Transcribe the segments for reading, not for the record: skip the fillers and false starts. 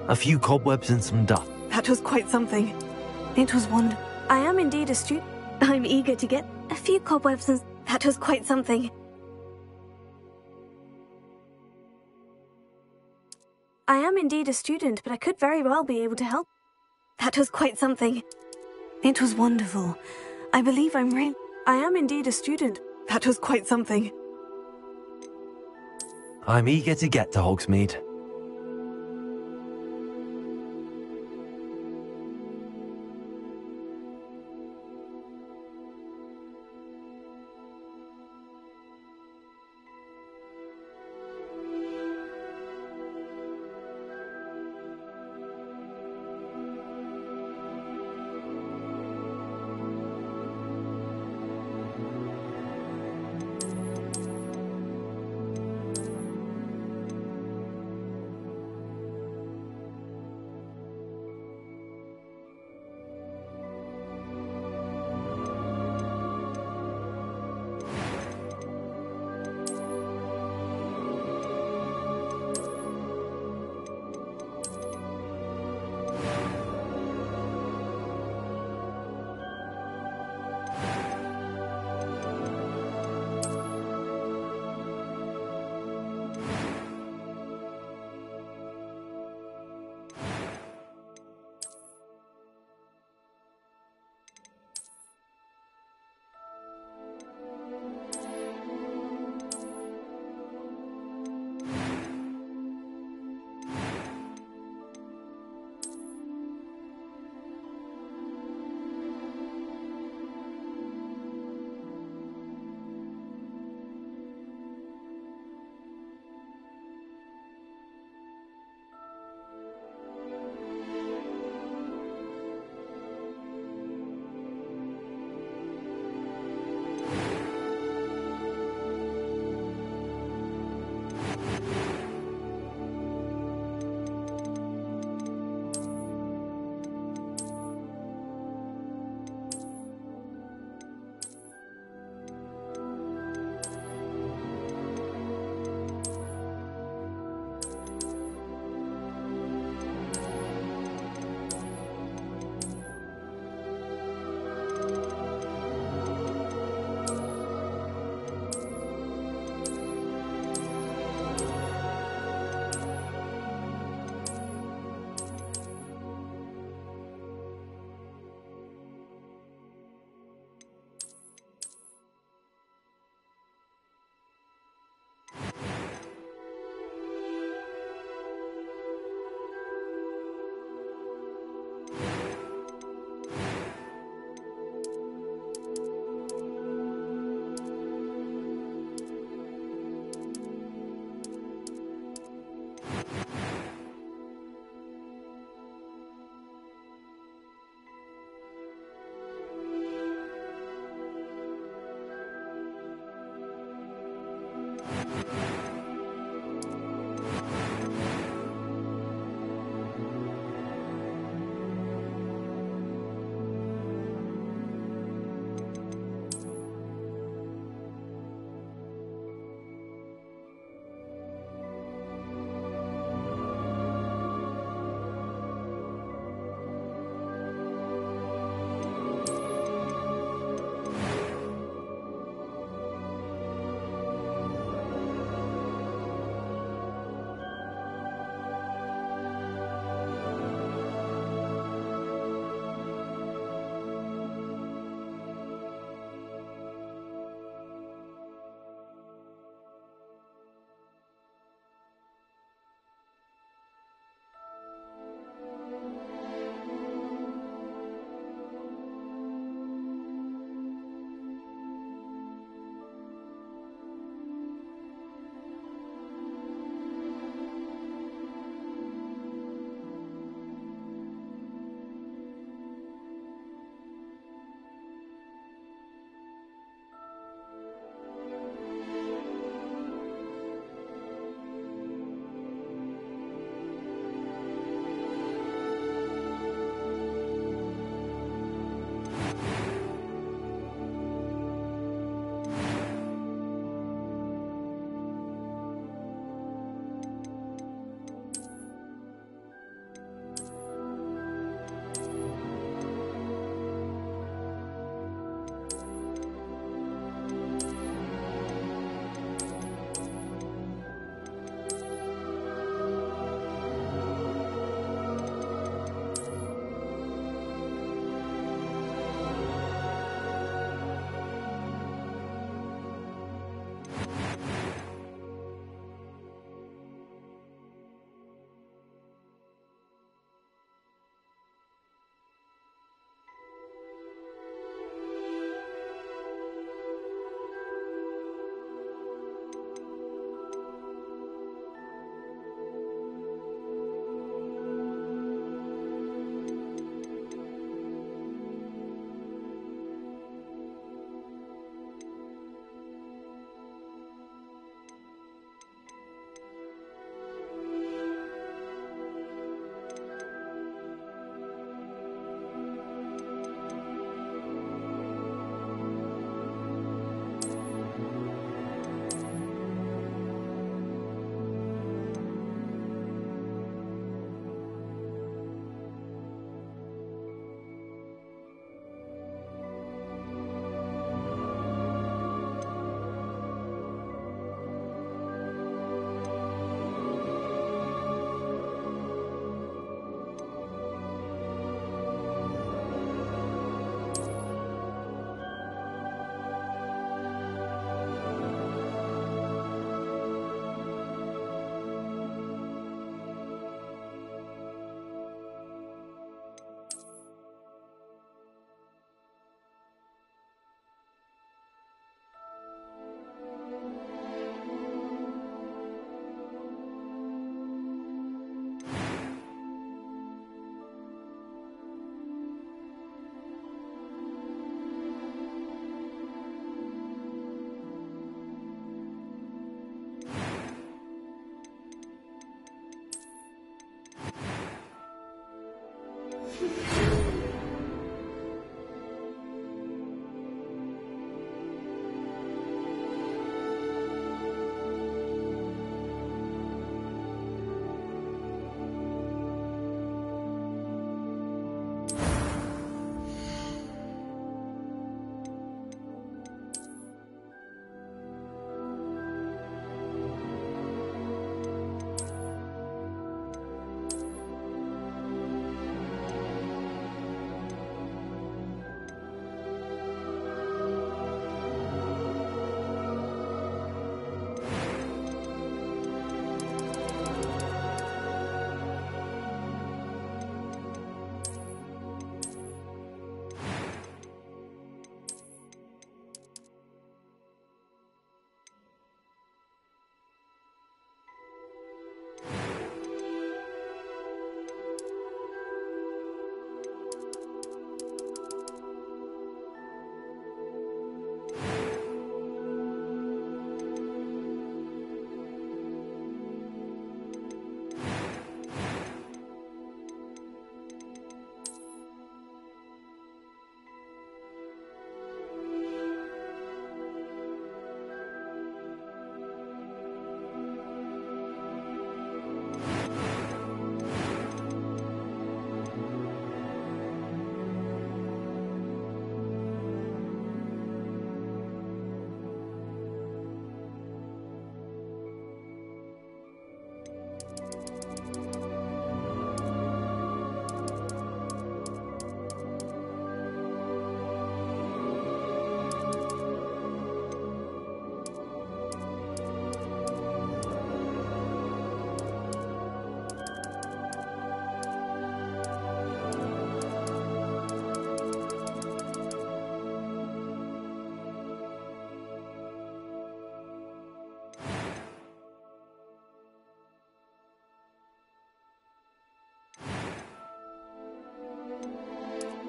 A few cobwebs and some dust. That was quite something. It was wonderful. I am indeed a student. I'm eager to get a few cobwebs and... That was quite something. I am indeed a student, but I could very well be able to help. That was quite something. It was wonderful. I believe I'm really... I am indeed a student. That was quite something. I'm eager to get to Hogsmeade.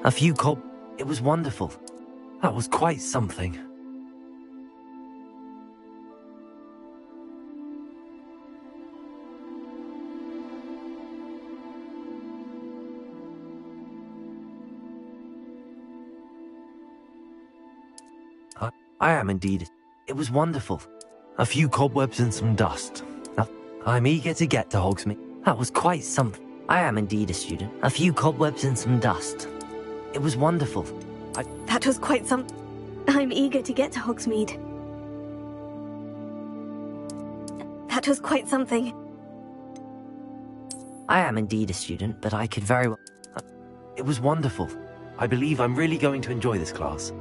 A few cob... It was wonderful. That was quite something. I am indeed. It was wonderful. A few cobwebs and some dust. I'm eager to get to Hogsmeade. That was quite something. I am indeed a student. A few cobwebs and some dust. It was wonderful. That was quite some... I'm eager to get to Hogsmeade. That was quite something. I am indeed a student, but I could very well... It was wonderful. I believe I'm really going to enjoy this class.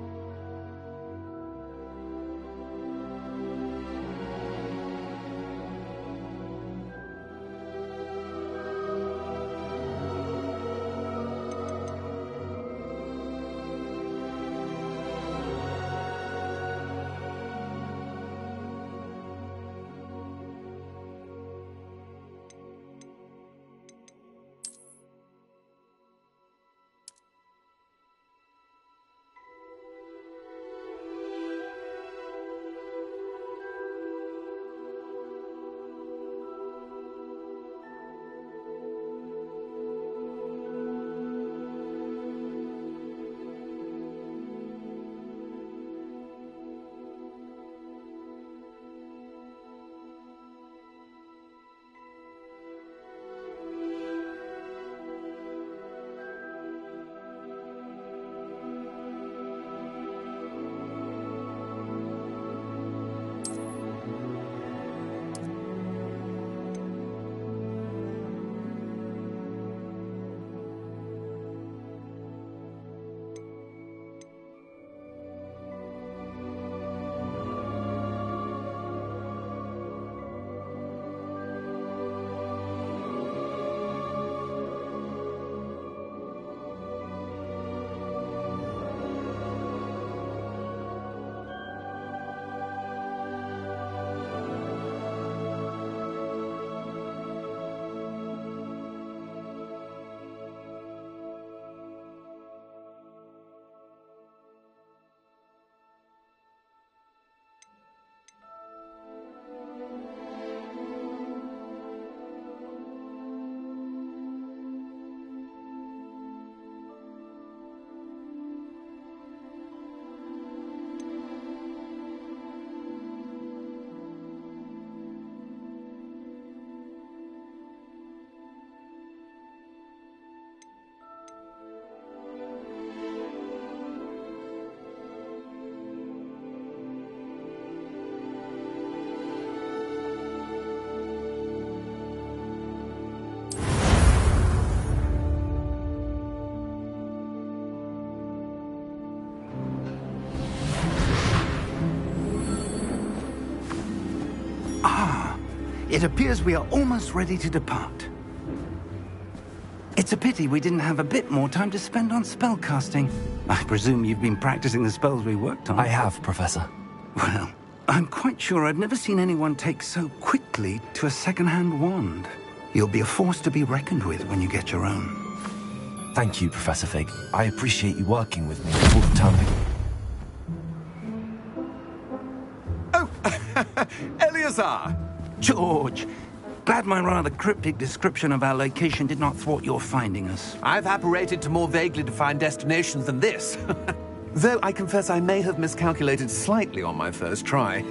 It appears we are almost ready to depart. It's a pity we didn't have a bit more time to spend on spellcasting. I presume you've been practicing the spells we worked on. I have, Professor. Well, I'm quite sure I've never seen anyone take so quickly to a second-hand wand. You'll be a force to be reckoned with when you get your own. Thank you, Professor Fig. I appreciate you working with me all the time. Oh, Eleazar! George, glad my rather cryptic description of our location did not thwart your finding us. I've apparated to more vaguely defined destinations than this. Though I confess I may have miscalculated slightly on my first try.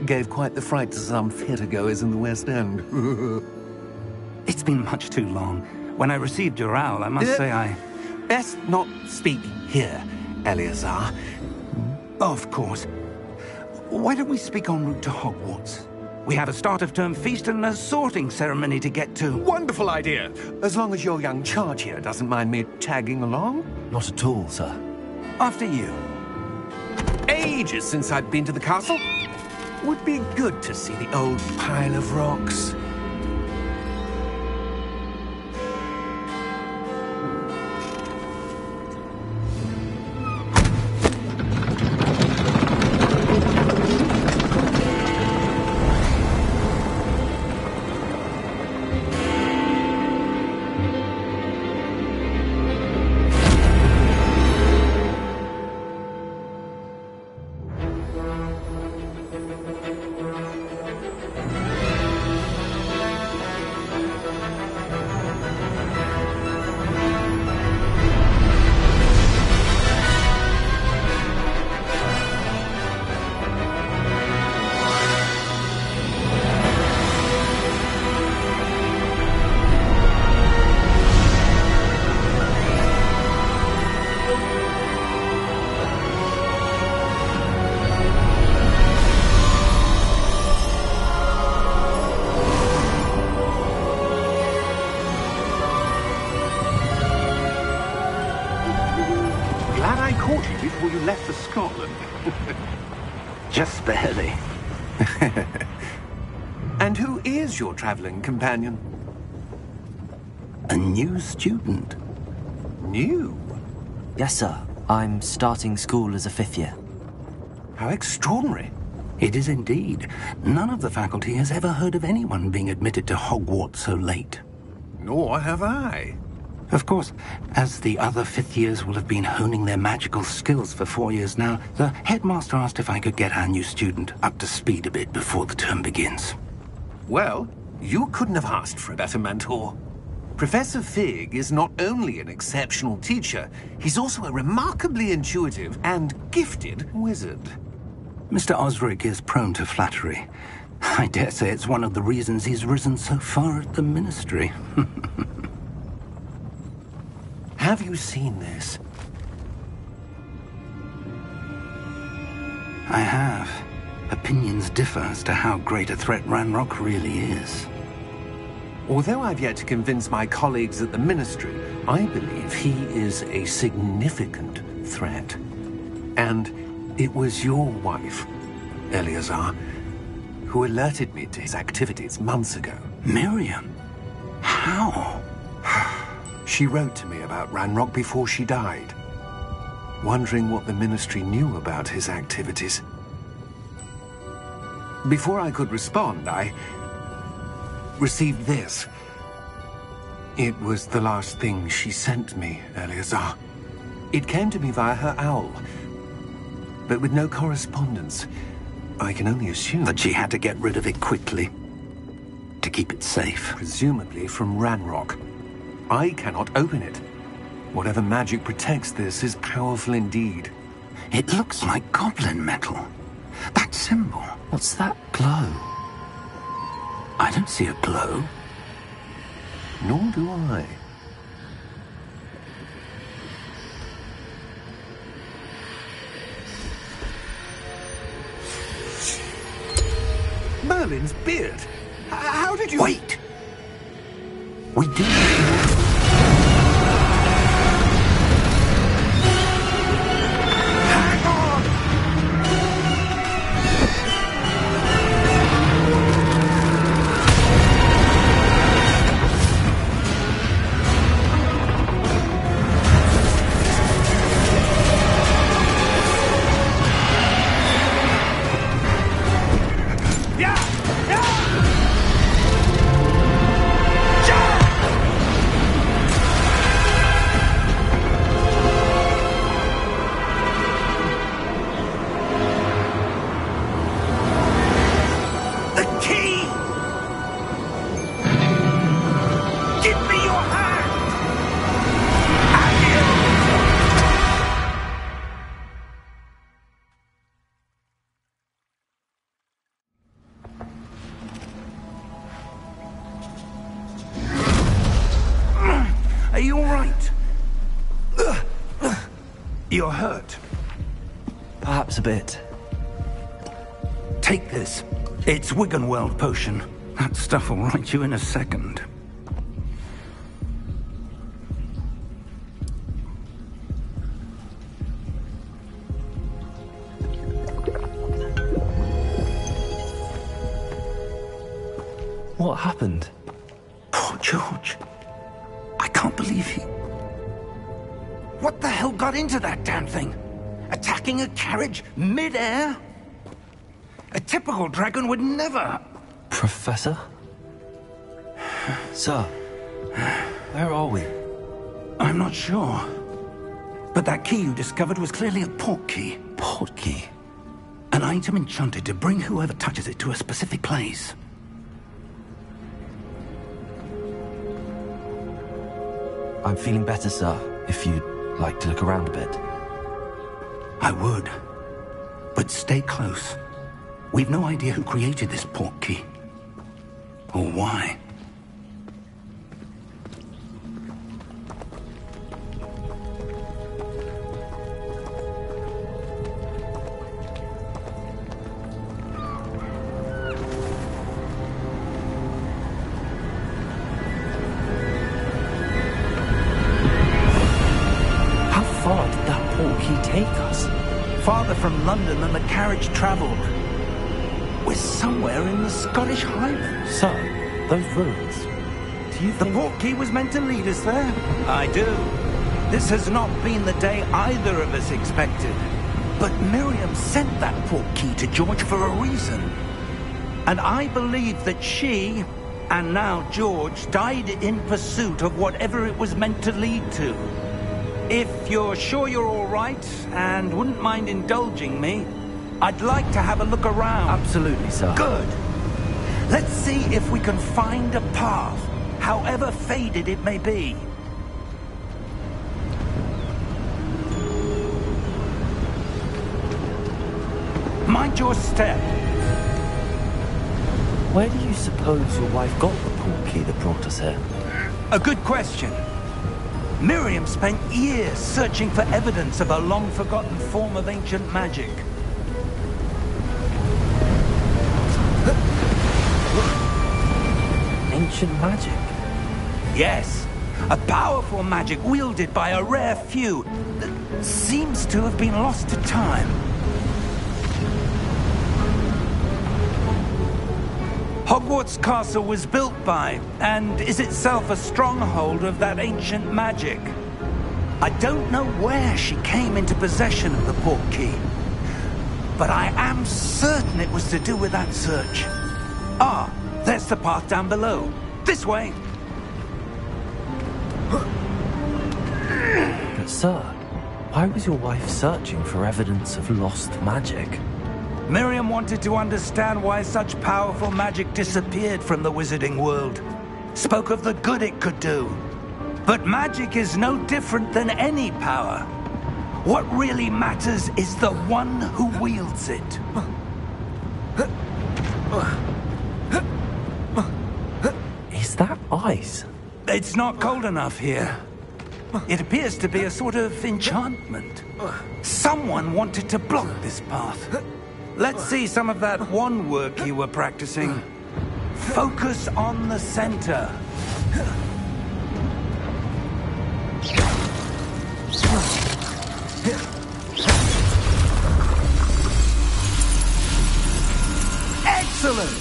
Gave quite the fright to some theatre-goers in the West End. It's been much too long. When I received your owl, I must say I... Best not speak here, Eleazar. Of course. Why don't we speak en route to Hogwarts? We have a start-of-term feast and a sorting ceremony to get to. Wonderful idea! As long as your young charge here doesn't mind me tagging along. Not at all, sir. After you. Ages since I've been to the castle. Would be good to see the old pile of rocks. left for Scotland. Just barely. And who is your traveling companion? A new student. New? Yes, sir. I'm starting school as a 5th year. How extraordinary. It is indeed. None of the faculty has ever heard of anyone being admitted to Hogwarts so late. Nor have I. Of course, as the other 5th years will have been honing their magical skills for 4 years now, the headmaster asked if I could get our new student up to speed a bit before the term begins. Well, you couldn't have asked for a better mentor. Professor Fig is not only an exceptional teacher, he's also a remarkably intuitive and gifted wizard. Mr. Osric is prone to flattery. I dare say it's one of the reasons he's risen so far at the Ministry. Have you seen this? I have. Opinions differ as to how great a threat Ranrock really is. Although I've yet to convince my colleagues at the Ministry, I believe he is a significant threat. And it was your wife, Eleazar, who alerted me to his activities months ago. Miriam? How? She wrote to me about Ranrock before she died, wondering what the Ministry knew about his activities. Before I could respond, I received this. It was the last thing she sent me, Eleazar. It came to me via her owl, but with no correspondence. I can only assume That she had to get rid of it quickly, to keep it safe. presumably from Ranrock. I cannot open it. Whatever magic protects this is powerful indeed. It looks like goblin metal. That symbol. What's that glow? I don't see a glow. Nor do I. Merlin's beard. How did you... Wait! We do. Hang on! The key! Give me your hand! Are you all right? You're hurt. Perhaps a bit. Take this. It's Wiggenweld potion. That stuff will right you in a second. What happened? Poor George. I can't believe he... What the hell got into that damn thing? Attacking a carriage mid-air? A typical dragon would never... Professor? Sir, where are we? I'm not sure. But that key you discovered was clearly a port key. Port key? An item enchanted to bring whoever touches it to a specific place. I'm feeling better, sir, if you'd like to look around a bit. I would. But stay close. We've no idea who created this port key. Or why. How far did that port key take us? farther from London than the carriage travelled. We're somewhere in the Scottish Highlands. Sir, those ruins. Do you The think... portkey was meant to lead us there? I do. This has not been the day either of us expected. But Miriam sent that portkey to George for a reason. And I believe that she, and now George, died in pursuit of whatever it was meant to lead to. If you're sure you're all right, and wouldn't mind indulging me, I'd like to have a look around. Absolutely, sir. Good. Let's see if we can find a path, however faded it may be. Mind your step. Where do you suppose your wife got the portkey that brought us here? A good question. Miriam spent years searching for evidence of a long-forgotten form of ancient magic. Ancient magic? Yes, a powerful magic wielded by a rare few that seems to have been lost to time. Hogwarts Castle was built by, and is itself a stronghold of that ancient magic. I don't know where she came into possession of the portkey, but I am certain it was to do with that search. Ah, there's the path down below. This way. But sir, why was your wife searching for evidence of lost magic? Miriam wanted to understand why such powerful magic disappeared from the wizarding world. Spoke of the good it could do. But magic is no different than any power. What really matters is the one who wields it. Is that ice? It's not cold enough here. It appears to be a sort of enchantment. Someone wanted to block this path. Let's see some of that wand work you were practicing. Focus on the center. Excellent!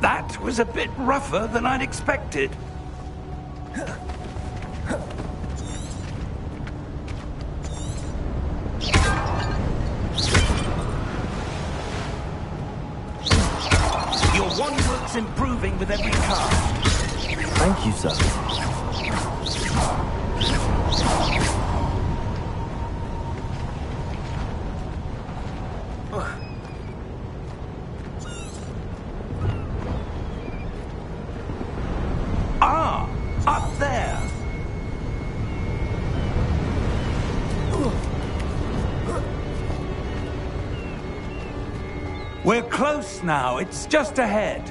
That was a bit rougher than I'd expected. Your wand work's improving with every cast. Thank you, sir. Ah, up there. We're close now. It's just ahead.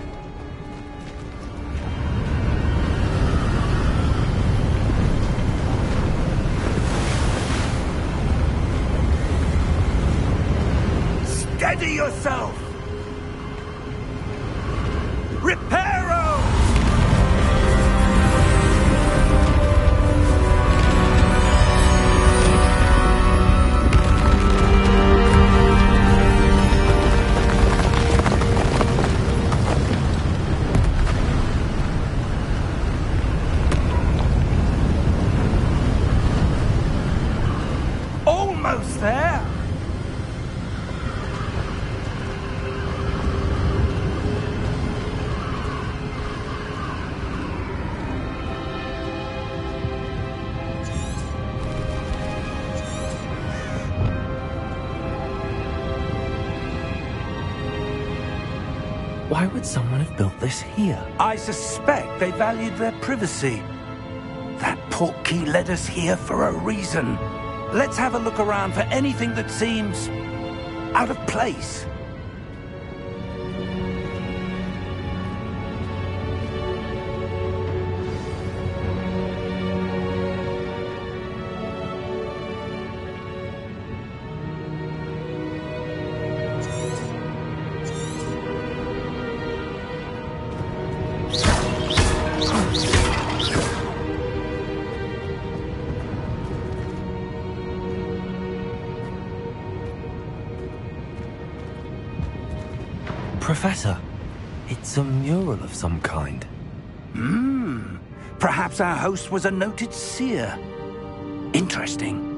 Steady yourself. Reparo! Almost there. Why would someone have built this here? I suspect they valued their privacy. That portkey led us here for a reason. Let's have a look around for anything that seems out of place. Professor, it's a mural of some kind. Perhaps our host was a noted seer. Interesting.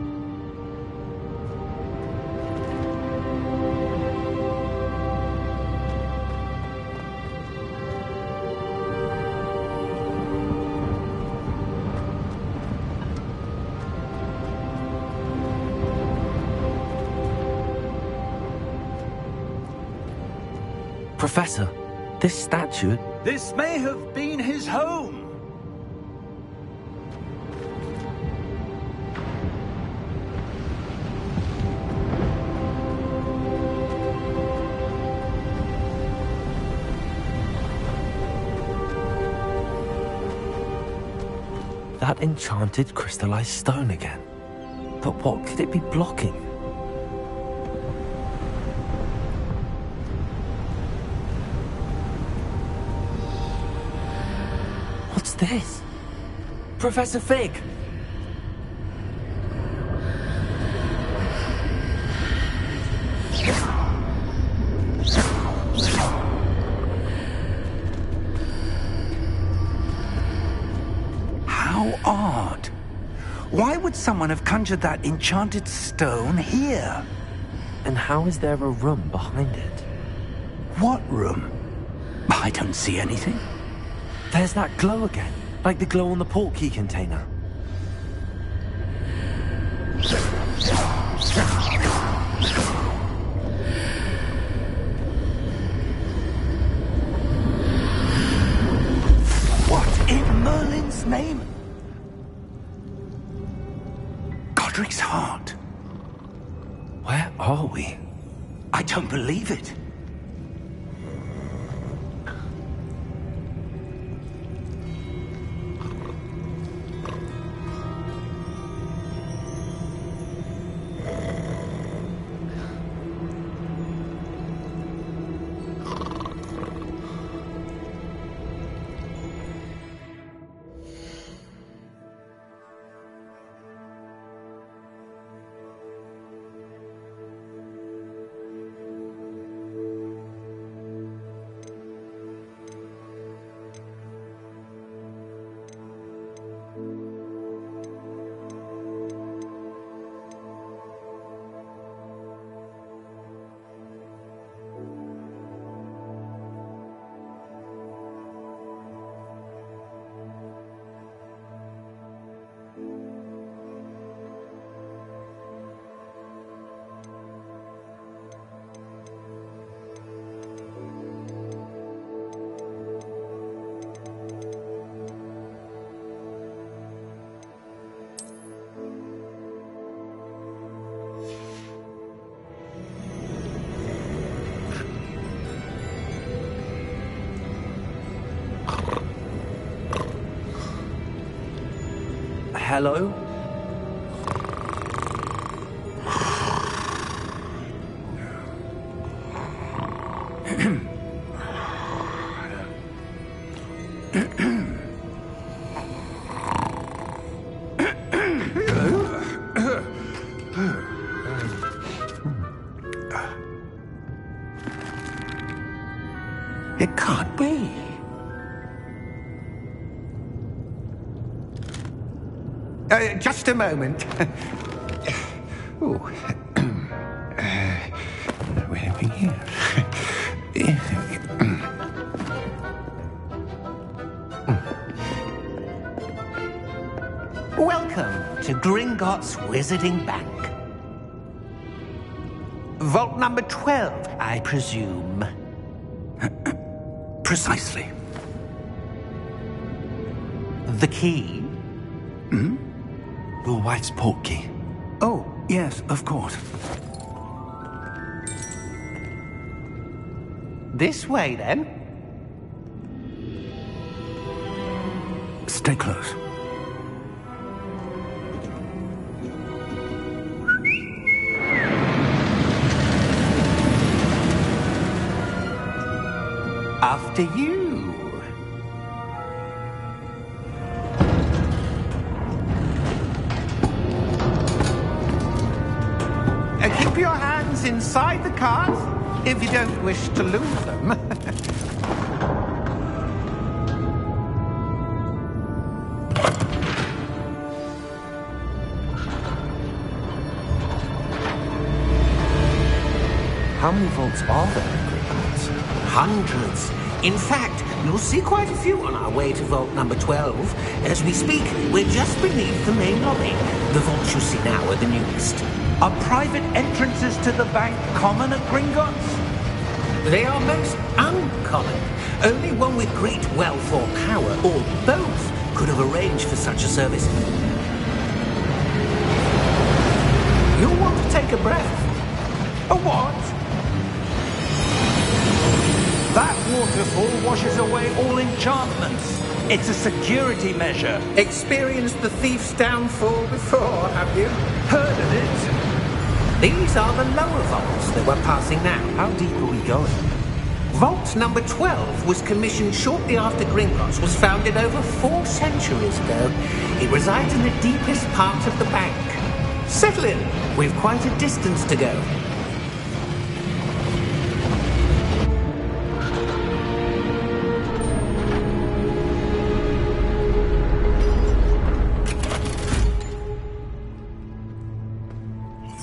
Professor, this statue... This may have been his home. That enchanted crystallized stone again. But what could it be blocking? What's this? Professor Fig! How odd. Why would someone have conjured that enchanted stone here? And how is there a room behind it? What room? I don't see anything. There's that glow again, like the glow on the portkey container. What in Merlin's name? Godric's heart. Where are we? I don't believe it. Hello? It can't be. Just a moment. Oh. Where are we here? Welcome to Gringotts Wizarding Bank. Vault number 12, I presume. Precisely. The key? Your wife's portkey. Oh, yes, of course. This way, then. Stay close. After you. Keep your hands inside the cart if you don't wish to lose them. How many vaults are there in Gringotts? Hundreds. In fact, you'll see quite a few on our way to vault number 12. As we speak, we're just beneath the main lobby. The vaults you see now are the newest. Are private entrances to the bank common at Gringotts? They are most uncommon. Only one with great wealth or power, or both, could have arranged for such a service. You'll want to take a breath. A what? That waterfall washes away all enchantments. It's a security measure. Experienced the thief's downfall before, have you? Heard of it? These are the lower vaults that we're passing now. How deep are we going? Vault number 12 was commissioned shortly after Gringotts was founded over 4 centuries ago. It resides in the deepest part of the bank. Settle in. We've quite a distance to go.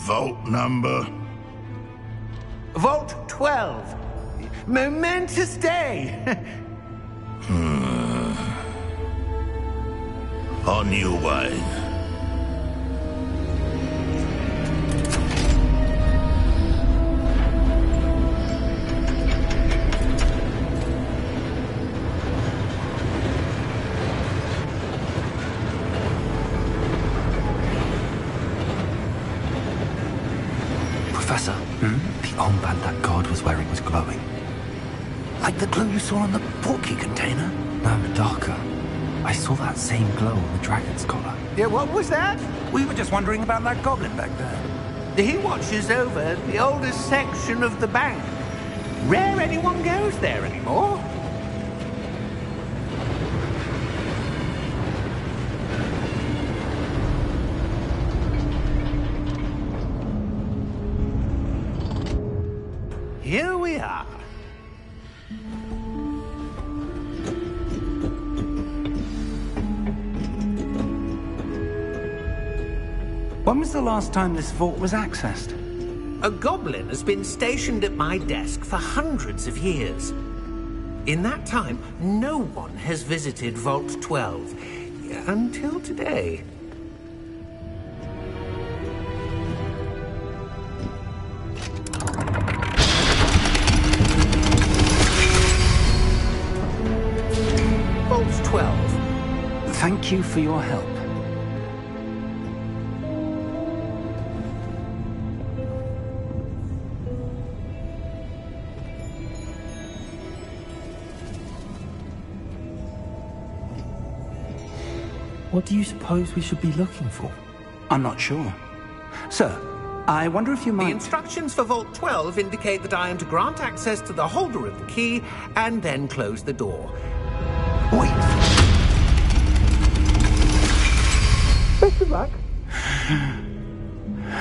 Vault number? Vault 12. Momentous day. On your way. Professor, the armband that guard was wearing was glowing. Like the glue you saw on the portkey container? No, darker. I saw that same glow on the dragon's collar. Yeah, what was that? We were just wondering about that goblin back there. He watches over the oldest section of the bank. Rare anyone goes there anymore. Here we are. When was the last time this vault was accessed? A goblin has been stationed at my desk for hundreds of years. In that time, no one has visited Vault 12 until today. Vault 12. Thank you for your help. What do you suppose we should be looking for? I'm not sure. Sir, I wonder if you The might... instructions for Vault 12 indicate that I am to grant access to the holder of the key and then close the door. Wait! Best of luck.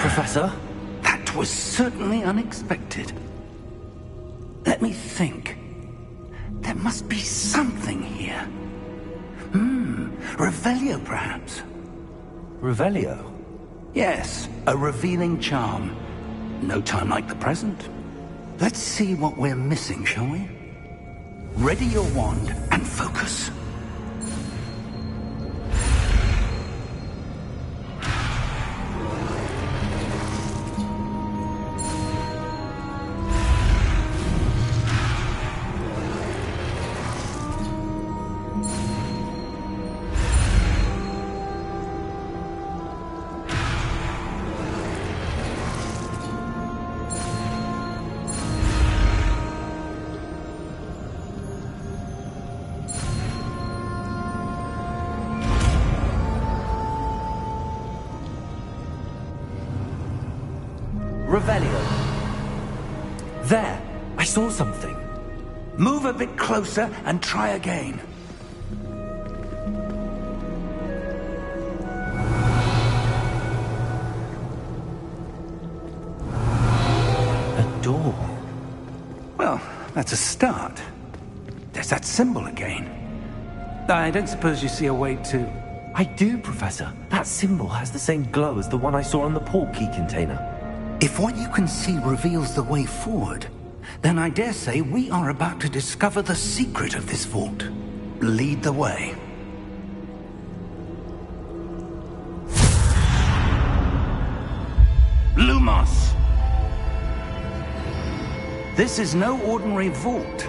Professor? That was certainly unexpected. Let me think. There must be something here. Revelio, perhaps? Revelio? Yes, a revealing charm. No time like the present. Let's see what we're missing, shall we? Ready your wand and focus. Revelio. There! I saw something. Move a bit closer and try again. A door. Well, that's a start. There's that symbol again. I don't suppose you see a way to... I do, Professor. That symbol has the same glow as the one I saw on the port key container. If what you can see reveals the way forward, then I dare say we are about to discover the secret of this vault. Lead the way. Lumos! This is no ordinary vault.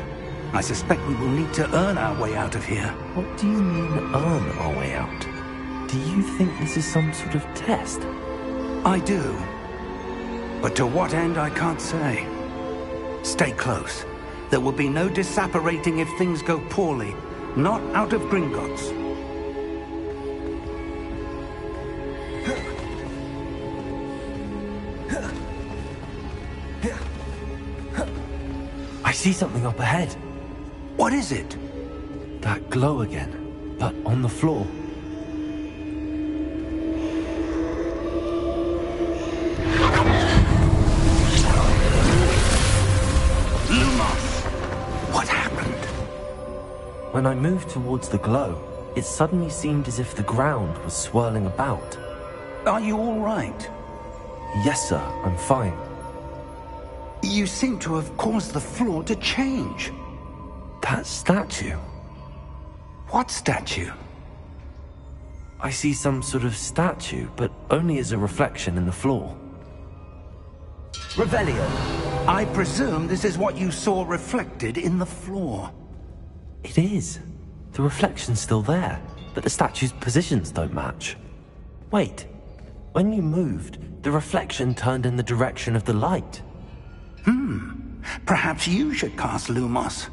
I suspect we will need to earn our way out of here. What do you mean, earn our way out? Do you think this is some sort of test? I do. But to what end, I can't say. Stay close. There will be no disapparating if things go poorly. Not out of Gringotts. I see something up ahead. What is it? That glow again, but on the floor. Lumos! What happened? When I moved towards the glow, it suddenly seemed as if the ground was swirling about. Are you all right? Yes, sir, I'm fine. You seem to have caused the floor to change. That statue. What statue? I see some sort of statue, but only as a reflection in the floor. Revelio, I presume this is what you saw reflected in the floor. It is. The reflection's still there, but the statue's positions don't match. Wait, when you moved, the reflection turned in the direction of the light. Perhaps you should cast Lumos.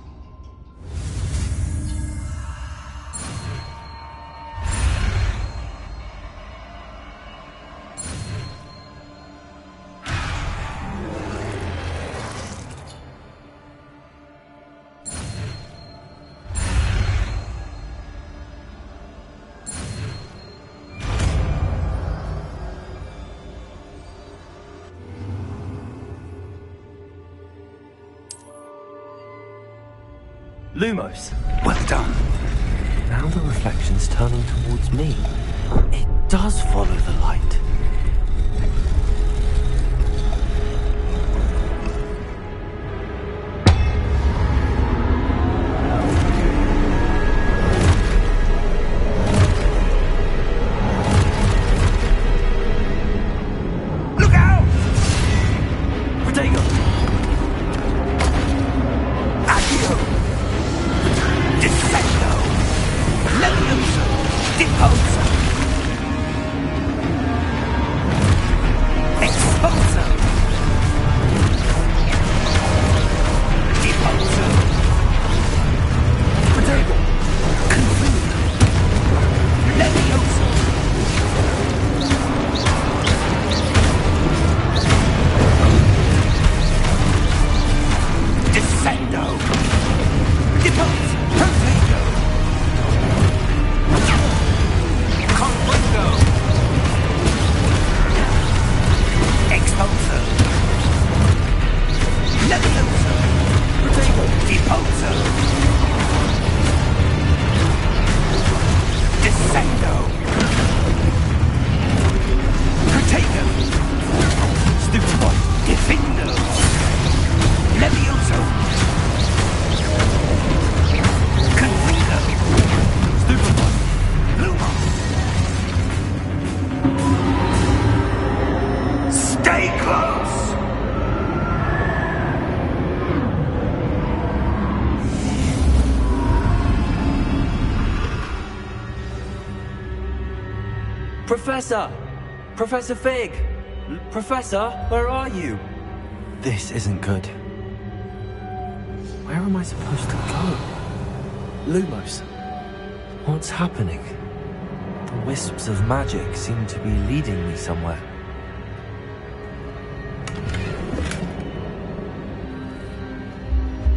Lumos. Well done. Now the reflection's turning towards me. It does follow the light. Look out! Protego! Accio! Dissecto! Levioso! Deposo! Exposo! Deposo! Protego! Confundo! Levioso! Descendo! Depose! Protego! Confringo! Exposo! Levioso! Protego! Deposo! Descendo! Protego! Stupefied! Defindo! Levioso! Confringo! Stupefied! Lumos! Stay close! Professor! Professor Fig! Professor, where are you? This isn't good. Where am I supposed to go? Lumos. What's happening? The wisps of magic seem to be leading me somewhere.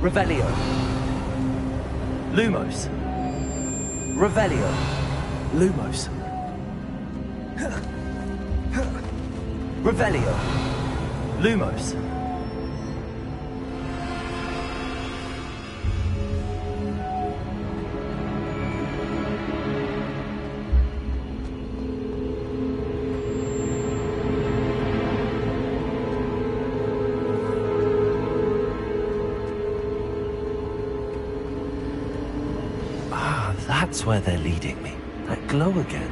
Revelio. Lumos. Revelio. Lumos. Revelio. Lumos. That's where they're leading me. That glow again.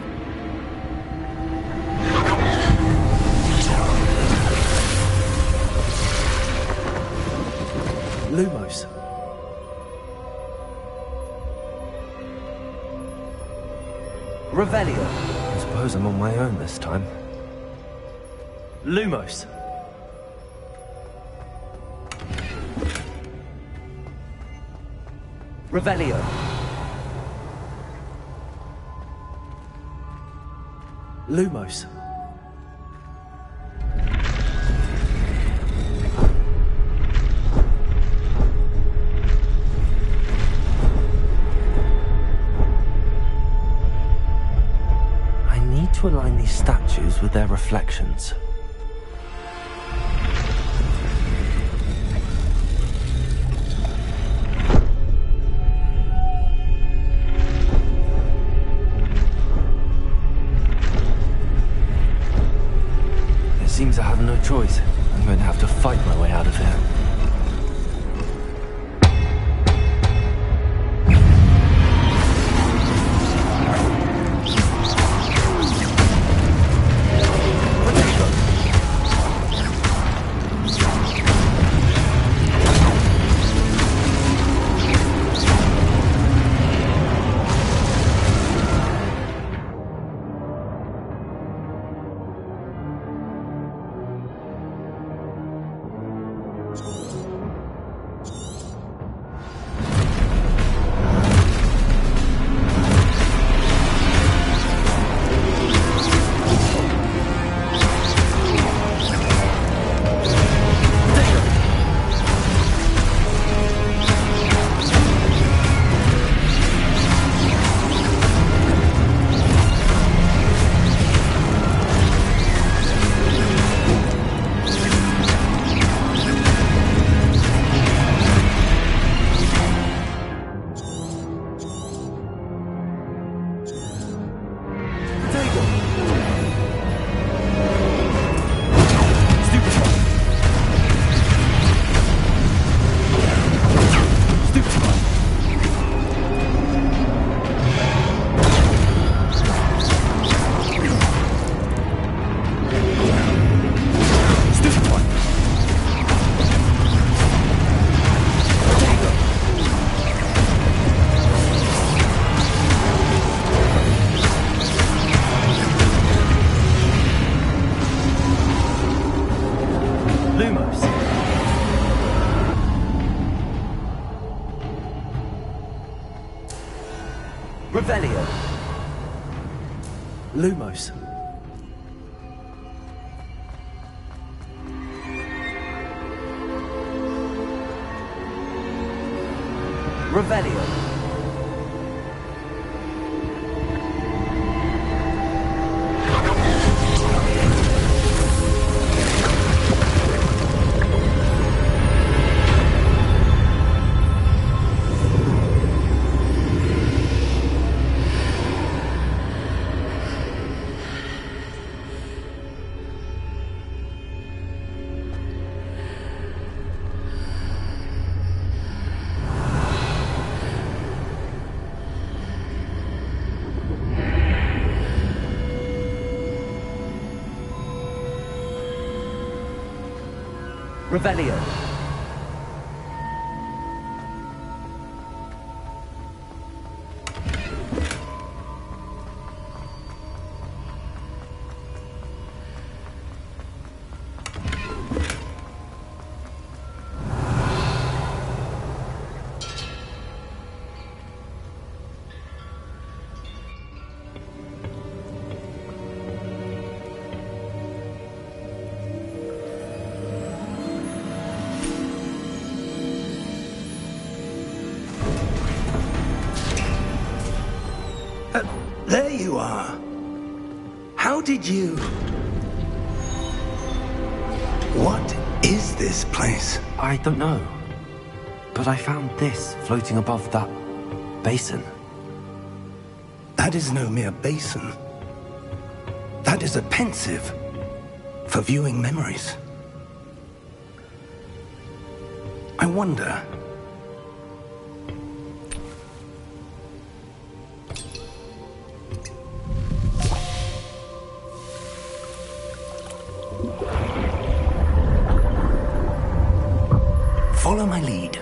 Lumos. Revelio. I suppose I'm on my own this time. Lumos. Revelio. Lumos. I need to align these statues with their reflections. Seems I have no choice. I'm going to have to fight my way out of here. Revelio. Lumos. Revelio. Revelio. are. How did you... What is this place? I don't know. But I found this floating above that basin. That is no mere basin. That is a pensive for viewing memories. I wonder... Follow my lead.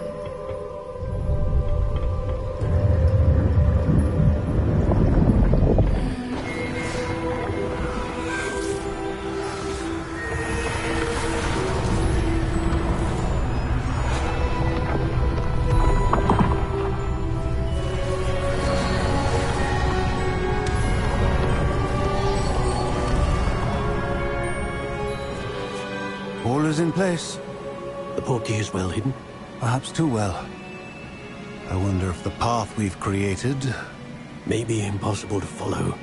All is in place. The portkey is well hidden? Perhaps too well. I wonder if the path we've created... May be impossible to follow.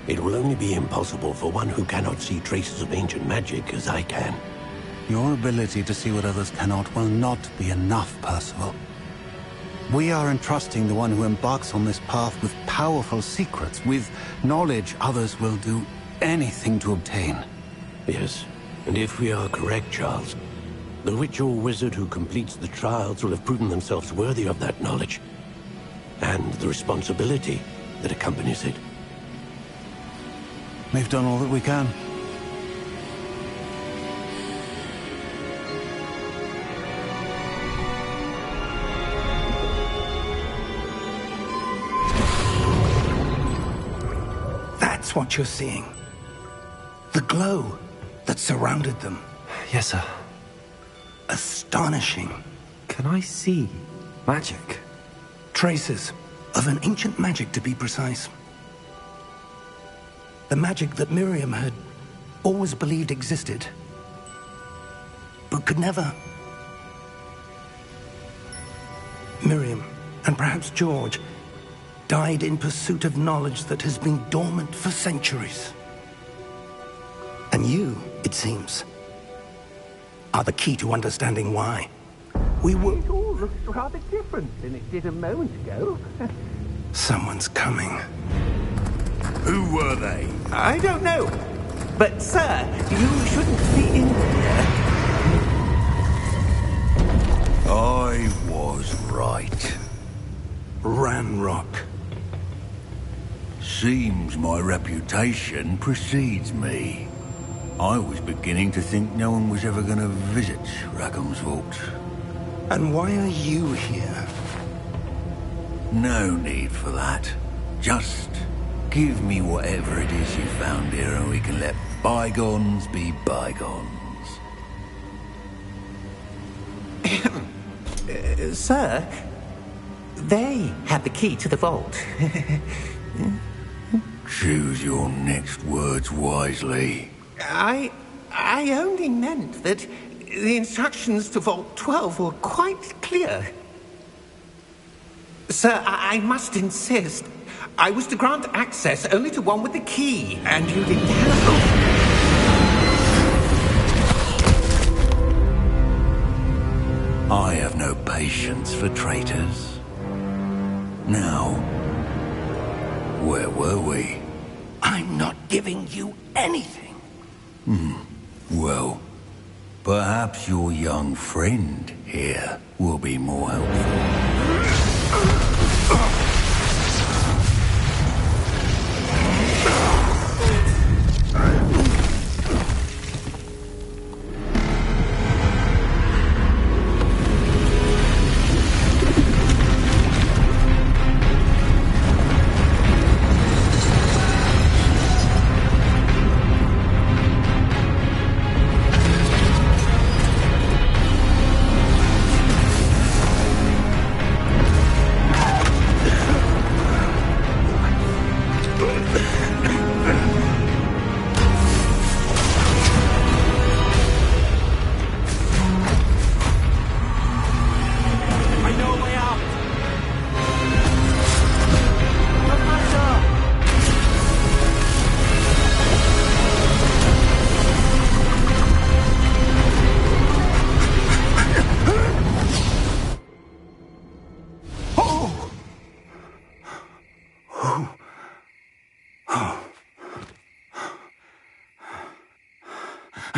It will only be impossible for one who cannot see traces of ancient magic as I can. Your ability to see what others cannot will not be enough, Percival. We are entrusting the one who embarks on this path with powerful secrets, with knowledge others will do anything to obtain. Yes, and if we are correct, Charles, the witch or wizard who completes the trials will have proven themselves worthy of that knowledge, and the responsibility that accompanies it. We've done all that we can. That's what you're seeing. The glow that surrounded them. Yes, sir. Astonishing. Can I see magic? Traces of an ancient magic, to be precise. The magic that Miriam had always believed existed, but could never. Miriam, and perhaps George, died in pursuit of knowledge that has been dormant for centuries. And you, it seems, are the key to understanding why. We were... It all looks rather different than it did a moment ago. Someone's coming. Who were they? I don't know. But, sir, you shouldn't be in here. I was right. Ranrock. Seems my reputation precedes me. I was beginning to think no one was ever going to visit Rackham's vault. And why are you here? No need for that. Just give me whatever it is you found here and we can let bygones be bygones. Sir, they had the key to the vault. Choose your next words wisely. I only meant that the instructions to Vault 12 were quite clear. Sir, I must insist. I was to grant access only to one with the key, and you didn't have... I have no patience for traitors. Now, where were we? I'm not giving you anything. Well, perhaps your young friend here will be more helpful.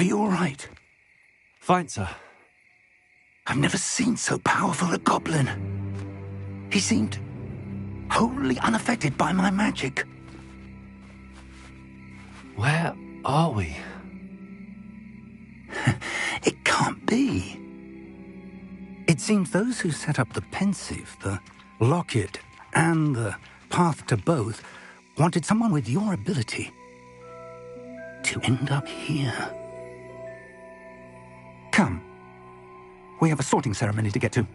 Are you all right? Fine, sir. I've never seen so powerful a goblin. He seemed wholly unaffected by my magic. Where are we? It can't be. It seems those who set up the Ps5, the locket, and the path to both wanted someone with your ability to end up here. Come. We have a sorting ceremony to get to.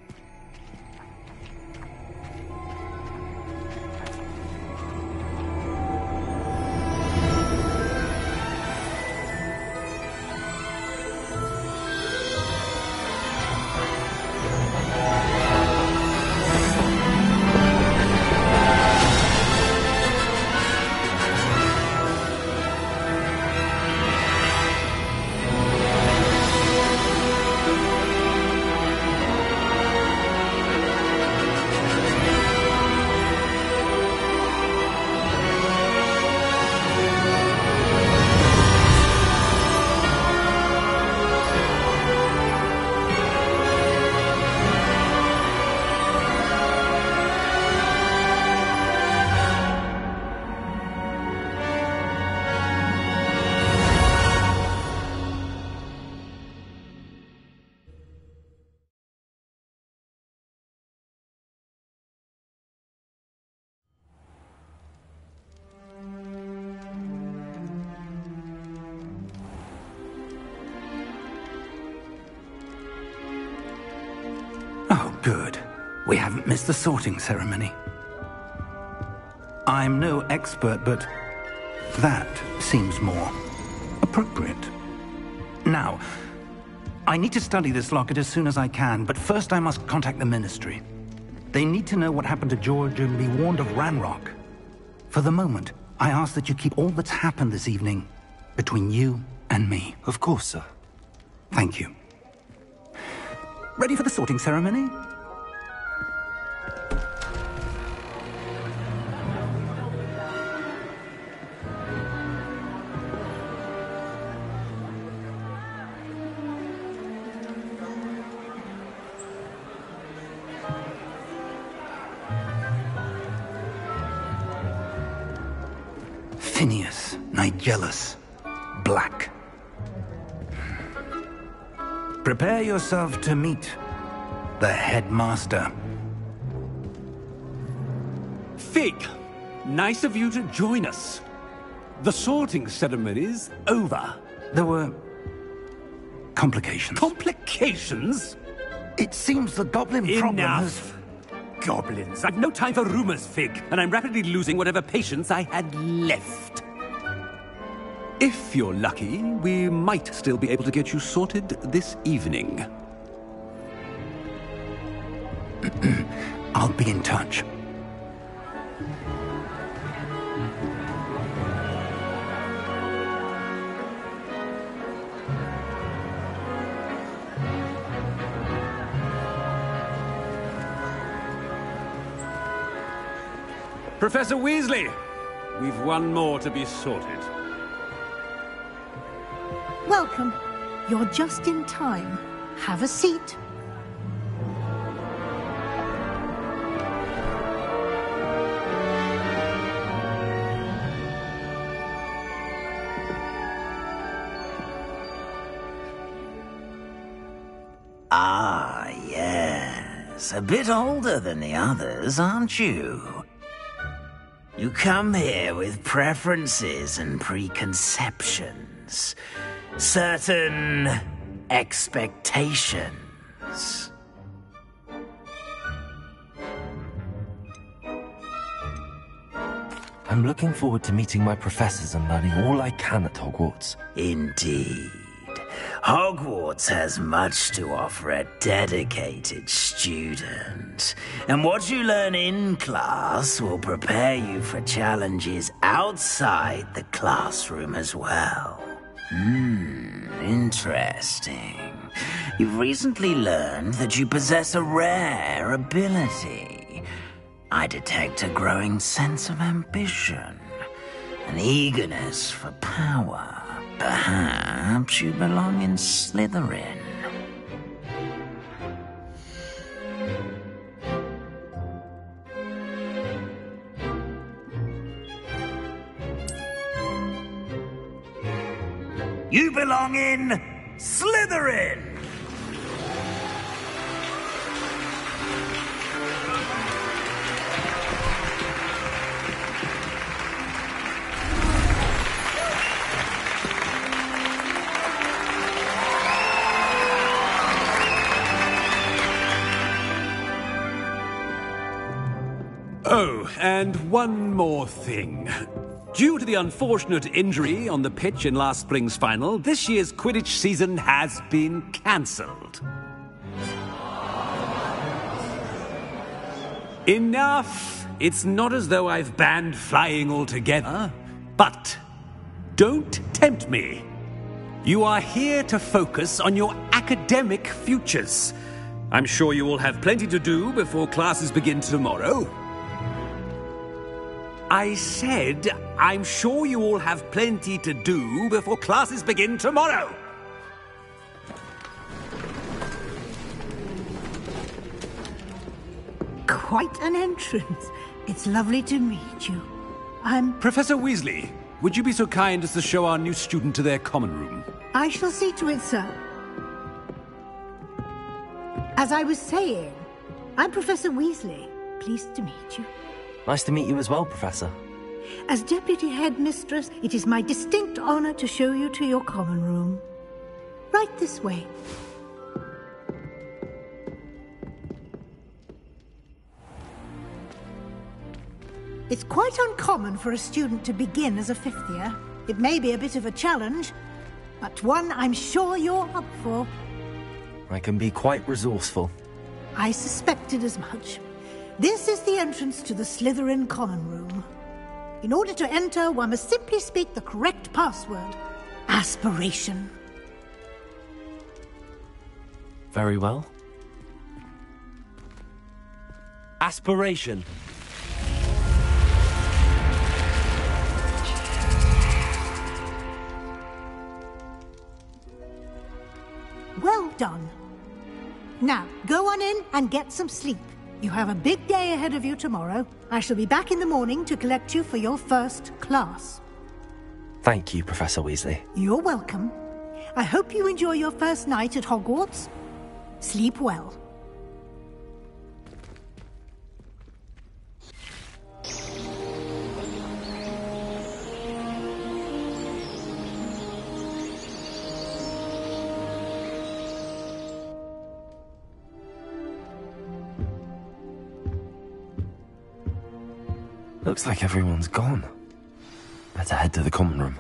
Oh, good. We haven't missed the sorting ceremony. I'm no expert, but that seems more appropriate. Now, I need to study this locket as soon as I can, but first I must contact the Ministry. They need to know what happened to George and be warned of Ranrock. For the moment, I ask that you keep all that's happened this evening between you and me. Of course, sir. Thank you. Ready for the sorting ceremony? Phineas, Nigellus, Black. Prepare yourself to meet the headmaster. Fig, nice of you to join us. The sorting ceremony's over. There were complications. Complications? It seems the goblin problem has... Enough! Goblins. I've no time for rumors, Fig, and I'm rapidly losing whatever patience I had left. If you're lucky, we might still be able to get you sorted this evening. I'll be in touch. Professor Weasley, we've one more to be sorted. Welcome. You're just in time. Have a seat. Ah, yes. A bit older than the others, aren't you? You come here with preferences and preconceptions. Certain expectations. I'm looking forward to meeting my professors and learning all I can at Hogwarts. Indeed. Hogwarts has much to offer a dedicated student. And what you learn in class will prepare you for challenges outside the classroom as well. Interesting. You've recently learned that you possess a rare ability. I detect a growing sense of ambition, an eagerness for power. Perhaps you belong in Slytherin. You belong in Slytherin! Oh, and one more thing. Due to the unfortunate injury on the pitch in last spring's final, this year's Quidditch season has been cancelled. Enough! It's not as though I've banned flying altogether. But don't tempt me. You are here to focus on your academic futures. I'm sure you will have plenty to do before classes begin tomorrow. I said, I'm sure you all have plenty to do before classes begin tomorrow. Quite an entrance. It's lovely to meet you. I'm... Professor Weasley, would you be so kind as to show our new student to their common room? I shall see to it, sir. As I was saying, I'm Professor Weasley. Pleased to meet you. Nice to meet you as well, Professor. As Deputy Headmistress, it is my distinct honor to show you to your common room. Right this way. It's quite uncommon for a student to begin as a fifth year. It may be a bit of a challenge, but one I'm sure you're up for. I can be quite resourceful. I suspected as much. This is the entrance to the Slytherin common room. In order to enter, one must simply speak the correct password. Aspiration. Very well. Aspiration. Well done. Now, go on in and get some sleep. You have a big day ahead of you tomorrow. I shall be back in the morning to collect you for your first class. Thank you, Professor Weasley. You're welcome. I hope you enjoy your first night at Hogwarts. Sleep well. Looks like everyone's gone. Better head to the common room.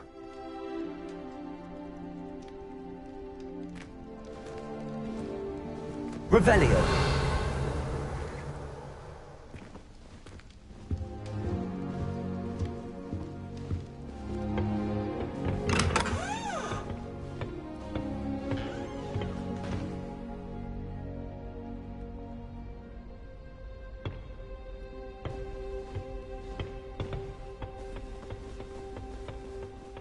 Revelio.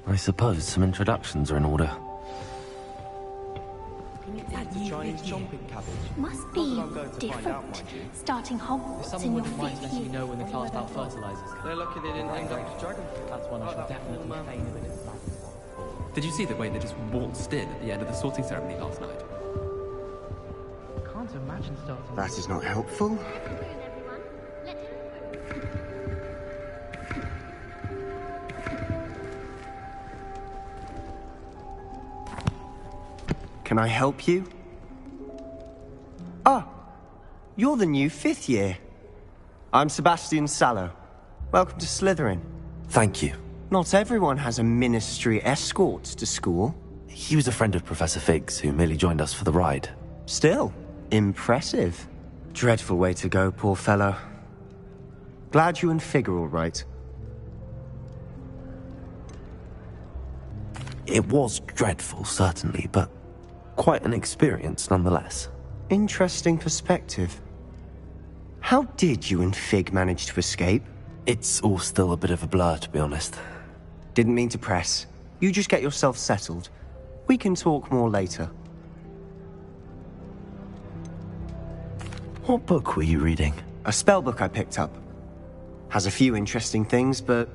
I suppose some introductions are in order. Must be different. Starting Hogwarts in your fifth year. You know when the class about fertilizers. They're lucky they didn't end up dragon. That's one I should definitely feign a bit of. Did you see the way they just waltzed in at the end of the sorting ceremony last night? Can't imagine starting. That is not helpful. Can I help you? Ah, you're the new fifth year. I'm Sebastian Sallow. Welcome to Slytherin. Thank you. Not everyone has a ministry escort to school. He was a friend of Professor Fig's, who merely joined us for the ride. Still, impressive. Dreadful way to go, poor fellow. Glad you and Fig are all right. It was dreadful, certainly, but quite an experience nonetheless. Interesting perspective. How did you and Fig manage to escape? It's all still a bit of a blur, to be honest. Didn't mean to press. You just get yourself settled. We can talk more later. What book were you reading? A spell book I picked up. Has a few interesting things, but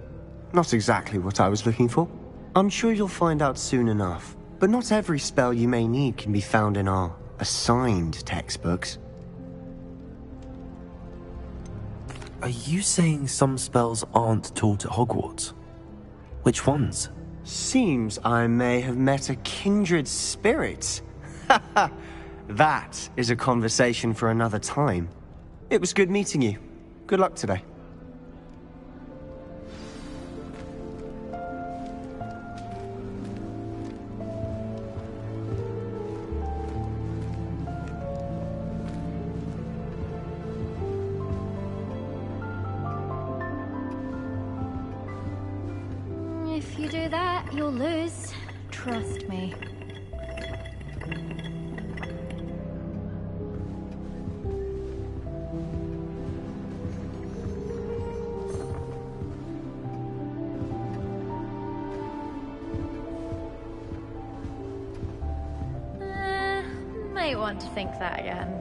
not exactly what I was looking for. I'm sure you'll find out soon enough. But not every spell you may need can be found in our assigned textbooks. Are you saying some spells aren't taught at Hogwarts? Which ones? Seems I may have met a kindred spirit. That is a conversation for another time. It was good meeting you. Good luck today. If you do that, you'll lose. Trust me. Might want to think that again.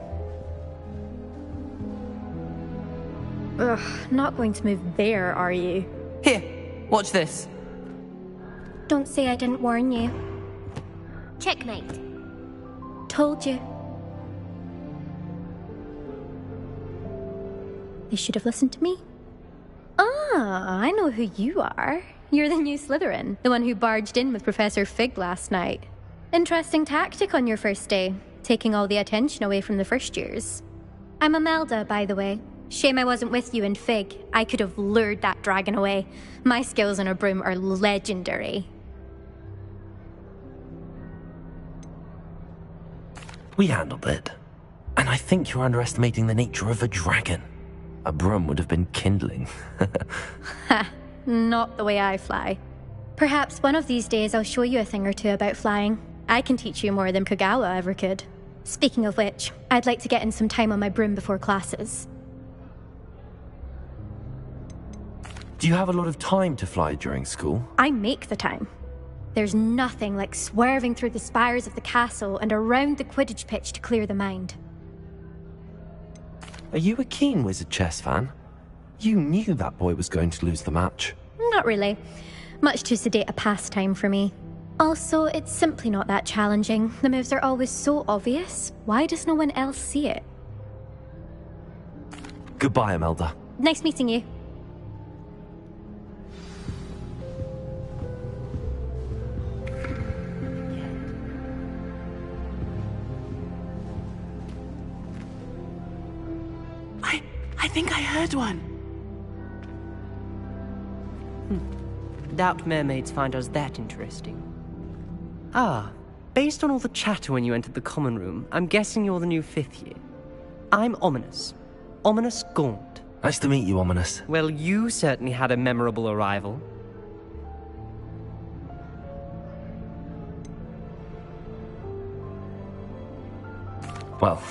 Ugh, not going to move there, are you? Here, watch this. Don't say I didn't warn you. Checkmate. Told you. You should have listened to me. Ah, I know who you are. You're the new Slytherin, the one who barged in with Professor Fig last night. Interesting tactic on your first day, taking all the attention away from the first years. I'm Imelda, by the way. Shame I wasn't with you in Fig. I could have lured that dragon away. My skills on a broom are legendary. We handled it. And I think you're underestimating the nature of a dragon. A broom would have been kindling. Ha, not the way I fly. Perhaps one of these days I'll show you a thing or two about flying. I can teach you more than Kogawa ever could. Speaking of which, I'd like to get in some time on my broom before classes. Do you have a lot of time to fly during school? I make the time. There's nothing like swerving through the spires of the castle and around the Quidditch pitch to clear the mind. Are you a keen Wizard chess fan? You knew that boy was going to lose the match. Not really. Much too sedate a pastime for me. Also, it's simply not that challenging. The moves are always so obvious. Why does no one else see it? Goodbye, Imelda. Nice meeting you. I think I heard one. Doubt mermaids find us that interesting. Ah, based on all the chatter when you entered the common room, I'm guessing you're the new 5th year. I'm Ominous. Ominous Gaunt. Nice to meet you, Ominous. Well, you certainly had a memorable arrival. Well,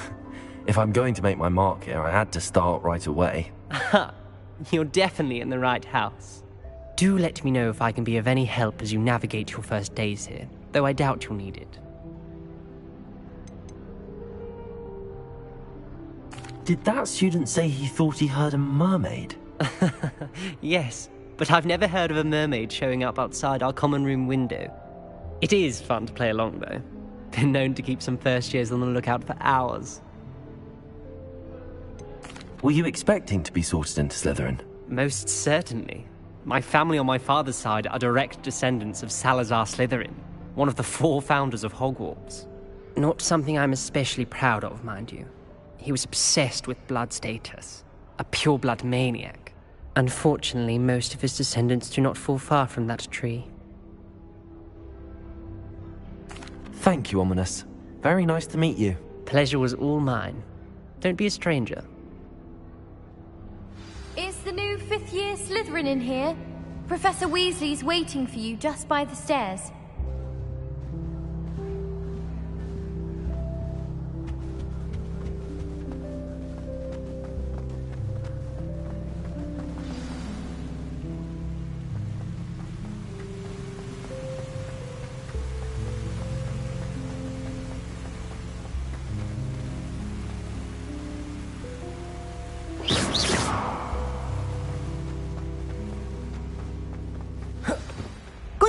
if I'm going to make my mark here, I had to start right away. Ha! You're definitely in the right house. Do let me know if I can be of any help as you navigate your first days here, though I doubt you'll need it. Did that student say he thought he heard a mermaid? Yes, but I've never heard of a mermaid showing up outside our common room window. It is fun to play along, though. Been known to keep some first years on the lookout for hours. Were you expecting to be sorted into Slytherin? Most certainly. My family on my father's side are direct descendants of Salazar Slytherin, one of the 4 founders of Hogwarts. Not something I'm especially proud of, mind you. He was obsessed with blood status, a pure-blood maniac. Unfortunately, most of his descendants do not fall far from that tree. Thank you, Ominous. Very nice to meet you. Pleasure was all mine. Don't be a stranger. Is the new 5th year Slytherin in here? Professor Weasley's waiting for you just by the stairs.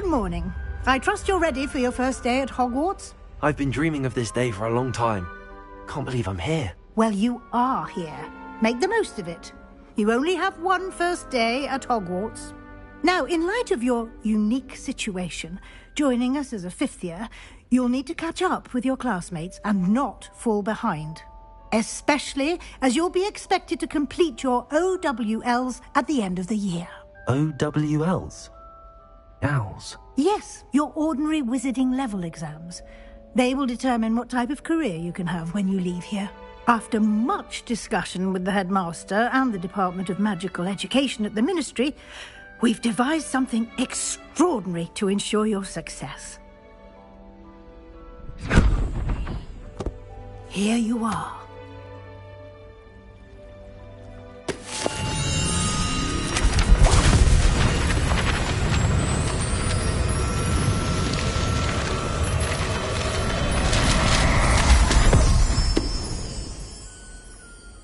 Good morning. I trust you're ready for your first day at Hogwarts? I've been dreaming of this day for a long time. Can't believe I'm here. Well, you are here. Make the most of it. You only have one first day at Hogwarts. Now, in light of your unique situation, joining us as a fifth year, you'll need to catch up with your classmates and not fall behind. Especially as you'll be expected to complete your OWLs at the end of the year. OWLs? Owls? Yes, your ordinary wizarding level exams. They will determine what type of career you can have when you leave here. After much discussion with the headmaster and the Department of Magical Education at the Ministry, we've devised something extraordinary to ensure your success. Here you are.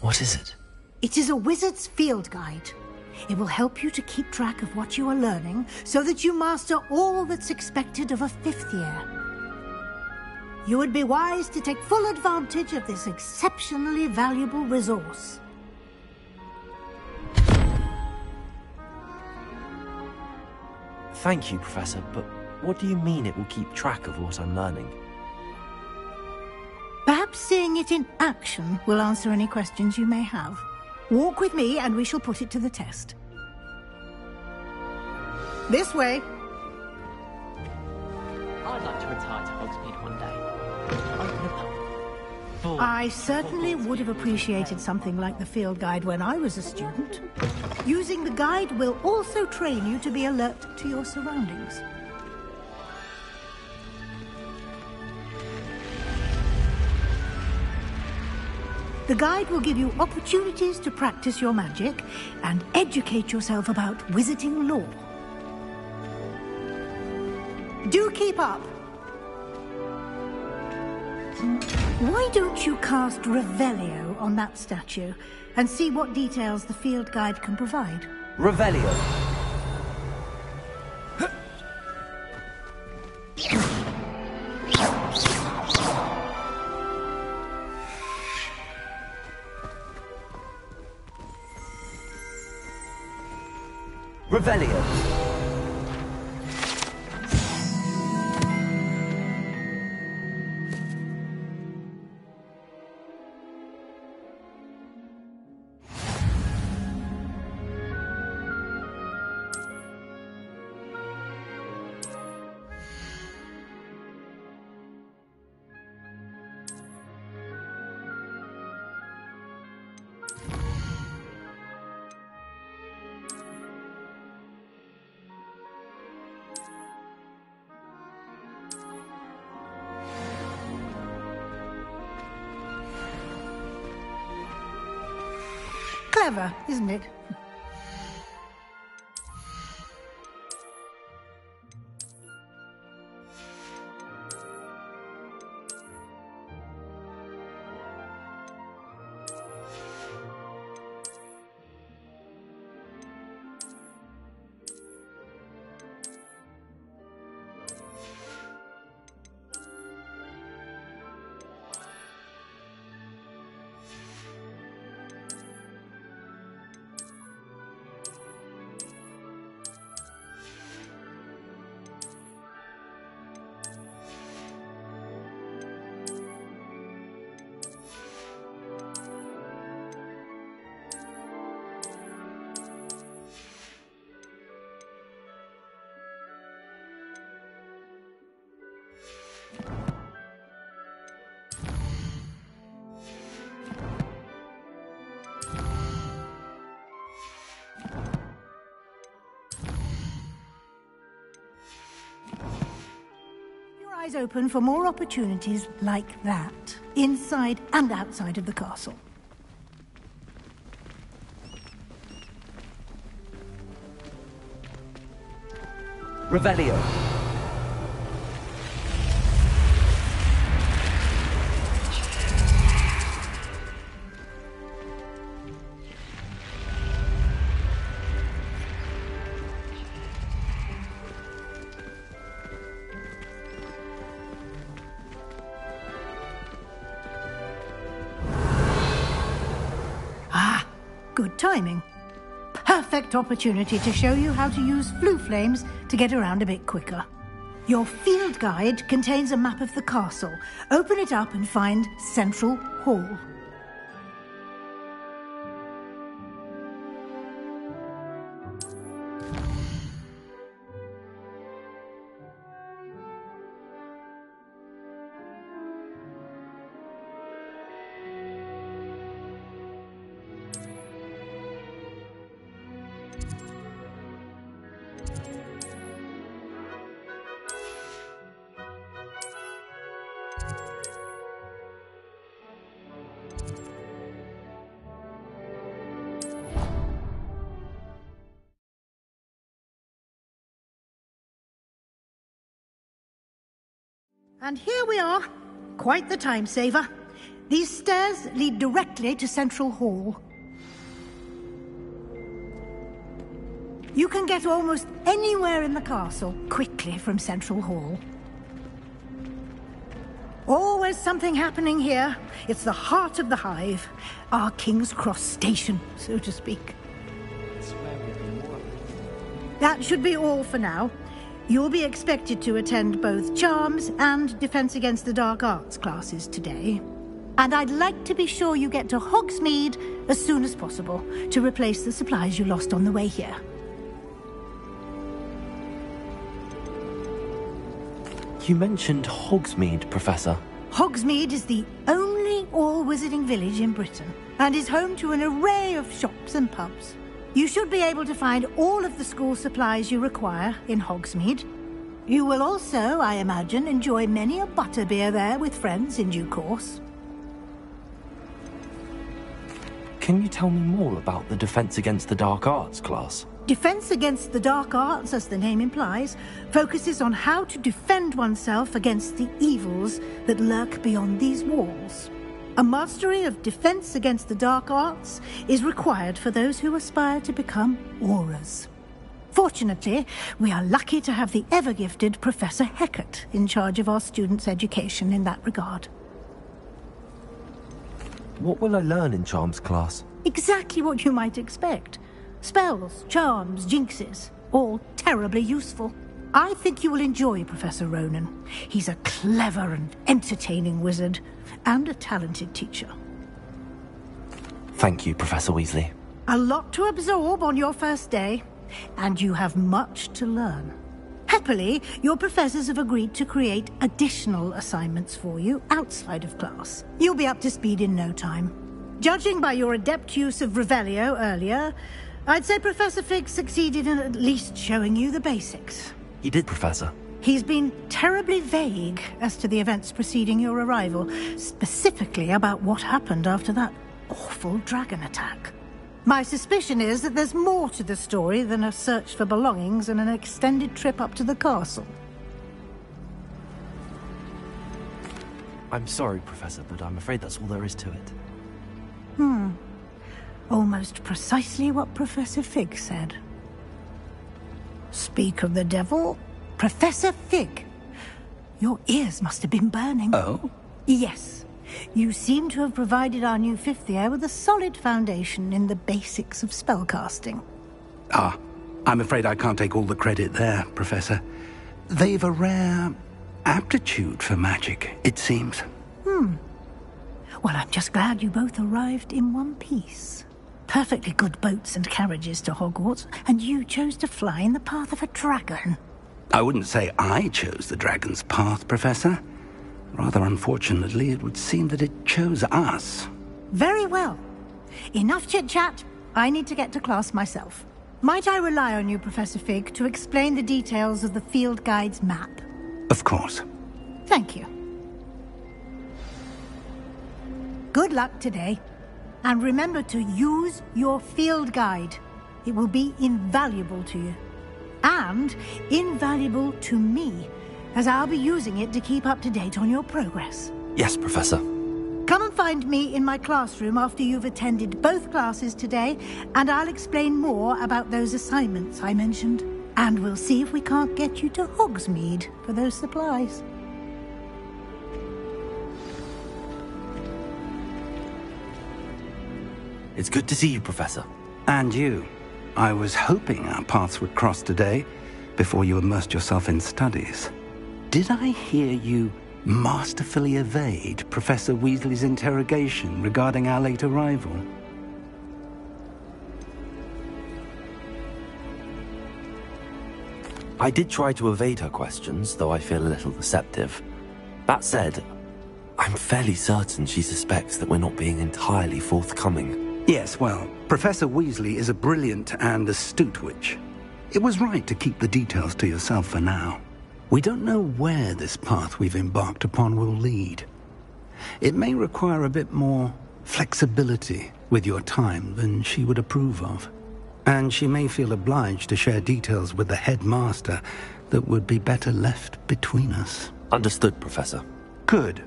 What is it? It is a wizard's field guide. It will help you to keep track of what you are learning so that you master all that's expected of a fifth year. You would be wise to take full advantage of this exceptionally valuable resource. Thank you, Professor, but what do you mean it will keep track of what I'm learning? Perhaps seeing it in action will answer any questions you may have. Walk with me and we shall put it to the test. This way. I'd like to retire to Hogsmeade one day. Open a pub. I certainly would have appreciated something like the field guide when I was a student. Using the guide will also train you to be alert to your surroundings. The guide will give you opportunities to practice your magic and educate yourself about wizarding lore. Do keep up! Why don't you cast Revelio on that statue and see what details the field guide can provide? Revelio. Revelio. Clever, isn't it? Eyes open for more opportunities like that, inside and outside of the castle. Revelio. Good timing. Perfect opportunity to show you how to use flue flames to get around a bit quicker. Your field guide contains a map of the castle. Open it up and find Central Hall. And here we are. Quite the time saver. These stairs lead directly to Central Hall. You can get almost anywhere in the castle quickly from Central Hall. Always something happening here. It's the heart of the hive. Our King's Cross station, so to speak. That should be all for now. You'll be expected to attend both Charms and Defense Against the Dark Arts classes today. And I'd like to be sure you get to Hogsmeade as soon as possible to replace the supplies you lost on the way here. You mentioned Hogsmeade, Professor. Hogsmeade is the only all-wizarding village in Britain and is home to an array of shops and pubs. You should be able to find all of the school supplies you require in Hogsmeade. You will also, I imagine, enjoy many a butterbeer there with friends in due course. Can you tell me more about the Defense Against the Dark Arts class? Defense Against the Dark Arts, as the name implies, focuses on how to defend oneself against the evils that lurk beyond these walls. A mastery of Defense Against the Dark Arts is required for those who aspire to become Aurors. Fortunately, we are lucky to have the ever-gifted Professor Hecat in charge of our students' education in that regard. What will I learn in Charms class? Exactly what you might expect. Spells, charms, jinxes, all terribly useful. I think you will enjoy Professor Ronan. He's a clever and entertaining wizard, and a talented teacher. Thank you, Professor Weasley. A lot to absorb on your first day, and you have much to learn. Happily, your professors have agreed to create additional assignments for you outside of class. You'll be up to speed in no time. Judging by your adept use of Revelio earlier, I'd say Professor Fig succeeded in at least showing you the basics. He did, Professor. He's been terribly vague as to the events preceding your arrival, specifically about what happened after that awful dragon attack. My suspicion is that there's more to the story than a search for belongings and an extended trip up to the castle. I'm sorry, Professor, but I'm afraid that's all there is to it. Almost precisely what Professor Fig said. Speak of the devil, Professor Fig. Your ears must have been burning. Oh? Yes. You seem to have provided our new fifth year with a solid foundation in the basics of spellcasting. Ah, I'm afraid I can't take all the credit there, Professor. They've a rare aptitude for magic, it seems. Well, I'm just glad you both arrived in one piece. Perfectly good boats and carriages to Hogwarts, and you chose to fly in the path of a dragon. I wouldn't say I chose the dragon's path, Professor. Rather unfortunately, it would seem that it chose us. Very well. Enough chit-chat. I need to get to class myself. Might I rely on you, Professor Fig, to explain the details of the field guide's map? Of course. Thank you. Good luck today. And remember to use your field guide. It will be invaluable to you. And invaluable to me, as I'll be using it to keep up to date on your progress. Yes, Professor. Come and find me in my classroom after you've attended both classes today, and I'll explain more about those assignments I mentioned. And we'll see if we can't get you to Hogsmeade for those supplies. It's good to see you, Professor. And you. I was hoping our paths would cross today, before you immersed yourself in studies. Did I hear you masterfully evade Professor Weasley's interrogation regarding our late arrival? I did try to evade her questions, though I feel a little deceptive. That said, I'm fairly certain she suspects that we're not being entirely forthcoming. Yes, well, Professor Weasley is a brilliant and astute witch. It was right to keep the details to yourself for now. We don't know where this path we've embarked upon will lead. It may require a bit more flexibility with your time than she would approve of. And she may feel obliged to share details with the headmaster that would be better left between us. Understood, Professor. Good.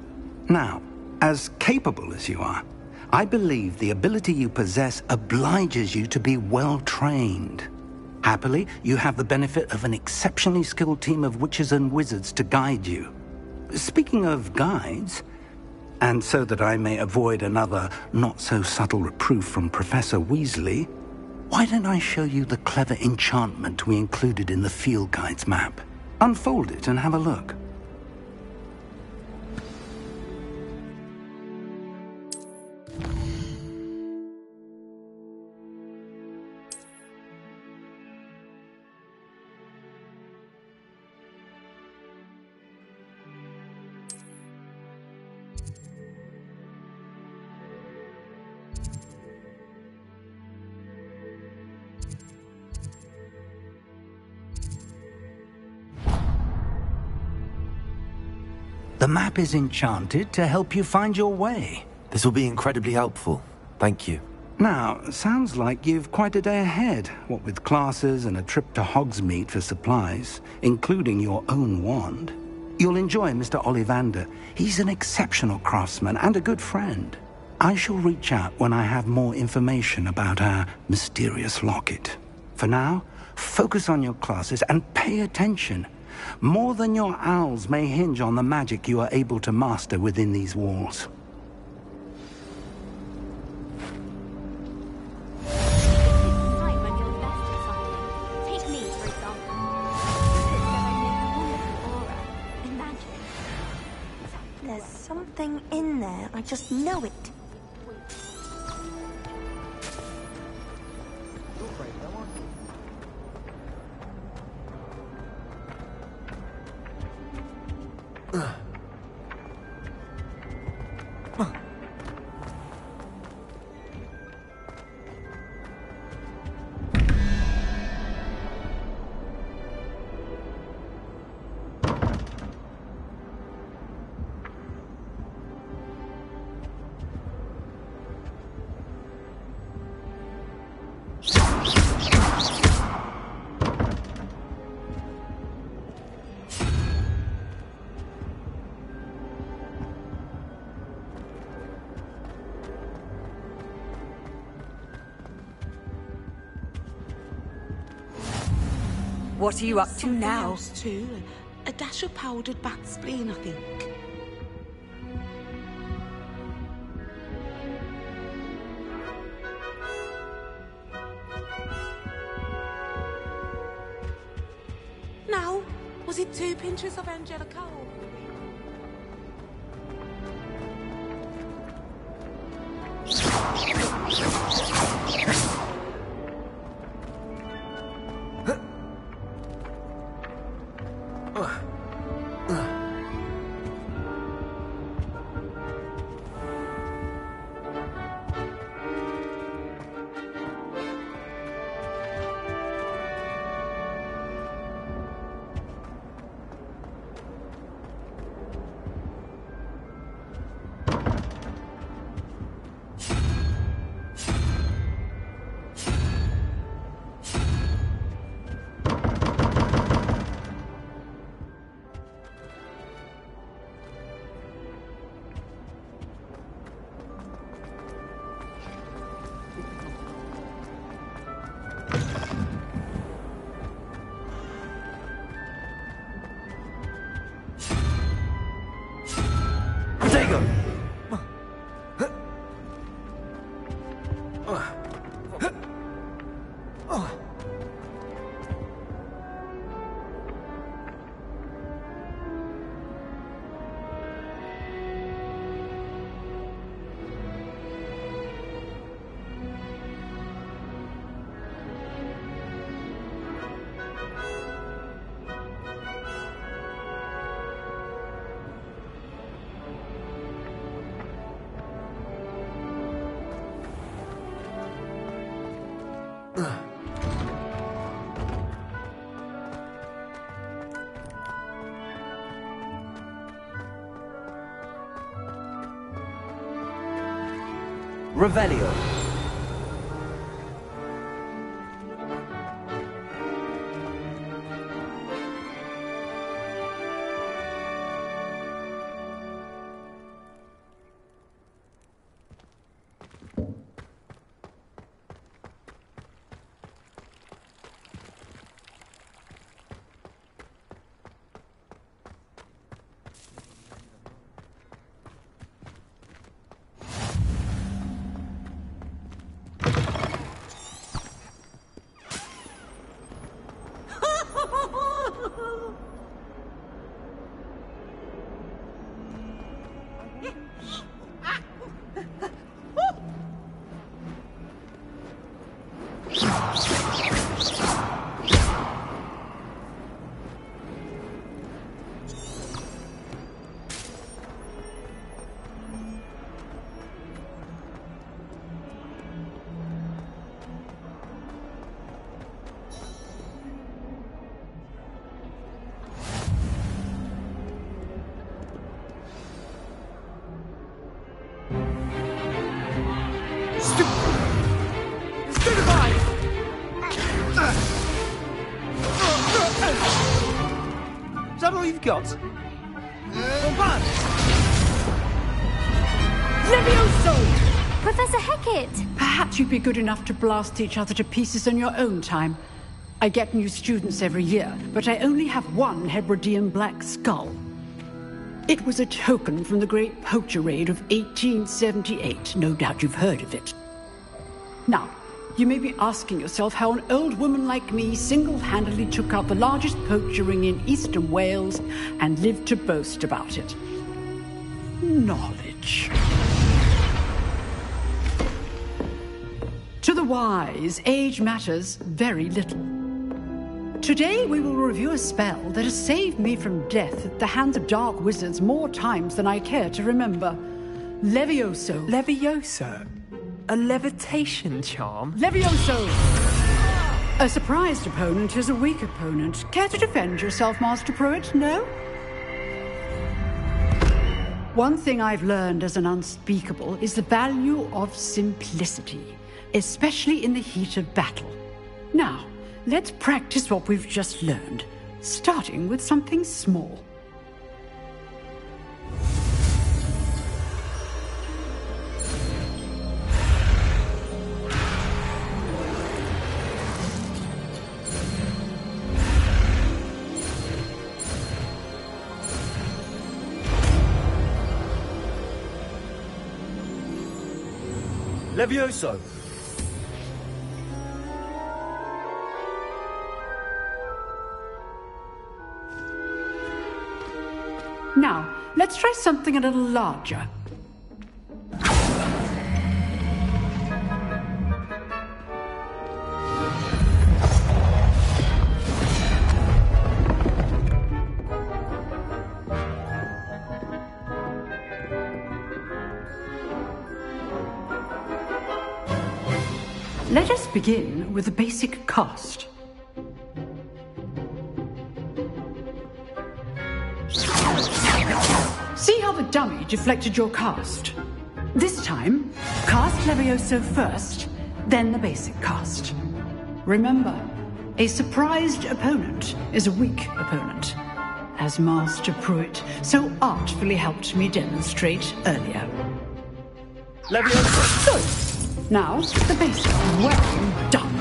Now, as capable as you are, I believe the ability you possess obliges you to be well trained. Happily, you have the benefit of an exceptionally skilled team of witches and wizards to guide you. Speaking of guides, and so that I may avoid another not-so-subtle reproof from Professor Weasley, why don't I show you the clever enchantment we included in the field guide's map? Unfold it and have a look. The map is enchanted to help you find your way. This will be incredibly helpful. Thank you. Now, sounds like you've quite a day ahead, what with classes and a trip to Hogsmeade for supplies, including your own wand. You'll enjoy Mr. Ollivander. He's an exceptional craftsman and a good friend. I shall reach out when I have more information about our mysterious locket. For now, focus on your classes and pay attention. More than your owls may hinge on the magic you are able to master within these walls. There's something in there. I just know it. What are you up to now? Too. A dash of powdered bat spleen, I think. Now, was it 2 pinches of Angelica? Revelio. Is that all you've got? Levioso! Professor Hecat! Perhaps you'd be good enough to blast each other to pieces in your own time. I get new students every year, but I only have one Hebridean black skull. It was a token from the Great Poacher Raid of 1878. No doubt you've heard of it. Now, you may be asking yourself how an old woman like me single-handedly took out the largest poacher ring in eastern Wales and lived to boast about it. Knowledge. To the wise, age matters very little. Today we will review a spell that has saved me from death at the hands of dark wizards more times than I care to remember. Levioso. Levioso? A levitation charm? Levioso! A surprised opponent is a weak opponent. Care to defend yourself, Master Pruitt? No? One thing I've learned as an unspeakable is the value of simplicity, especially in the heat of battle. Now, let's practice what we've just learned, starting with something small. Levioso. Now, let's try something a little larger. Let us begin with the basic cast. See how the dummy deflected your cast? This time, cast Levioso first, then the basic cast. Remember, a surprised opponent is a weak opponent, as Master Pruitt so artfully helped me demonstrate earlier. Levioso! Good. Now, the basic. Well done.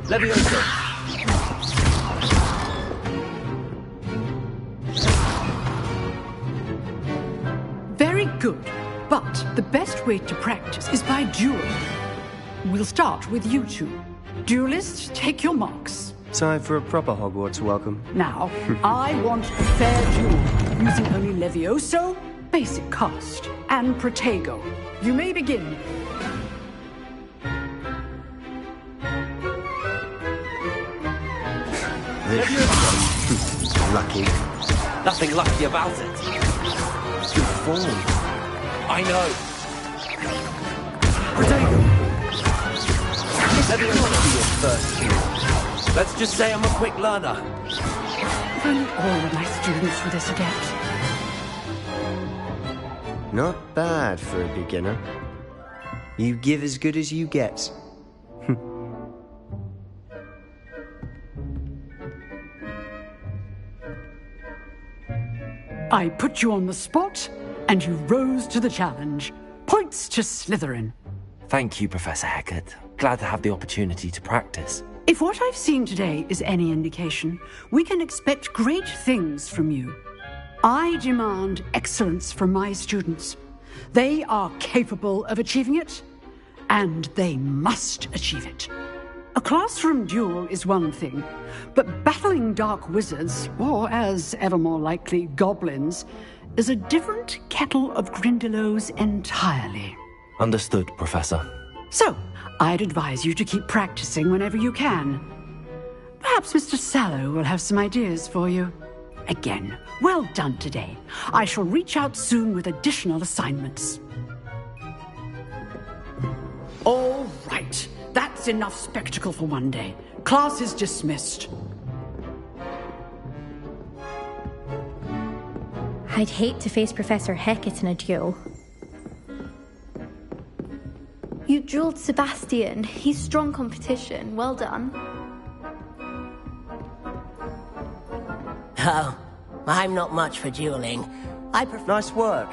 Levioso! Very good. But the best way to practice is by duel. We'll start with you two. Duelists, take your marks. Time for a proper Hogwarts welcome. Now, I want a fair duel, using only Levioso, basic cast, and Protego. You may begin. Lucky. Nothing lucky about it. Good form. I know. Protego. Levioso be your first kill. Let's just say I'm a quick learner. If only all of my students were this adept. Not bad for a beginner. You give as good as you get. I put you on the spot, and you rose to the challenge. Points to Slytherin. Thank you, Professor Hecat. Glad to have the opportunity to practice. If what I've seen today is any indication, we can expect great things from you. I demand excellence from my students. They are capable of achieving it, and they must achieve it. A classroom duel is one thing, but battling dark wizards, or as ever more likely, goblins, is a different kettle of Grindylows entirely. Understood, Professor. So, I'd advise you to keep practicing whenever you can. Perhaps Mr. Sallow will have some ideas for you. Again, well done today. I shall reach out soon with additional assignments. All right. That's enough spectacle for one day. Class is dismissed. I'd hate to face Professor Hecat in a duel. You dueled Sebastian. He's strong competition. Well done. Oh, I'm not much for dueling. I prefer... Nice work.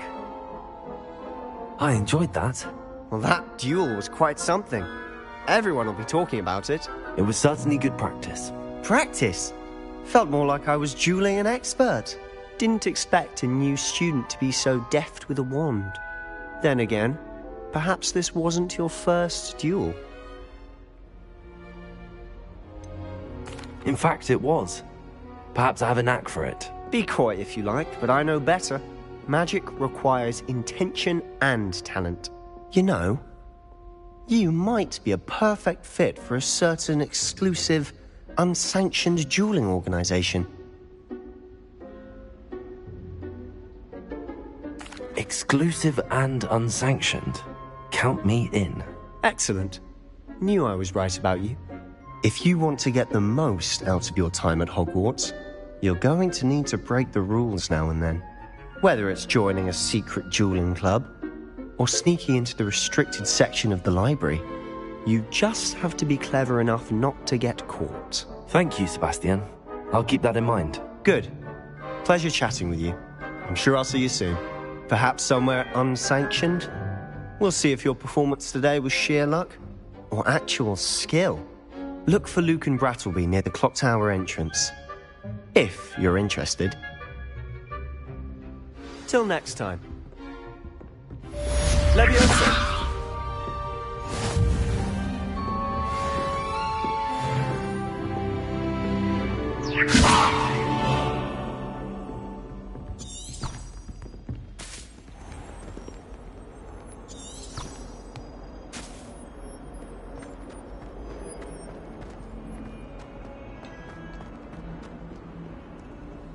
I enjoyed that. Well, that duel was quite something. Everyone will be talking about it. It was certainly good practice. Practice? Felt more like I was dueling an expert. Didn't expect a new student to be so deft with a wand. Then again, perhaps this wasn't your first duel. In fact, it was. Perhaps I have a knack for it. Be coy if you like, but I know better. Magic requires intention and talent. You know, you might be a perfect fit for a certain exclusive, unsanctioned dueling organization. Exclusive and unsanctioned. Count me in. Excellent. Knew I was right about you. If you want to get the most out of your time at Hogwarts, you're going to need to break the rules now and then. Whether it's joining a secret dueling club, or sneaking into the restricted section of the library, you just have to be clever enough not to get caught. Thank you, Sebastian. I'll keep that in mind. Good. Pleasure chatting with you. I'm sure I'll see you soon. Perhaps somewhere unsanctioned? We'll see if your performance today was sheer luck or actual skill. Look for Luke and Brattleby near the clock tower entrance. If you're interested. Till next time. Leviosa!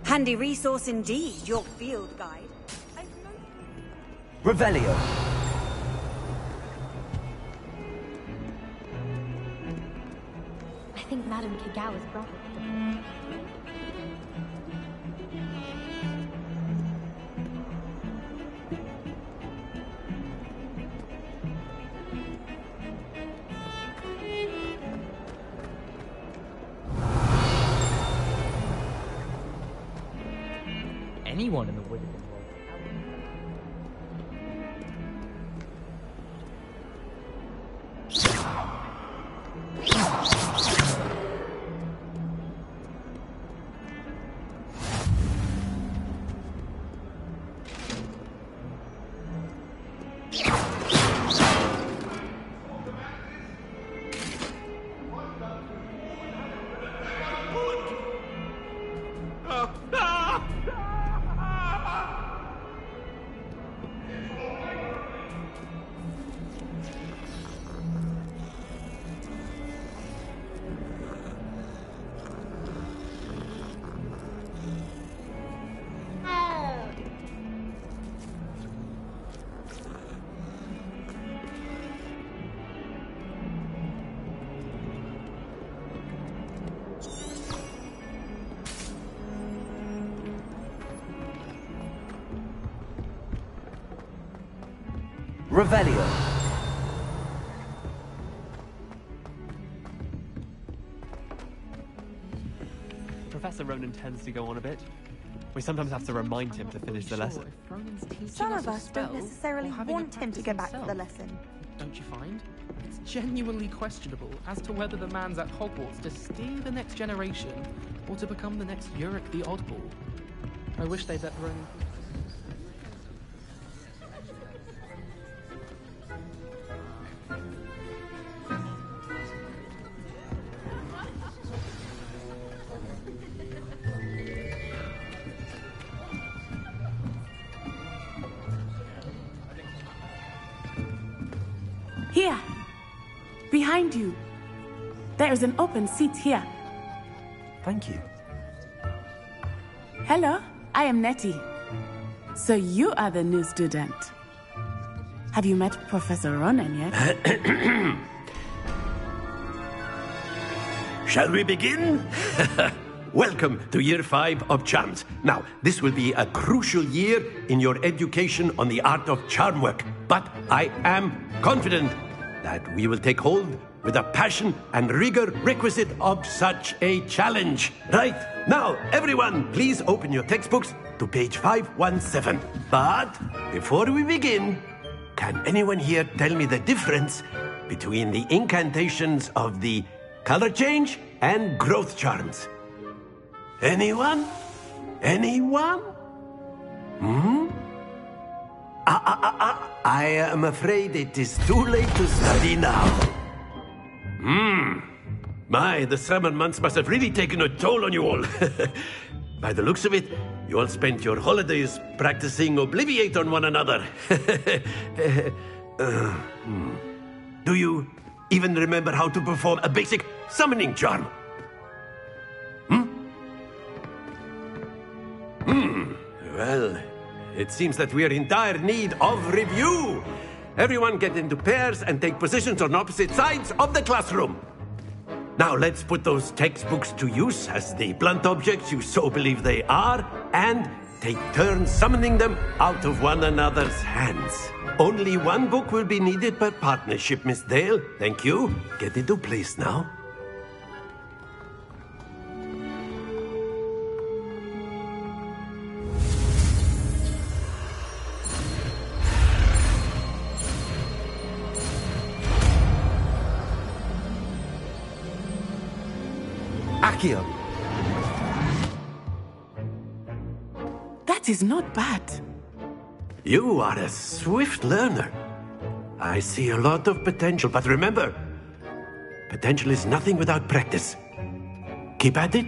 Handy resource indeed, your field guide. Revelio. I think Madame Kagawa's brought it. Anyone in the wizarding world. Revelio. Professor Ronan tends to go on a bit. We sometimes have to remind him to finish the lesson. Some of us don't necessarily want him to go back to the lesson. Don't you find? It's genuinely questionable as to whether the man's at Hogwarts to steer the next generation or to become the next Uric the Oddball. I wish they'd let Ronan... Here, behind you. There is an open seat here. Thank you. Hello, I am Nettie. So you are the new student. Have you met Professor Ronan yet? Shall we begin? Welcome to Year 5 of Charms. Now, this will be a crucial year in your education on the art of charm work, but I am confident that we will take hold with the passion and rigor requisite of such a challenge. Right, now, everyone, please open your textbooks to page 517. But before we begin, can anyone here tell me the difference between the incantations of the color change and growth charms? Anyone? Anyone? I am afraid it is too late to study now. My, the summer months must have really taken a toll on you all. By the looks of it, you all spent your holidays practicing Obliviate on one another. Do you even remember how to perform a basic summoning charm? Well, it seems that we are in dire need of review. Everyone get into pairs and take positions on opposite sides of the classroom. Now let's put those textbooks to use as the blunt objects you so believe they are, and take turns summoning them out of one another's hands. Only one book will be needed per partnership, Miss Dale. Thank you. Get into place now. Accio. That is not bad. You are a swift learner. I see a lot of potential, but remember, potential is nothing without practice. Keep at it.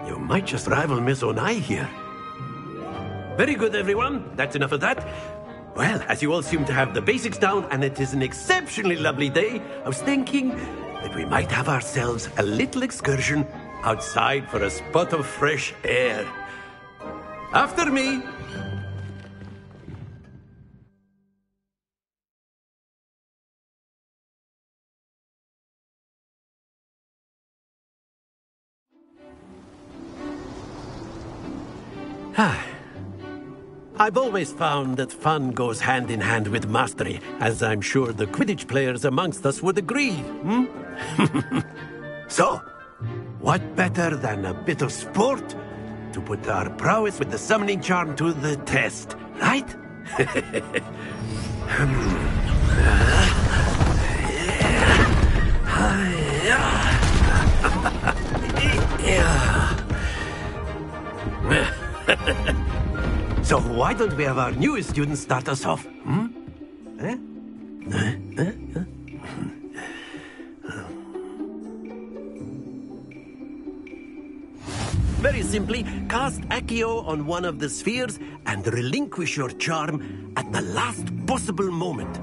You might just rival Miss Onai here. Very good, everyone. That's enough of that. Well, as you all seem to have the basics down, and it is an exceptionally lovely day, I was thinking that we might have ourselves a little excursion outside for a spot of fresh air. After me. I've always found that fun goes hand in hand with mastery, as I'm sure the Quidditch players amongst us would agree. So, what better than a bit of sport to put our prowess with the summoning charm to the test, right? So why don't we have our newest student start us off? Very simply, cast Accio on one of the spheres and relinquish your charm at the last possible moment.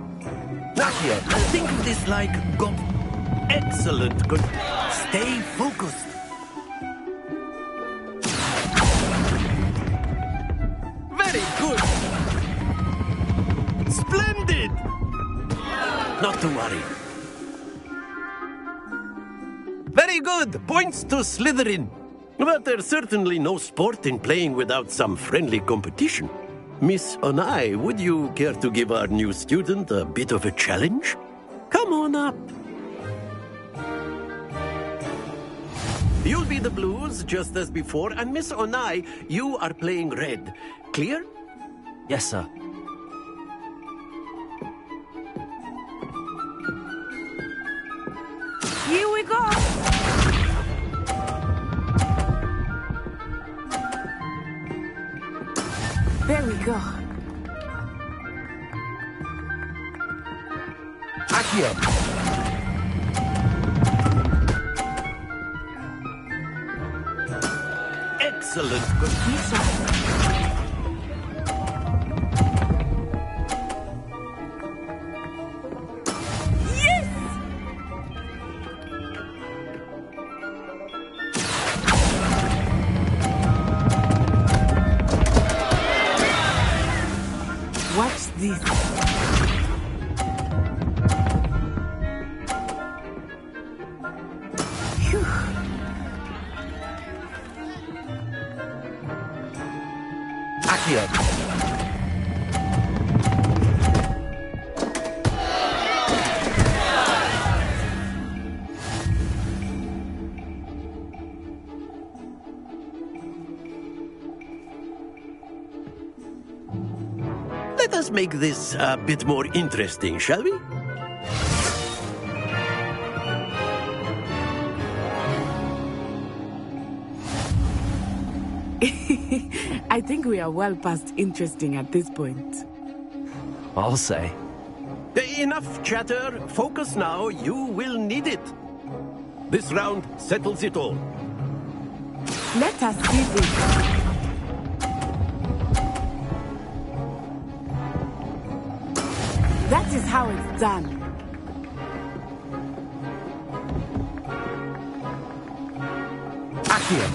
Accio, think of this like go. Excellent. Good. Stay focused. Very good. Splendid. Not to worry. Very good. Points to Slytherin. But there's certainly no sport in playing without some friendly competition. Miss Onai, would you care to give our new student a bit of a challenge? Come on up. You'll be the blues, just as before, and Miss Onai, you are playing red. Clear? Yes, sir. Here we go! There we go. Accio. Excellent. Yes! Watch this. Phew. Accio. Let us make this a bit more interesting, shall we? I think we are well past interesting at this point. I'll say. Enough chatter. Focus now. You will need it. This round settles it all. Let us see this. That is how it's done. Accio.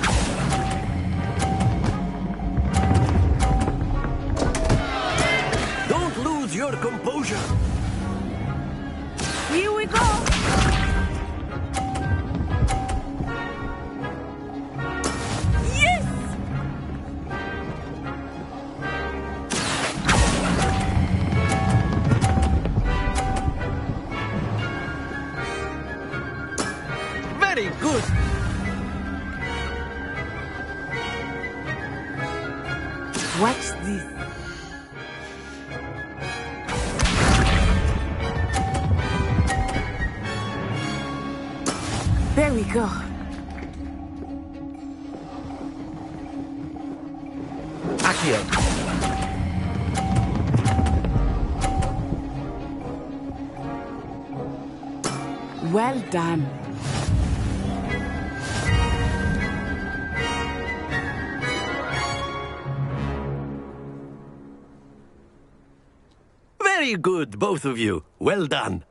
Don't lose your composure. Here we go! Yes! Very good. Watch this. There we go. Accio. Well done. Very good, both of you. Well done.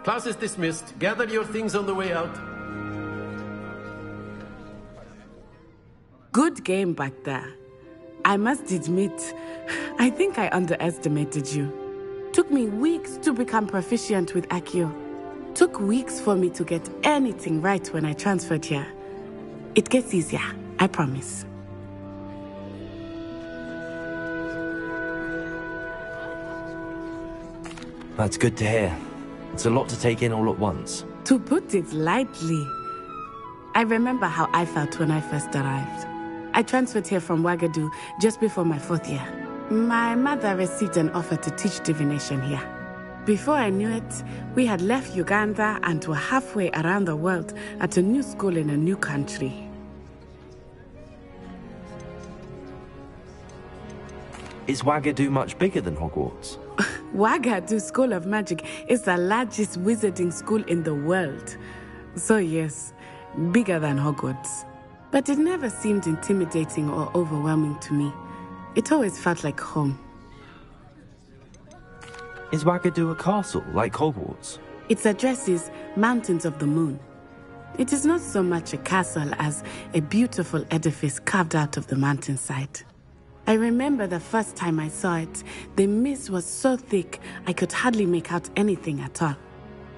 Class is dismissed. Gather your things on the way out. Good game back there. I must admit, I think I underestimated you. Took me weeks to become proficient with Accio. Took weeks for me to get anything right when I transferred here. It gets easier, I promise. That's good to hear. It's a lot to take in all at once. To put it lightly, I remember how I felt when I first arrived. I transferred here from Ouagadougou just before my 4th year. My mother received an offer to teach divination here. Before I knew it, we had left Uganda and were halfway around the world at a new school in a new country. Is Ouagadougou much bigger than Hogwarts? Ouagadougou School of Magic is the largest wizarding school in the world. So yes, bigger than Hogwarts. But it never seemed intimidating or overwhelming to me. It always felt like home. Is Ouagadougou a castle, like Hogwarts? Its address is Mountains of the Moon. It is not so much a castle as a beautiful edifice carved out of the mountainside. I remember the first time I saw it, the mist was so thick I could hardly make out anything at all.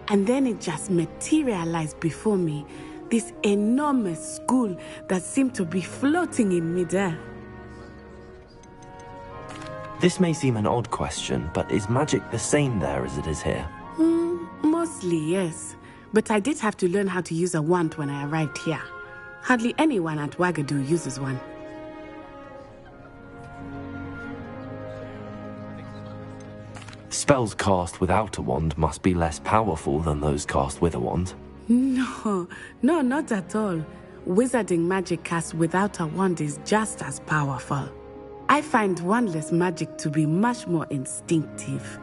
And then it just materialized before me. This enormous school that seemed to be floating in midair. This may seem an odd question, but is magic the same there as it is here? Mostly, yes. But I did have to learn how to use a wand when I arrived here. Hardly anyone at Wagadu uses one. Spells cast without a wand must be less powerful than those cast with a wand. No, not at all. Wizarding magic cast without a wand is just as powerful. I find wandless magic to be much more instinctive.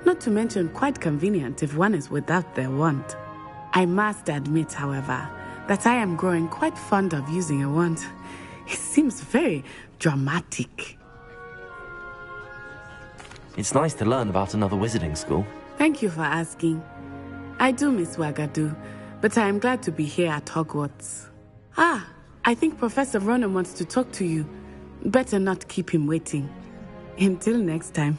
Not to mention quite convenient if one is without their wand. I must admit, however, that I am growing quite fond of using a wand. It seems very dramatic. It's nice to learn about another wizarding school. Thank you for asking. I do miss Wagadu, but I am glad to be here at Hogwarts. I think Professor Ronan wants to talk to you. Better not keep him waiting. Until next time.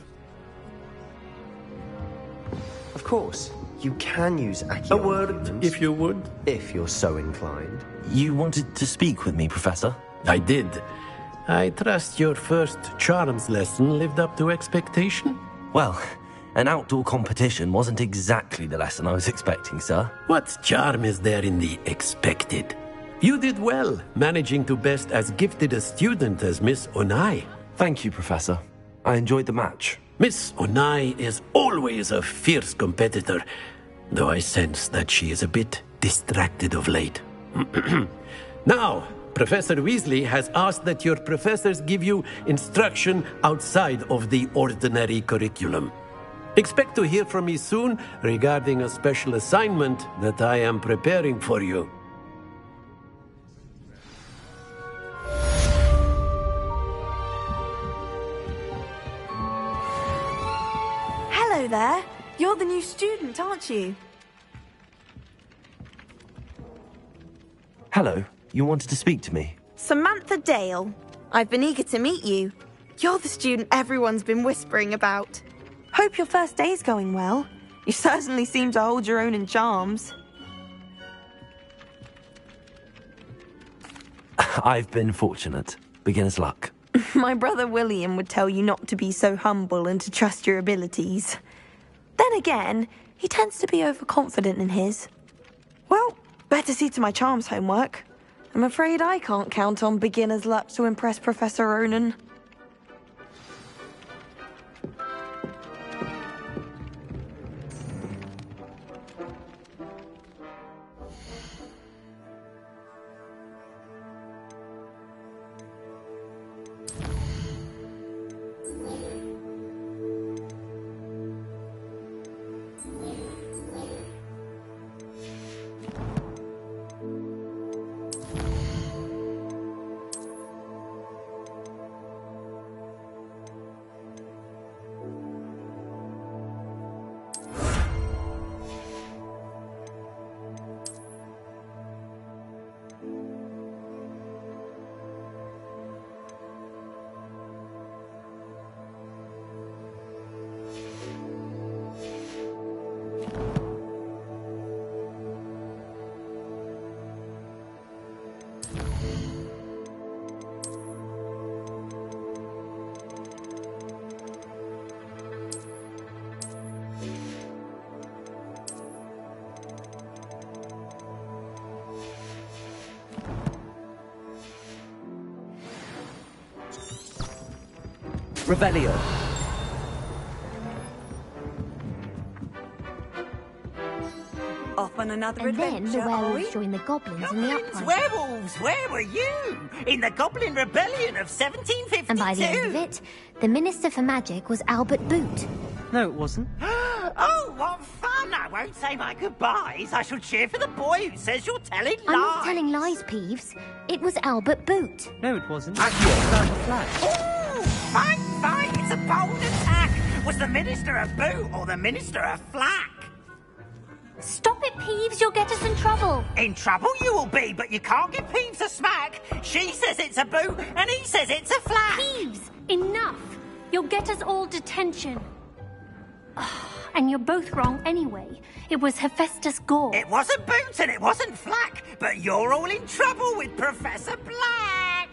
Of course, you can use Accio. A word, if you would. If you're so inclined. You wanted to speak with me, Professor? I did. I trust your first charms lesson lived up to expectation? Well, an outdoor competition wasn't exactly the lesson I was expecting, sir. What charm is there in the expected? You did well, managing to best as gifted a student as Miss Onai. Thank you, Professor. I enjoyed the match. Miss Onai is always a fierce competitor, though I sense that she is a bit distracted of late. Now, Professor Weasley has asked that your professors give you instruction outside of the ordinary curriculum. Expect to hear from me soon regarding a special assignment that I am preparing for you. Hello there. You're the new student, aren't you? Hello. You wanted to speak to me? Samantha Dale. I've been eager to meet you. You're the student everyone's been whispering about. Hope your first day's going well. You certainly seem to hold your own in charms. I've been fortunate. Beginner's luck. My brother William would tell you not to be so humble and to trust your abilities. Then again, he tends to be overconfident in his. Well, better see to my charms homework. I'm afraid I can't count on beginner's luck to impress Professor Ronan. Revelio. Off on another And then adventure, the are werewolves we? joined the goblins in the uprising. Werewolves, where were you? In the Goblin Rebellion of 1752? And by the end of it, the Minister for Magic was Albert Boot. No, it wasn't. Oh, what fun! I won't say my goodbyes. I shall cheer for the boy who says you're telling lies. I'm not telling lies, Peeves. It was Albert Boot. No, it wasn't. Ooh, fine. It's a bold attack. Was the Minister a boot or the Minister a flack? Stop it, Peeves. You'll get us in trouble. In trouble you will be, but you can't give Peeves a smack. She says it's a boot and he says it's a flack. Peeves, enough. You'll get us all detention. And you're both wrong anyway. It was Hephaestus Gore. It wasn't Boots and it wasn't Flack, but you're all in trouble with Professor Black.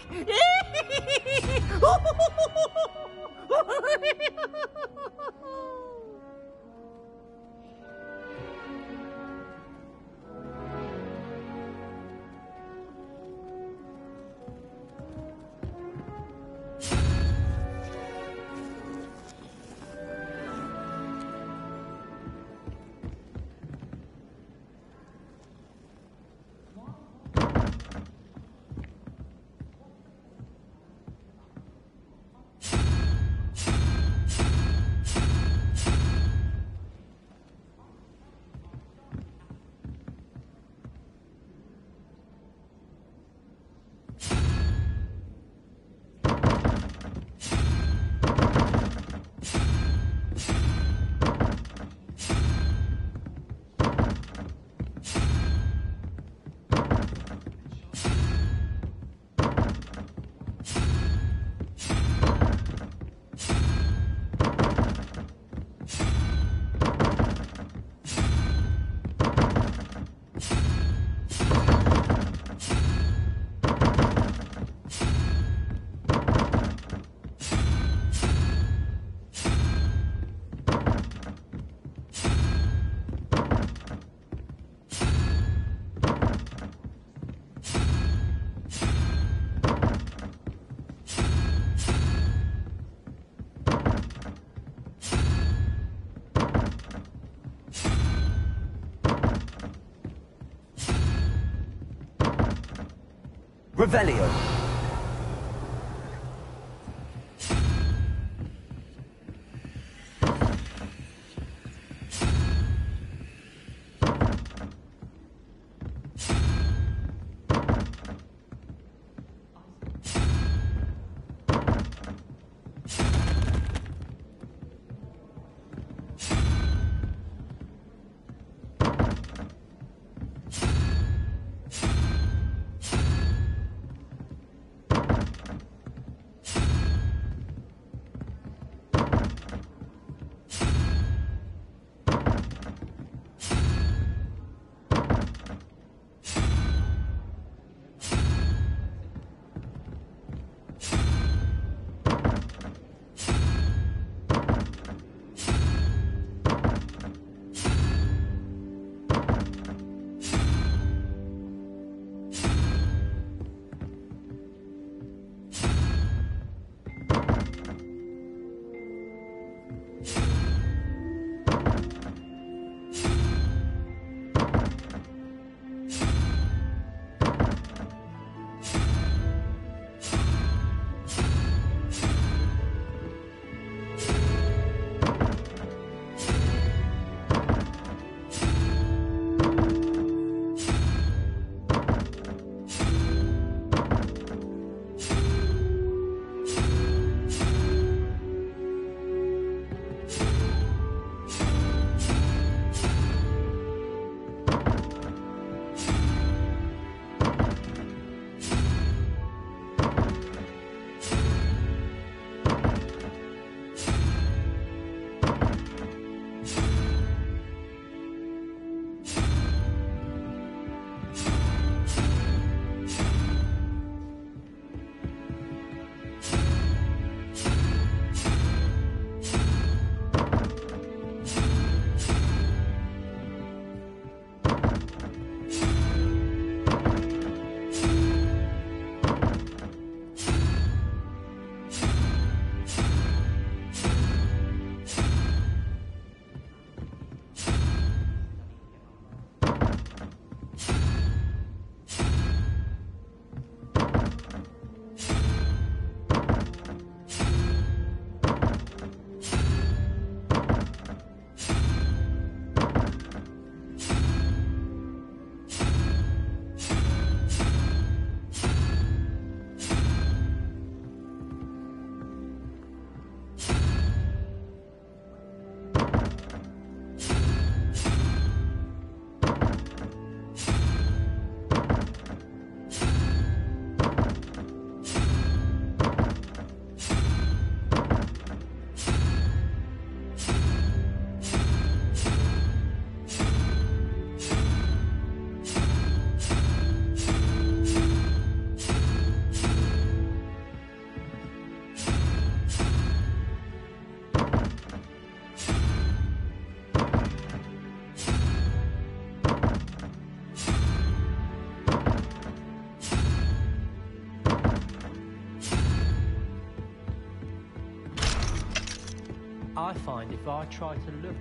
Revelio. I find if I try to look...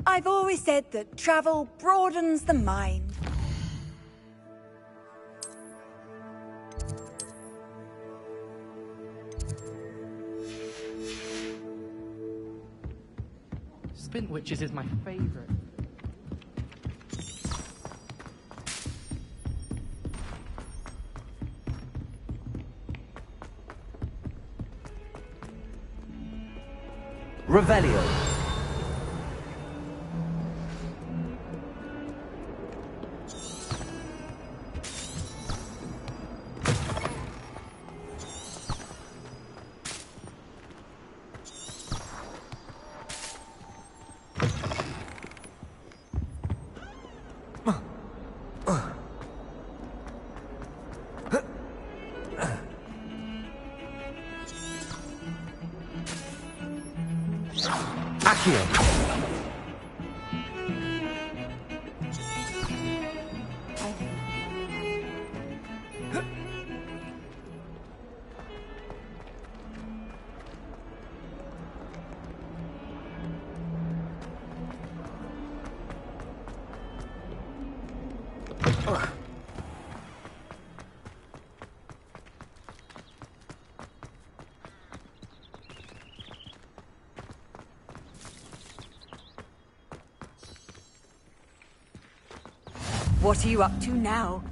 I've always said that travel broadens the mind. Spin witches is my favorite. Revelio. What are you up to now?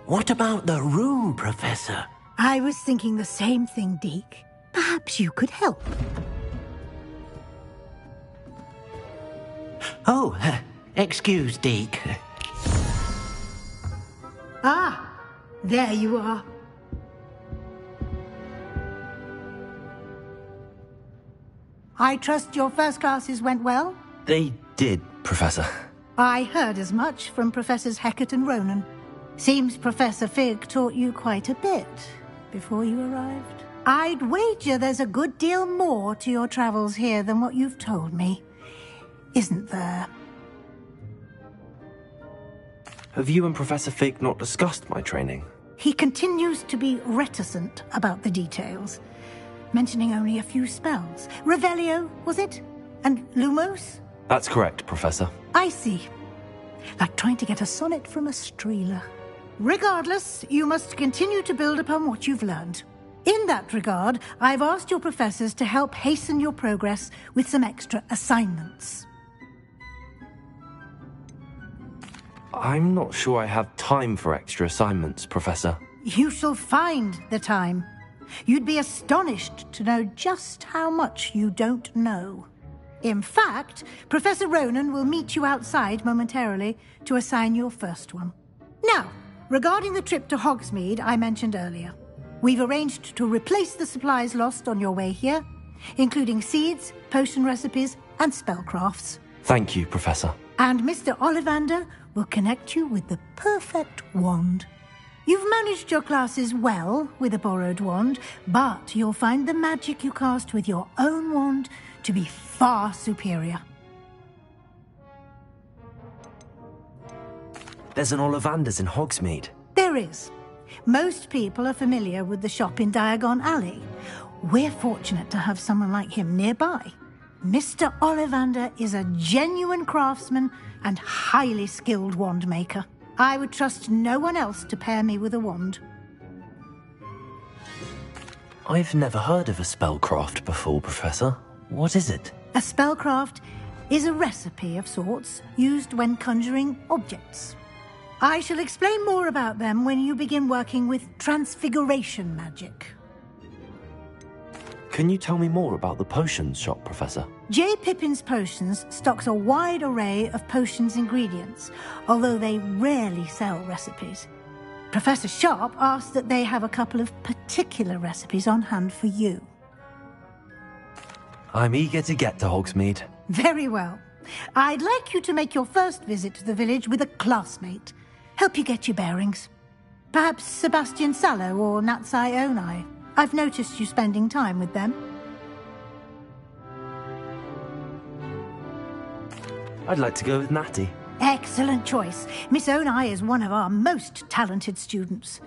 What about the room, Professor? I was thinking the same thing, Deke. Perhaps you could help. Oh, excuse, Deke. Ah, there you are. I trust your first classes went well? They did, Professor. I heard as much from Professors Hecat and Ronan. Seems Professor Fig taught you quite a bit before you arrived. I'd wager there's a good deal more to your travels here than what you've told me. Isn't there? Have you and Professor Fig not discussed my training? He continues to be reticent about the details, mentioning only a few spells. Revelio, was it? And Lumos? That's correct, Professor. I see. Like trying to get a sonnet from a streeler. Regardless, you must continue to build upon what you've learned. In that regard, I've asked your professors to help hasten your progress with some extra assignments. I'm not sure I have time for extra assignments, Professor. You shall find the time. You'd be astonished to know just how much you don't know. In fact, Professor Ronan will meet you outside momentarily to assign your first one. Now, regarding the trip to Hogsmeade I mentioned earlier, we've arranged to replace the supplies lost on your way here, including seeds, potion recipes, and spellcrafts. Thank you, Professor. And Mr. Ollivander will connect you with the perfect wand. You've managed your classes well with a borrowed wand, but you'll find the magic you cast with your own wand to be far superior. There's an Ollivander's in Hogsmeade. There is. Most people are familiar with the shop in Diagon Alley. We're fortunate to have someone like him nearby. Mr. Ollivander is a genuine craftsman and highly skilled wand maker. I would trust no one else to pair me with a wand. I've never heard of a spellcraft before, Professor. What is it? A spellcraft is a recipe of sorts used when conjuring objects. I shall explain more about them when you begin working with transfiguration magic. Can you tell me more about the potions shop, Professor? J. Pippin's Potions stocks a wide array of potions ingredients, although they rarely sell recipes. Professor Sharp asked that they have a couple of particular recipes on hand for you. I'm eager to get to Hogsmeade. Very well. I'd like you to make your first visit to the village with a classmate. Help you get your bearings. Perhaps Sebastian Sallow or Natsai Onai. I've noticed you spending time with them. I'd like to go with Natty. Excellent choice. Miss Onai is one of our most talented students.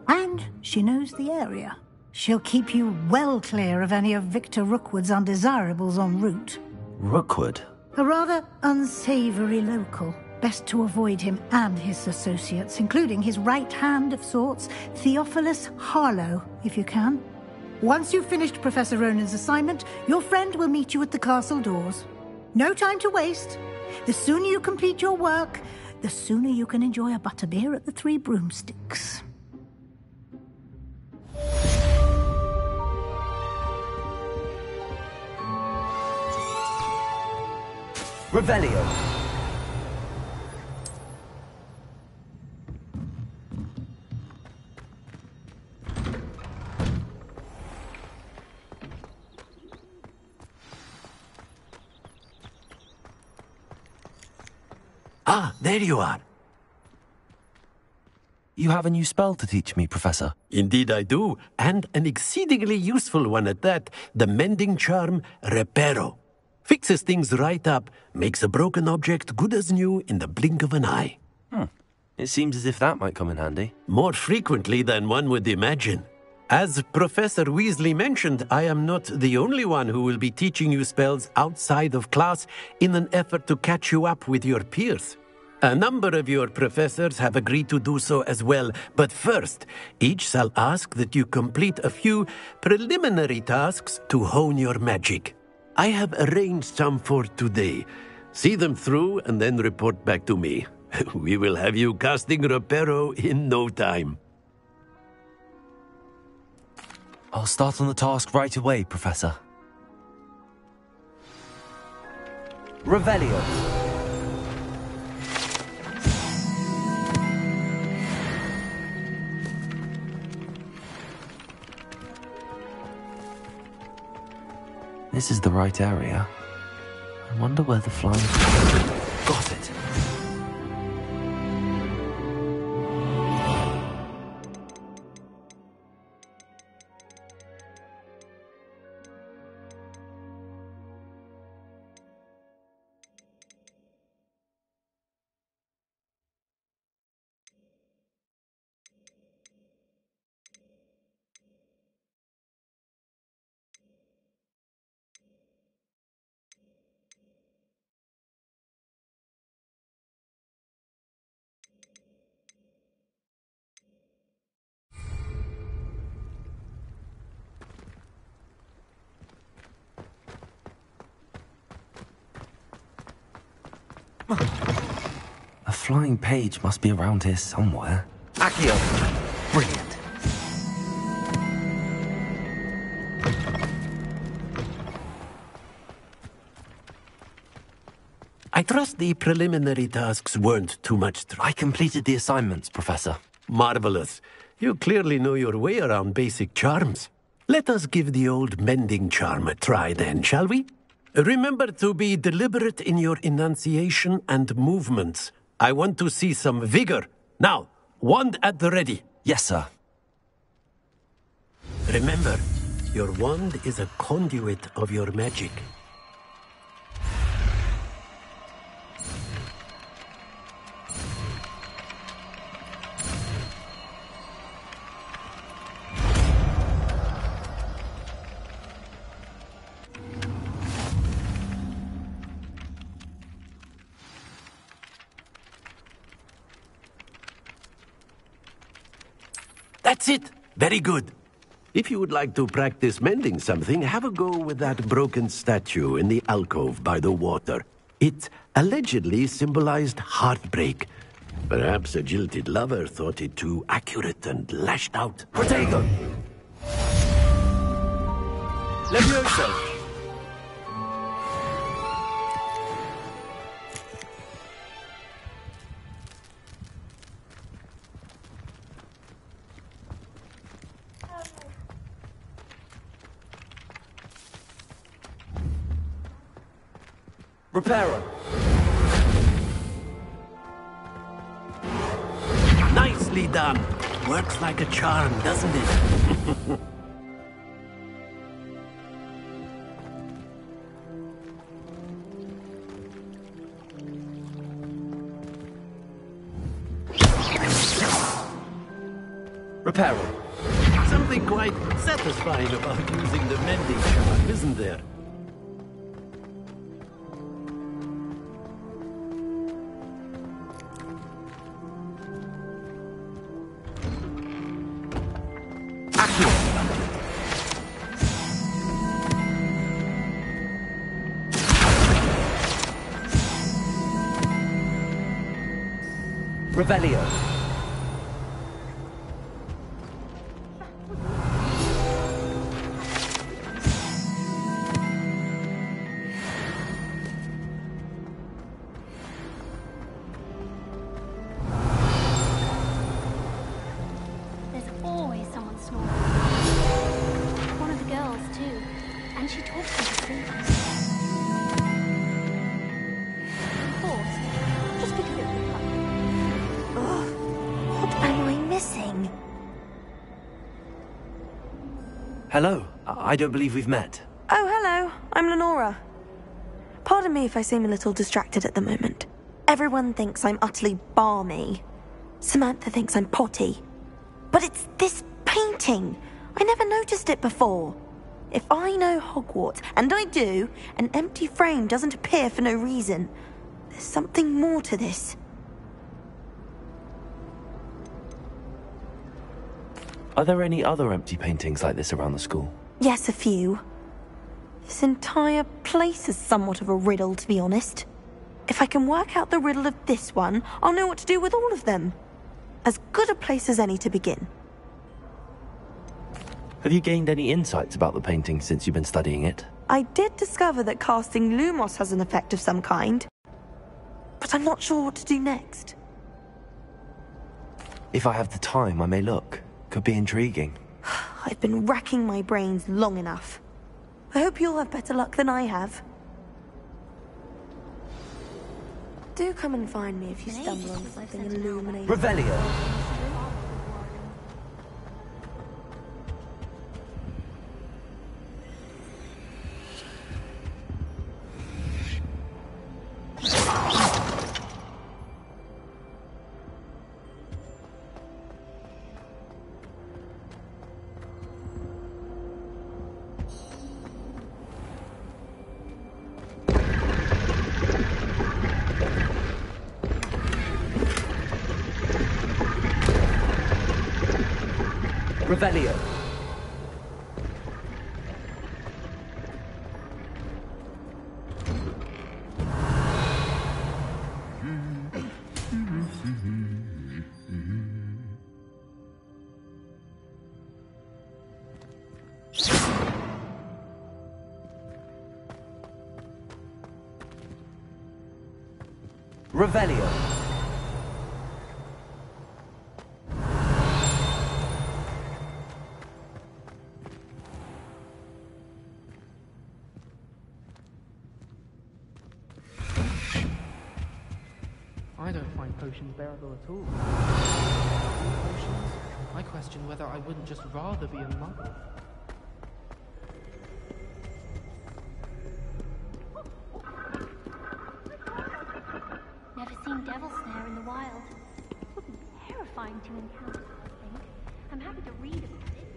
And she knows the area. She'll keep you well clear of any of Victor Rookwood's undesirables en route. Rookwood? A rather unsavory local. Best to avoid him and his associates, including his right hand of sorts, Theophilus Harlow, if you can. Once you've finished Professor Ronan's assignment, your friend will meet you at the castle doors. No time to waste. The sooner you complete your work, the sooner you can enjoy a butterbeer at the Three Broomsticks. Revelio. Ah, there you are. You have a new spell to teach me, Professor. Indeed I do, and an exceedingly useful one at that. The mending charm, Reparo. Fixes things right up, makes a broken object good as new in the blink of an eye. It seems as if that might come in handy. More frequently than one would imagine. As Professor Weasley mentioned, I am not the only one who will be teaching you spells outside of class in an effort to catch you up with your peers. A number of your professors have agreed to do so as well, but first, each shall ask that you complete a few preliminary tasks to hone your magic. I have arranged some for today. See them through and then report back to me. We will have you casting Reparo in no time. I'll start on the task right away, Professor. Revelio. This is the right area. I wonder where the flying... Got it! A flying page must be around here somewhere. Accio! Brilliant. I trust the preliminary tasks weren't too much trouble. I completed the assignments, Professor. Marvelous. You clearly know your way around basic charms. Let us give the old mending charm a try then, shall we? Remember to be deliberate in your enunciation and movements. I want to see some vigor. Now, wand at the ready. Yes, sir. Remember, your wand is a conduit of your magic. That's it. Very good. If you would like to practice mending something, have a go with that broken statue in the alcove by the water. It allegedly symbolized heartbreak. Perhaps a jilted lover thought it too accurate and lashed out. Protego! Levioso! Reparo. Nicely done. Works like a charm, doesn't it? Reparo. Something quite satisfying about using the mending charm, isn't there? Revelio. There's always someone snoring. One of the girls, too. And she talks to the sleepers. Pause. Just because it would come. What am I missing? Hello. I don't believe we've met. Oh, hello. I'm Lenora. Pardon me if I seem a little distracted at the moment. Everyone thinks I'm utterly balmy. Samantha thinks I'm potty. But it's this painting. I never noticed it before. If I know Hogwarts, and I do, an empty frame doesn't appear for no reason. There's something more to this. Are there any other empty paintings like this around the school? Yes, a few. This entire place is somewhat of a riddle, to be honest. If I can work out the riddle of this one, I'll know what to do with all of them. As good a place as any to begin. Have you gained any insights about the painting since you've been studying it? I did discover that casting Lumos has an effect of some kind, but I'm not sure what to do next. If I have the time, I may look. Could be intriguing. I've been racking my brains long enough. I hope you'll have better luck than I have. Do come and find me if you stumble on something illuminating. Revelio. Revelio. Revelio. I don't find potions bearable at all. Potions? I question whether I wouldn't just rather be a muggle. Never seen devil snare in the wild. It would be terrifying to encounter, I think. I'm happy to read about it.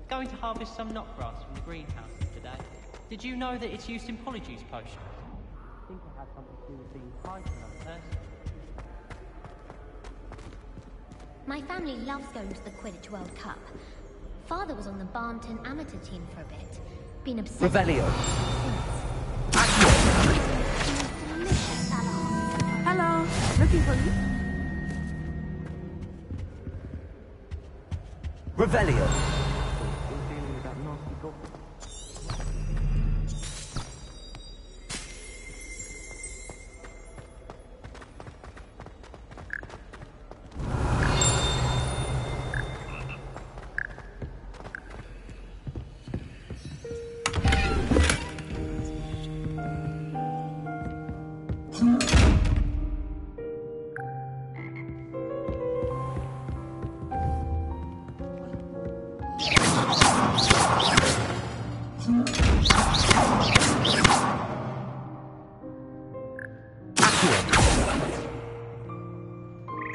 Going to harvest some knotgrass from the greenhouse today. Did you know that it's used in Polyjuice potions? I think it has something to do with being kind to another person. My family loves going to the Quidditch World Cup. Father was on the Barnton amateur team for a bit. Been obsessed Revelio. Hello, looking for you? Revelio.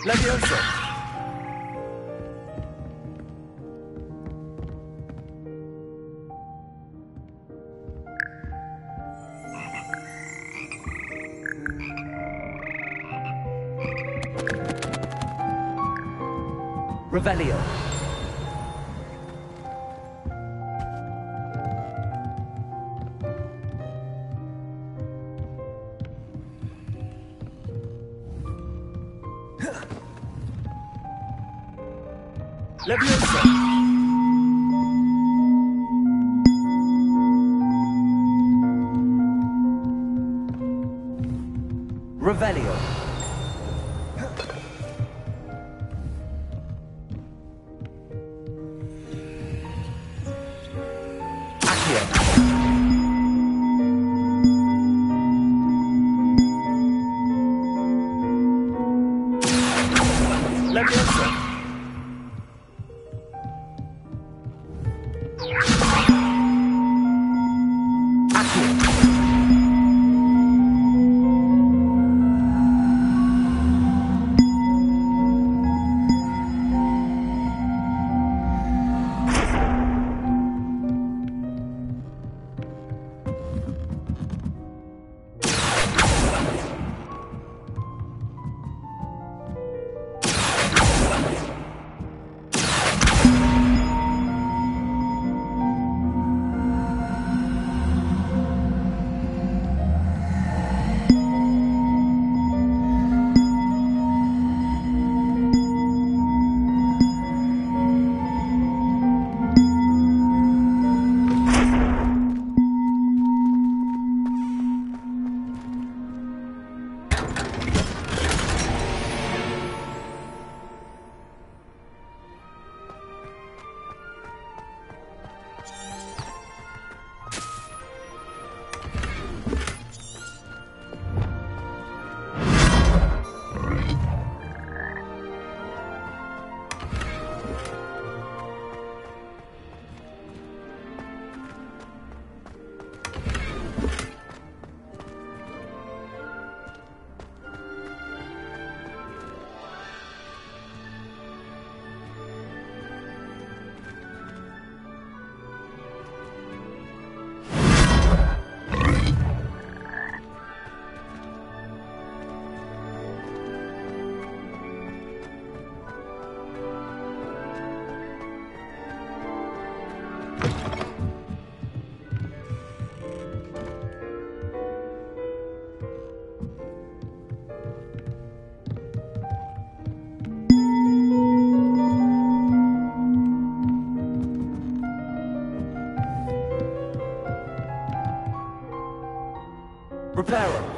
Levioso! Revelio. Levioso! Revelio. Levioso! Reparo.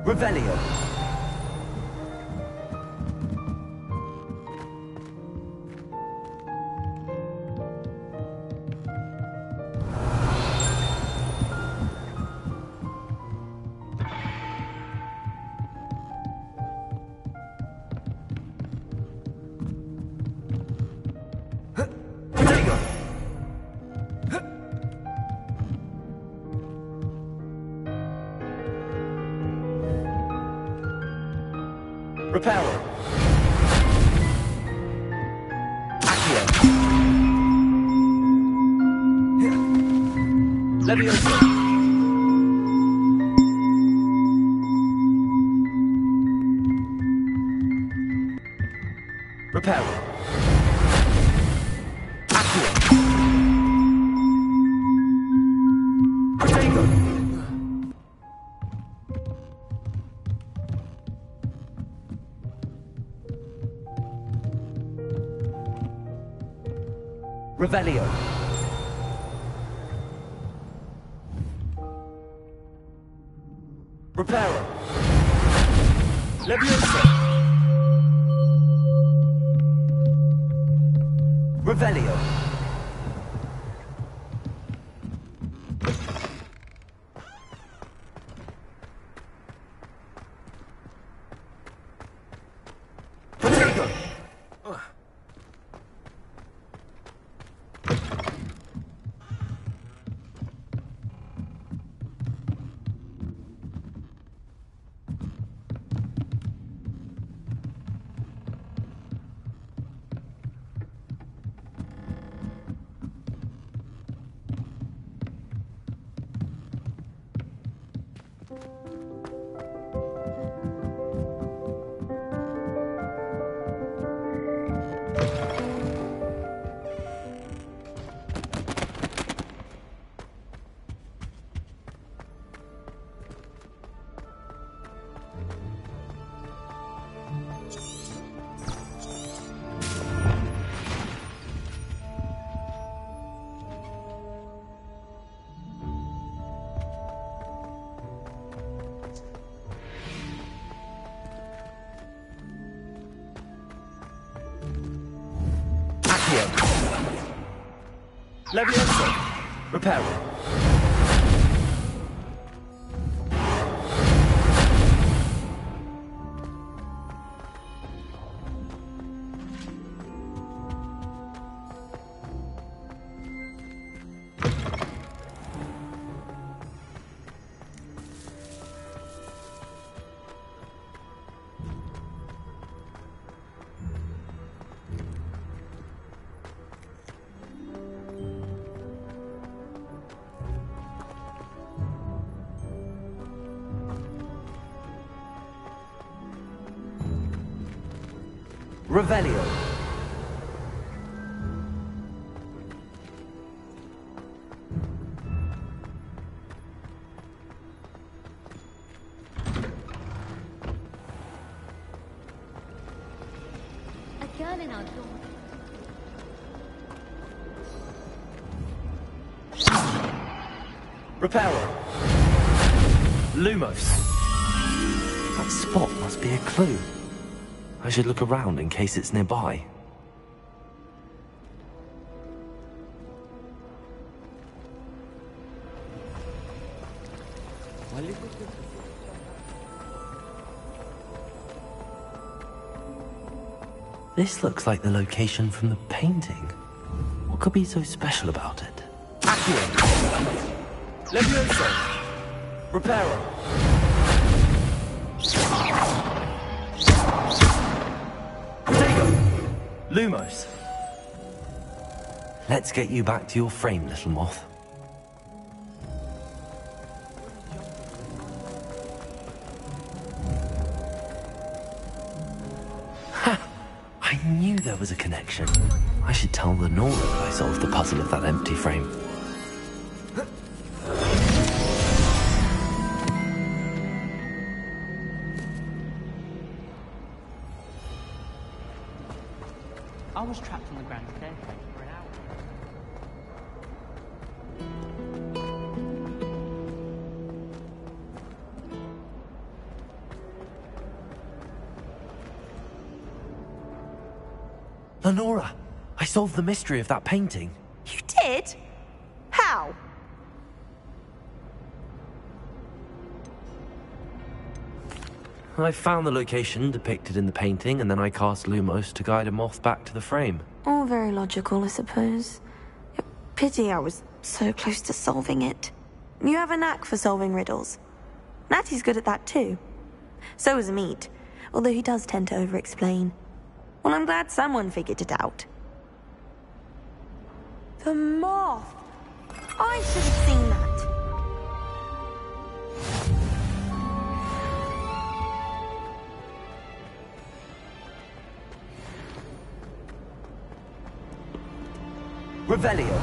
Revelio. Reparo. Accio. Levioso. Reparo. Accio. Protego. Revelio. Reparo. Levioso. Revelio. Potato. Levioso. Reparo. Revelio. A girl in our dorm. Reparo. Lumos. That spot must be a clue. I should look around in case it's nearby. This looks like the location from the painting. What could be so special about it? Levioso. Reparo. Lumos. Let's get you back to your frame, little moth. Ha! I knew there was a connection. I should tell Lenora that I solved the puzzle of that empty frame. I was trapped on the grand staircase for an hour. Lenora, I solved the mystery of that painting. You did? How? I found the location depicted in the painting, and then I cast Lumos to guide a moth back to the frame. All very logical, I suppose. Pity I was so close to solving it. You have a knack for solving riddles. Natty's good at that too. So is Amit, although he does tend to over-explain. Well, I'm glad someone figured it out. The moth! I should have seen that. Revelio.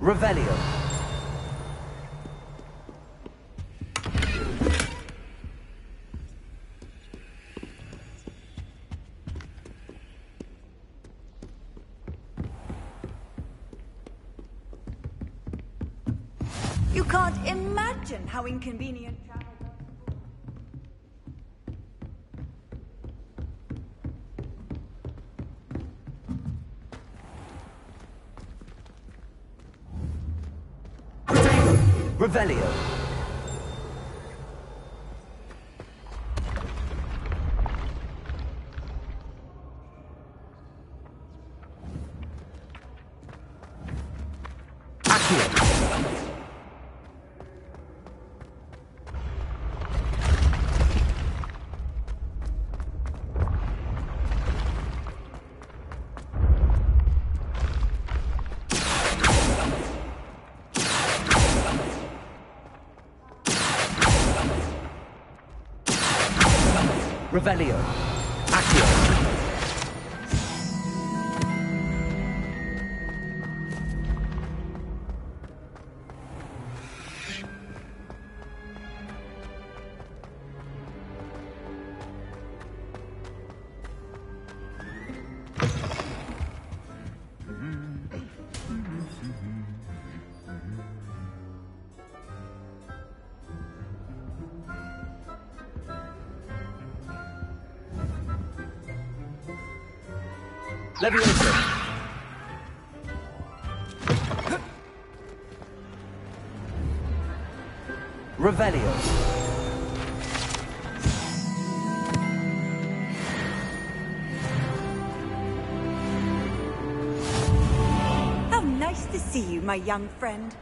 Revelio. You can't imagine how inconvenient travel. Revelio. Accio. Revelio. Accio. Levioso. Revelio. How nice to see you, my young friend.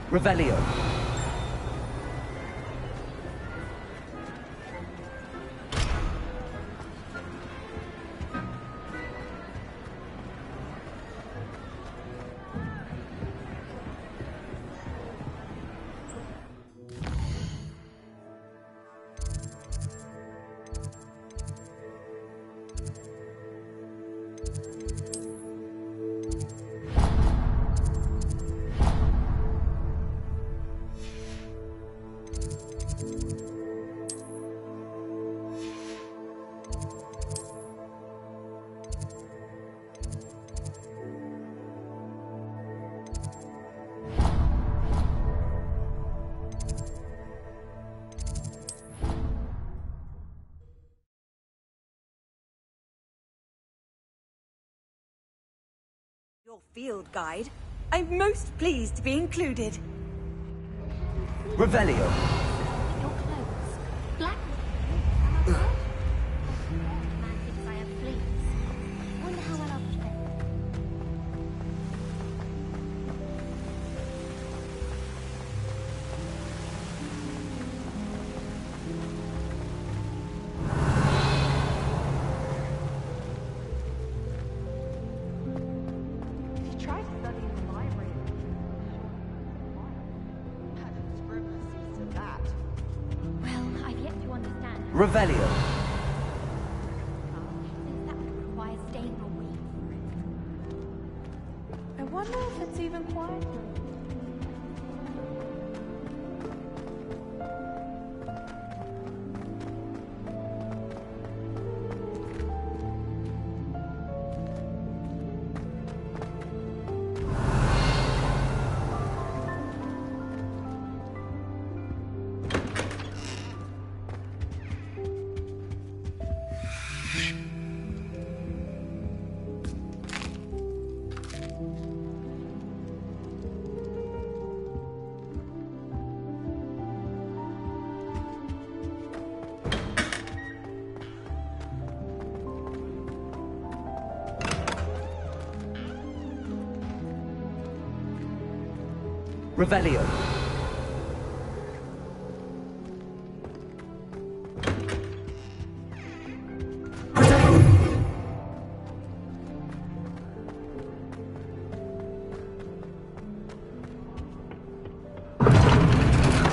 Revelio. Your field guide. I'm most pleased to be included. Revelio. Your clothes. Black. Man thinks I have fleas. Wonder how well I'll fit. She tried to study in the library. Scribbler sees to that. Well, I've yet to understand. Revelio. Since that would require staying a week. I wonder if it's even quieter. Revelio.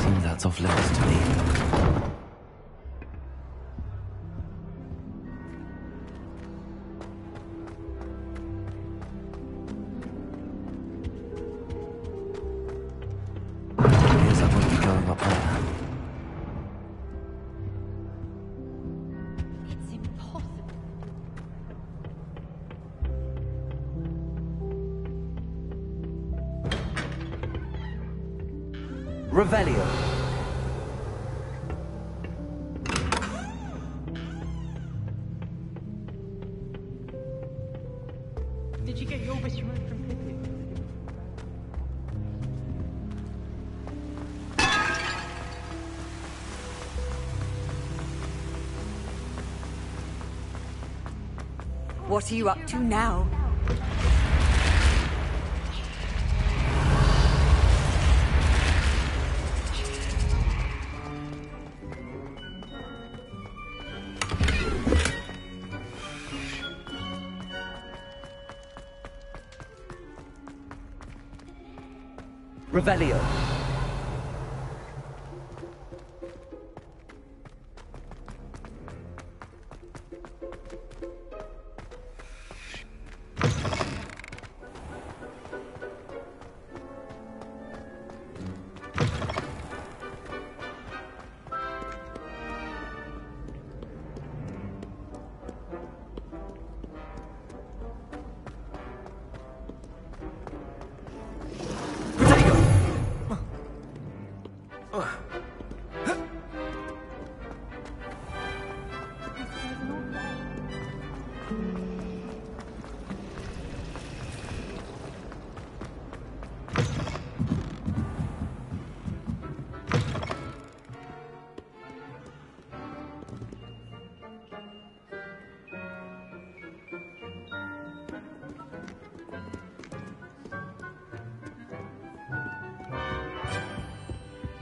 Seems that's off limits to me. Revelio. Did you get your wish removed from Pippi? What are you up to now? Revelio.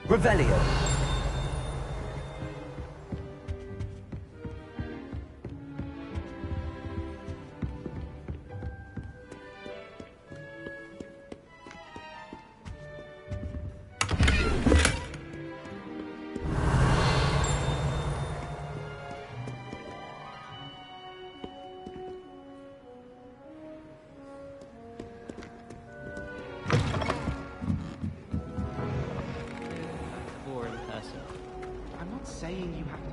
Revelio. I'm not saying you have to.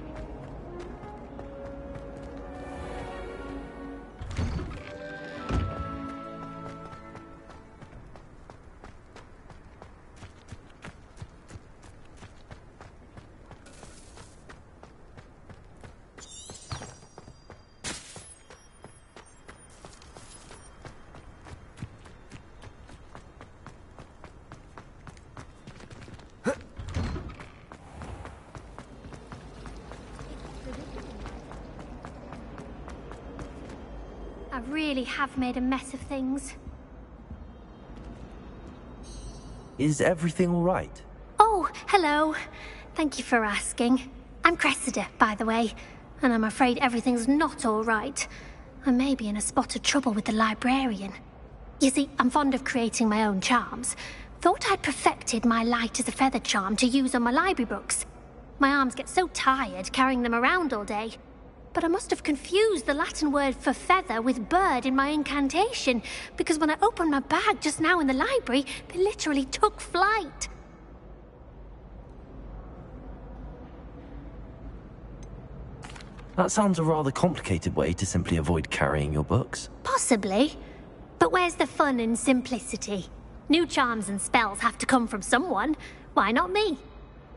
I really have made a mess of things. Is everything all right? Oh, hello. Thank you for asking. I'm Cressida, by the way, and I'm afraid everything's not all right. I may be in a spot of trouble with the librarian. You see, I'm fond of creating my own charms. Thought I'd perfected my light as a feather charm to use on my library books. My arms get so tired carrying them around all day. But I must have confused the Latin word for feather with bird in my incantation, because when I opened my bag just now in the library, they literally took flight. That sounds a rather complicated way to simply avoid carrying your books. Possibly. But where's the fun in simplicity? New charms and spells have to come from someone. Why not me?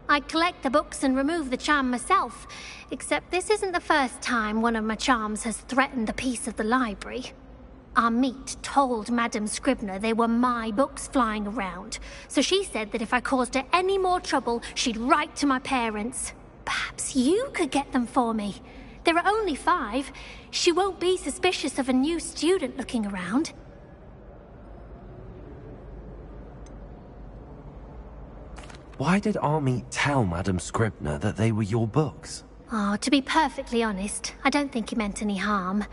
I'd collect the books and remove the charm myself, except this isn't the first time one of my charms has threatened the peace of the library. Our meet told Madame Scribner they were my books flying around, so she said that if I caused her any more trouble, she'd write to my parents. Perhaps you could get them for me. There are only 5. She won't be suspicious of a new student looking around. Why did Army tell Madam Scribner that they were your books? Oh, to be perfectly honest, I don't think he meant any harm.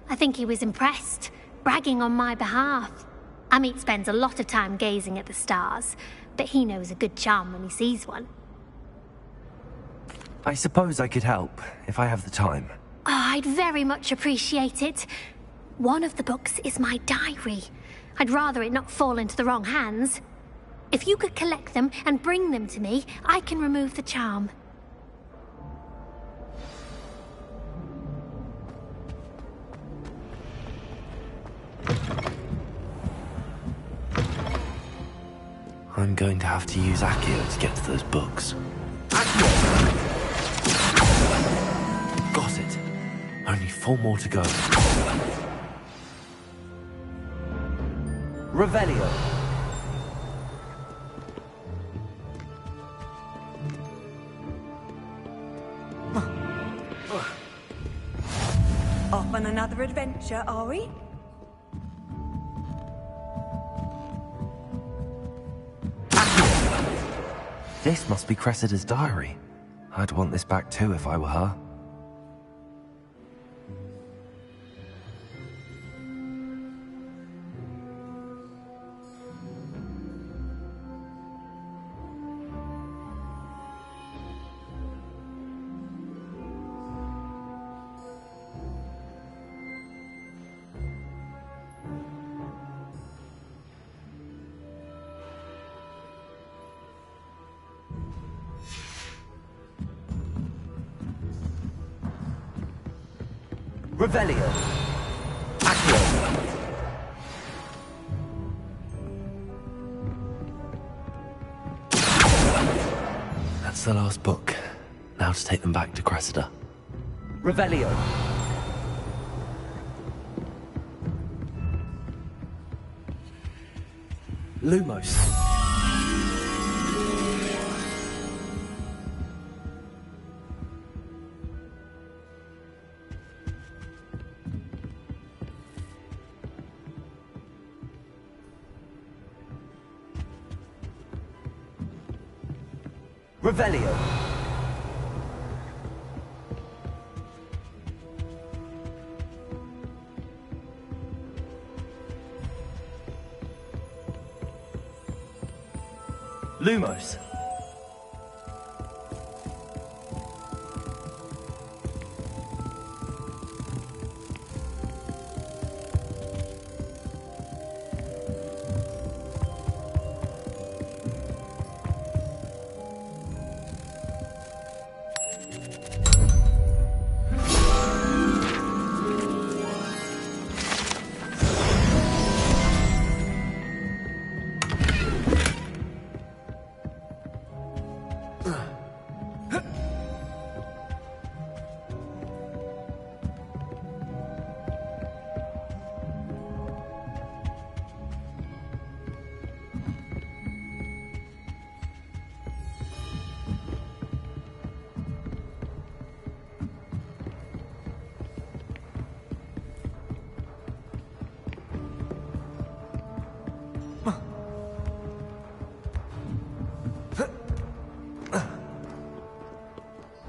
I think he was impressed, bragging on my behalf. Amit spends a lot of time gazing at the stars, but he knows a good charm when he sees one. I suppose I could help, if I have the time. Oh, I'd very much appreciate it. One of the books is my diary. I'd rather it not fall into the wrong hands. If you could collect them and bring them to me, I can remove the charm. I'm going to have to use Accio to get to those books. Got it. Only 4 more to go. Revelio. Off on another adventure, are we? This must be Cressida's diary. I'd want this back too if I were her. Revelio. Accio. That's the last book. Now to take them back to Cressida. Revelio. Lumos. Revelio. Lumos.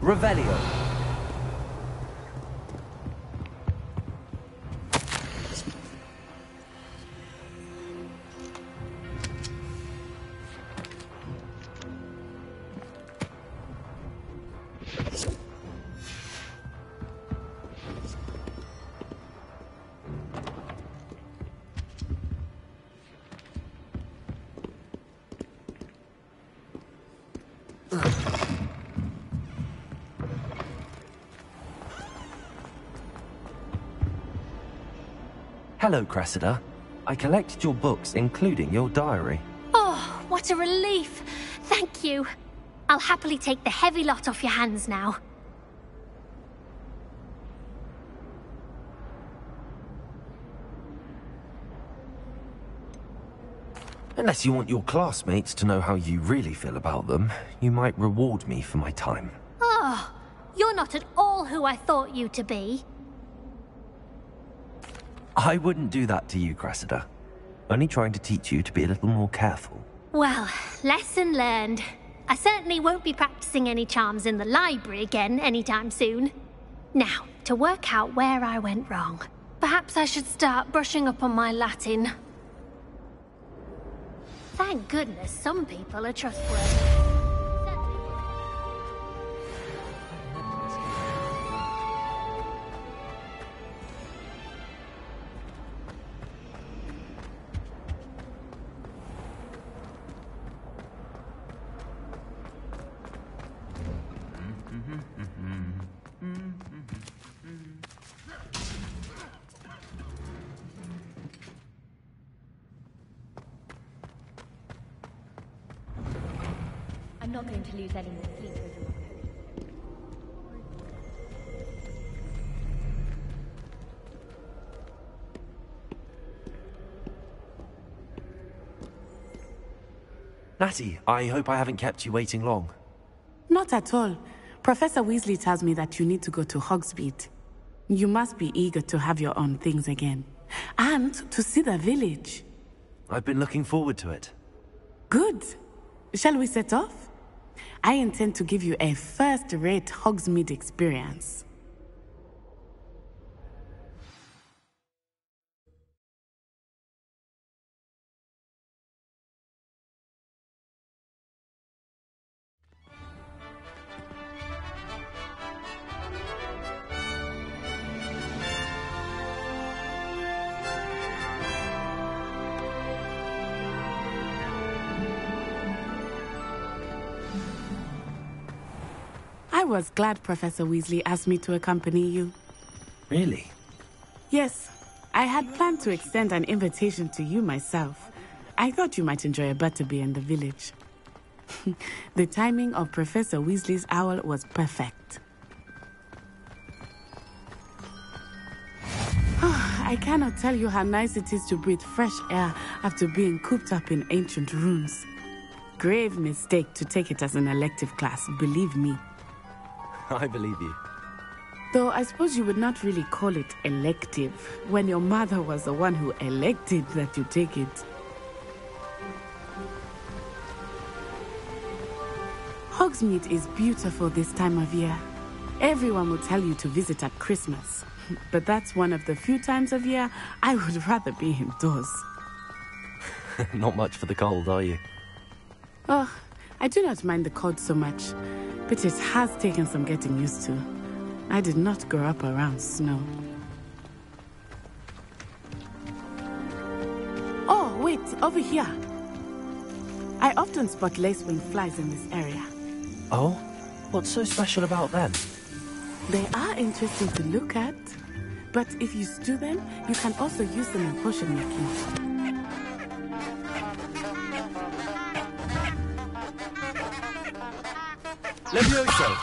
Revelio. Hello, Cressida. I collected your books, including your diary. Oh, what a relief. Thank you. I'll happily take the heavy lot off your hands now. Unless you want your classmates to know how you really feel about them, you might reward me for my time. Oh, you're not at all who I thought you to be. I wouldn't do that to you, Cressida. Only trying to teach you to be a little more careful. Well, lesson learned. I certainly won't be practicing any charms in the library again anytime soon. Now, to work out where I went wrong. Perhaps I should start brushing up on my Latin. Thank goodness some people are trustworthy. I'm not going to lose any more sleep over it. Natty, I hope I haven't kept you waiting long. Not at all. Professor Weasley tells me that you need to go to Hogsmeade. You must be eager to have your own things again. And to see the village. I've been looking forward to it. Good. Shall we set off? I intend to give you a first-rate Hogsmeade experience. I was glad Professor Weasley asked me to accompany you. Really? Yes. I had planned to extend an invitation to you myself. I thought you might enjoy a butterbeer in the village. The timing of Professor Weasley's owl was perfect. I cannot tell you how nice it is to breathe fresh air after being cooped up in ancient ruins. Grave mistake to take it as an elective class, believe me. I believe you. Though I suppose you would not really call it elective when your mother was the one who elected that you take it. Hogsmeade is beautiful this time of year. Everyone will tell you to visit at Christmas. But that's one of the few times of year I would rather be indoors. Not much for the cold, are you? Oh, I do not mind the cold so much, but it has taken some getting used to. I did not grow up around snow. Oh, wait, over here. I often spot lacewing flies in this area. Oh? What's so special about them? They are interesting to look at, but if you stew them, you can also use them in potion making. Levioso!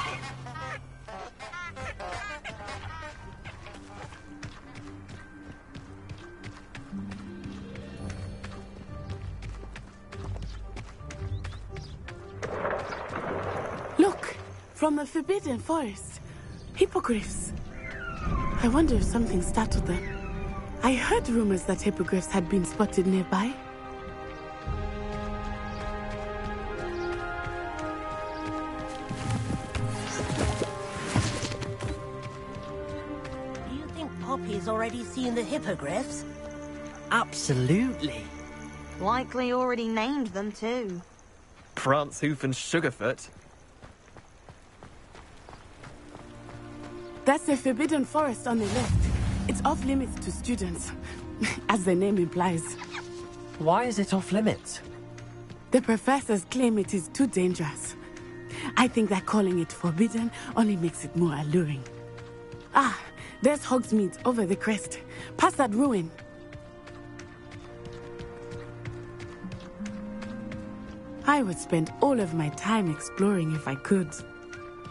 Look! From the Forbidden Forest. Hippogriffs. I wonder if something startled them. I heard rumors that hippogriffs had been spotted nearby. Do you think Poppy's already seen the hippogriffs? Absolutely. Likely already named them too. Prance, Hoof, and Sugarfoot. That's the Forbidden Forest on the left. It's off limits to students, as the name implies. Why is it off limits? The professors claim it is too dangerous. I think that calling it forbidden only makes it more alluring. Ah, there's Hogsmeade over the crest, past that ruin. I would spend all of my time exploring if I could.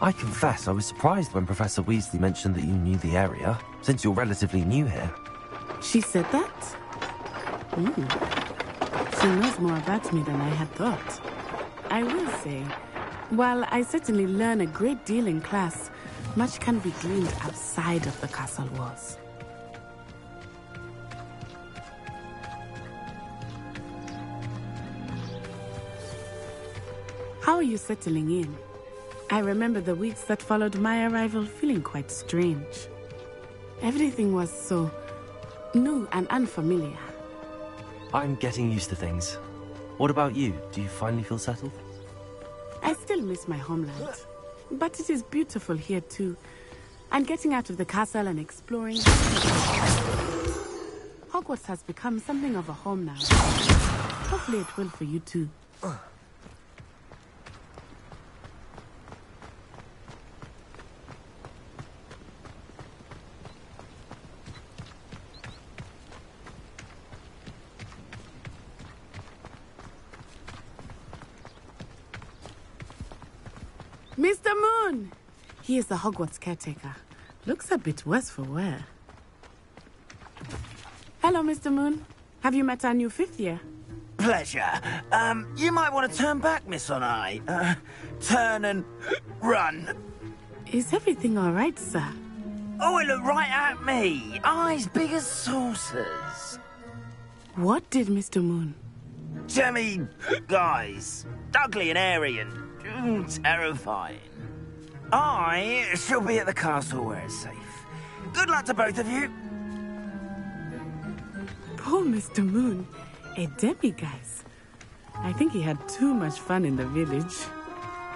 I confess I was surprised when Professor Weasley mentioned that you knew the area, since you're relatively new here. She said that? She knows more about me than I had thought. I will say, while I certainly learn a great deal in class, much can be gleaned outside of the castle walls. How are you settling in? I remember the weeks that followed my arrival feeling quite strange. Everything was so new and unfamiliar. I'm getting used to things. What about you? Do you finally feel settled? I still miss my homeland, but it is beautiful here too. And getting out of the castle and exploring. Hogwarts has become something of a home now. Hopefully it will for you too. Mr. Moon! He is the Hogwarts caretaker. Looks a bit worse for wear. Hello, Mr. Moon. Have you met our new 5th year? Pleasure. You might want to turn back, Miss Onai. Turn and run. Is everything all right, sir? Oh, it looked right at me. Eyes big as saucers. What did Mr. Moon? Jemmy guys. Ugly and airy and terrifying. I shall be at the castle where it's safe. Good luck to both of you. Poor Mr. Moon. A demiguise. I think he had too much fun in the village.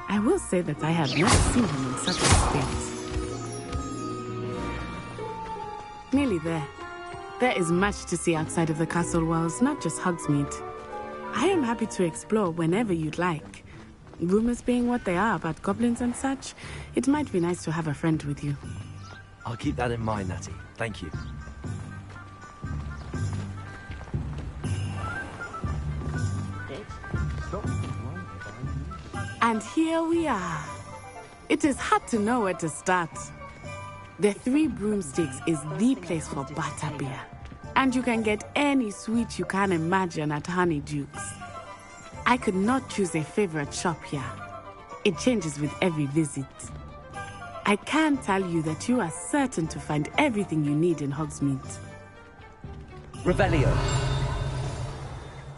I will say that I have never seen him in such a state. Nearly there. There is much to see outside of the castle walls, not just Hogsmeade. I am happy to explore whenever you'd like. Rumors being what they are about goblins and such, it might be nice to have a friend with you. I'll keep that in mind, Natty. Thank you. And here we are. It is hard to know where to start. The Three Broomsticks is the place for butterbeer. And you can get any sweet you can imagine at Honeydukes. I could not choose a favorite shop here. It changes with every visit. I can tell you that you are certain to find everything you need in Hogsmeade. Revelio.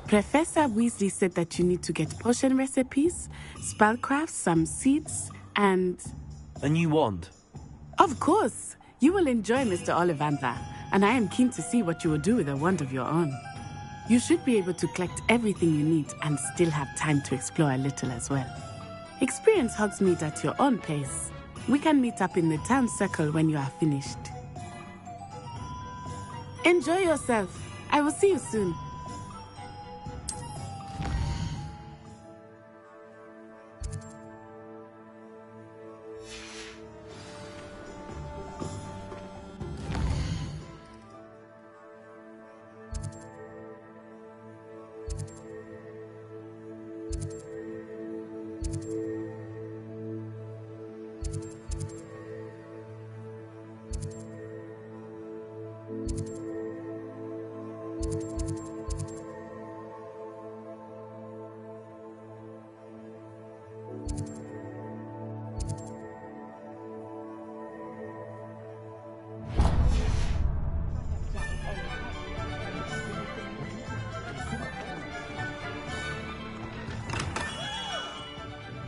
Professor Weasley said that you need to get potion recipes, spellcrafts, some seeds, and... A new wand. Of course! You will enjoy Mr. Ollivander, and I am keen to see what you will do with a wand of your own. You should be able to collect everything you need and still have time to explore a little as well. Experience Hogsmeade at your own pace. We can meet up in the town circle when you are finished. Enjoy yourself. I will see you soon.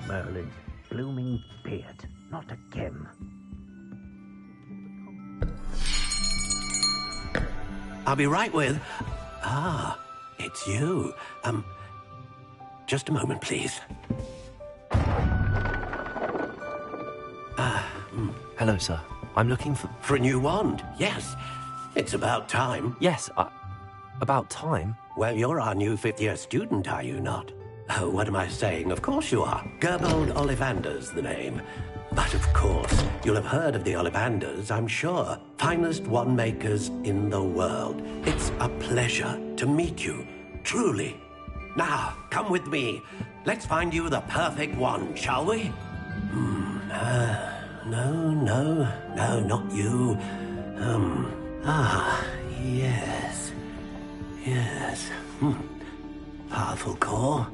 Merlin's blooming beard, not again. I'll be right with... Ah, it's you. Just a moment, please. Hello, sir. I'm looking for... For a new wand, yes. It's about time. Yes, about time? Well, you're our new 5th-year student, are you not? Oh, what am I saying? Of course you are. Gerbold Ollivander's the name. But of course, you'll have heard of the Ollivanders, I'm sure. Finest wand makers in the world. It's a pleasure to meet you, truly. Now, come with me. Let's find you the perfect wand, shall we? No, not you. Yes. Powerful core.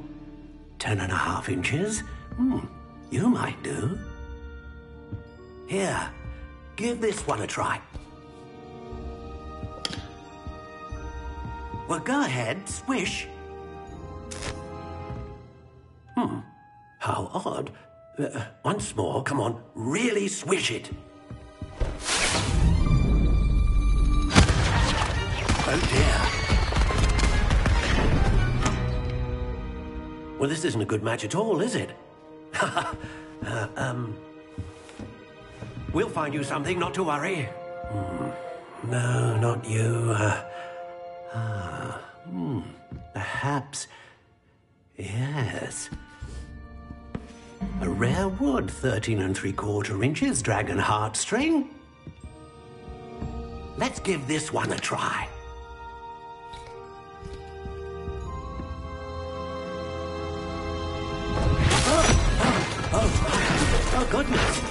10.5 inches. You might do. Here, give this one a try. Well, go ahead, swish. How odd. Once more, come on, really swish it. Oh dear. Well, this isn't a good match at all, is it? We'll find you something, not to worry. No, not you. Perhaps. Yes. A rare wood, 13 3/4 inches, dragon heartstring. Let's give this one a try. Oh, goodness.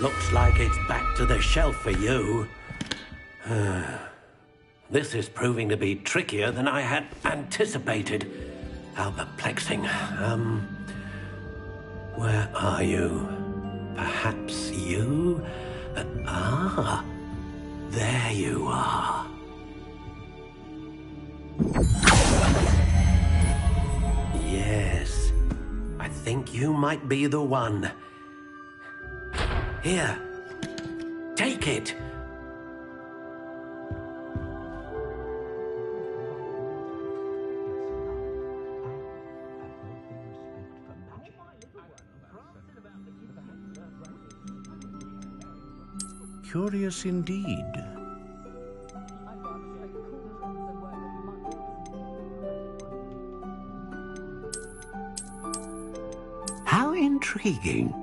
Looks like it's back to the shelf for you. This is proving to be trickier than I had anticipated. How perplexing. Where are you? Perhaps you? There you are. Yes. I think you might be the one. Here. Take it. Curious indeed. How intriguing.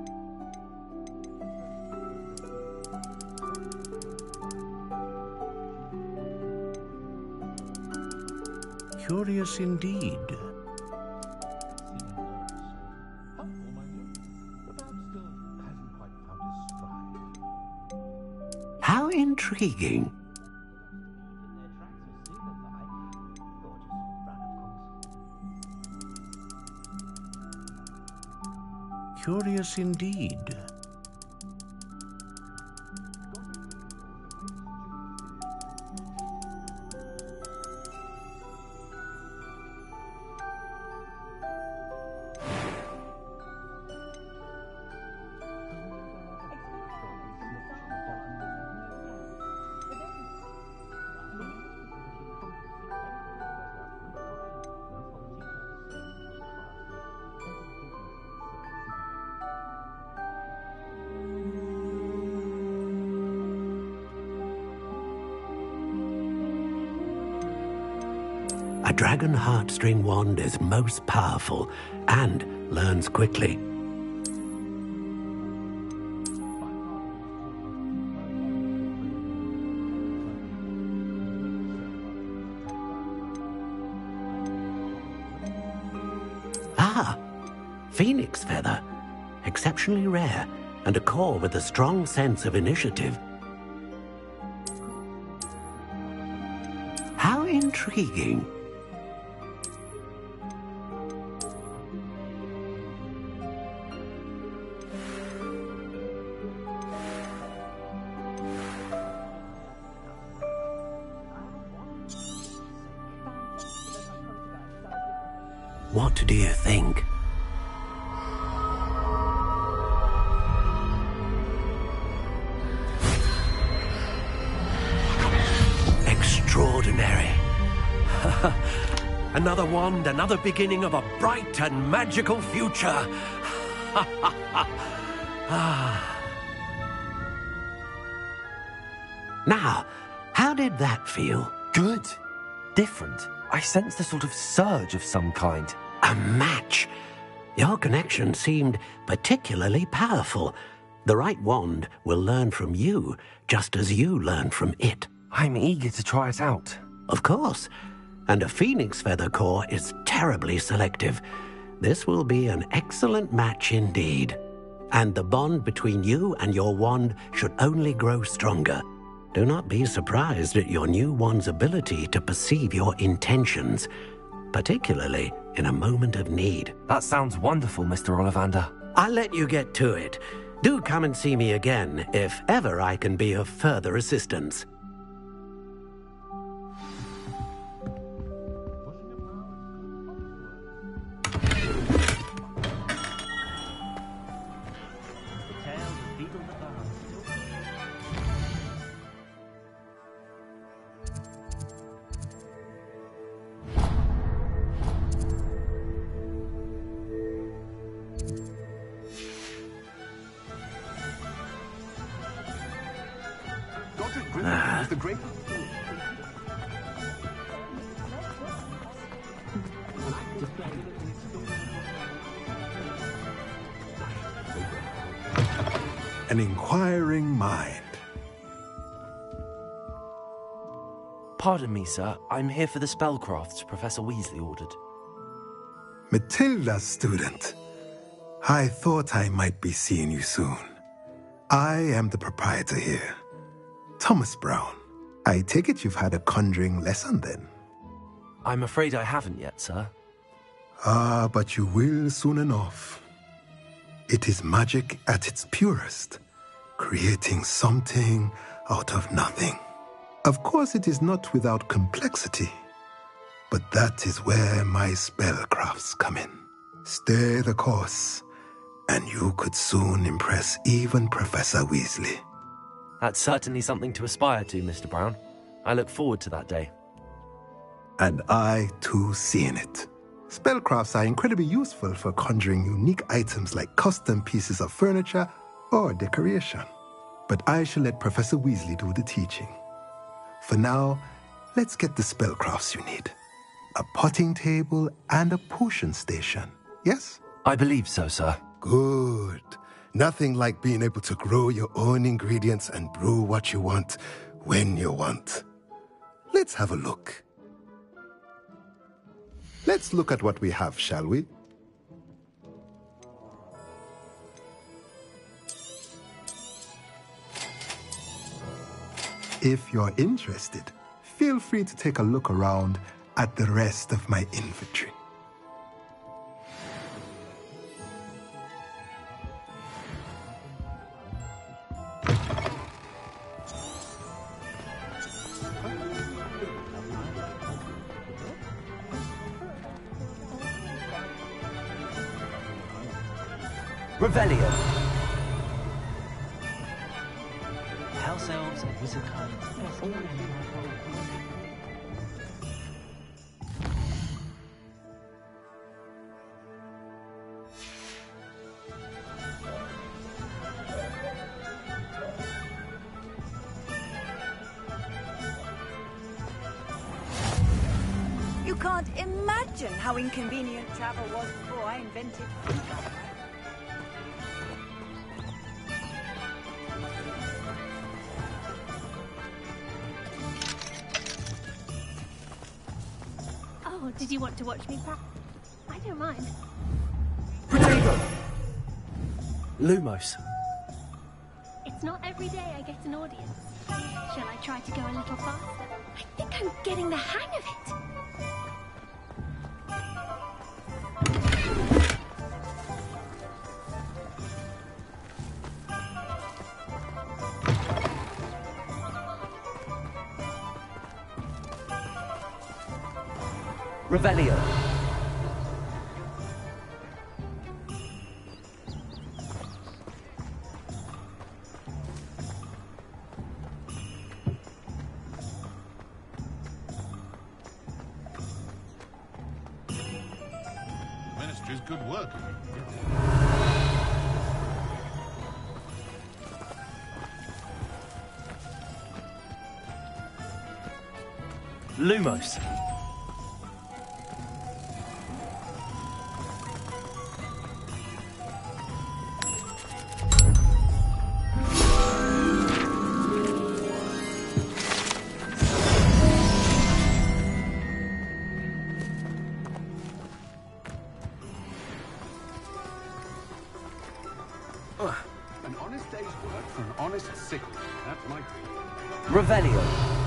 Curious indeed. How intriguing. Curious indeed. A dragon heartstring wand is most powerful and learns quickly. Ah, phoenix feather. Exceptionally rare, and a core with a strong sense of initiative. How intriguing. What do you think? Extraordinary. Another wand, another beginning of a bright and magical future. Now, how did that feel? Good. Different. I sensed a sort of surge of some kind. A match. Your connection seemed particularly powerful. The right wand will learn from you, just as you learn from it. I'm eager to try it out. Of course. And a phoenix feather core is terribly selective. This will be an excellent match indeed. And the bond between you and your wand should only grow stronger. Do not be surprised at your new wand's ability to perceive your intentions, particularly in a moment of need. That sounds wonderful, Mr. Ollivander. I'll let you get to it. Do come and see me again if ever I can be of further assistance. As the great... An inquiring mind. Pardon me, sir. I'm here for the spellcrafts Professor Weasley ordered. Matilda's student. I thought I might be seeing you soon. I am the proprietor here, Thomas Brown. I take it you've had a conjuring lesson then? I'm afraid I haven't yet, sir. Ah, but you will soon enough. It is magic at its purest, creating something out of nothing. Of course, it is not without complexity, but that is where my spellcrafts come in. Stay the course, and you could soon impress even Professor Weasley. That's certainly something to aspire to, Mr. Brown. I look forward to that day. And I, too, seeing it. Spellcrafts are incredibly useful for conjuring unique items like custom pieces of furniture or decoration. But I shall let Professor Weasley do the teaching. For now, let's get the spellcrafts you need. A potting table and a potion station, yes? I believe so, sir. Good. Nothing like being able to grow your own ingredients and brew what you want when you want. Let's have a look. Let's look at what we have, shall we? If you're interested, feel free to take a look around at the rest of my inventory. Revelio. House elves and wizard kind. You can't imagine how inconvenient travel was before I invented food. Oh, did you want to watch me practice? I don't mind. Potato! Lumos. It's not every day I get an audience. Shall I try to go a little faster? I think I'm getting the hang of it. Revelio. Ministry's good work. Lumos. An honest day's work for an honest sickle. That's my thing. Revelio.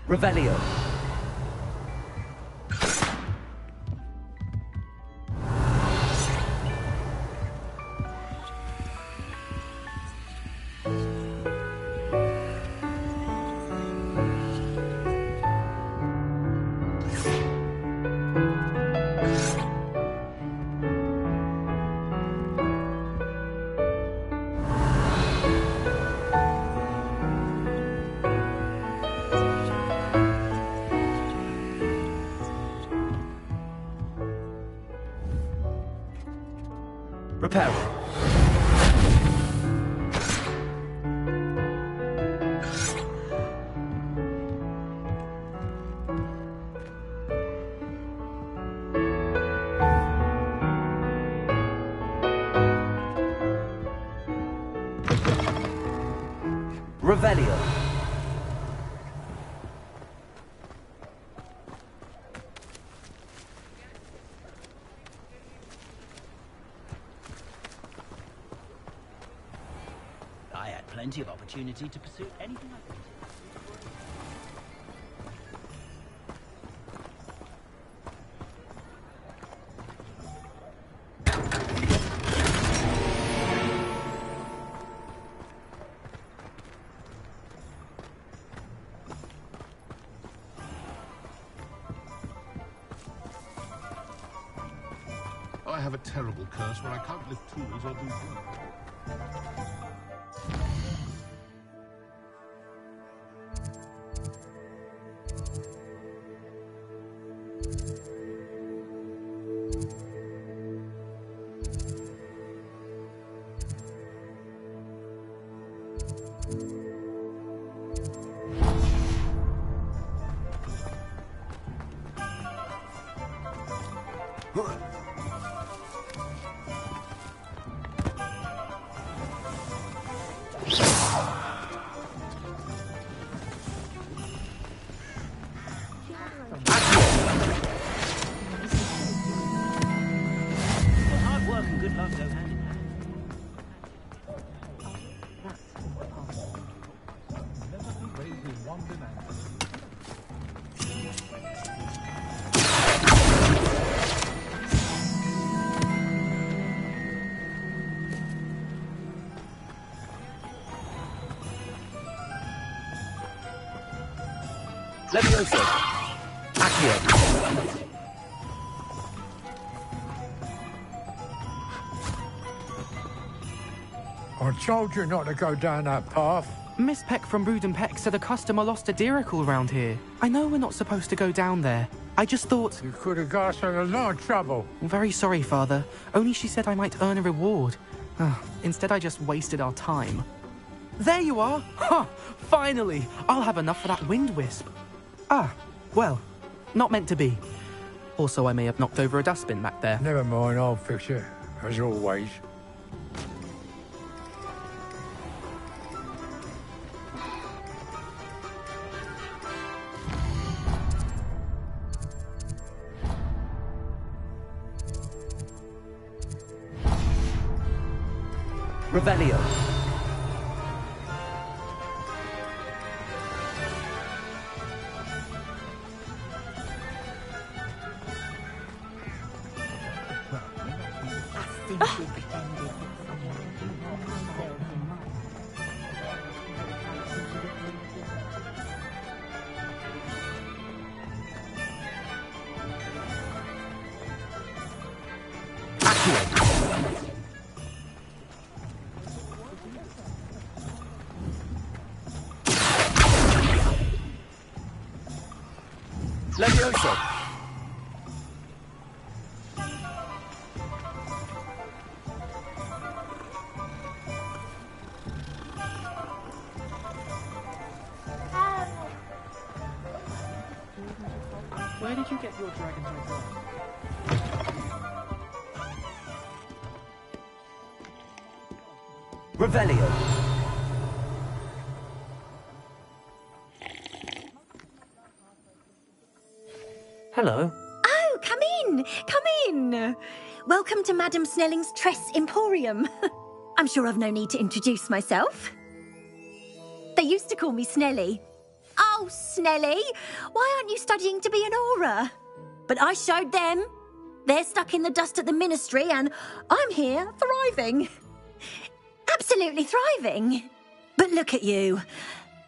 Revelio. Repairing. Revelio. I had plenty of opportunity to pursue anything I wanted. I have a terrible curse where I can't lift tools or do work. Hard work and good luck go hand in hand. Levioso. Accio. I told you not to go down that path. Miss Peck from Brood and Peck said a customer lost a diricle around here. I know we're not supposed to go down there. I just thought... You could have got us in a lot of trouble. I'm very sorry, Father. Only she said I might earn a reward. Instead, I just wasted our time. There you are! Ha! Finally! I'll have enough for that wind wisp. Ah, well, not meant to be. Also, I may have knocked over a dustbin back there. Never mind, I'll fix it, as always. Revelio. Levioso. Where did you get your dragon from? Revelio. Hello. Oh, come in! Come in! Welcome to Madame Snelling's Tress Emporium. I'm sure I've no need to introduce myself. They used to call me Snelly. Oh, Snelly, why aren't you studying to be an aura? But I showed them. They're stuck in the dust at the ministry and I'm here thriving. Absolutely thriving. But look at you.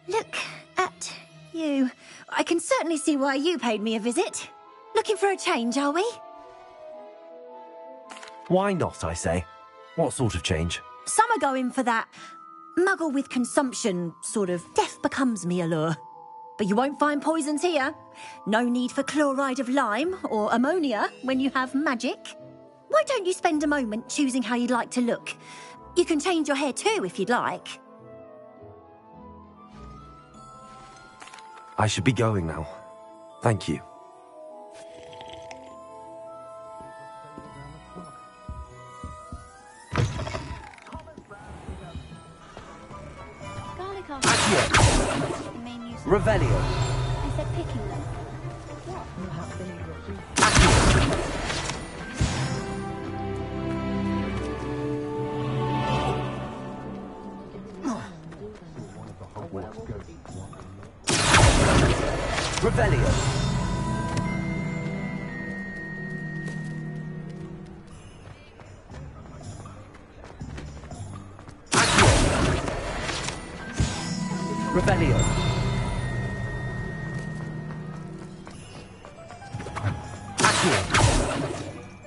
Look at you. I can certainly see why you paid me a visit. Looking for a change, are we? Why not, I say? What sort of change? Some are going for that muggle with consumption, sort of death becomes me allure. But you won't find poisons here. No need for chloride of lime or ammonia when you have magic. Why don't you spend a moment choosing how you'd like to look? You can change your hair too, if you'd like. I should be going now. Thank you. Garlic are the main use. Revelio. I said picking them. Revelio. Revelio.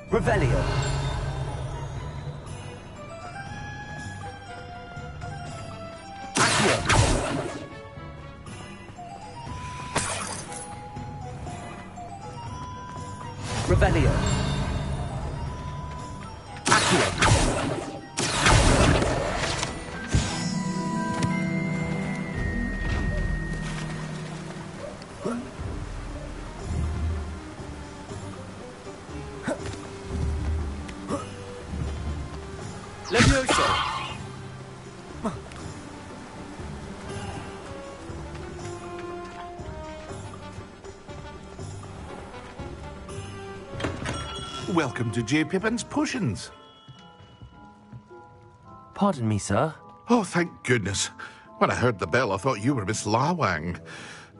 Revelio. Revelio. Levioso. Welcome to J. Pippin's Potions. Pardon me, sir. Oh, thank goodness. When I heard the bell, I thought you were Miss Lawang.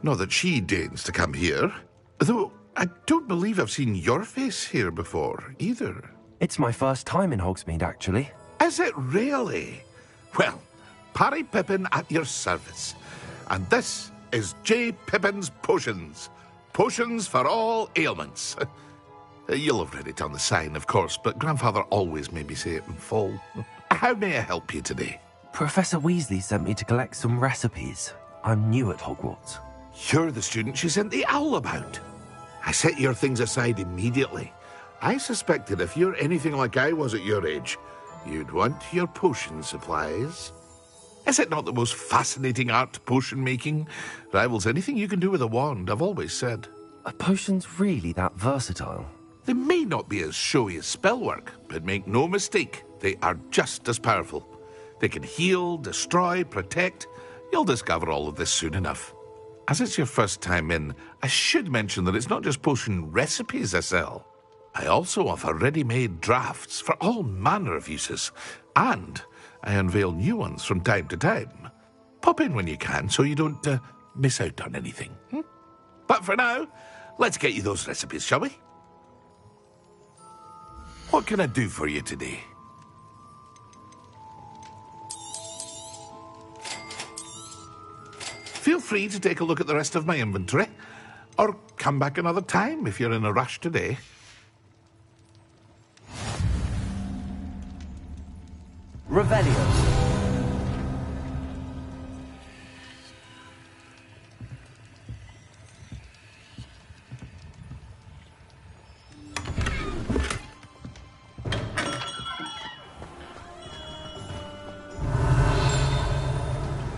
Not that she deigns to come here. Though I don't believe I've seen your face here before, either. It's my first time in Hogsmeade, actually. Is it really? Well, Parry Pippin at your service. And this is J. Pippin's Potions. Potions for all ailments. You'll have read it on the sign, of course, but Grandfather always made me say it in full. How may I help you today? Professor Weasley sent me to collect some recipes. I'm new at Hogwarts. You're the student she sent the owl about. I set your things aside immediately. I suspected if you're anything like I was at your age, you'd want your potion supplies. Is it not the most fascinating art, potion making? Rivals anything you can do with a wand, I've always said. Are potions really that versatile? They may not be as showy as spellwork, but make no mistake, they are just as powerful. They can heal, destroy, protect. You'll discover all of this soon enough. As it's your first time in, I should mention that it's not just potion recipes I sell. I also offer ready-made drafts for all manner of uses, and I unveil new ones from time to time. Pop in when you can so you don't miss out on anything. But for now, let's get you those recipes, shall we? What can I do for you today? Feel free to take a look at the rest of my inventory, or come back another time if you're in a rush today. Revelio.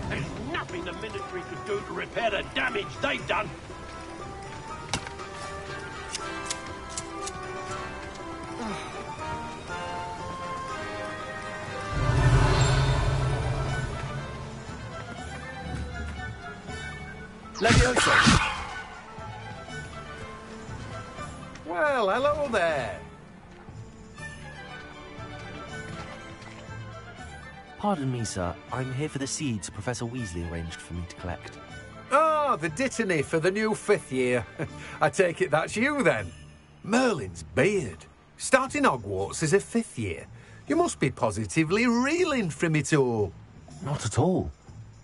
There's nothing the Ministry could do to repair the damage they've done. Levioso. Well, hello there. Pardon me, sir. I'm here for the seeds Professor Weasley arranged for me to collect. Ah, the dittany for the new 5th year. I take it that's you, then. Merlin's beard. Starting Hogwarts as a 5th year. You must be positively reeling from it all. Not at all.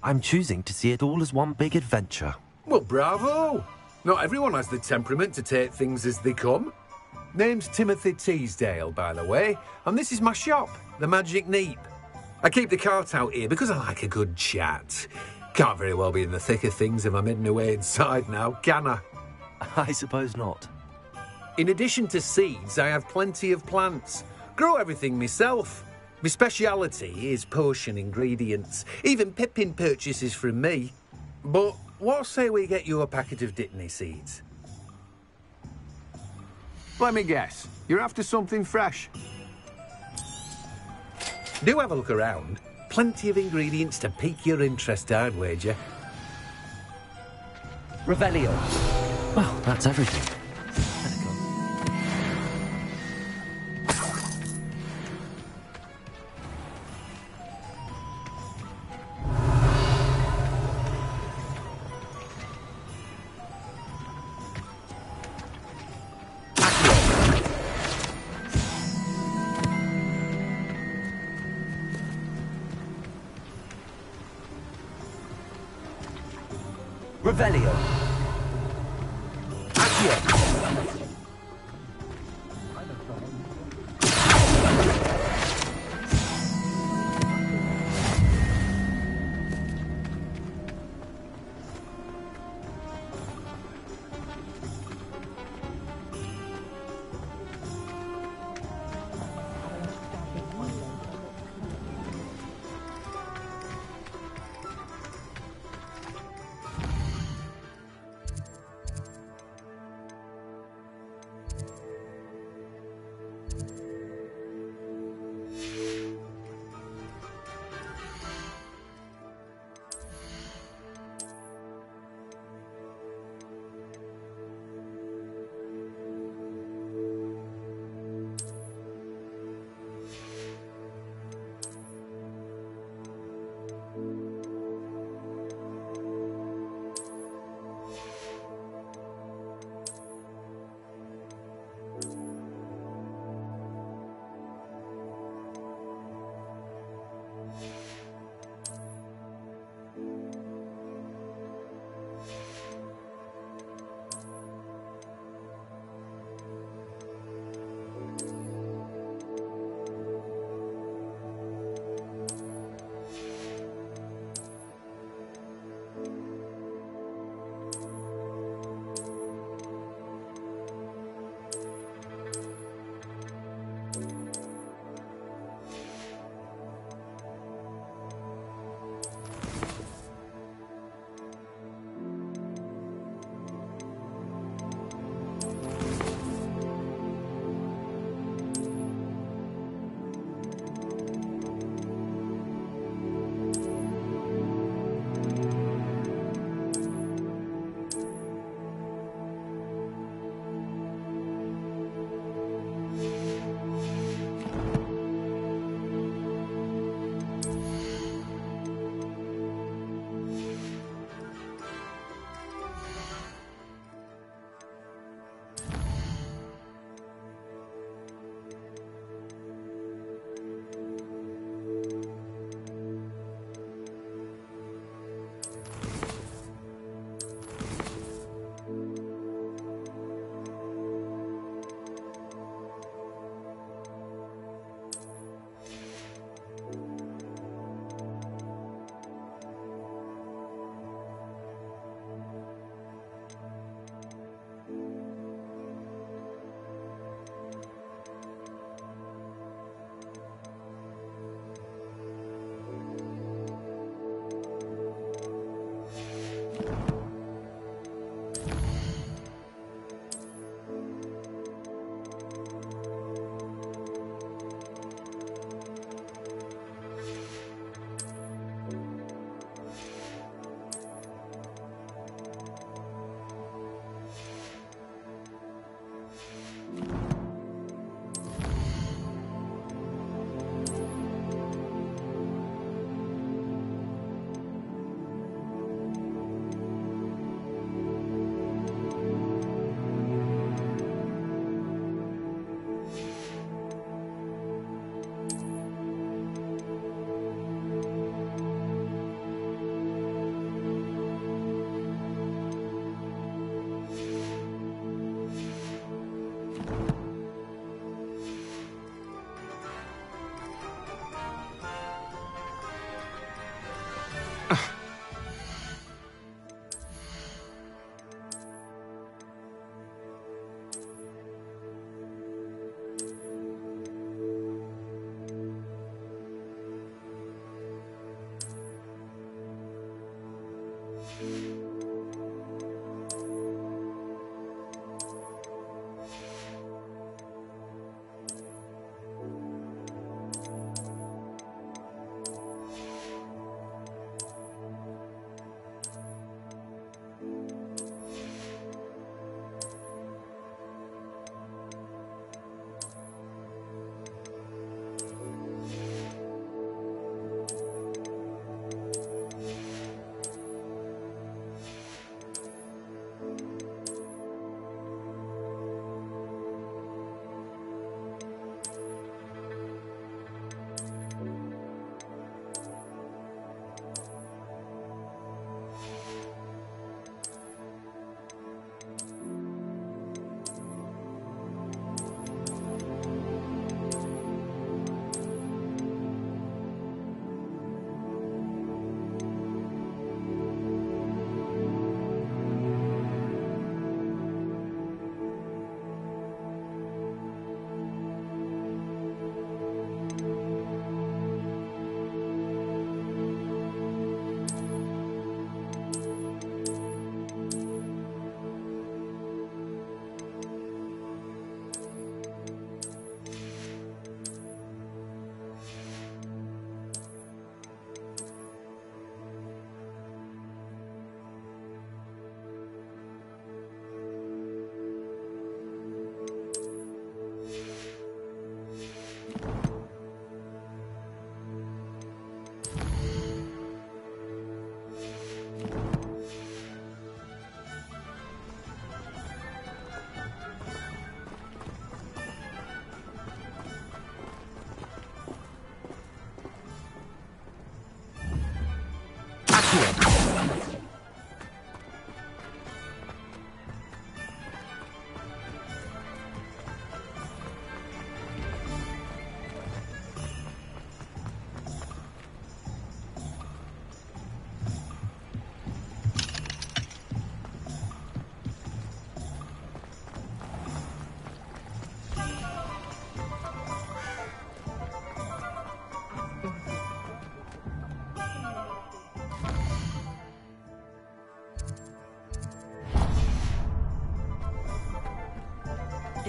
I'm choosing to see it all as one big adventure. Well, bravo. Not everyone has the temperament to take things as they come. Name's Timothy Teasdale, by the way, and this is my shop, the Magic Neep. I keep the cart out here because I like a good chat. Can't very well be in the thick of things if I'm hidden away inside now, can I? I suppose not. In addition to seeds, I have plenty of plants. Grow everything myself. My speciality is potion ingredients. Even Pippin purchases from me. But what say we get you a packet of Dittany seeds? Let me guess. You're after something fresh. Do have a look around. Plenty of ingredients to pique your interest, I'd wager. Revelio. Well, that's everything. Revelio.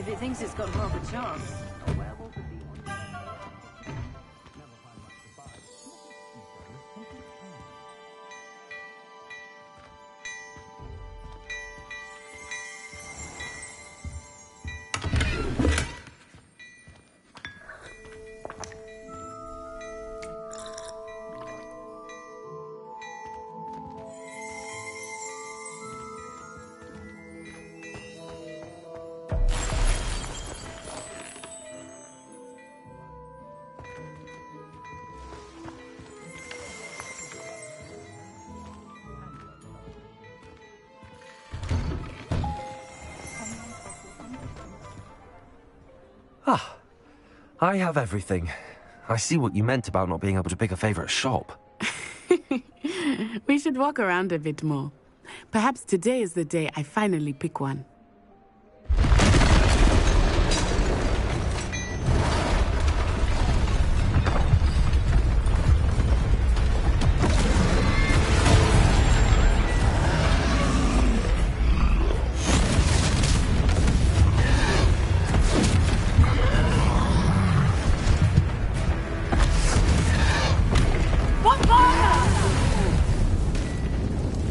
If it thinks it's got more of a chance, a werewolf would be one. Ah, I have everything. I see what you meant about not being able to pick a favorite shop. We should walk around a bit more. Perhaps today is the day I finally pick one.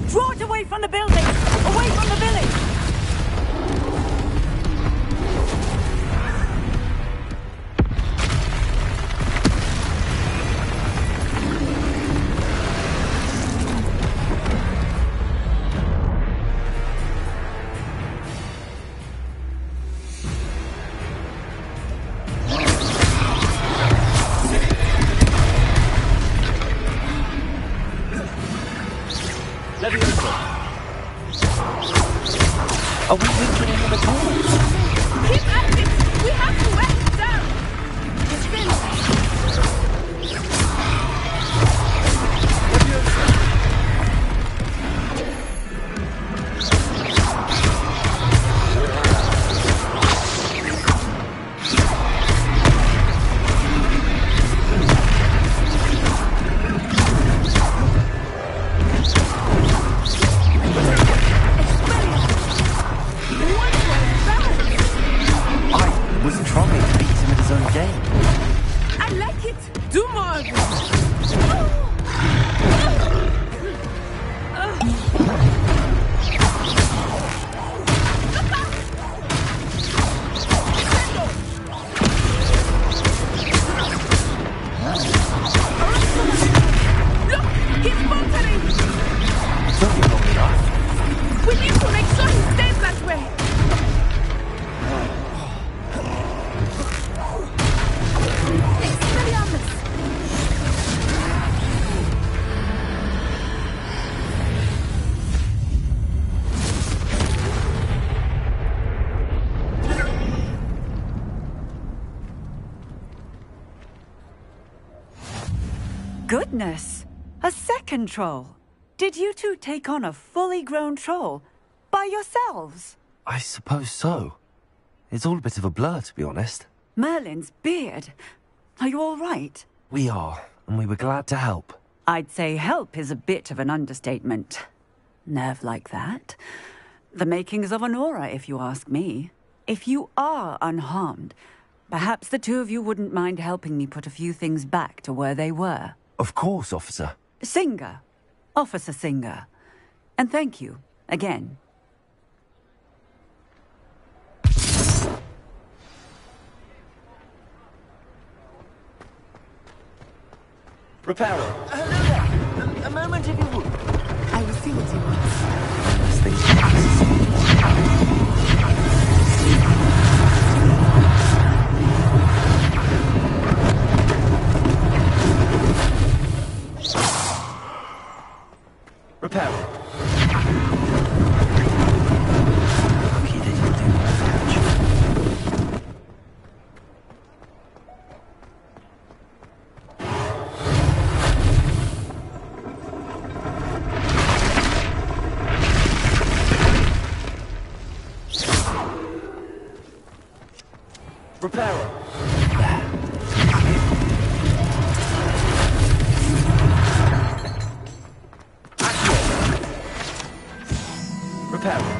Draw it away from the building! Away from the village! Are we looking in the corner? Keep at it! We have to wear it down! It's finished! I like it! Do more of it! Look! He's faltering! We need to make sure he stays that way! Goodness! A second troll! Did you two take on a fully grown troll? By yourselves? I suppose so. It's all a bit of a blur, to be honest. Merlin's beard. Are you all right? We are, and we were glad to help. I'd say help is a bit of an understatement. Nerve like that. The makings of an aura, if you ask me. If you are unharmed, perhaps the two of you wouldn't mind helping me put a few things back to where they were. Of course, officer. Singer. Officer Singer. And thank you, again. Repairer. Hello there. A moment if you would. I will see what he wants. Repairer. Repairer. Repairer.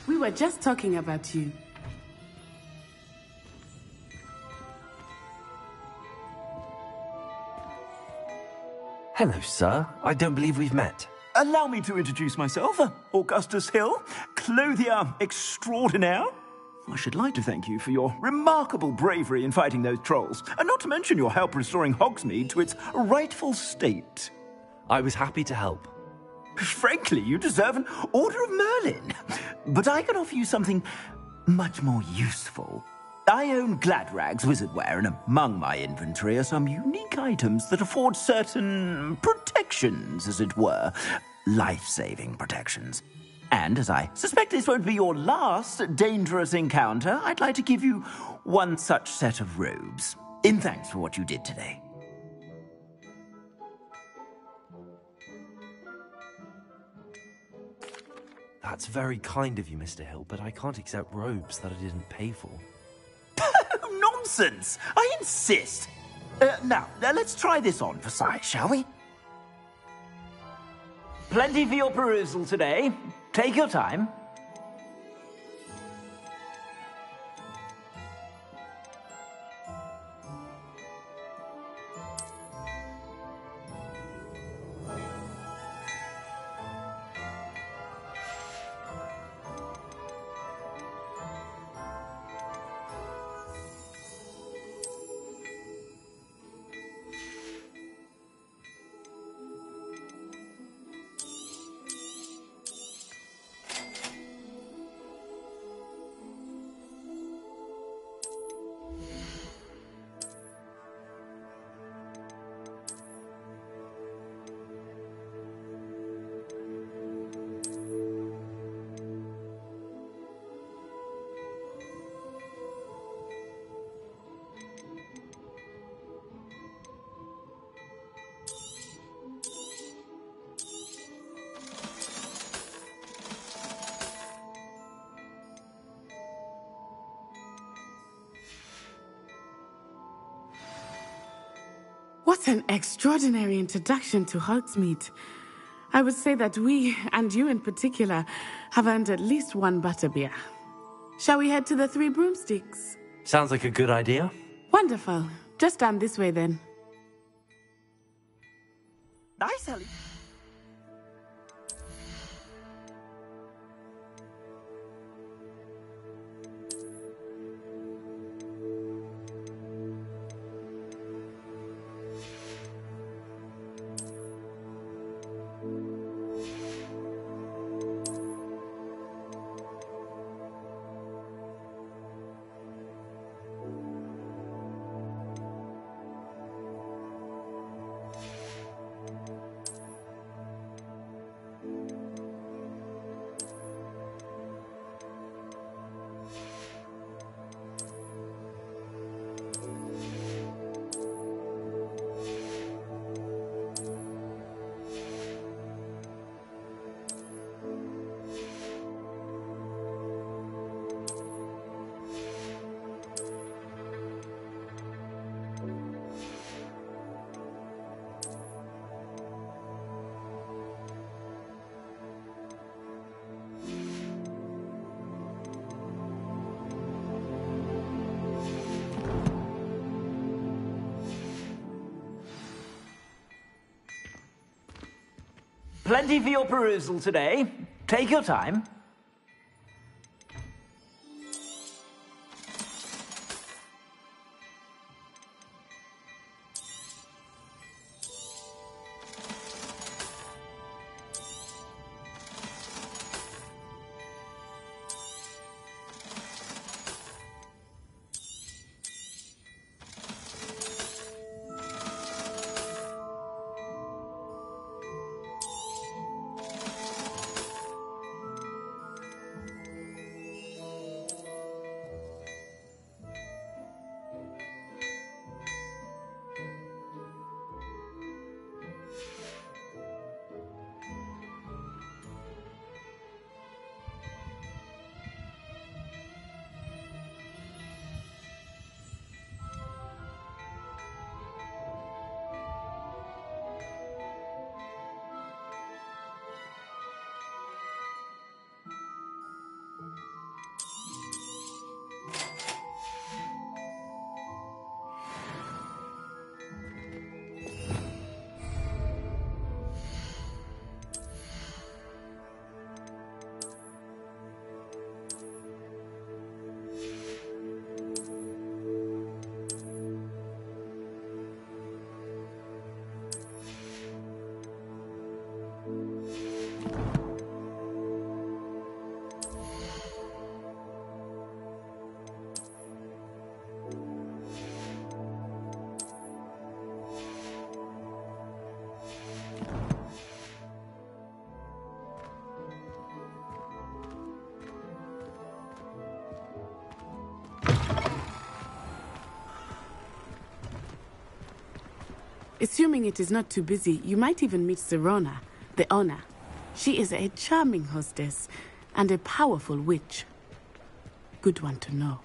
We were just talking about you. Hello, sir. I don't believe we've met. Allow me to introduce myself, Augustus Hill, clothier extraordinaire. I should like to thank you for your remarkable bravery in fighting those trolls, and not to mention your help restoring Hogsmeade to its rightful state. I was happy to help. Frankly, you deserve an Order of Merlin. But I can offer you something much more useful. I own Gladrag's wizardware, and among my inventory are some unique items that afford certain protections, as it were. Life-saving protections. And as I suspect this won't be your last dangerous encounter, I'd like to give you one such set of robes, in thanks for what you did today. That's very kind of you, Mr. Hill, but I can't accept robes that I didn't pay for. Nonsense! I insist! Now, let's try this on for size, shall we? Plenty for your perusal today. Take your time. What an extraordinary introduction to Hogsmeade. I would say that we, and you in particular, have earned at least one butterbeer. Shall we head to the Three Broomsticks? Sounds like a good idea. Wonderful. Just down this way then. Nice, Ellie. Plenty for your perusal today. Take your time. Assuming it is not too busy, you might even meet Sirona, the owner. She is a charming hostess and a powerful witch. Good one to know.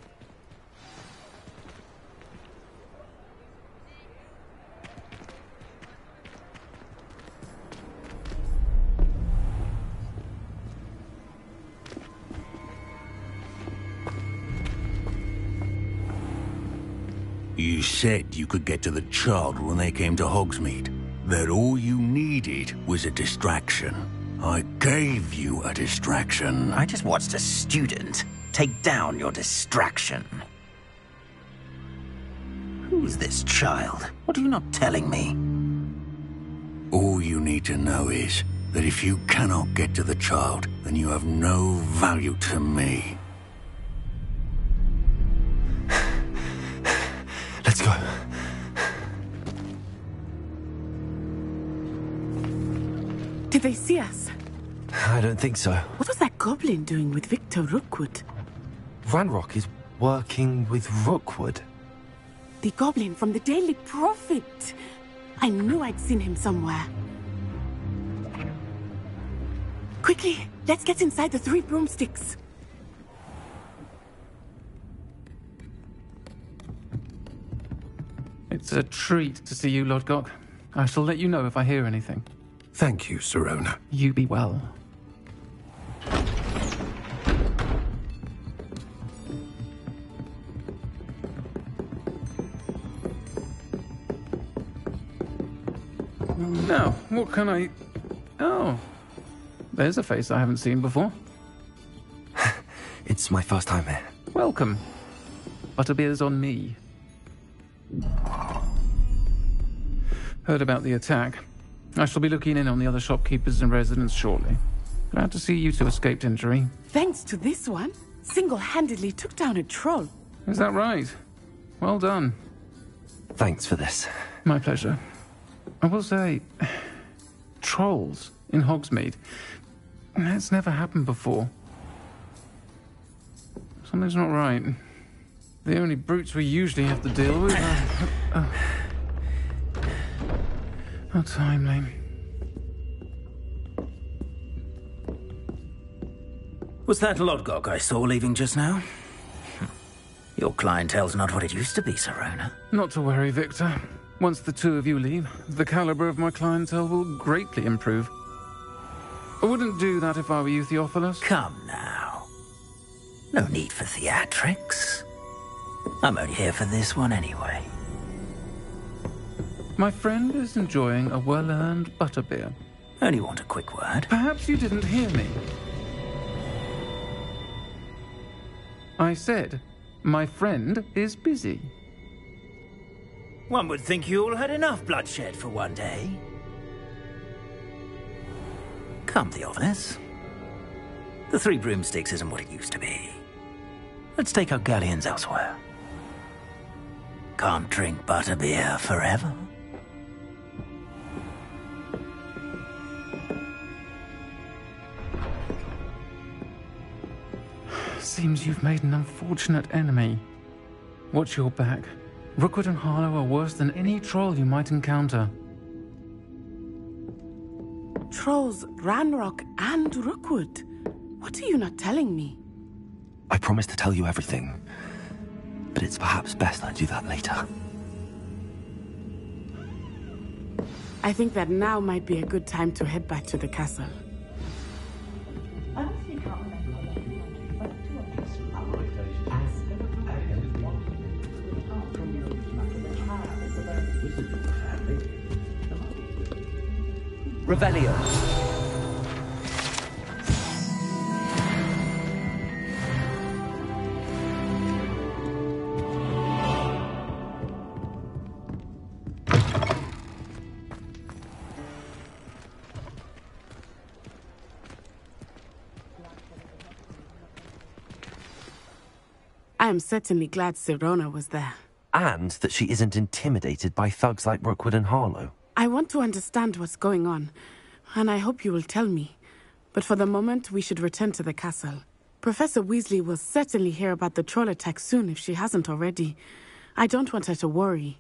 You said you could get to the child when they came to Hogsmeade. That all you needed was a distraction. I gave you a distraction. I just watched a student take down your distraction. Who's this child? What are you not telling me? All you need to know is that if you cannot get to the child, then you have no value to me. Let's go. Did they see us? I don't think so. What was that goblin doing with Victor Rookwood? Ranrock is working with Rookwood. The goblin from the Daily Prophet. I knew I'd seen him somewhere. Quickly, let's get inside the 3 broomsticks. It's a treat to see you, Lodgok. I shall let you know if I hear anything. Thank you, Sirona. You be well. Now, what can I... Oh, there's a face I haven't seen before. It's my first time here. Welcome. Butterbeer's on me. Heard about the attack. I shall be looking in on the other shopkeepers and residents shortly. Glad to see you two escaped injury. Thanks to this one, single-handedly took down a troll. Is that right? Well done. Thanks for this. My pleasure. I will say, trolls in Hogsmeade. That's never happened before. Something's not right. The only brutes we usually have to deal with are... How timely. Was that Lodgok I saw leaving just now? Your clientele's not what it used to be, Sirona. Not to worry, Victor. Once the two of you leave, the caliber of my clientele will greatly improve. I wouldn't do that if I were you, Theophilus. Come now. No need for theatrics. I'm only here for this one anyway. My friend is enjoying a well-earned butterbeer. Only want a quick word. Perhaps you didn't hear me. I said, my friend is busy. One would think you all had enough bloodshed for one day. Come, Theophilus. The 3 broomsticks isn't what it used to be. Let's take our galleons elsewhere. Can't drink butterbeer forever. Seems you've made an unfortunate enemy. Watch your back. Rookwood and Harlow are worse than any troll you might encounter. Trolls, Ranrock, and Rookwood. What are you not telling me? I promised to tell you everything, but it's perhaps best I do that later. I think that now might be a good time to head back to the castle. Revelio. I am certainly glad Sirona was there. And that she isn't intimidated by thugs like Rookwood and Harlow. I want to understand what's going on, and I hope you will tell me. But for the moment, we should return to the castle. Professor Weasley will certainly hear about the troll attack soon if she hasn't already. I don't want her to worry.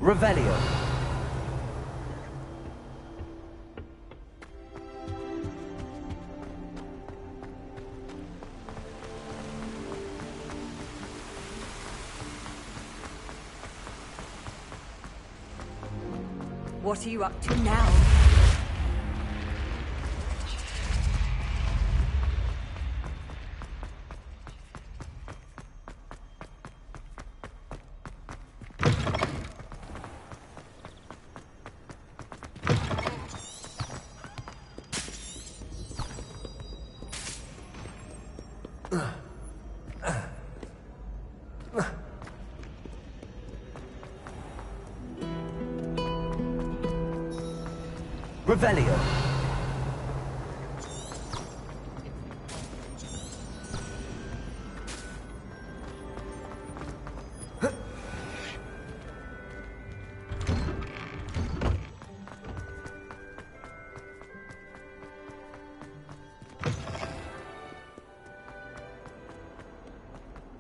Revelio. What are you up to now? Revelio.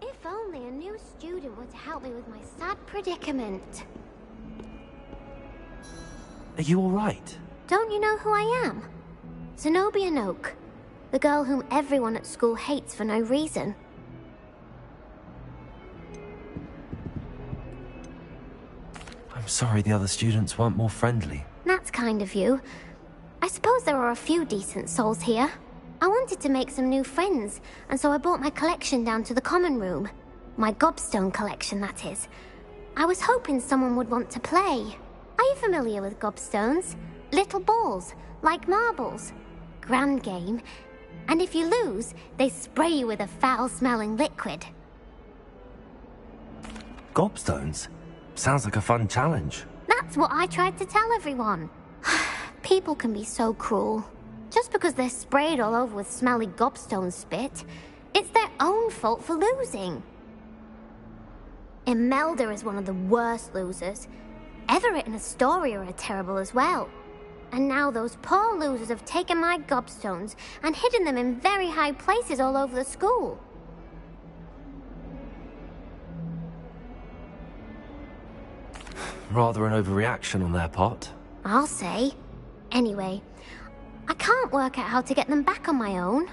If only a new student were to help me with my sad predicament. Are you all right? Don't you know who I am? Zenobia Noak, the girl whom everyone at school hates for no reason. I'm sorry the other students weren't more friendly. That's kind of you. I suppose there are a few decent souls here. I wanted to make some new friends, and so I brought my collection down to the common room. My gobstone collection, that is. I was hoping someone would want to play. Are you familiar with gobstones? Little balls, like marbles. Grand game. And if you lose, they spray you with a foul-smelling liquid. Gobstones? Sounds like a fun challenge. That's what I tried to tell everyone. People can be so cruel. Just because they're sprayed all over with smelly gobstone spit, it's their own fault for losing. Imelda is one of the worst losers. Everett and Astoria are terrible as well. And now those poor losers have taken my gobstones and hidden them in very high places all over the school. Rather an overreaction on their part. I'll say. Anyway, I can't work out how to get them back on my own.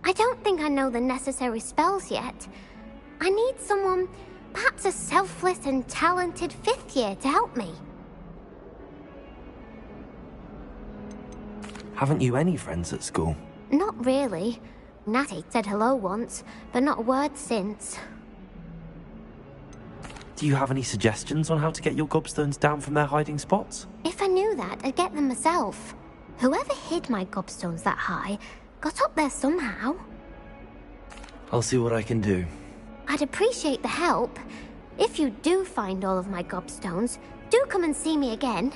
I don't think I know the necessary spells yet. I need someone, perhaps a selfless and talented 5th year to help me. Haven't you any friends at school? Not really. Natty said hello once, but not a word since. Do you have any suggestions on how to get your gobstones down from their hiding spots? If I knew that, I'd get them myself. Whoever hid my gobstones that high got up there somehow. I'll see what I can do. I'd appreciate the help. If you do find all of my gobstones, do come and see me again.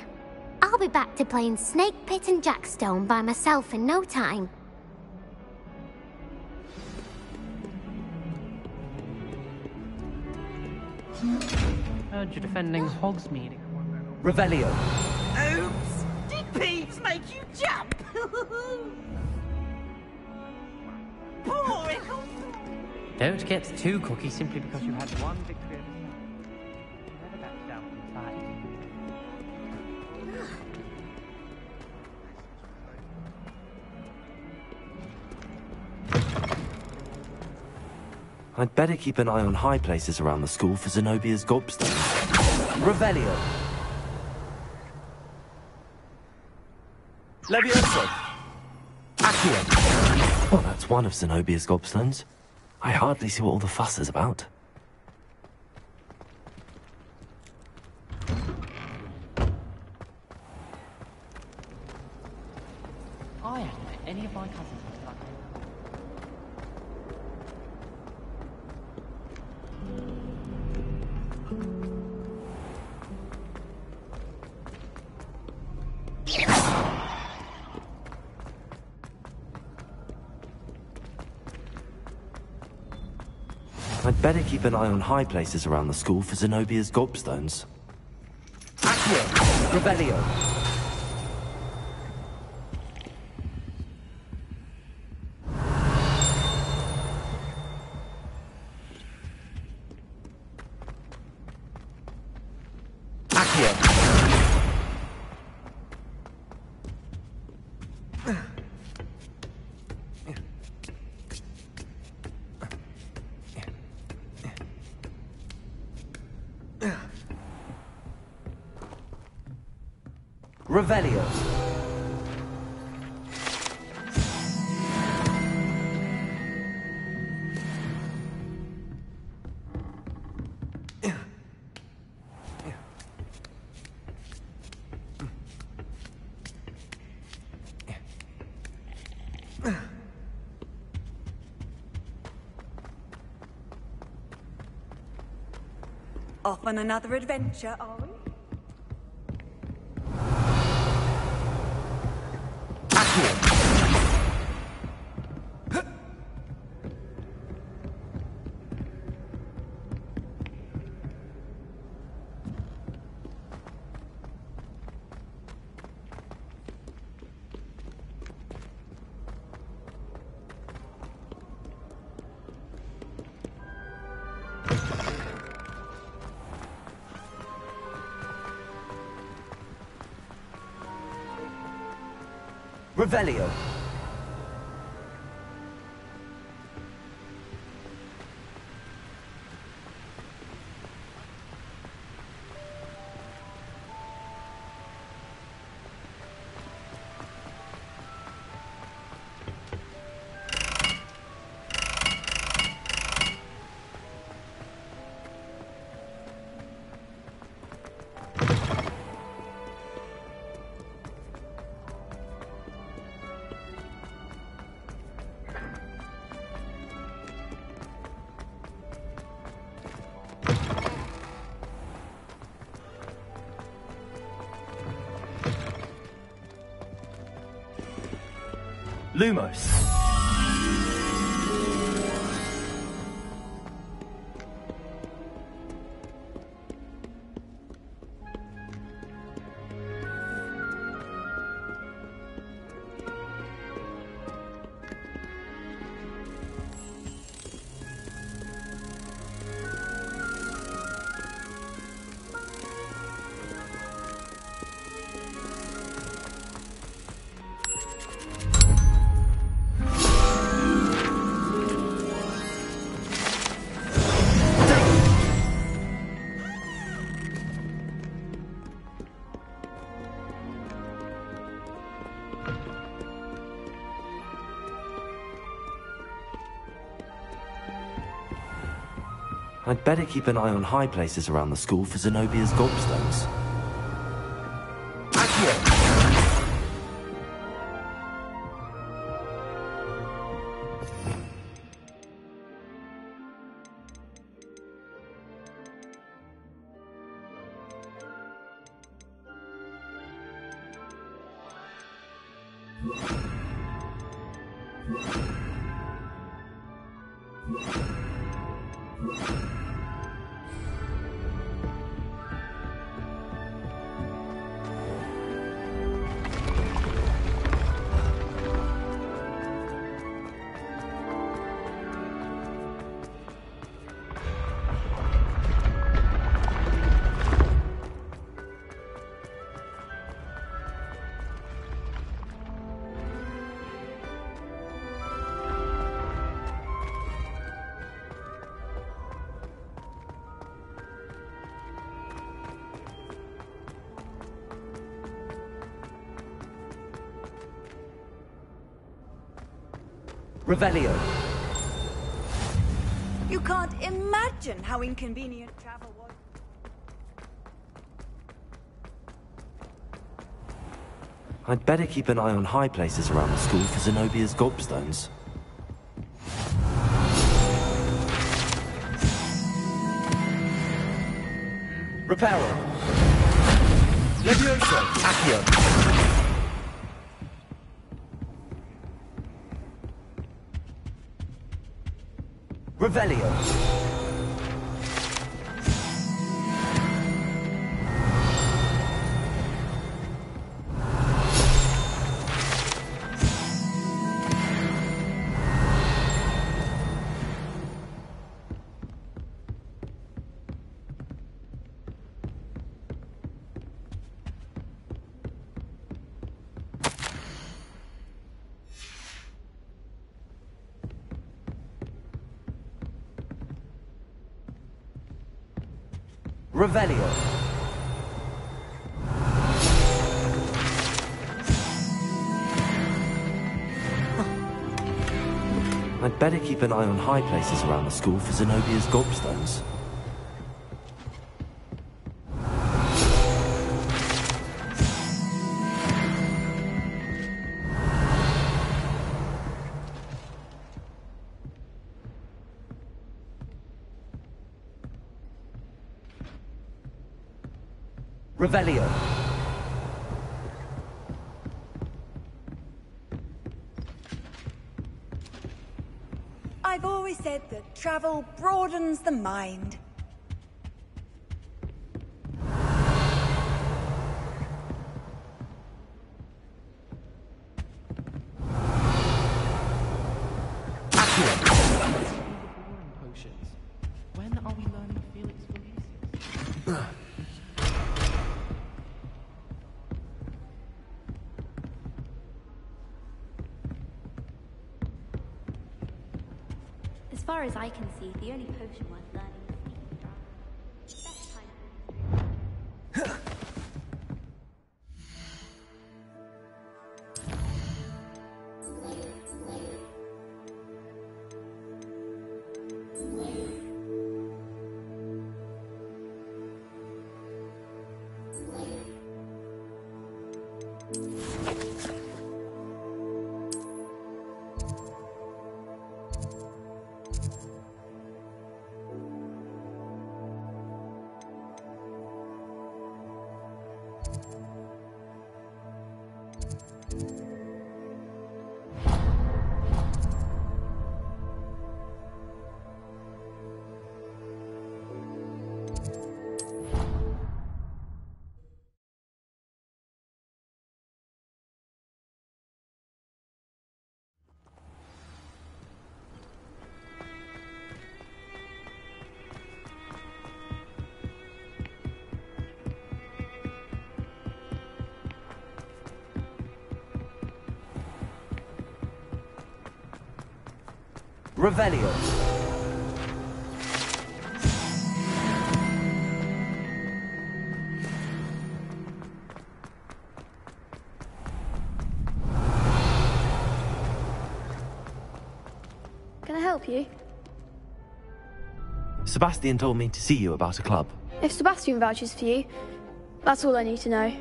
I'll be back to playing Snake Pit and Jackstone by myself in no time. Heard you're defending Hogsmeade. Revelio. Oops! Did Ps make you jump? Poor Ickle! Don't get too cocky simply because you had one victory over the You never back down from the fight. I'd better keep an eye on high places around the school for Zenobia's gobstones. Revelio. Levioso. Accio. Well, that's one of Zenobia's gobstones. I hardly see what all the fuss is about. I haven't met any of my cousins until I came. I'd better keep an eye on high places around the school for Zenobia's gobstones. Accio. Revelio. Revelio. Off on another adventure, are we? Revelio. Lumos. I'd better keep an eye on high places around the school for Zenobia's gobstones. Revelio. You can't imagine how inconvenient travel was. I'd better keep an eye on high places around the school for Zenobia's gobstones. Reparo. Levioso. Accio. Revelio. Revelio. I'd better keep an eye on high places around the school for Zenobia's gobstones. Revelio. I've always said that travel broadens the mind. Potions. When are we learning Felix releases? As far as I can see, the only potion worth learning is best time. Revelio. Can I help you? Sebastian told me to see you about a club. If Sebastian vouches for you, that's all I need to know.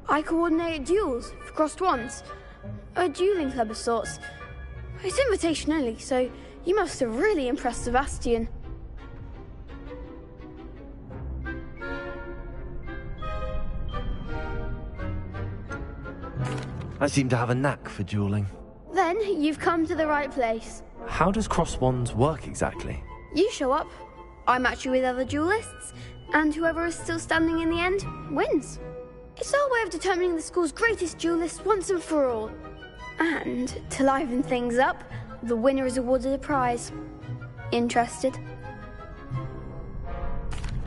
I coordinate duels for crossed wands. A dueling club of sorts. It's invitation only, so you must have really impressed Sebastian. I seem to have a knack for dueling. Then you've come to the right place. How does cross wands work exactly? You show up, I match you with other duelists, and whoever is still standing in the end wins. It's our way of determining the school's greatest duelist once and for all. And to liven things up, the winner is awarded a prize. Interested?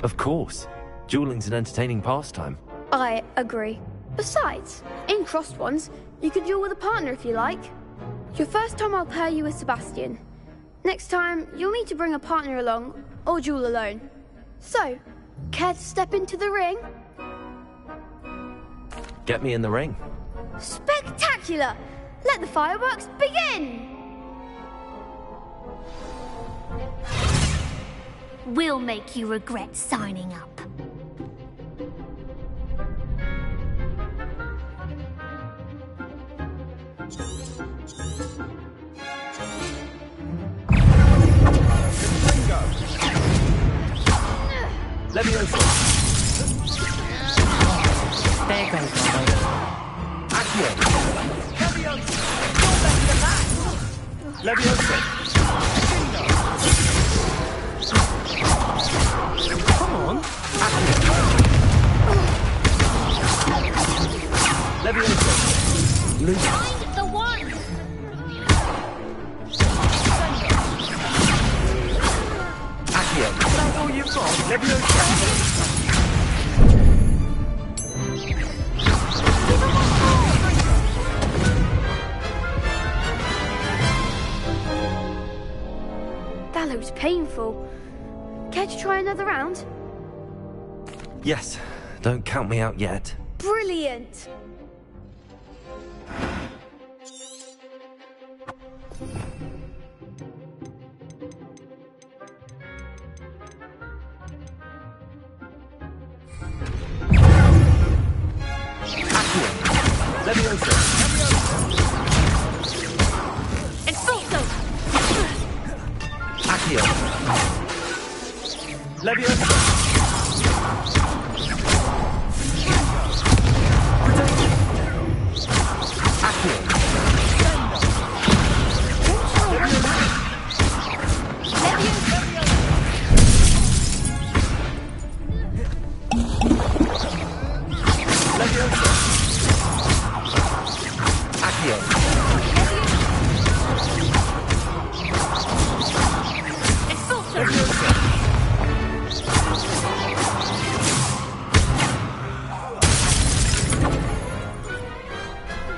Of course. Dueling's an entertaining pastime. I agree. Besides, in crossed ones, you could duel with a partner if you like. Your first time I'll pair you with Sebastian. Next time, you'll need to bring a partner along, or duel alone. So, care to step into the ring? Get me in the ring. Spectacular! Let the fireworks begin! We'll make you regret signing up. Leviosa. There goes my Accio. Leviosa. Leviosa. Come on. Leviosa. Find the one! Accio. That's all you've got? Leviosa. That looks painful. Care to try another round? Yes, don't count me out yet. Brilliant! Expulso! Accio! Leviosa!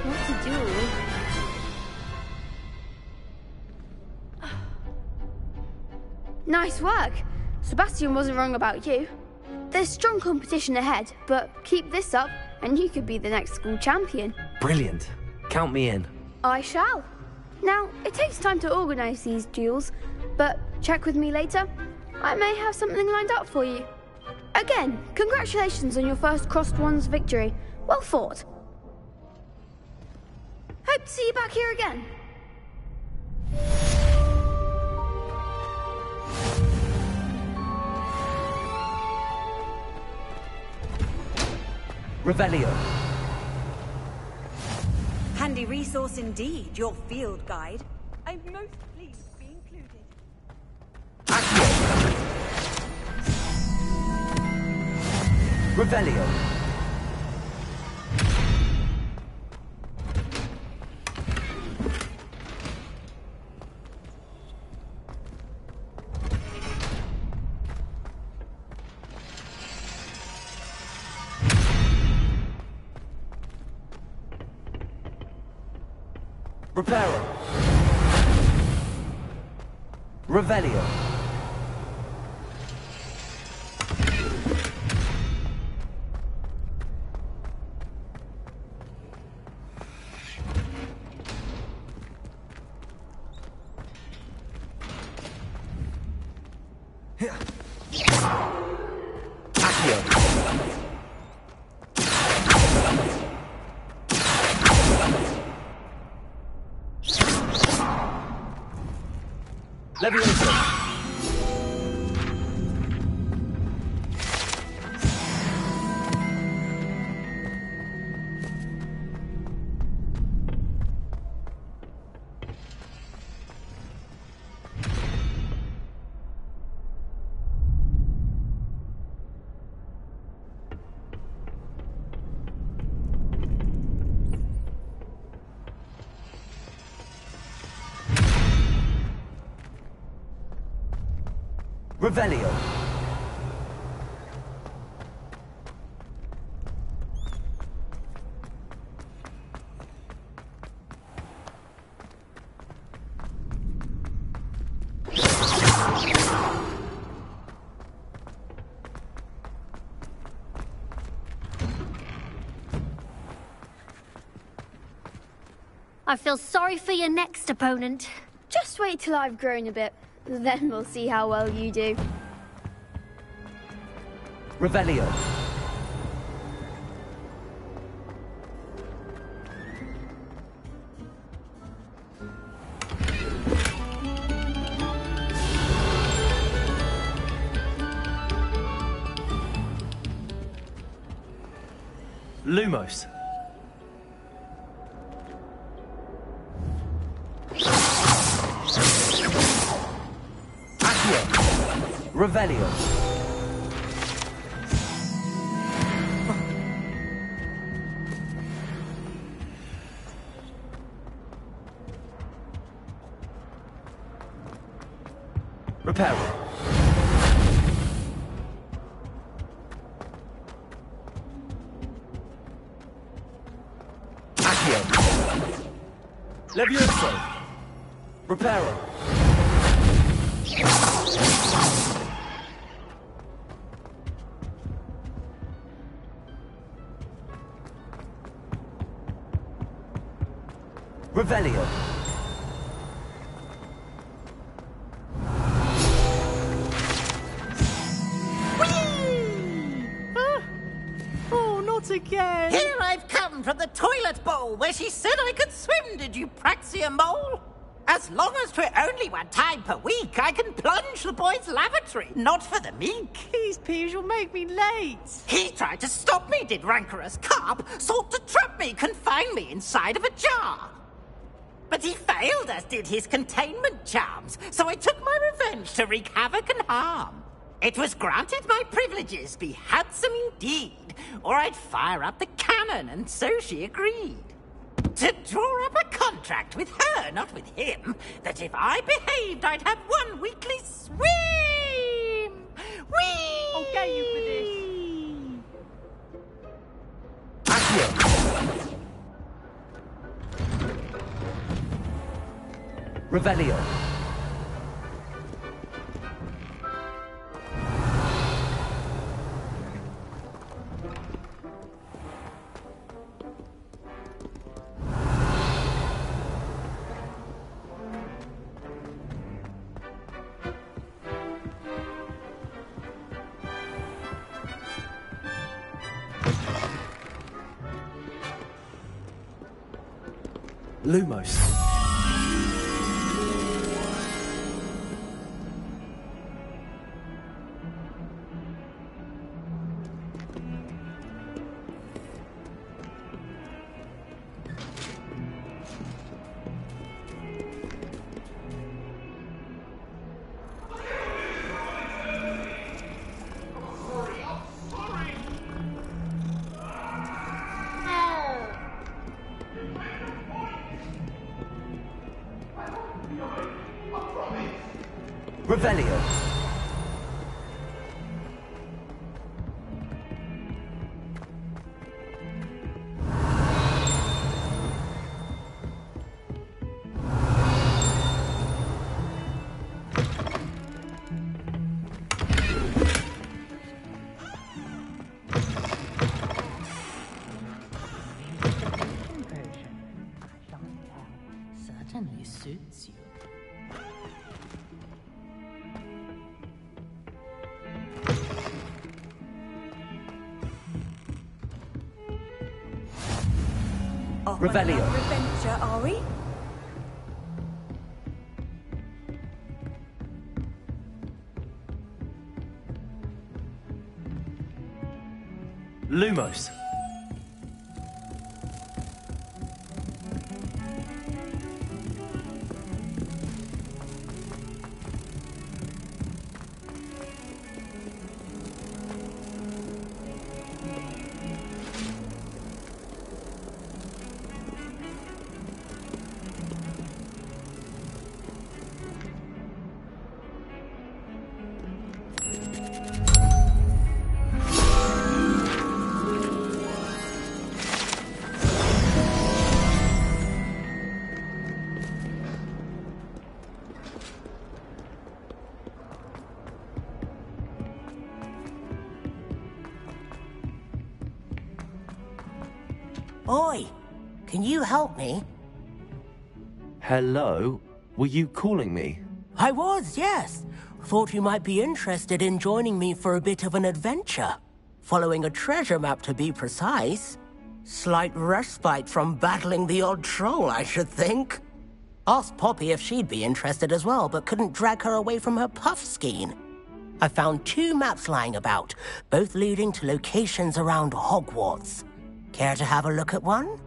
What to do? Nice work. Sebastian wasn't wrong about you. There's strong competition ahead, but keep this up and you could be the next school champion. Brilliant. Count me in. I shall. Now, it takes time to organise these duels, but check with me later. I may have something lined up for you. Again, congratulations on your first Crossed Ones victory. Well fought. Hope to see you back here again. Revelio. Handy resource indeed, your field guide. I'm most pleased to be included. Revelio. Reparo. Revelio. Leviosa. Revelio. I feel sorry for your next opponent. Just wait till I've grown a bit. Then we'll see how well you do. Revelio. Lumos. Revelio. Reparo. Accio. Levioso. Reparo. Revelio. Oh, not again! Here I've come from the toilet bowl where she said I could swim, did you praxia mole? As long as 'twere only one time per week, I can plunge the boy's lavatory, not for the meek. Please, Peeves, you'll make me late. He tried to stop me, did rancorous carp, sought to trap me, confine me inside of a jar. But he failed, as did his containment charms, so I took my revenge to wreak havoc and harm. It was granted my privileges be handsome indeed, or I'd fire up the cannon, and so she agreed. To draw up a contract with her, not with him, that if I behaved, I'd have one weekly swim! Whee! I'll get you for this. Revelio. Lumos. Revelio. Certainly suits you. Revelio. Adventure, are we? Lumos. Oi, can you help me? Hello? Were you calling me? I was, yes. Thought you might be interested in joining me for a bit of an adventure. Following a treasure map, to be precise. Slight respite from battling the odd troll, I should think. Asked Poppy if she'd be interested as well, but couldn't drag her away from her puff skein. I found 2 maps lying about, both leading to locations around Hogwarts. Care to have a look at one?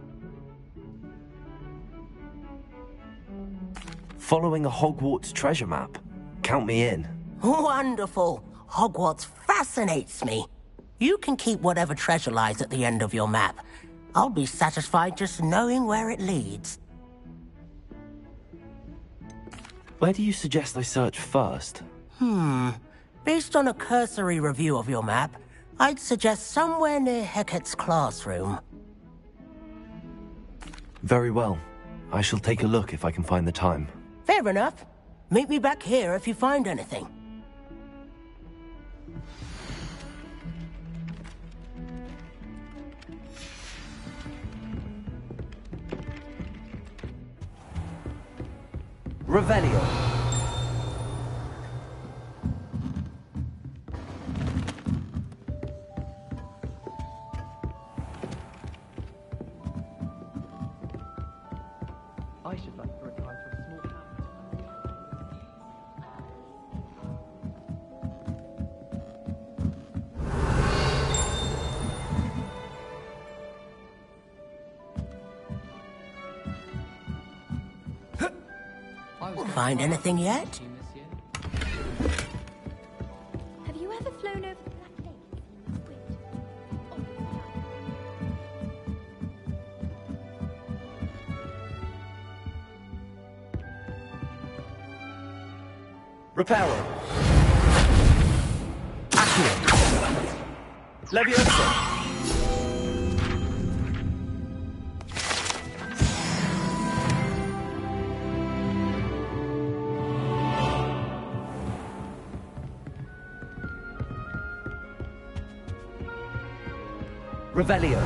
Following a Hogwarts treasure map. Count me in. Wonderful. Hogwarts fascinates me. You can keep whatever treasure lies at the end of your map. I'll be satisfied just knowing where it leads. Where do you suggest I search first? Based on a cursory review of your map, I'd suggest somewhere near Hecate's classroom. Very well. I shall take a look if I can find the time. Fair enough. Meet me back here if you find anything. Revelio. I should like to retire to a small house. Find anything yet? Have you ever flown over the Black Lake? Reparo. Accio. Leviosa. Revelio.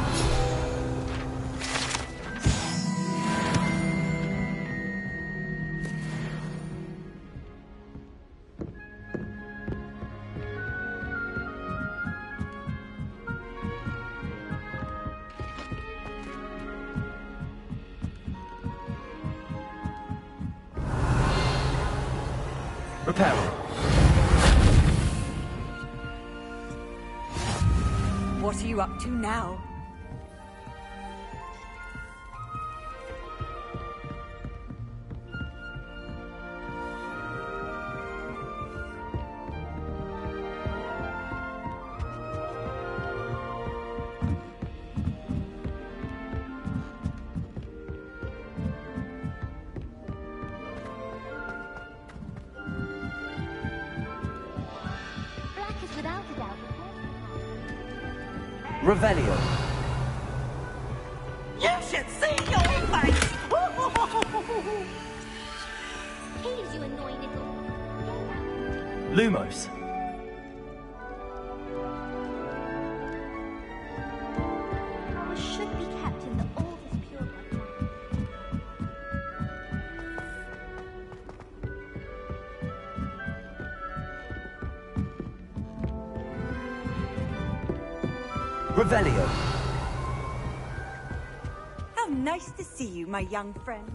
Reparo. What are you up to now? Black is without a doubt. Revelio. You should see your face! Please, you annoying little... Lumos. Power should be kept in the oldest pure blood. Revelio. How nice to see you, my young friend.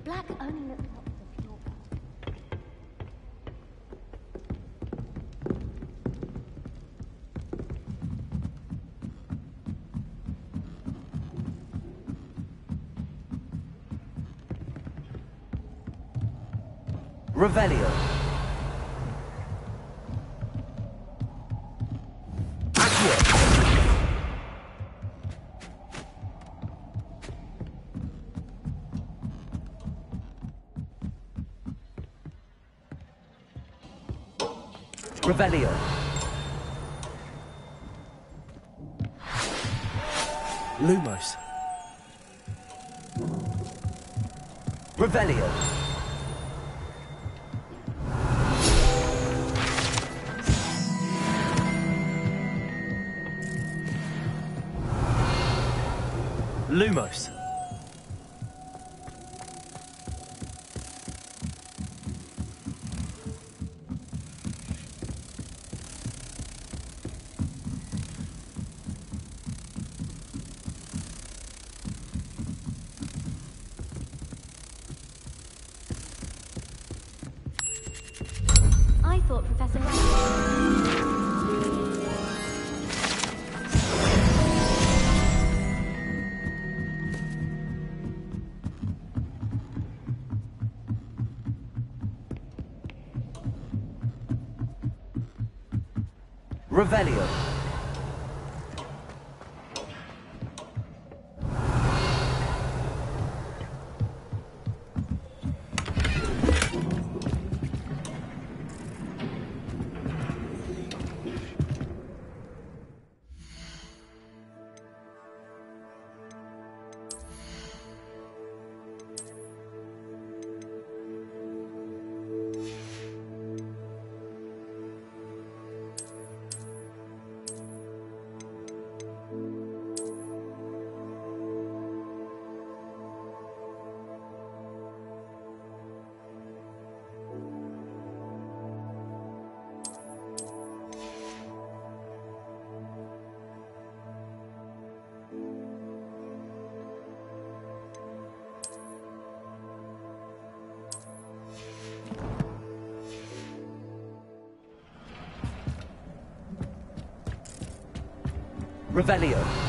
Black only looks up to pure blood. Revelio. Accio. Revelio. Lumos. Revelio. Lumos. I thought Professor Revelio. Revelio.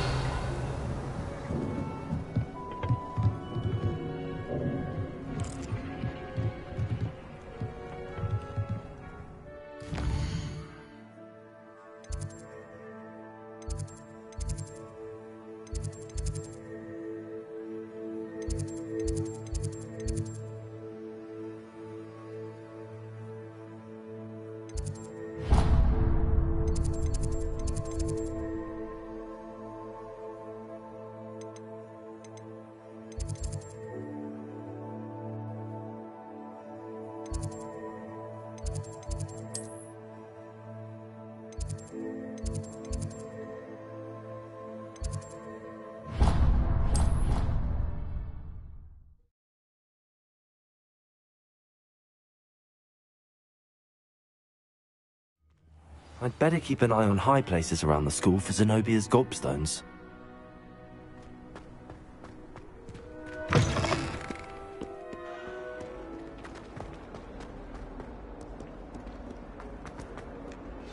I'd better keep an eye on high places around the school for Zenobia's gobstones.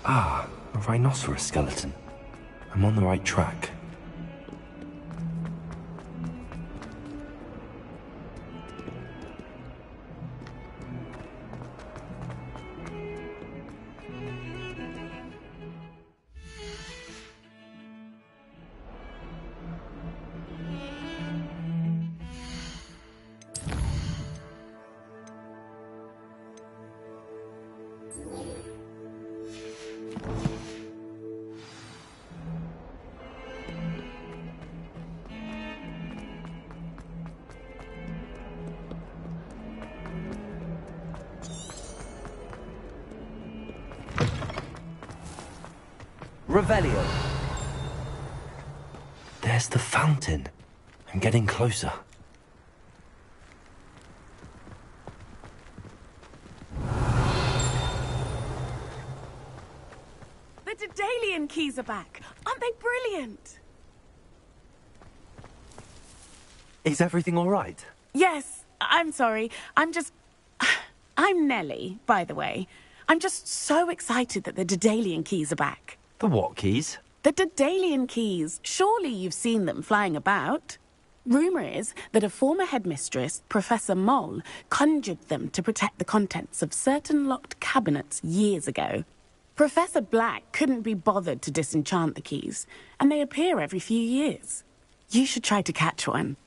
Ah, a rhinoceros skeleton. I'm on the right track. Revelio. There's the fountain. I'm getting closer. The Daedalian keys are back. Aren't they brilliant? Is everything all right? Yes, I'm sorry. I'm Nellie, by the way. I'm just so excited that the Daedalian keys are back. The what keys? The Daedalian keys. Surely you've seen them flying about. Rumour is that a former headmistress, Professor Moll, conjured them to protect the contents of certain locked cabinets years ago. Professor Black couldn't be bothered to disenchant the keys, and they appear every few years. You should try to catch one.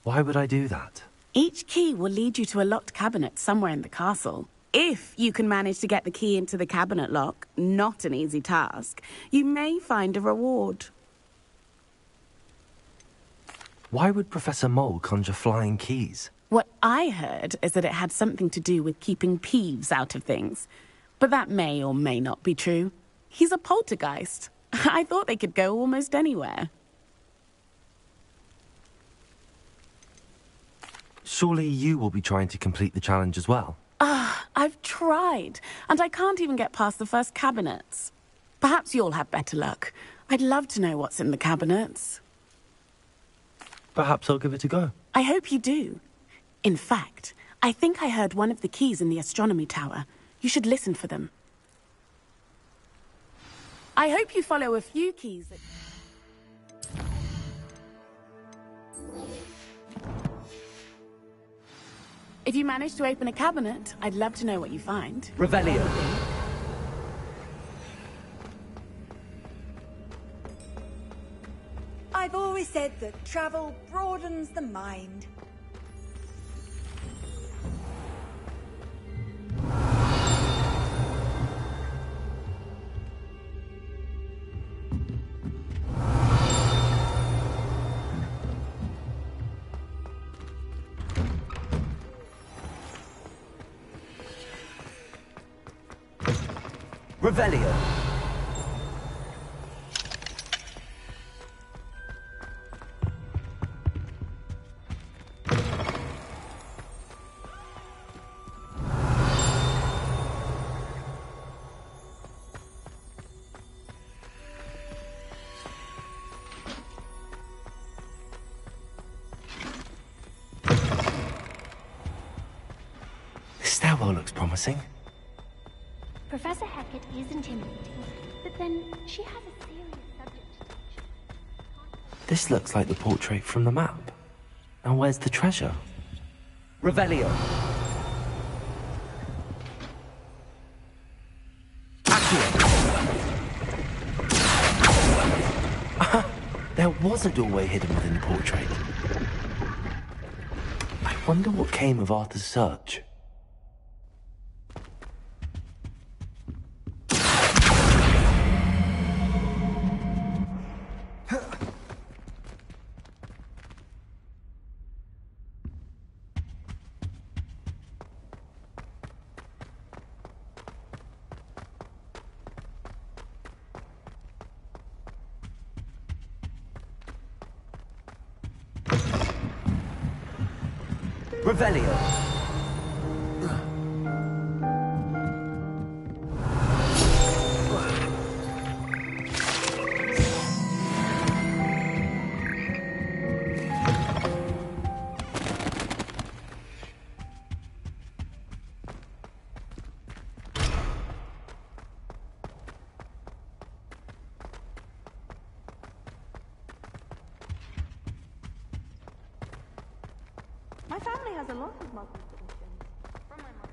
Why would I do that? Each key will lead you to a locked cabinet somewhere in the castle. If you can manage to get the key into the cabinet lock, not an easy task, you may find a reward. Why would Professor Mole conjure flying keys? What I heard is that it had something to do with keeping Ps5 out of things. But that may or may not be true. He's a poltergeist. I thought they could go almost anywhere. Surely you will be trying to complete the challenge as well? I've tried, and I can't even get past the first cabinets. Perhaps you'll have better luck. I'd love to know what's in the cabinets. Perhaps I'll give it a go. I hope you do. In fact, I think I heard one of the keys in the astronomy tower. You should listen for them. I hope you follow a few keys. If you manage to open a cabinet, I'd love to know what you find. Revelio. I've always said that travel broadens the mind. Revelio. This stairwell looks promising. Professor Hackett is intimidating, but then she has a serious subject to teach. This looks like the portrait from the map. Now where's the treasure? Revelio. There was a doorway hidden within the portrait. I wonder what came of Arthur's search. Revelio. My family has a lot of modern traditions. From my mother.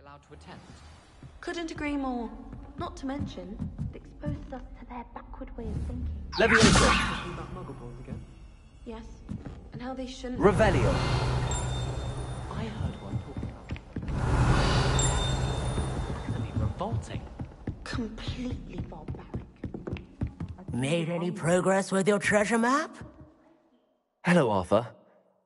Allowed to attend. Couldn't agree more. Not to mention, it exposes us to their backward way of thinking. Levioso. Talking about muggle boys again? Yes, and how they shouldn't. Revelio. I heard one talking about actually revolting. Completely barbaric. Made any progress with your treasure map? Hello, Arthur.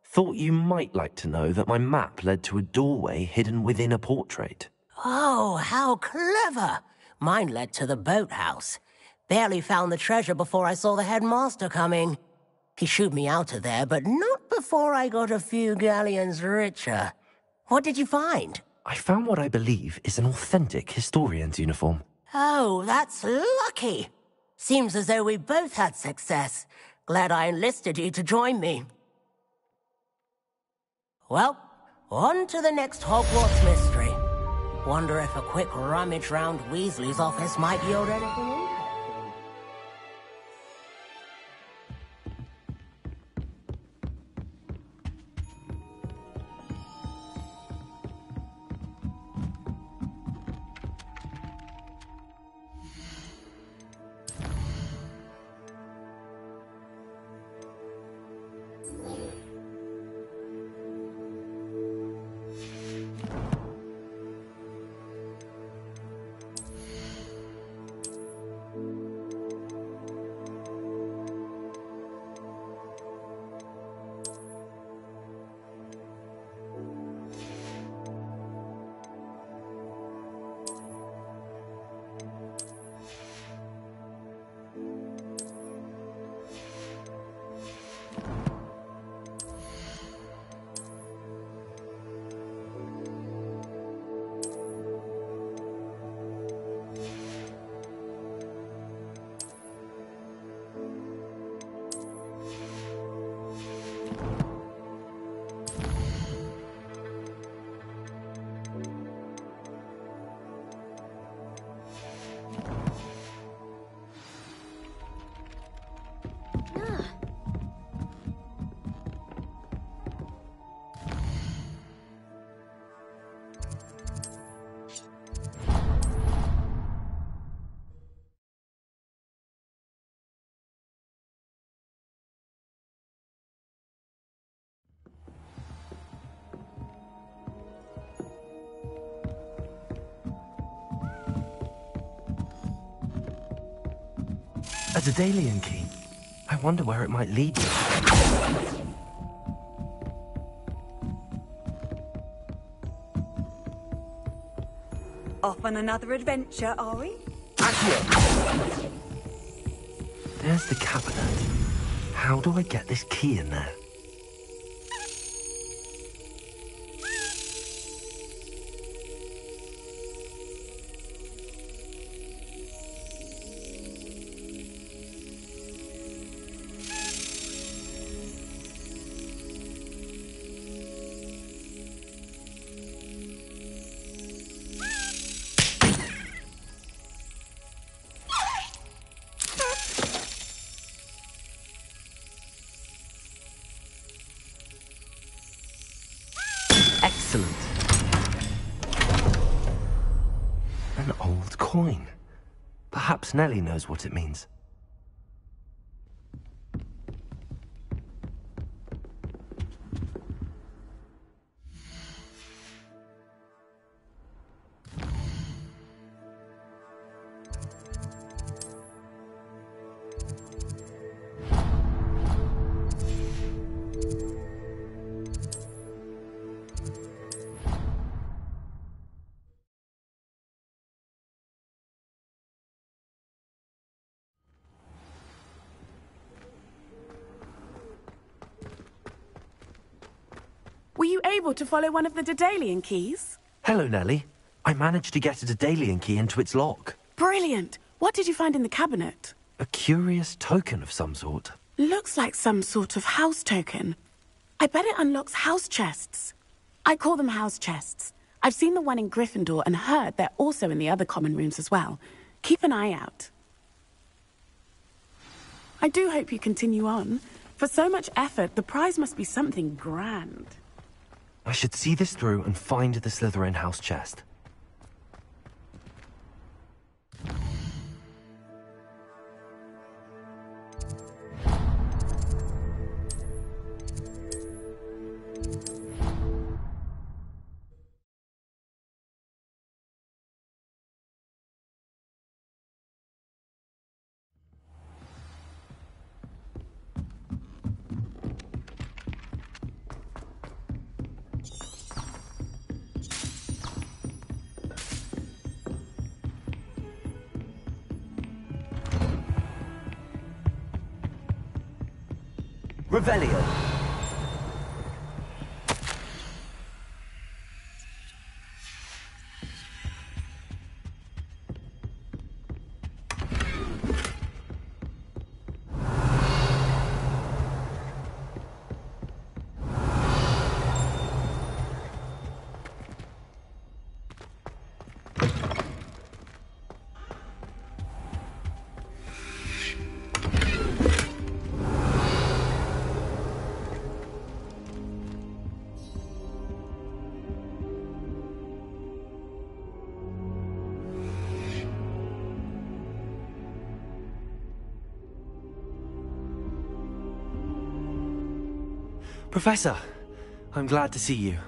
Thought you might like to know that my map led to a doorway hidden within a portrait. Oh, how clever! Mine led to the boathouse. Barely found the treasure before I saw the headmaster coming. He shooed me out of there, but not before I got a few galleons richer. What did you find? I found what I believe is an authentic historian's uniform. Oh, that's lucky. Seems as though we both had success. Glad I enlisted you to join me. Well, on to the next Hogwarts mystery. Wonder if a quick rummage round Weasley's office might yield anything interesting. Daedalian key. I wonder where it might lead me. Off on another adventure, are we? There's the cabinet. How do I get this key in there? Excellent. An old coin. Perhaps Nellie knows what it means. Were you able to follow one of the Daedalian keys? Hello, Nellie. I managed to get a Daedalian key into its lock. Brilliant! What did you find in the cabinet? A curious token of some sort. Looks like some sort of house token. I bet it unlocks house chests. I call them house chests. I've seen the one in Gryffindor and heard they're also in the other common rooms as well. Keep an eye out. I do hope you continue on. For so much effort, the prize must be something grand. I should see this through and find the Slytherin house chest. Revelio. Professor, I'm glad to see you.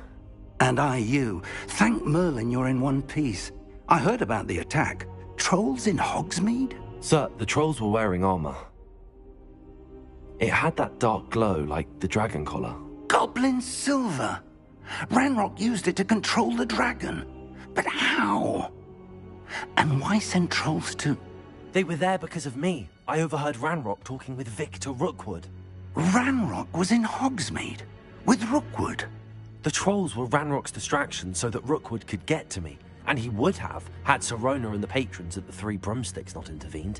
And I you. Thank Merlin you're in one piece. I heard about the attack. Trolls in Hogsmeade? Sir, the trolls were wearing armor. It had that dark glow like the dragon collar. Goblin silver! Ranrock used it to control the dragon. But how? And why send trolls to... They were there because of me. I overheard Ranrock talking with Victor Rookwood. Ranrock was in Hogsmeade? With Rookwood? The trolls were Ranrock's distraction so that Rookwood could get to me. And he would have, had Sirona and the patrons at the Three Broomsticks not intervened.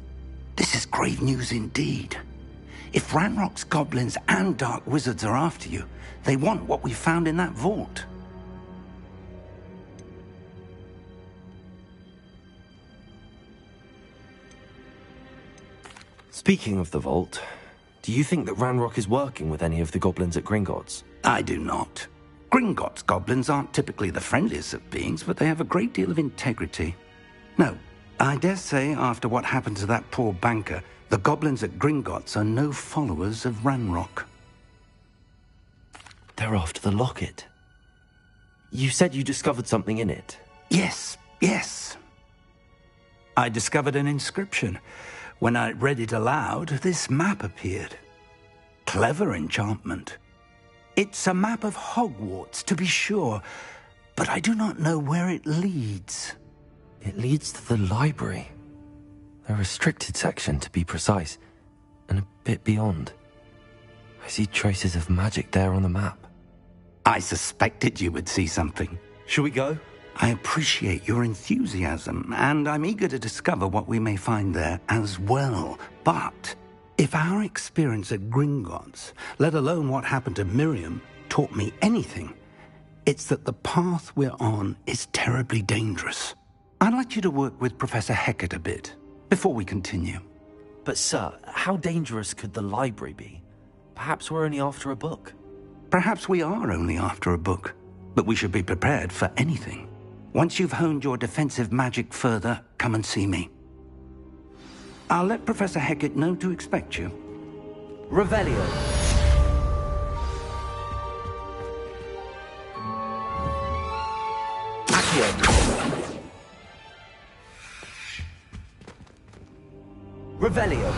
This is grave news indeed. If Ranrock's goblins and dark wizards are after you, they want what we found in that vault. Speaking of the vault, do you think that Ranrock is working with any of the goblins at Gringotts? I do not. Gringotts goblins aren't typically the friendliest of beings, but they have a great deal of integrity. No, I dare say after what happened to that poor banker, the goblins at Gringotts are no followers of Ranrock. They're after the locket. You said you discovered something in it. Yes, yes. I discovered an inscription. When I read it aloud, this map appeared. Clever enchantment. It's a map of Hogwarts, to be sure, but I do not know where it leads. It leads to the library. A restricted section, to be precise, and a bit beyond. I see traces of magic there on the map. I suspected you would see something. Shall we go? I appreciate your enthusiasm, and I'm eager to discover what we may find there as well. But if our experience at Gringotts, let alone what happened to Miriam, taught me anything, it's that the path we're on is terribly dangerous. I'd like you to work with Professor Hecat a bit before we continue. But sir, how dangerous could the library be? Perhaps we're only after a book. Perhaps we are only after a book, but we should be prepared for anything. Once you've honed your defensive magic further, come and see me. I'll let Professor Hecat know to expect you. Revelio. Accio. Revelio.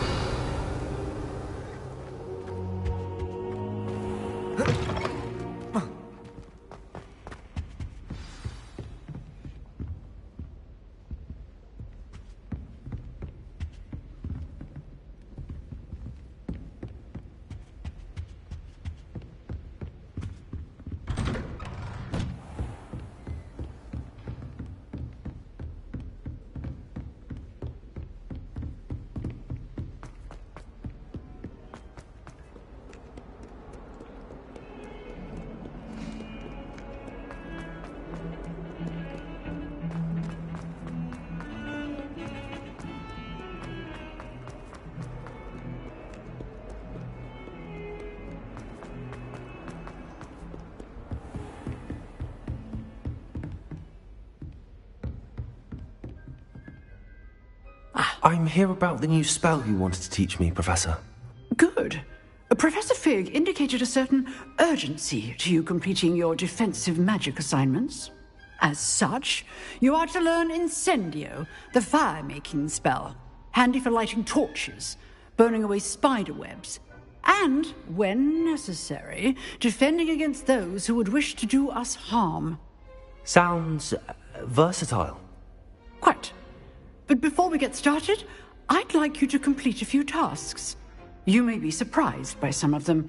I'm here about the new spell you wanted to teach me, Professor. Good. Professor Fig indicated a certain urgency to you completing your defensive magic assignments. As such, you are to learn Incendio, the fire-making spell, handy for lighting torches, burning away spider webs, and, when necessary, defending against those who would wish to do us harm. Sounds versatile. Quite. But before we get started, I'd like you to complete a few tasks. You may be surprised by some of them.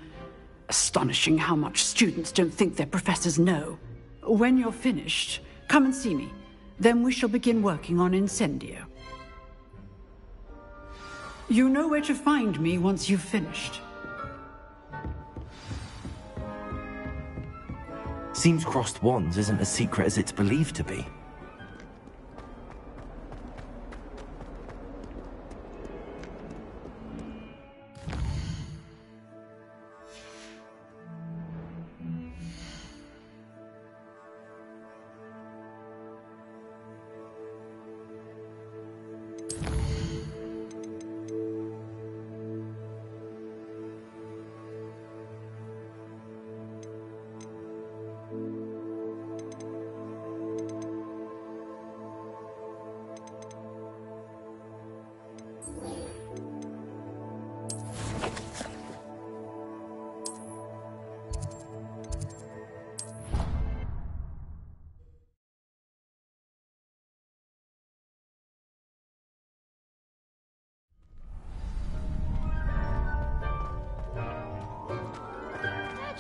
Astonishing how much students don't think their professors know. When you're finished, come and see me. Then we shall begin working on Incendio. You know where to find me once you've finished. Seems crossed wands isn't as secret as it's believed to be.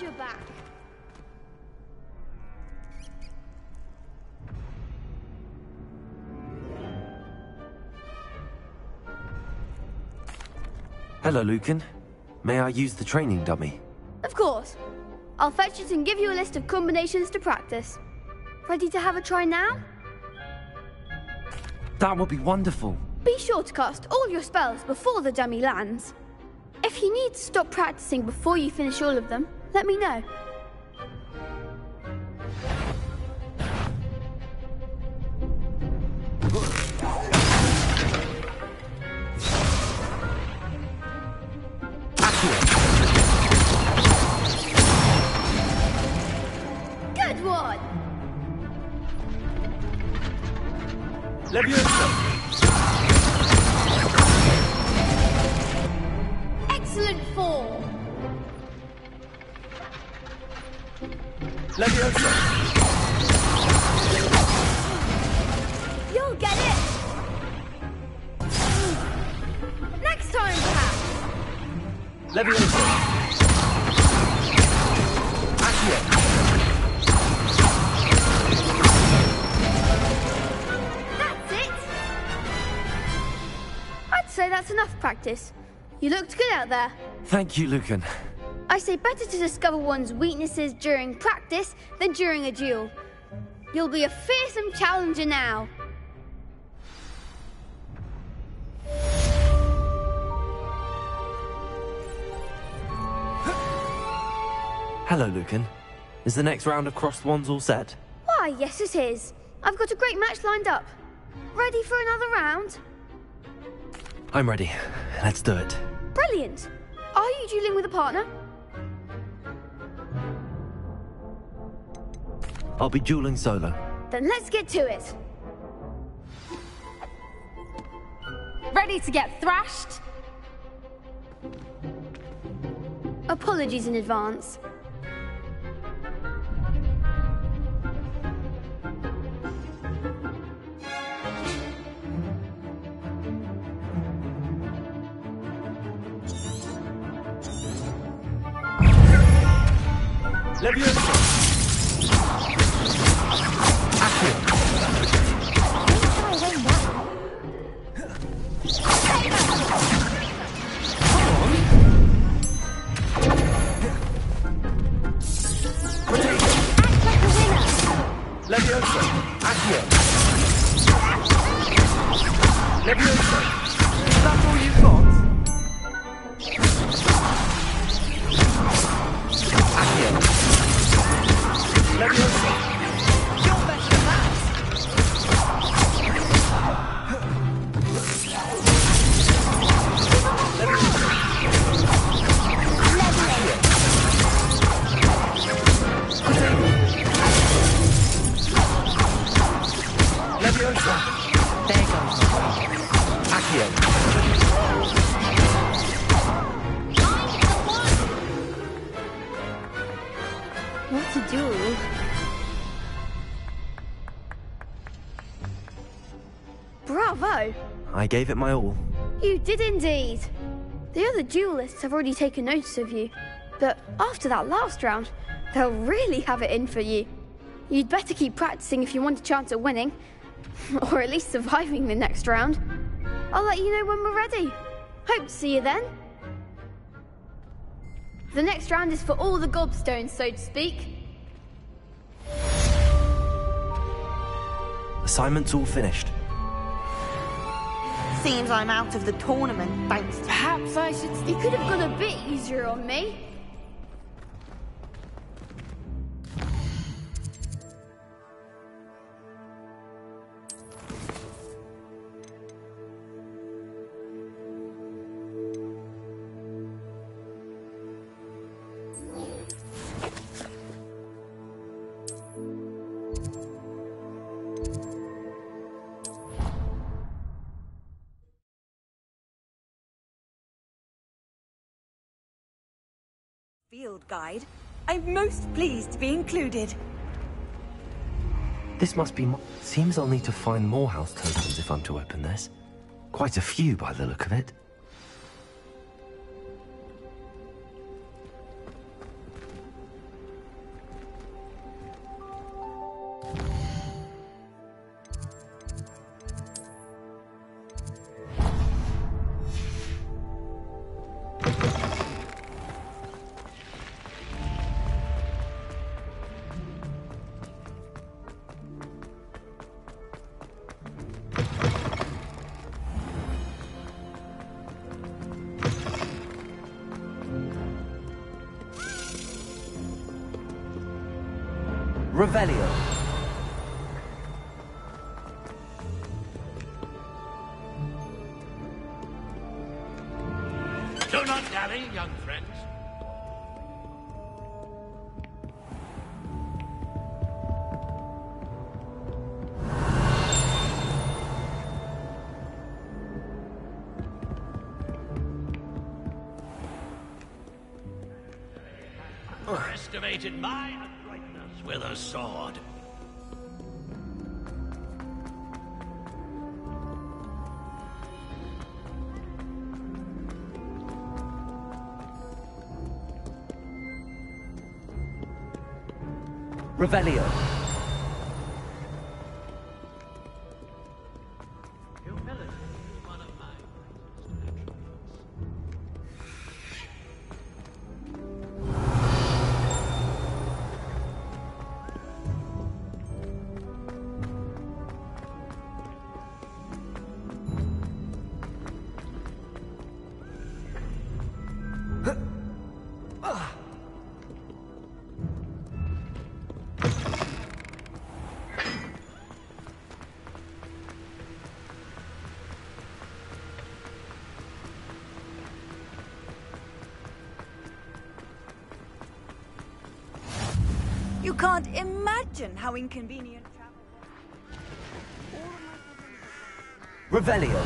You're back. Hello, Lucan. May I use the training dummy? Of course. I'll fetch it and give you a list of combinations to practice. Ready to have a try now? That would be wonderful. Be sure to cast all your spells before the dummy lands. If you need to stop practicing before you finish all of them, let me know. Good one! excellent fall. Leviosa! You'll get it! Next time, perhaps! Leviosa! Accio! That's it! I'd say that's enough practice. You looked good out there. Thank you, Lucan. I say better to discover one's weaknesses during practice than during a duel. You'll be a fearsome challenger now. Hello, Lucan. Is the next round of crossed wands all set? Why, yes it is. I've got a great match lined up. Ready for another round? I'm ready. Let's do it. Brilliant. Are you dueling with a partner? I'll be dueling solo. Then let's get to it. Ready to get thrashed? Apologies in advance. Leviosa! Leviosa! Accio! Leviosa! Is that all you've got? Accio! Leviosa! You're better than that! Leviosa! Leviosa! There goes. Accio! What a duel. Bravo! I gave it my all. You did indeed. The other duelists have already taken notice of you, but after that last round, they'll really have it in for you. You'd better keep practicing if you want a chance at winning, or at least surviving the next round. I'll let you know when we're ready. Hope to see you then. The next round is for all the gobstones, so to speak. Assignment's all finished. Seems I'm out of the tournament, thanks to... Perhaps I should... You could have got a bit easier on me. Field guide. I'm most pleased to be included. This must be seems I'll need to find more house tokens if I'm to open this. Quite a few by the look of it. Revelio. Do not dally, young friends. underestimated my adroitness with a sword. Revelio. You can't imagine how inconvenient travel was. Revelio.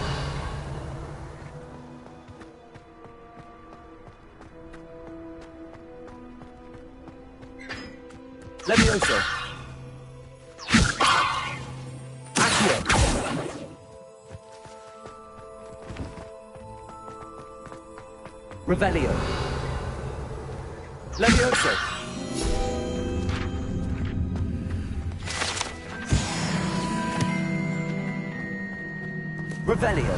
Levioso. Accio. Revelio. Levioso. Revelio.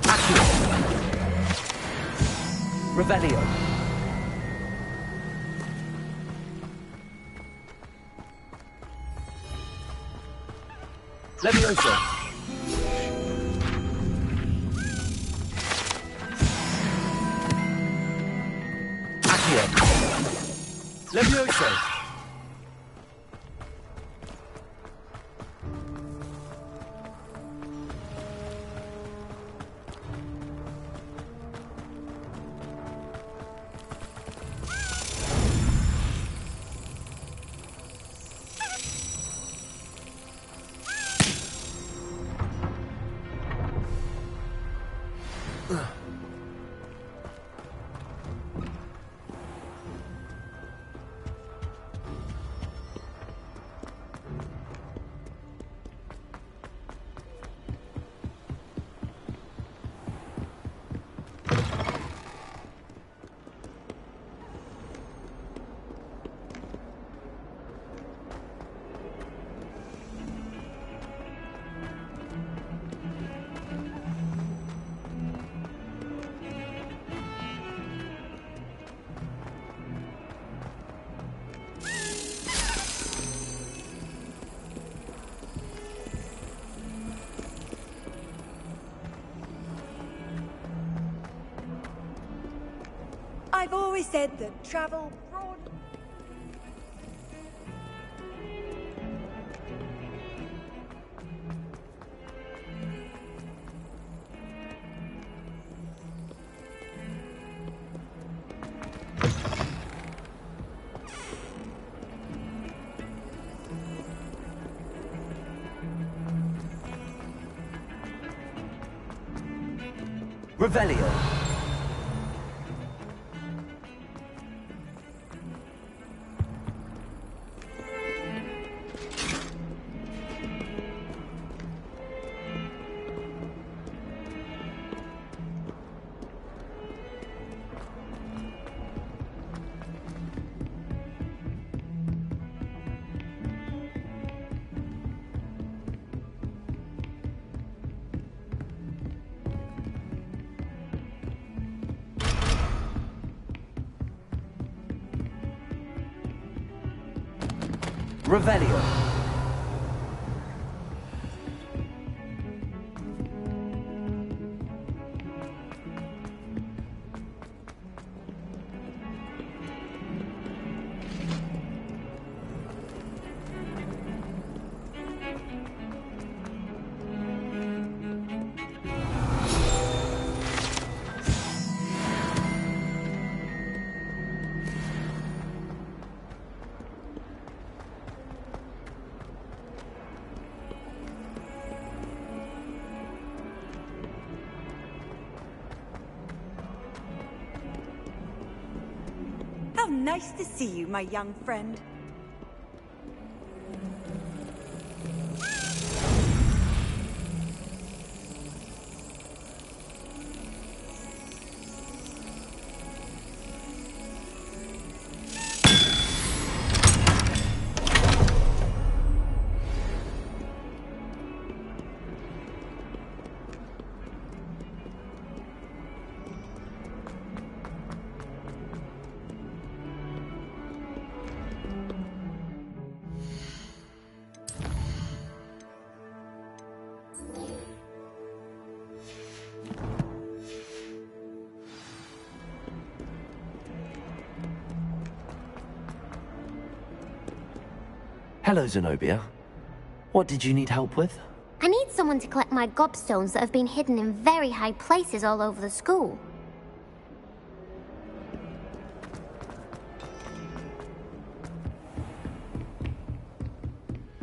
Accio. Revelio. Levioso. Accio. Levioso. I've always said that travel broad... Revelio. Revelio. How nice to see you, my young friend. Hello, Zenobia. What did you need help with? I need someone to collect my gobstones that have been hidden in very high places all over the school.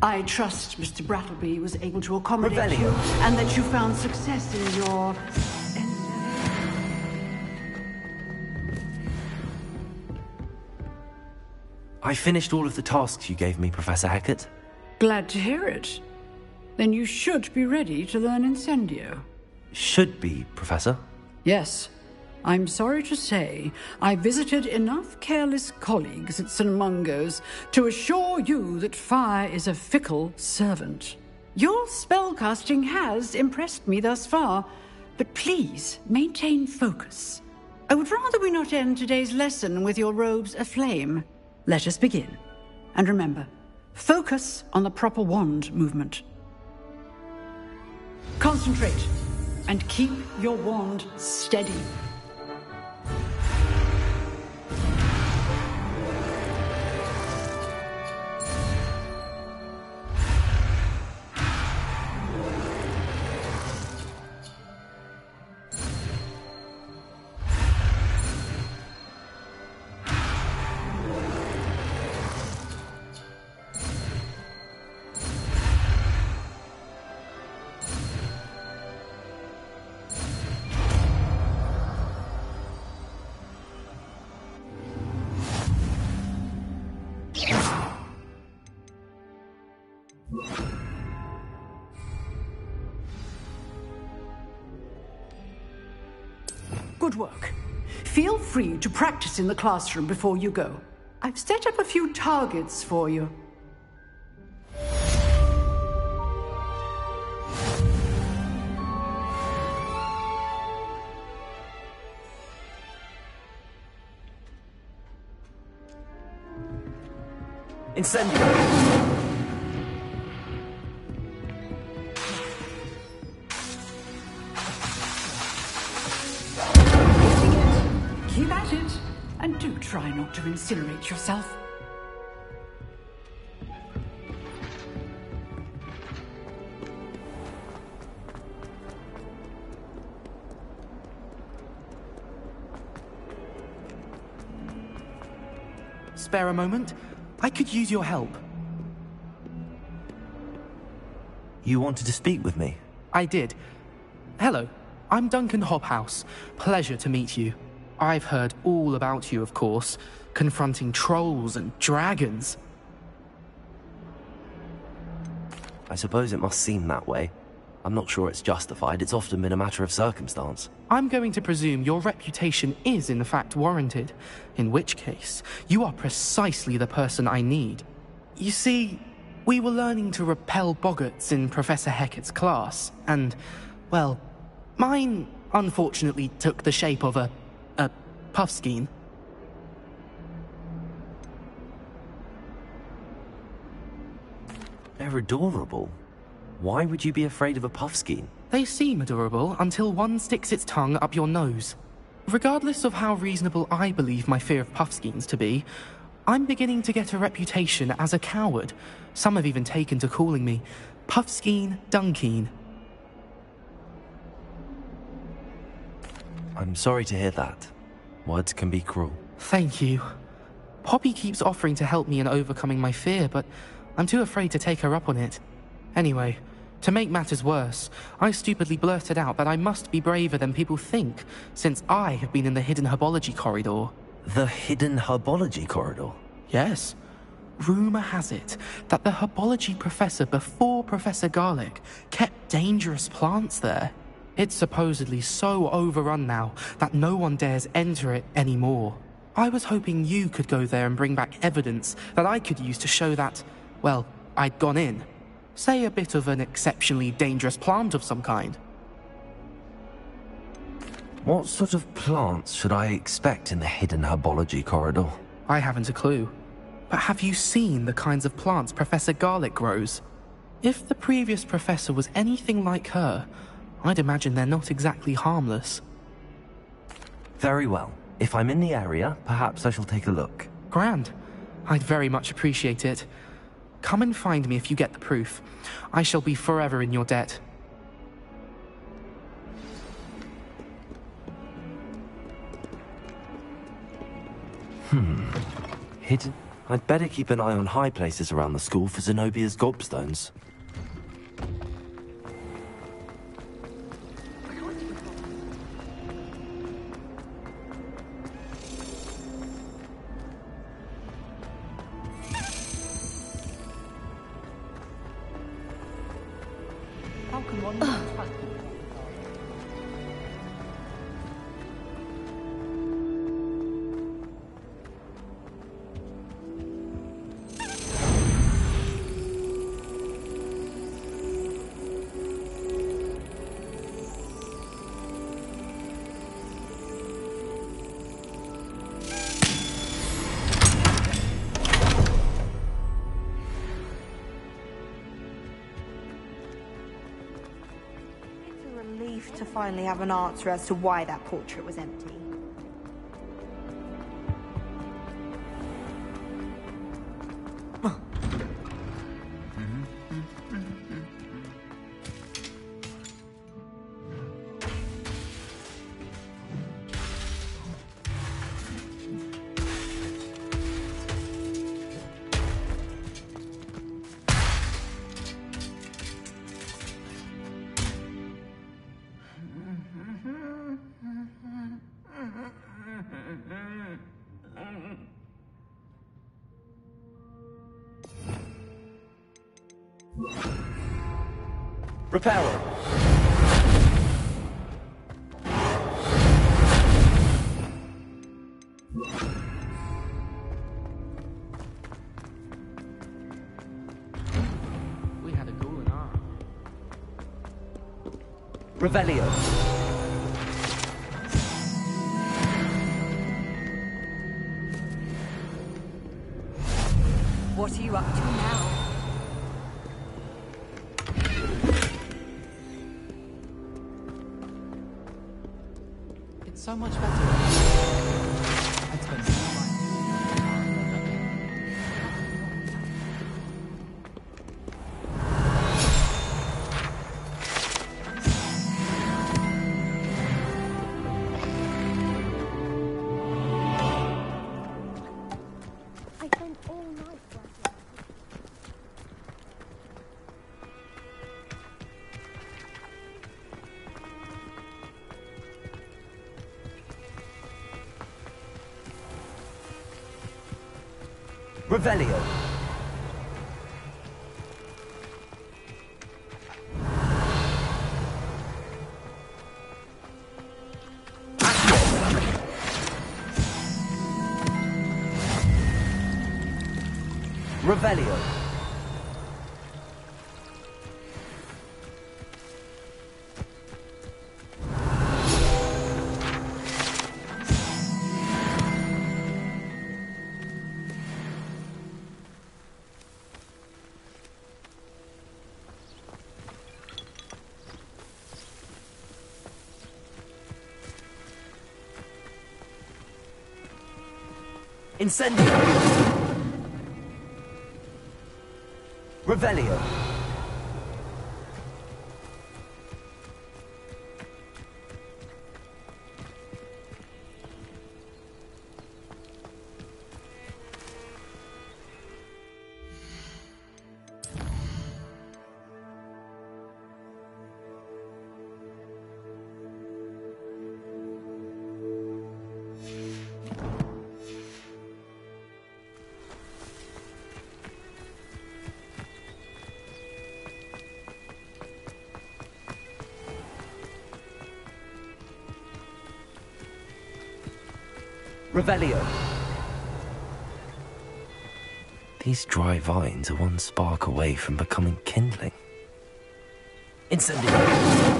I trust Mr. Brattleby was able to accommodate you and that you found success in your... I finished all of the tasks you gave me, Professor Hackett. Glad to hear it. Then you should be ready to learn Incendio. Should be, Professor. Yes. I'm sorry to say, I visited enough careless colleagues at St. Mungo's to assure you that fire is a fickle servant. Your spellcasting has impressed me thus far, but please maintain focus. I would rather we not end today's lesson with your robes aflame. Let us begin. And remember, focus on the proper wand movement. Concentrate, and keep your wand steady. Good work. Feel free to practice in the classroom before you go. I've set up a few targets for you. Incendio! Keep at it, and do try not to incinerate yourself. Spare a moment? I could use your help. You wanted to speak with me? I did. Hello, I'm Duncan Hobhouse. Pleasure to meet you. I've heard all about you, of course, confronting trolls and dragons. I suppose it must seem that way. I'm not sure it's justified. It's often been a matter of circumstance. I'm going to presume your reputation is in fact warranted, in which case, you are precisely the person I need. You see, we were learning to repel boggarts in Professor Hackett's class, and, well, mine unfortunately took the shape of a puffskein. They're adorable. Why would you be afraid of a puffskein? They seem adorable until one sticks its tongue up your nose. Regardless of how reasonable I believe my fear of puffskeins to be, I'm beginning to get a reputation as a coward. Some have even taken to calling me Puffskein Dunkeen. I'm sorry to hear that. Words can be cruel. Thank you. Poppy keeps offering to help me in overcoming my fear, but I'm too afraid to take her up on it. Anyway, to make matters worse, I stupidly blurted out that I must be braver than people think, since I have been in the hidden herbology corridor. The hidden herbology corridor? Yes. Rumour has it that the herbology professor before Professor Garlic kept dangerous plants there. It's supposedly so overrun now that no one dares enter it anymore. I was hoping you could go there and bring back evidence that I could use to show that, well, I'd gone in. Say a bit of an exceptionally dangerous plant of some kind. What sort of plants should I expect in the hidden herbology corridor? I haven't a clue. But have you seen the kinds of plants Professor Garlic grows? If the previous professor was anything like her, I'd imagine they're not exactly harmless. Very well. If I'm in the area, perhaps I shall take a look. Grand. I'd very much appreciate it. Come and find me if you get the proof. I shall be forever in your debt. Hidden? I'd better keep an eye on high places around the school for Zenobia's gobstones. How can one not trust you? To finally have an answer as to why that portrait was empty. Reparo! We had a goal in our... Revelio! What are you up to now? So much better. I'd spend some time. I spent all night working. Revelio! Revelio! Incendio! Revelio! Revelio. These dry vines are one spark away from becoming kindling. Incendio.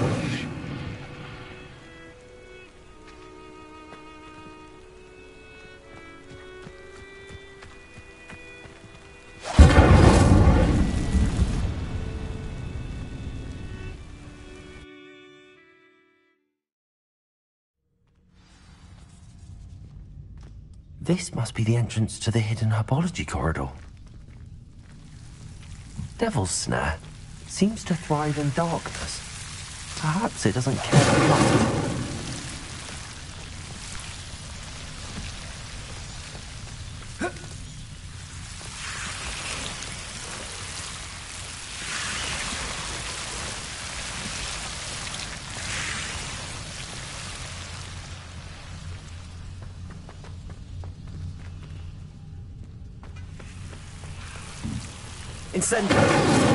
This must be the entrance to the hidden herbology corridor. Devil's Snare seems to thrive in darkness. Perhaps it doesn't care for light. Incendio.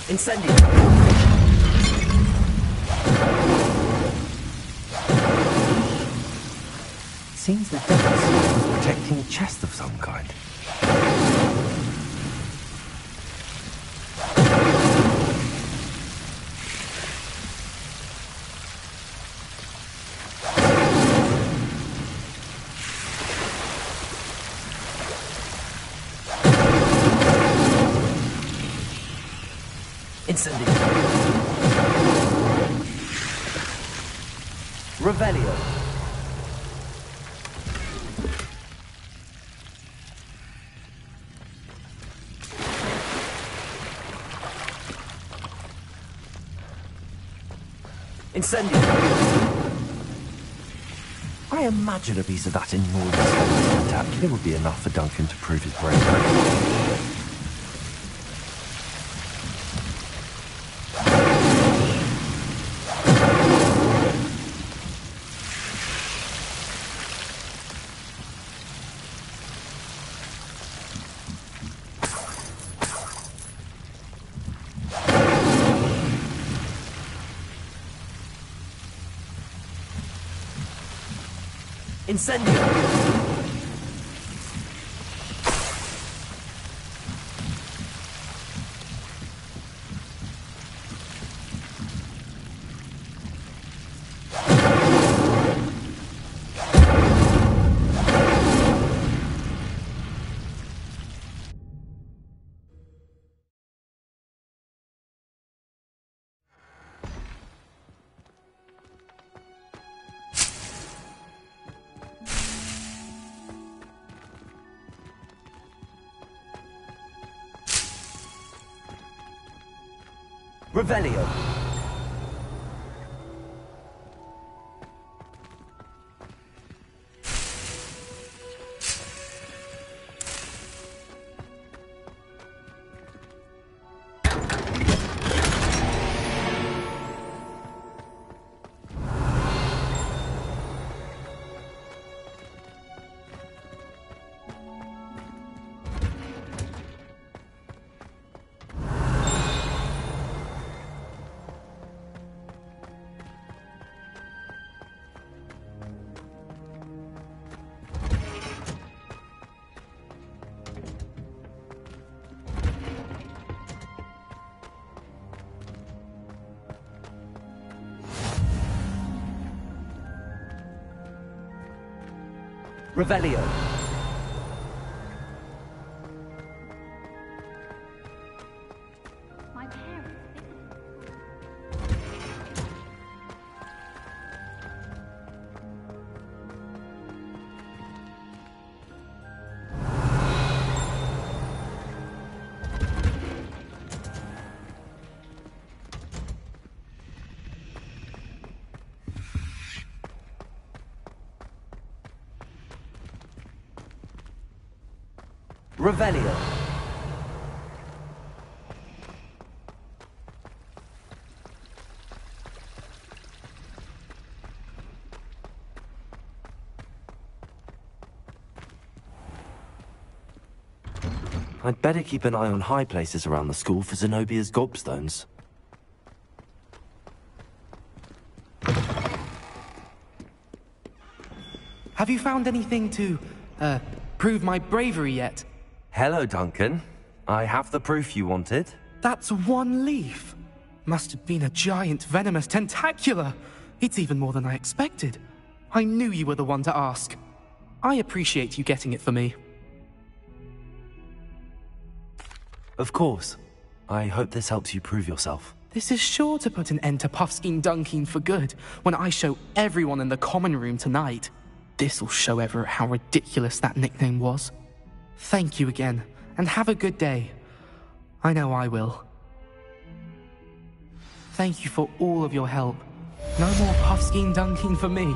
Incendio. Seems the Devil's Snare was protecting a chest of some kind. Incendio. Revelio. Incendio. I imagine a piece of that enormous spectacular would be enough for Duncan to prove his bravery. Incendio! Revelio. Revelio. My parents. Revelio. I'd better keep an eye on high places around the school for Zenobia's gobstones. Have you found anything to, prove my bravery yet? Hello, Duncan. I have the proof you wanted. That's one leaf. Must have been a giant venomous tentacula. It's even more than I expected. I knew you were the one to ask. I appreciate you getting it for me. Of course. I hope this helps you prove yourself. This is sure to put an end to Puffskein Dunkeen for good when I show everyone in the common room tonight. This'll show Everett how ridiculous that nickname was. Thank you again, and have a good day. I know I will. Thank you for all of your help. No more Puffskein Dunkeen for me.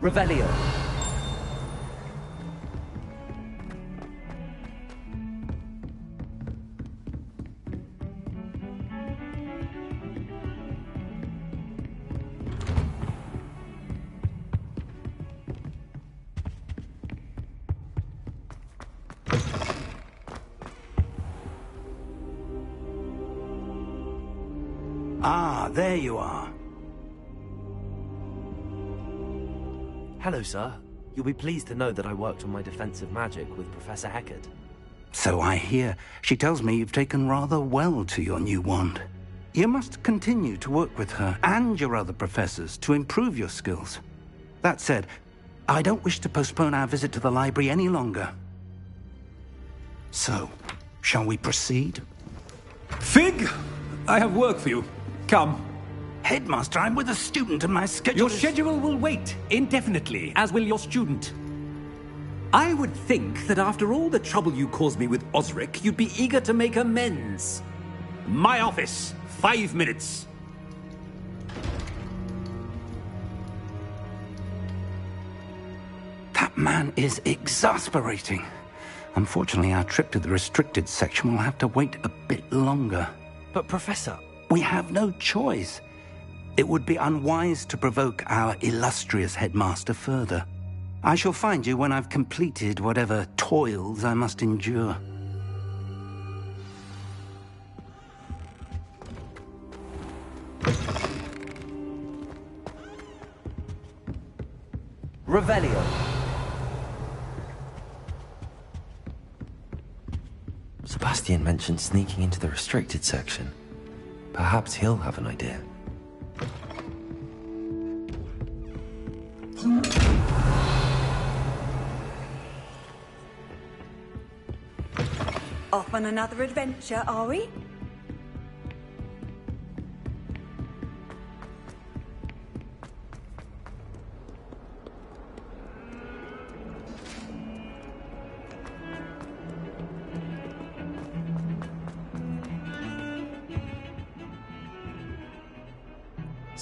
Revelio. Ah, there you are. Hello, sir. You'll be pleased to know that I worked on my defensive magic with Professor Heckard. So I hear. She tells me you've taken rather well to your new wand. You must continue to work with her and your other professors to improve your skills. That said, I don't wish to postpone our visit to the library any longer. So, shall we proceed? Fig! I have work for you. Come. Headmaster, I'm with a student and my schedule Your schedule will wait indefinitely, as will your student. I would think that after all the trouble you caused me with Osric, you'd be eager to make amends. My office, 5 minutes. That man is exasperating. Unfortunately, our trip to the restricted section will have to wait a bit longer. But, Professor... We have no choice. It would be unwise to provoke our illustrious headmaster further. I shall find you when I've completed whatever toils I must endure. Revelio. Sebastian mentioned sneaking into the restricted section. Perhaps he'll have an idea. Off on another adventure, are we?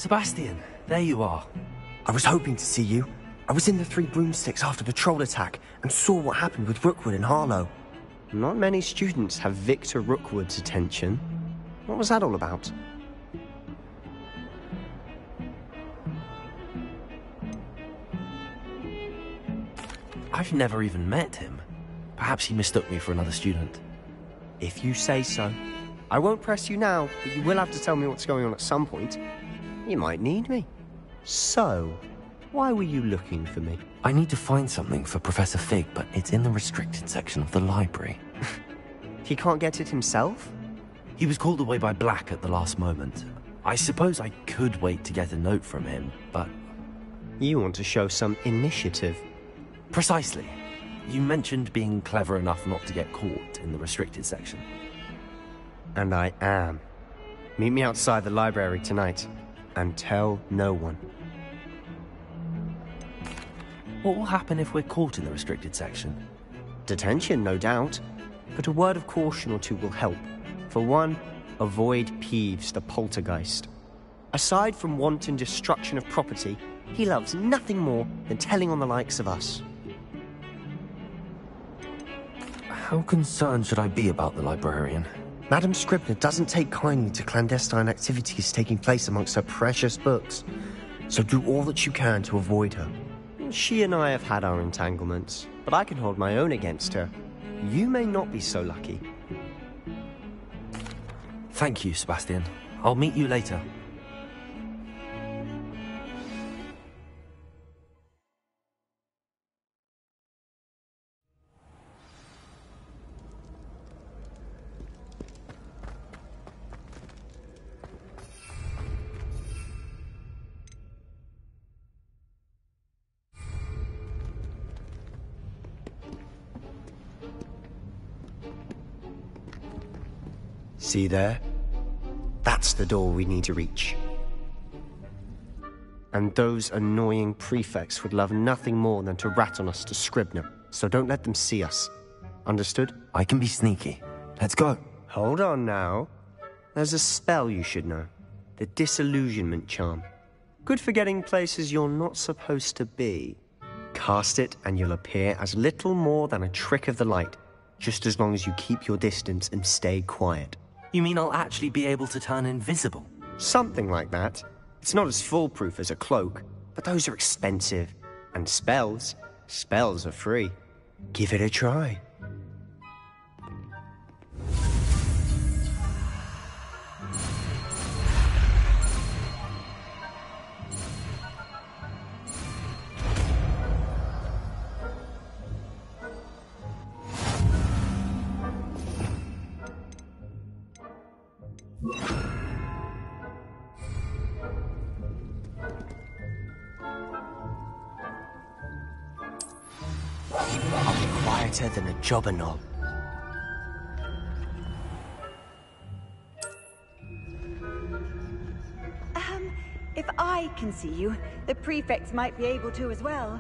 Sebastian, there you are. I was hoping to see you. I was in the Three Broomsticks after the troll attack and saw what happened with Rookwood and Harlow. Not many students have Victor Rookwood's attention. What was that all about? I've never even met him. Perhaps he mistook me for another student. If you say so. I won't press you now, but you will have to tell me what's going on at some point. You might need me. So, why were you looking for me? I need to find something for Professor Fig, but it's in the restricted section of the library. He can't get it himself? He was called away by Black at the last moment. I suppose I could wait to get a note from him, but... You want to show some initiative. Precisely. You mentioned being clever enough not to get caught in the restricted section. And I am. Meet me outside the library tonight, and tell no one. What will happen if we're caught in the restricted section? Detention, no doubt. But a word of caution or two will help. For one, avoid Ps5, the poltergeist. Aside from wanton destruction of property, he loves nothing more than telling on the likes of us. How concerned should I be about the librarian? Madam Scribner doesn't take kindly to clandestine activities taking place amongst her precious books, so do all that you can to avoid her. She and I have had our entanglements, but I can hold my own against her. You may not be so lucky. Thank you, Sebastian. I'll meet you later. See there? That's the door we need to reach. And those annoying prefects would love nothing more than to rat on us to Scribner, so don't let them see us. Understood? I can be sneaky. Let's go. Hold on now. There's a spell you should know. The disillusionment charm. Good for getting places you're not supposed to be. Cast it and you'll appear as little more than a trick of the light, just as long as you keep your distance and stay quiet. You mean I'll actually be able to turn invisible? Something like that. It's not as foolproof as a cloak, but those are expensive. And spells are free. Give it a try. I'll be quieter than a jobberknoll. If I can see you, the prefects might be able to as well.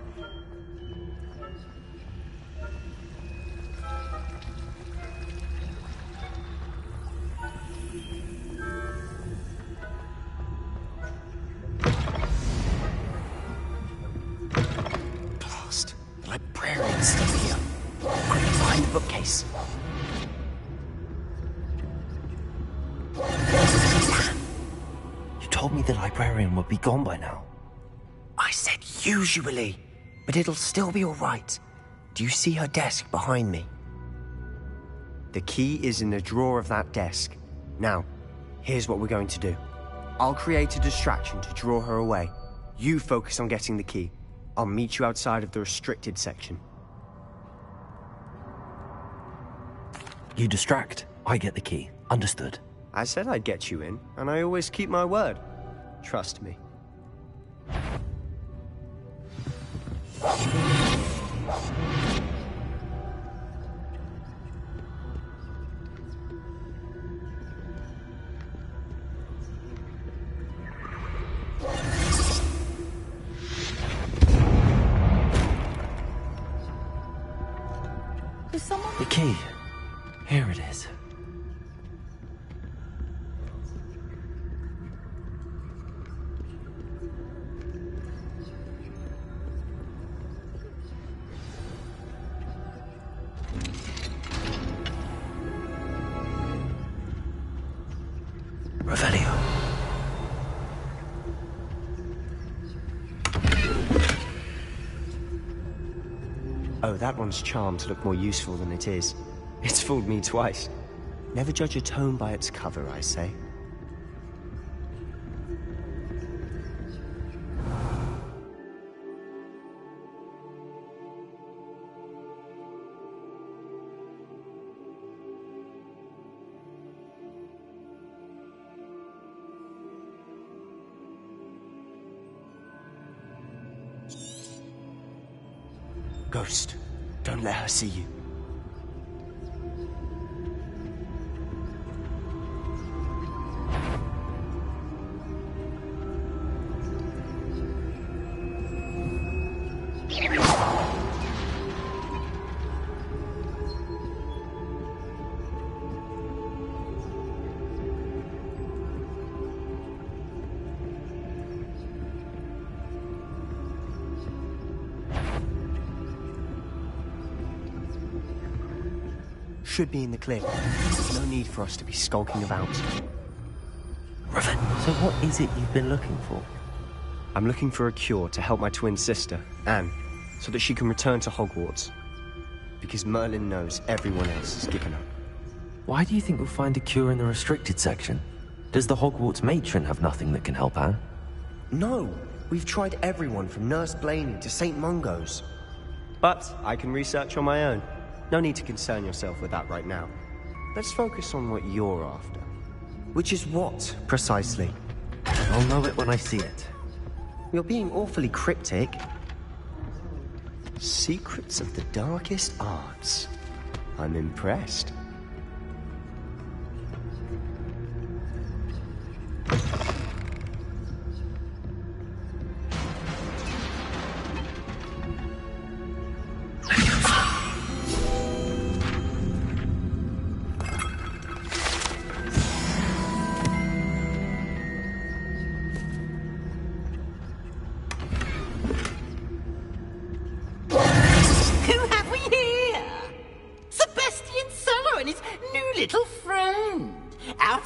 Blast. The librarian's still here. Quick, behind the bookcase. You told me the librarian would be gone by now. I said usually, but it'll still be all right. Do you see her desk behind me? The key is in the drawer of that desk. Now, here's what we're going to do. I'll create a distraction to draw her away. You focus on getting the key. I'll meet you outside of the restricted section. You distract, I get the key. Understood. I said I'd get you in, and I always keep my word. Trust me. The key. Here it is. Revelio. Oh, that one's charmed to look more useful than it is. It's fooled me twice. Never judge a tome by its cover, I say. Ghost, don't let her see you. Should be in the clear. There's no need for us to be skulking about. So what is it you've been looking for? I'm looking for a cure to help my twin sister, Anne, so that she can return to Hogwarts. Because Merlin knows everyone else has given up. Why do you think we'll find a cure in the restricted section? Does the Hogwarts matron have nothing that can help Anne? No! We've tried everyone from Nurse Blaney to St. Mungo's. But I can research on my own. No need to concern yourself with that right now. Let's focus on what you're after. Which is what, precisely? I'll know it when I see it. You're being awfully cryptic. Secrets of the darkest arts. I'm impressed.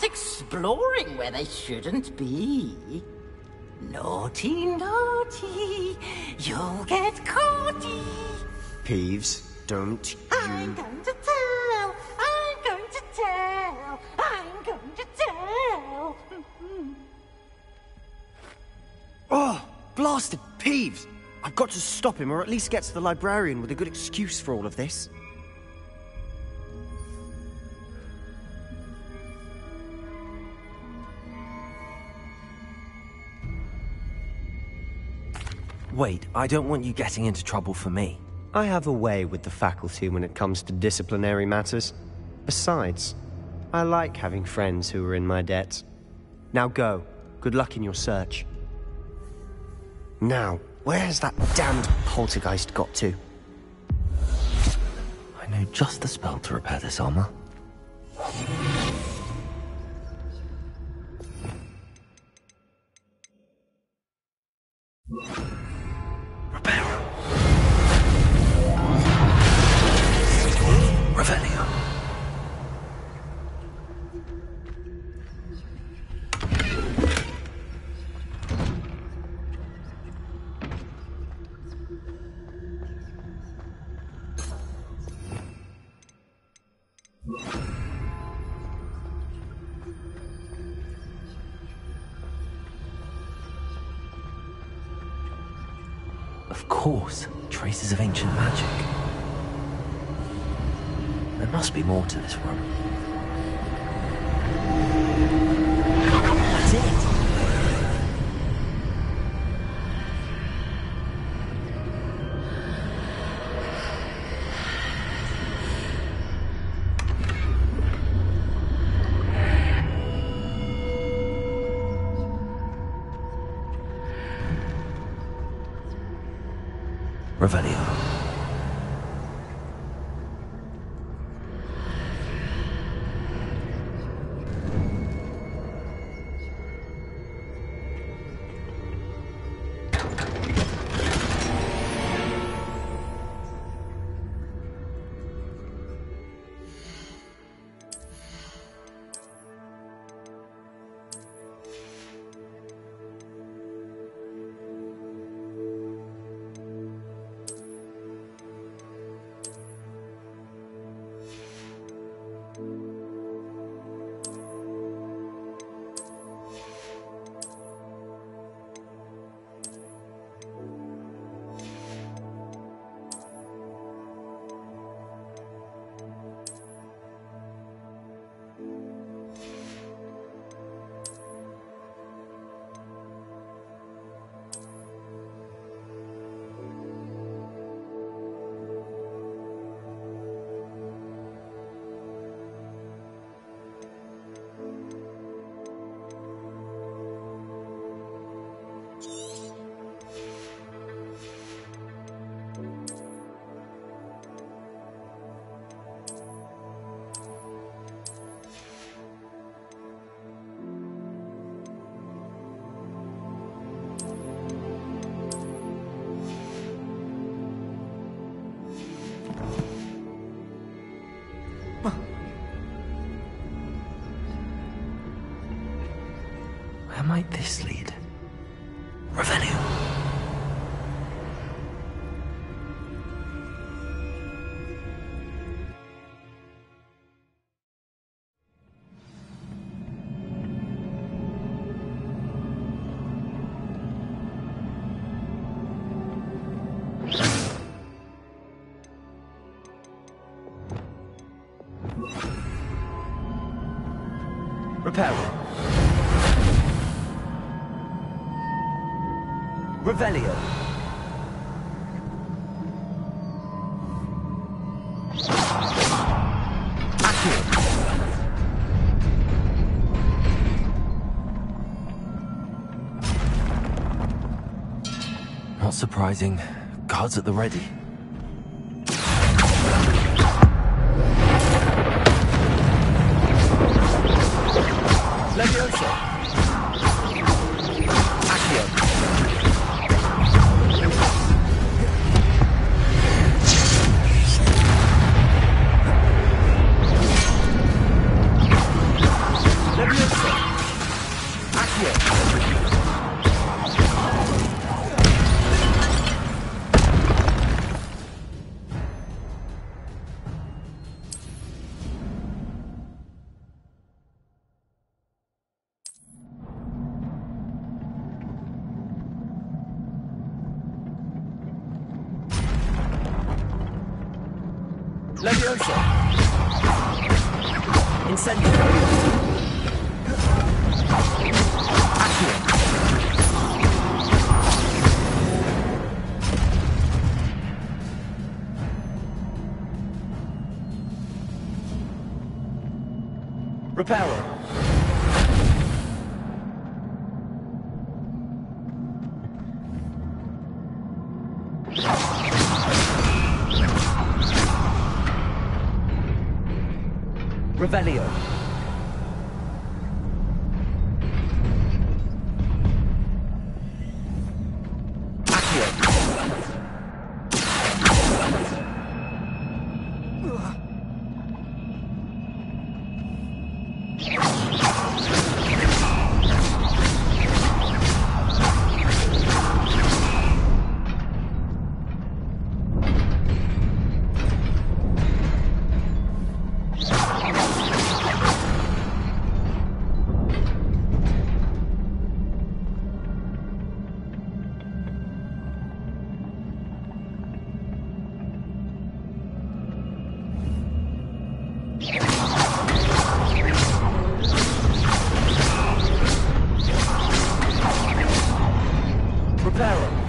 Exploring where they shouldn't be. Naughty, naughty, you'll get caughty. Peeves, don't I'm going to tell, I'm going to tell, I'm going to tell. Oh, blasted Peeves! I've got to stop him, or at least get to the librarian with a good excuse for all of this. Wait, I don't want you getting into trouble for me. I have a way with the faculty when it comes to disciplinary matters. Besides, I like having friends who are in my debt. Now go. Good luck in your search. Now, where's that damned poltergeist got to? I know just the spell to repair this armor. Of course, traces of ancient magic. There must be more to this room. That's it! Revelio. Where might this lead? Revelio. Reparo. Revelio. Not surprising. Guards at the ready. Levioso. Accio. Levioso. Accio. Levioso. Incendio. Accio. Reparo. Revelio. Accio. Reparo.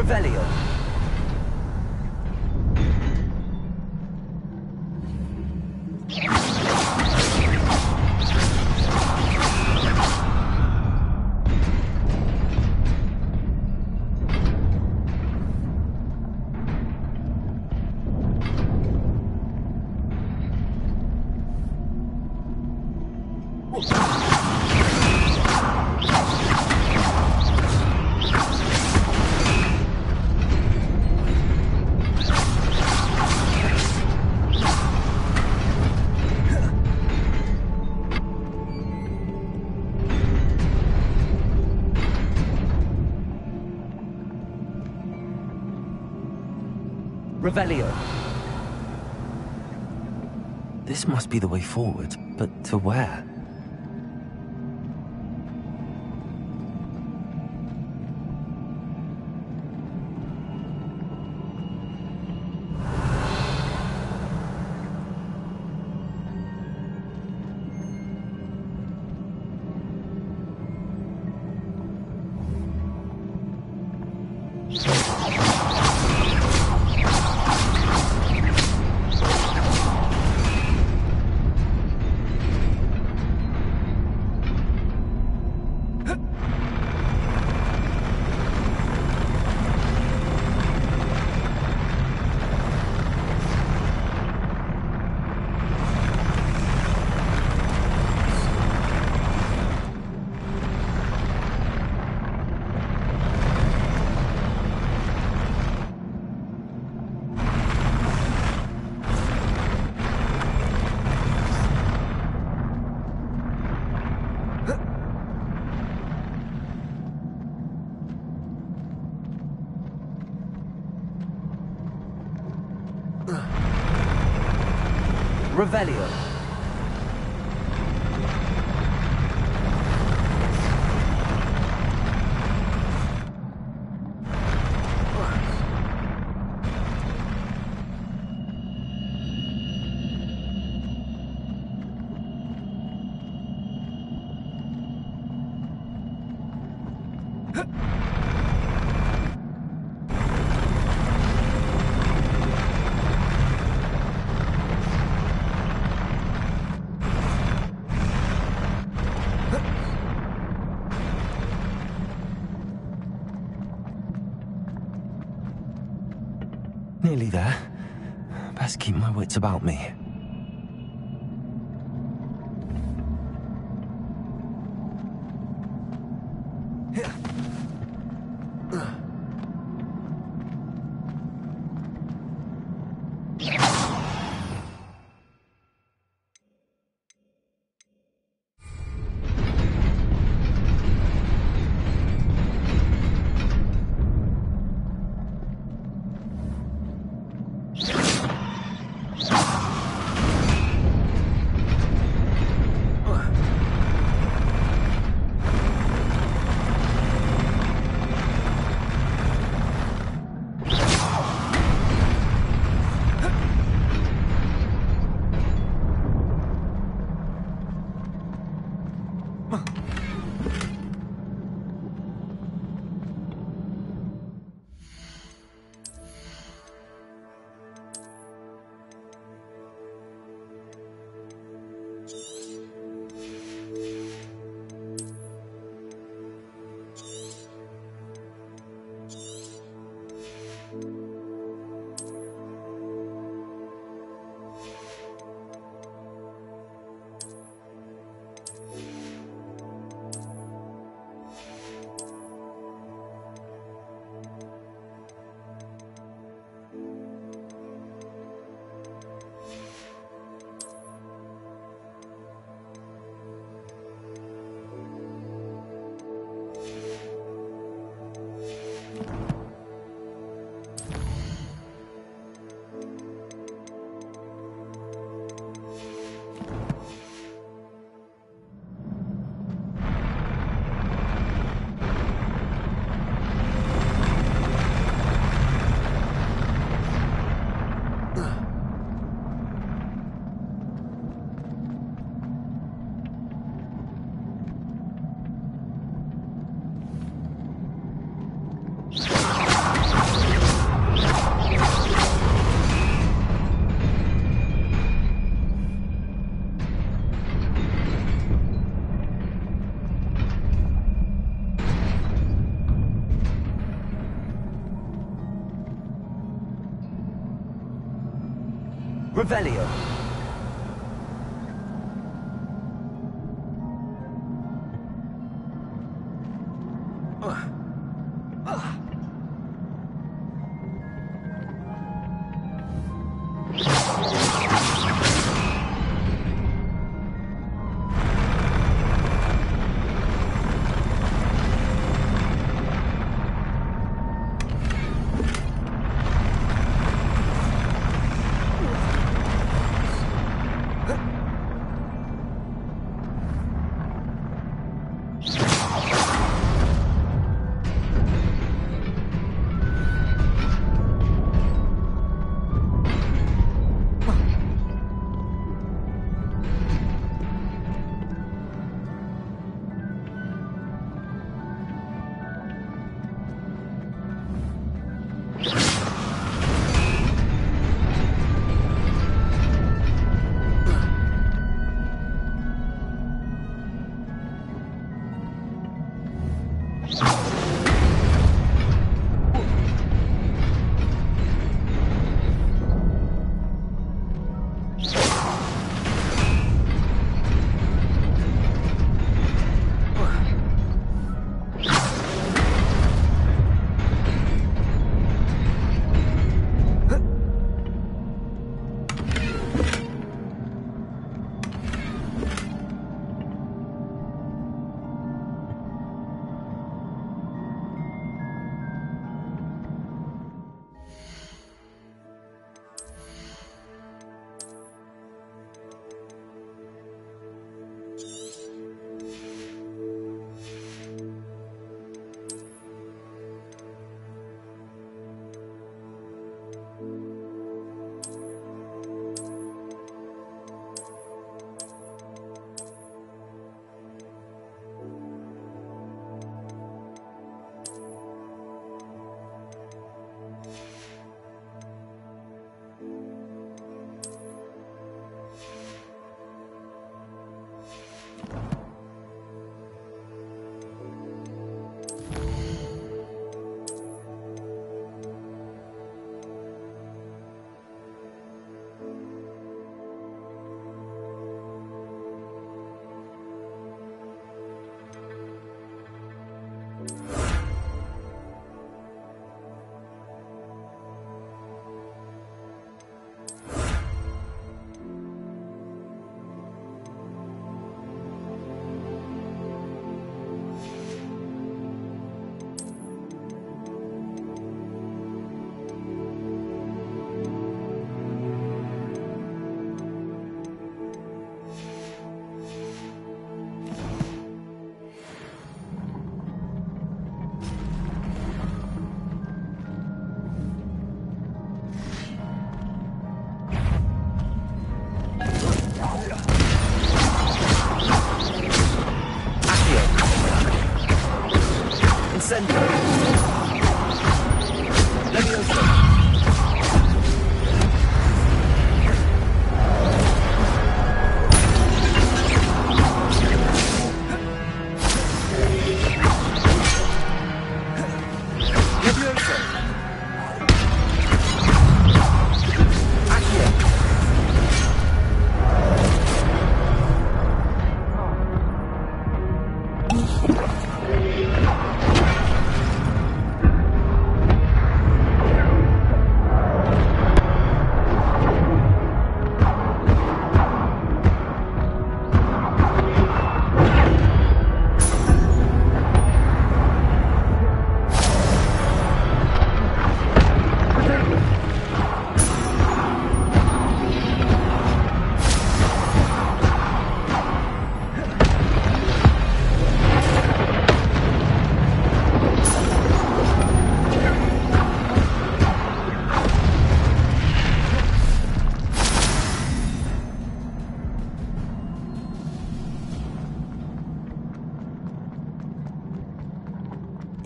Revelio. Revelio. This must be the way forward, but to where? Revelio. Nearly there. Best keep my wits about me. Revelio.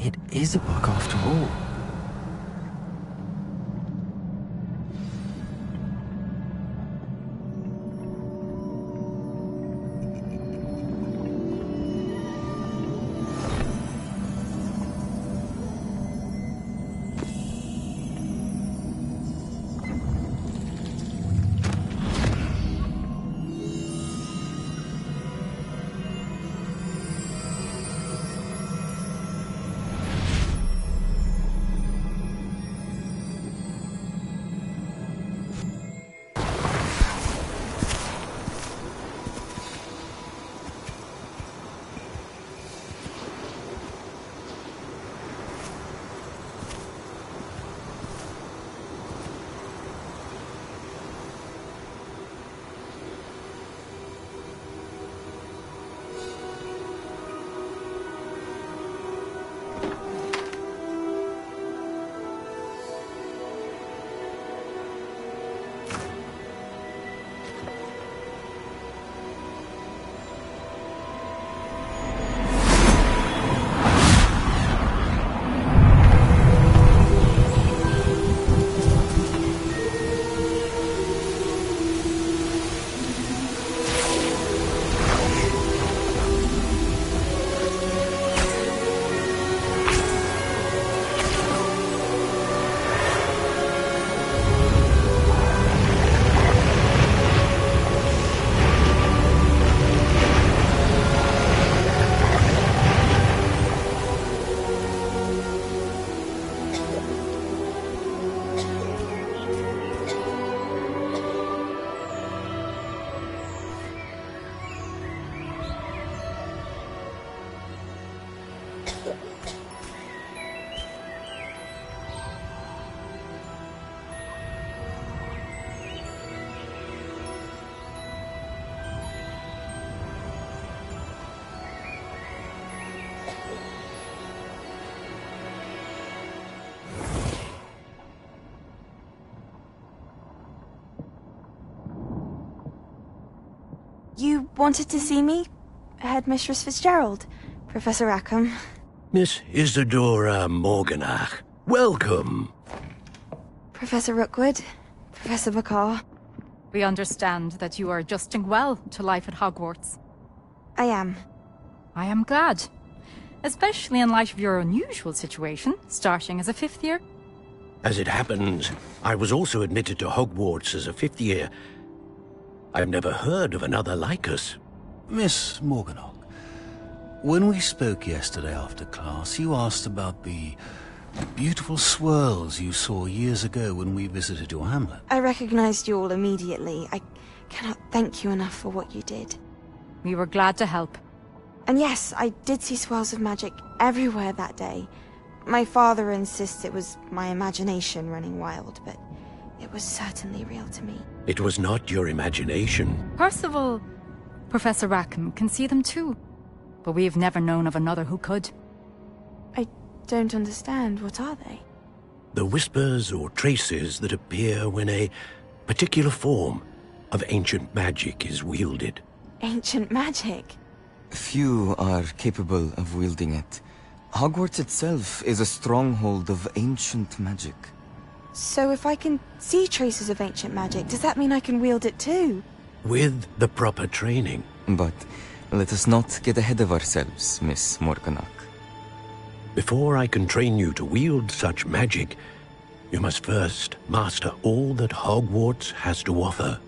It is a book after all. You wanted to see me? Headmistress Fitzgerald, Professor Rackham. Miss Isadora Morganach, welcome. Professor Rookwood, Professor Bakar. We understand that you are adjusting well to life at Hogwarts. I am. I am glad. Especially in light of your unusual situation, starting as a 5th year. As it happens, I was also admitted to Hogwarts as a 5th year. I've never heard of another like us. Miss Morganach, when we spoke yesterday after class, you asked about the beautiful swirls you saw years ago when we visited your hamlet. I recognized you all immediately. I cannot thank you enough for what you did. We were glad to help. And yes, I did see swirls of magic everywhere that day. My father insists it was my imagination running wild, but it was certainly real to me. It was not your imagination. Percival, Professor Rackham can see them too. But we have never known of another who could. I don't understand. What are they? The whispers or traces that appear when a particular form of ancient magic is wielded. Ancient magic? Few are capable of wielding it. Hogwarts itself is a stronghold of ancient magic. So if I can see traces of ancient magic, does that mean I can wield it too? With the proper training. But let us not get ahead of ourselves, Miss Morganach. Before I can train you to wield such magic, you must first master all that Hogwarts has to offer.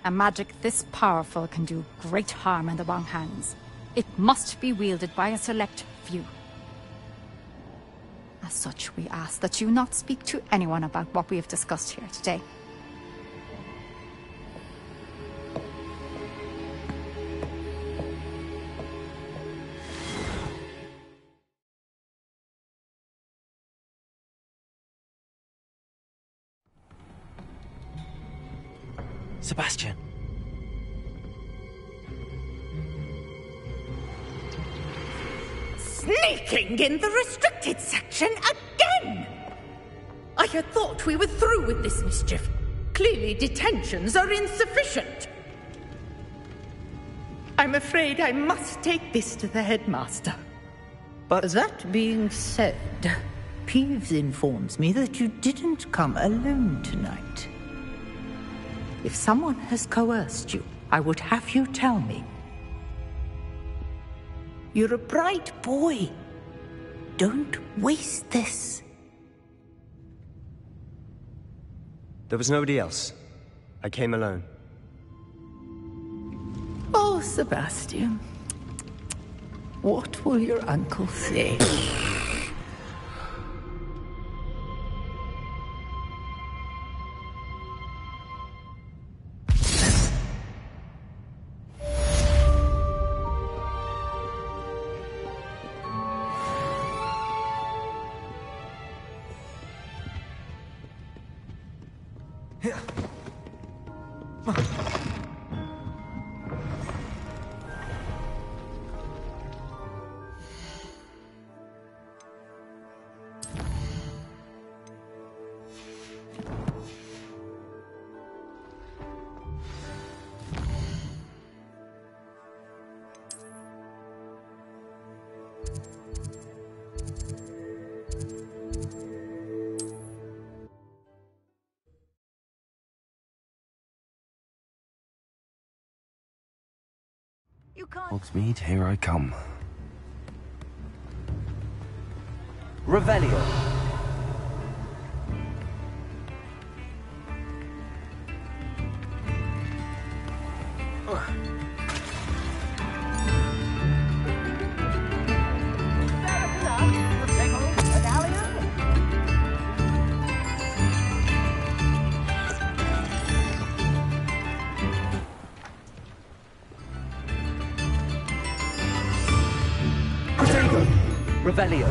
A magic this powerful can do great harm in the wrong hands. It must be wielded by a select few. As such, we ask that you not speak to anyone about what we have discussed here today. Sebastian. Sneaking in the restricted section again! I had thought we were through with this mischief. Clearly detentions are insufficient. I'm afraid I must take this to the headmaster. But that being said, Peeves informs me that you didn't come alone tonight. If someone has coerced you, I would have you tell me. You're a bright boy. Don't waste this. There was nobody else. I came alone. Oh, Sebastian. What will your uncle say? Hogsmeade, here I come. Revelio. Revelio.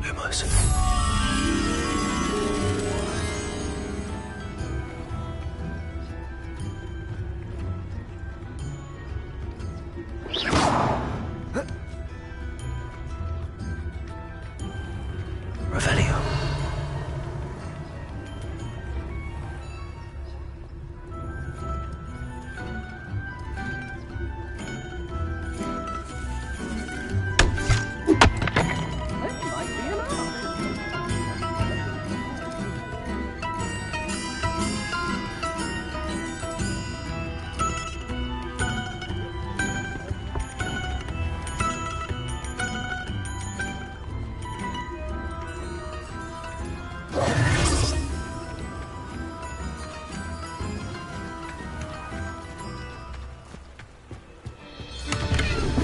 Lumos. Revelio.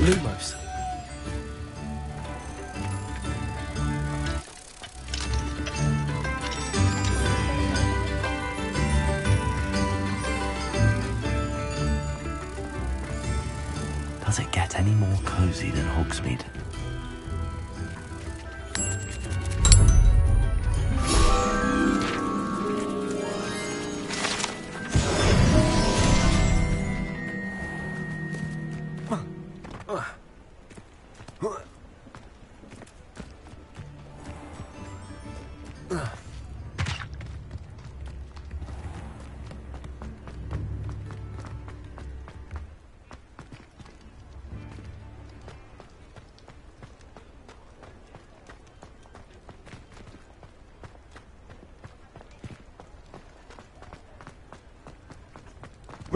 Lumos. Does it get any more cozy than Hogsmeade?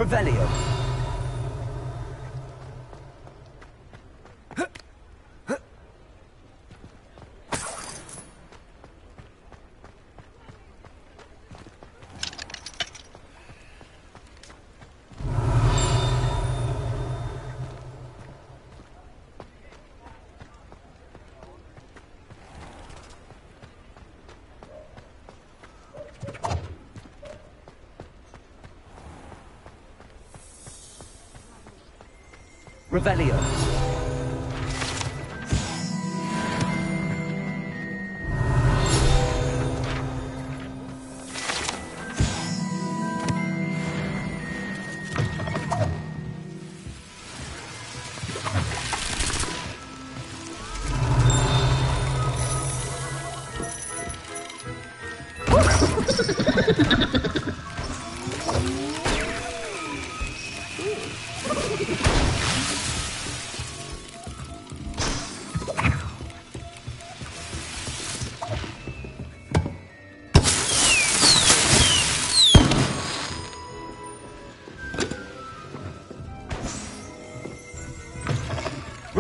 Revelio. Revelio.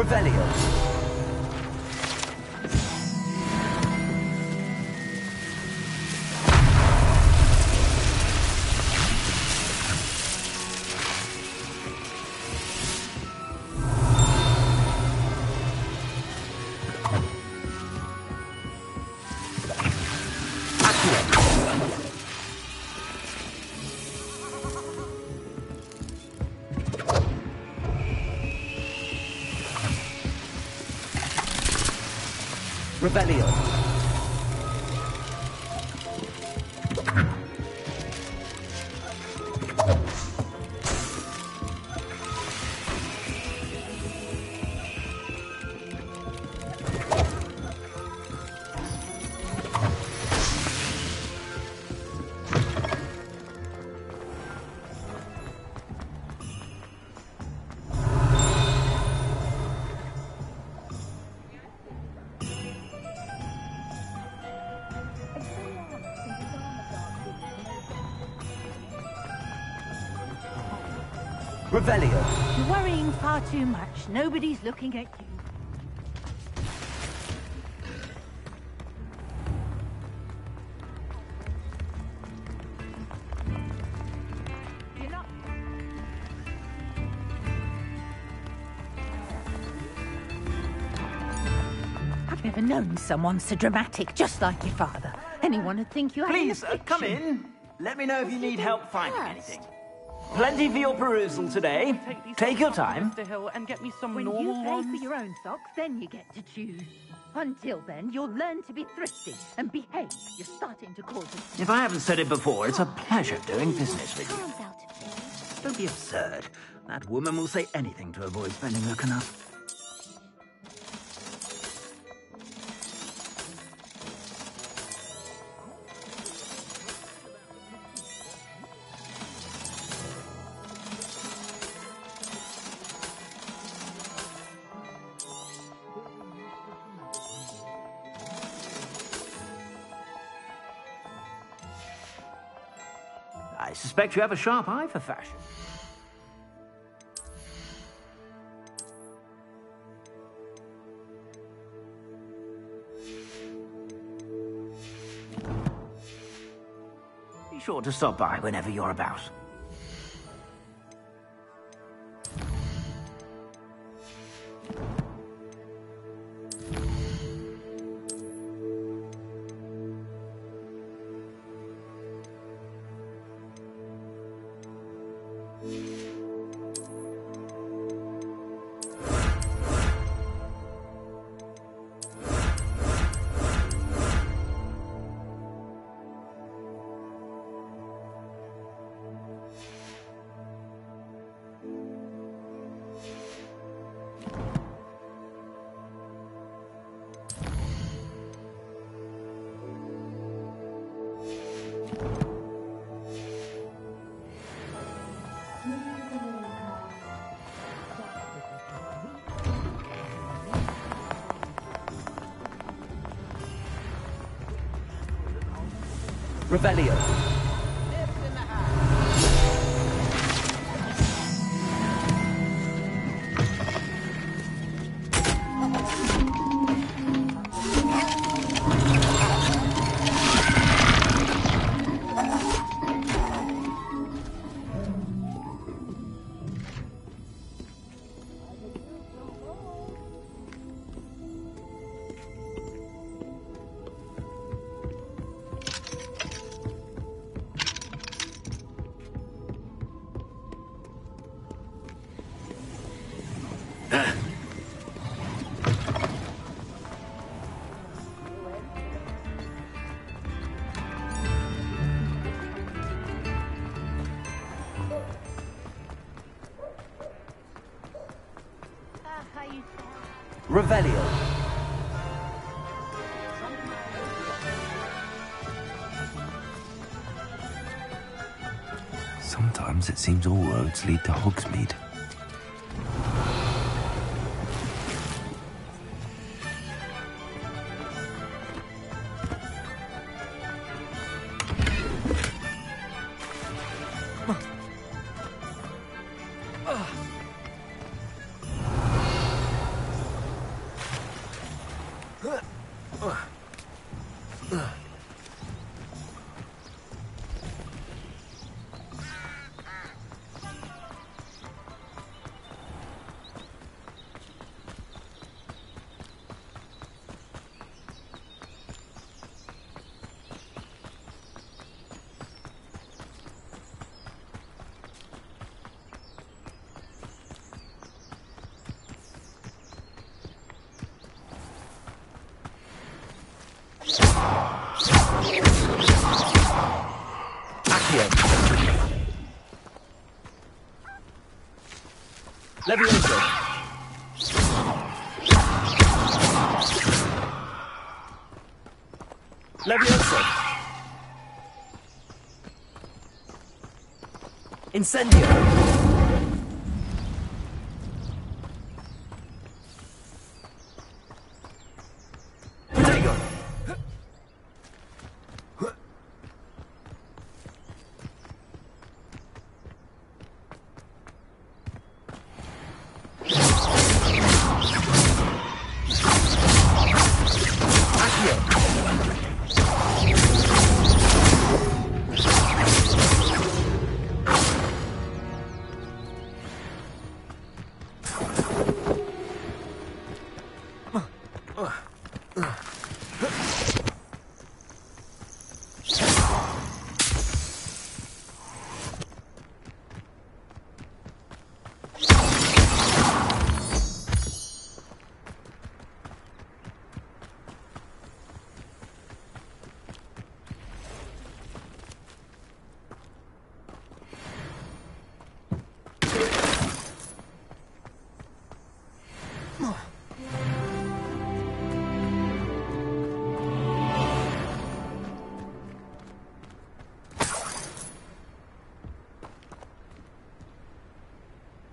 Revelio. Revelio. Revelio. You're worrying far too much. Nobody's looking at you. I've never known someone so dramatic, just like your father. Anyone would think you had Please, come in. Let me know if you need help finding anything. Plenty for your perusal today. Take your time. Mr. Hill, and get me some When normal you pay ones. for your own socks, then you get to choose. Until then, you'll learn to be thrifty and behave. You're starting to cause us. If I haven't said it before, it's a pleasure doing business with you. Don't be absurd. That woman will say anything to avoid spending her enough. I suspect you have a sharp eye for fashion. Be sure to stop by whenever you're about. Revelio. Revelio. Sometimes it seems all roads lead to Hogsmeade. Levioso. Levioso. Incendio. Protego.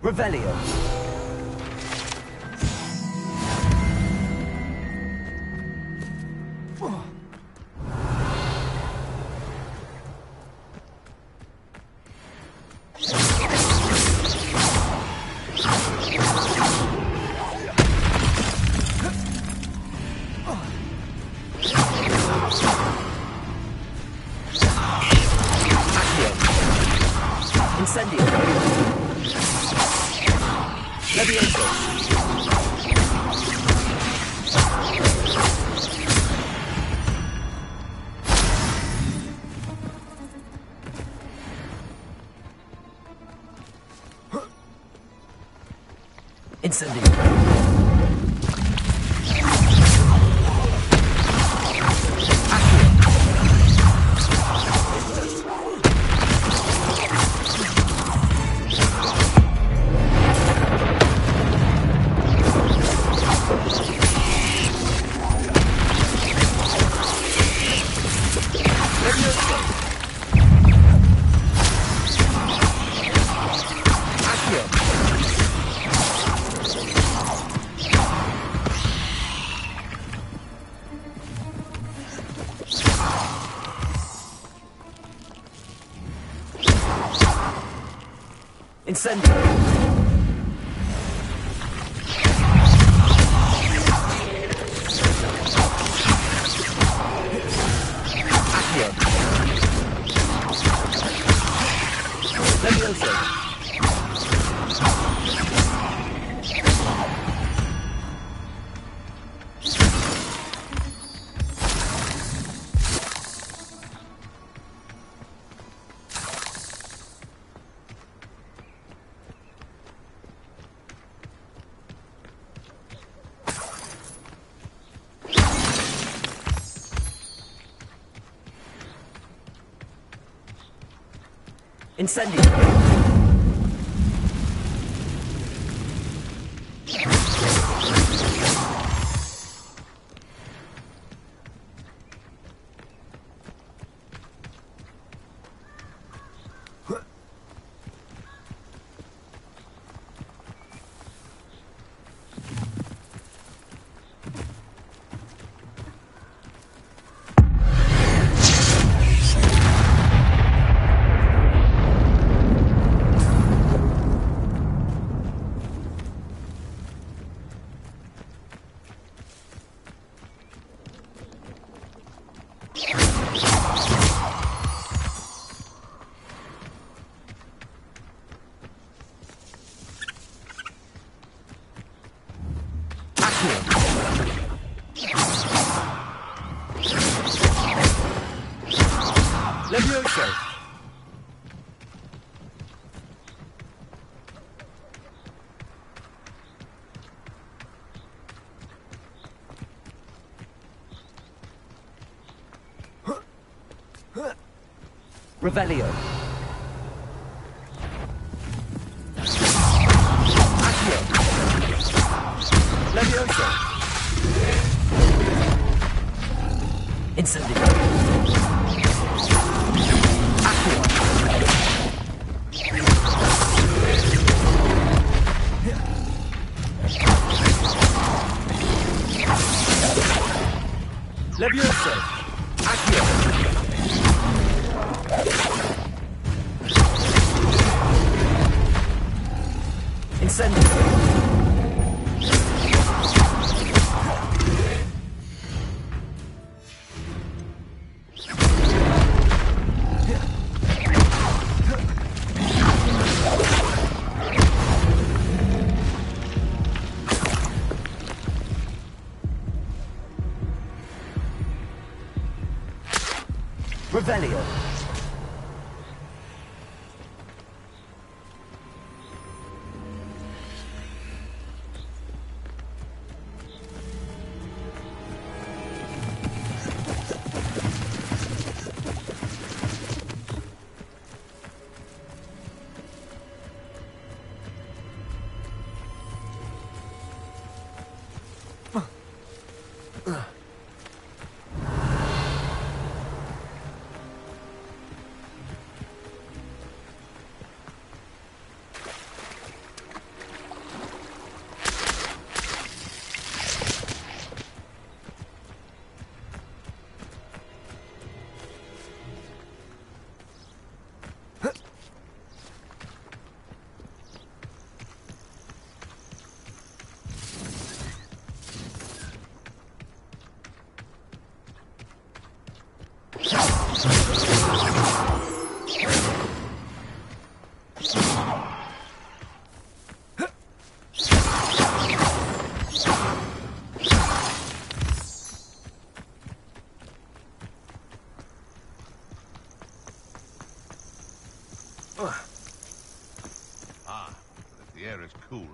Revelio. Incendio. Revelio. Accio. Levioso. Incendio. Accio. Levioso. Accio. Incendio. Revelio.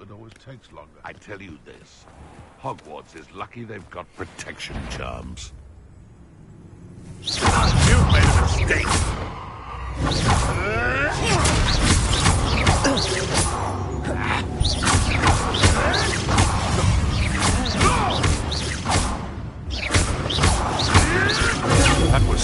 It always takes longer. I tell you this, Hogwarts is lucky they've got protection charms. You've made a mistake! That was...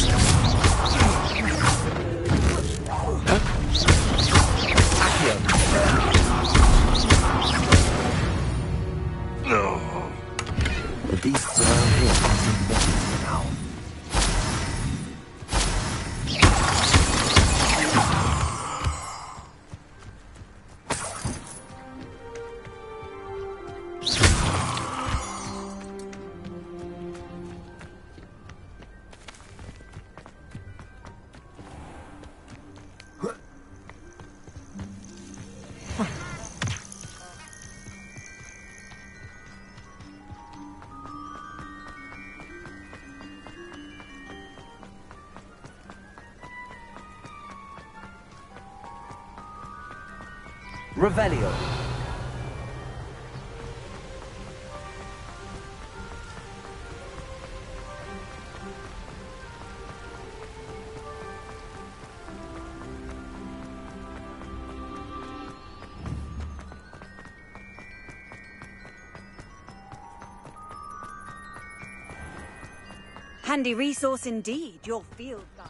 The beasts around here can seem better now. Revelio. Handy resource indeed, your field guide.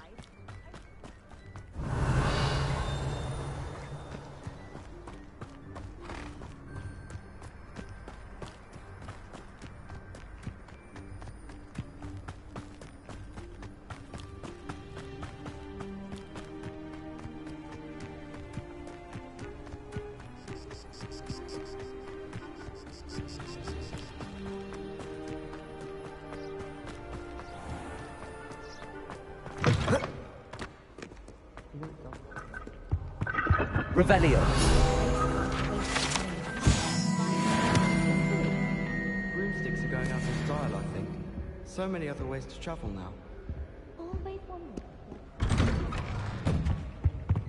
Revelio. Broomsticks are going out of style, I think. So many other ways to travel now. Always wondered.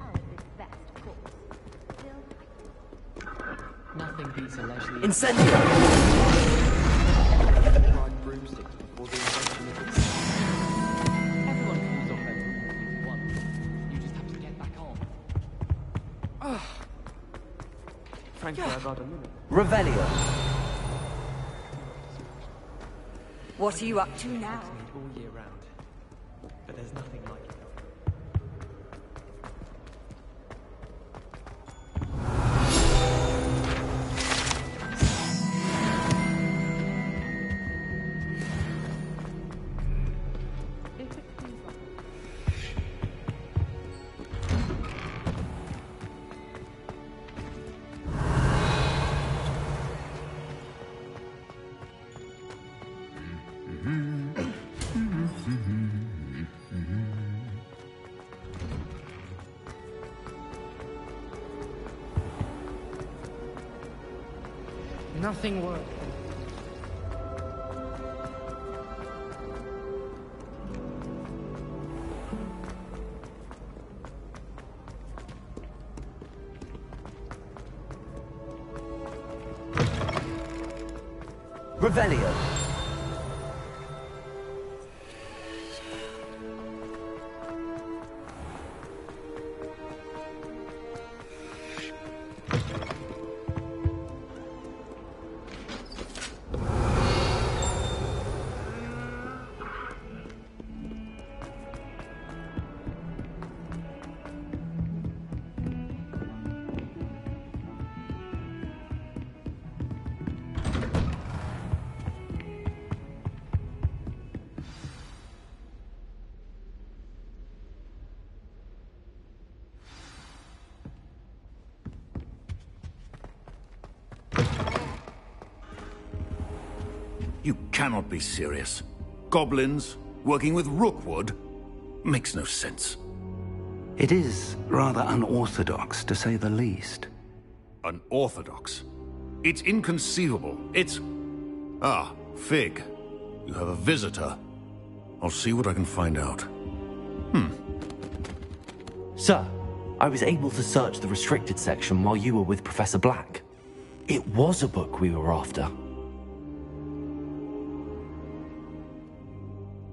Ours is best, of course. Still, Nothing beats a leisurely... Incendio! Tried broomsticks before the invention of the... Everyone falls off their broom once. You just have to get back on. Frankly, I'd rather minute. Revelio. What are you up to now? All year round. But there's nothing like it. Nothing worked. Revelio. You cannot be serious. Goblins, working with Rookwood? Makes no sense. It is rather unorthodox, to say the least. Unorthodox? It's inconceivable. It's... Ah, Fig. You have a visitor. I'll see what I can find out. Sir, I was able to search the restricted section while you were with Professor Black. It was a book we were after.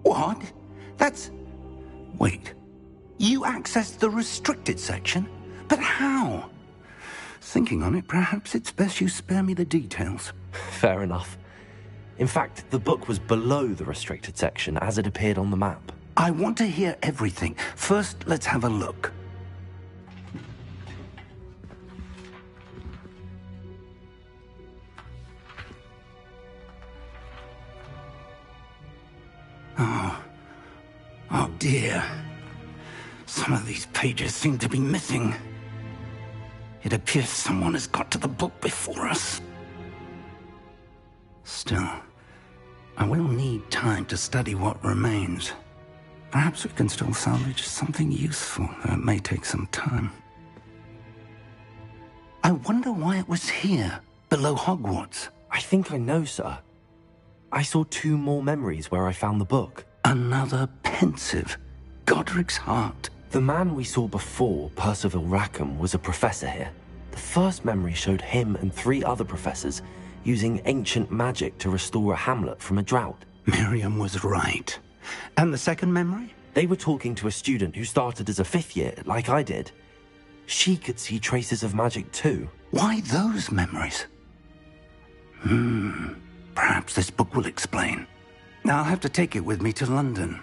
What? That's... Wait. You accessed the restricted section? But how? Thinking on it, perhaps it's best you spare me the details. Fair enough. In fact, the book was below the restricted section as it appeared on the map. I want to hear everything. First, let's have a look. Oh dear. Some of these pages seem to be missing. It appears someone has got to the book before us. Still, I will need time to study what remains. Perhaps we can still salvage something useful, though it may take some time. I wonder why it was here, below Hogwarts. I think I know, sir. I saw 2 more memories where I found the book. Another pensive. Godric's heart. The man we saw before, Percival Rackham, was a professor here. The first memory showed him and 3 other professors using ancient magic to restore a hamlet from a drought. Miriam was right. And the second memory? They were talking to a student who started as a 5th year, like I did. She could see traces of magic too. Why those memories? Perhaps this book will explain. Now I'll have to take it with me to London.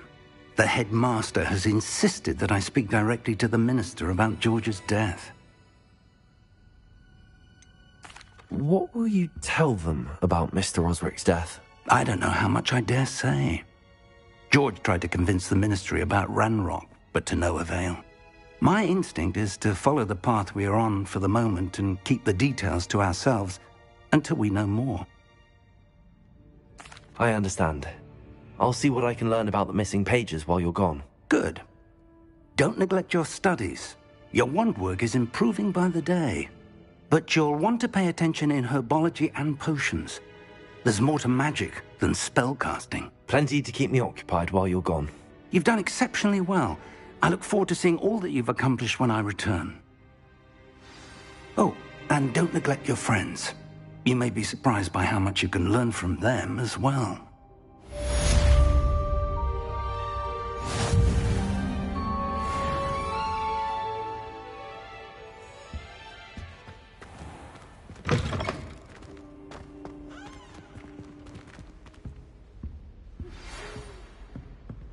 The headmaster has insisted that I speak directly to the minister about George's death. What will you tell them about Mr. Osric's death? I don't know how much I dare say. George tried to convince the ministry about Ranrock, but to no avail. My instinct is to follow the path we are on for the moment and keep the details to ourselves until we know more. I understand. I'll see what I can learn about the missing pages while you're gone. Good. Don't neglect your studies. Your wand work is improving by the day. But you'll want to pay attention in herbology and potions. There's more to magic than spellcasting. Plenty to keep me occupied while you're gone. You've done exceptionally well. I look forward to seeing all that you've accomplished when I return. Oh, and don't neglect your friends. You may be surprised by how much you can learn from them as well.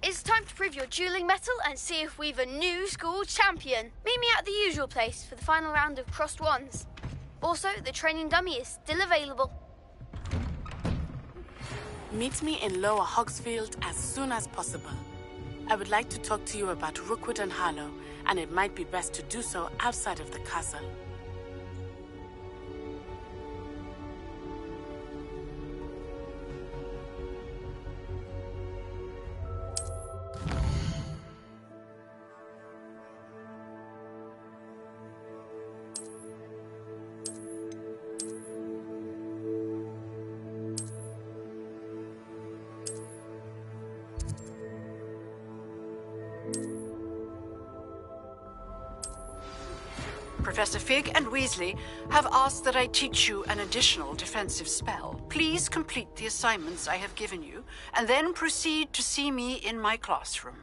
It's time to prove your dueling mettle and see if we've a new school champion. Meet me at the usual place for the final round of crossed wands. Also, the training dummy is still available. Meet me in Lower Hogsfield as soon as possible. I would like to talk to you about Rookwood and Harlow, and it might be best to do so outside of the castle. Professor Fig and Weasley have asked that I teach you an additional defensive spell. Please complete the assignments I have given you, and then proceed to see me in my classroom.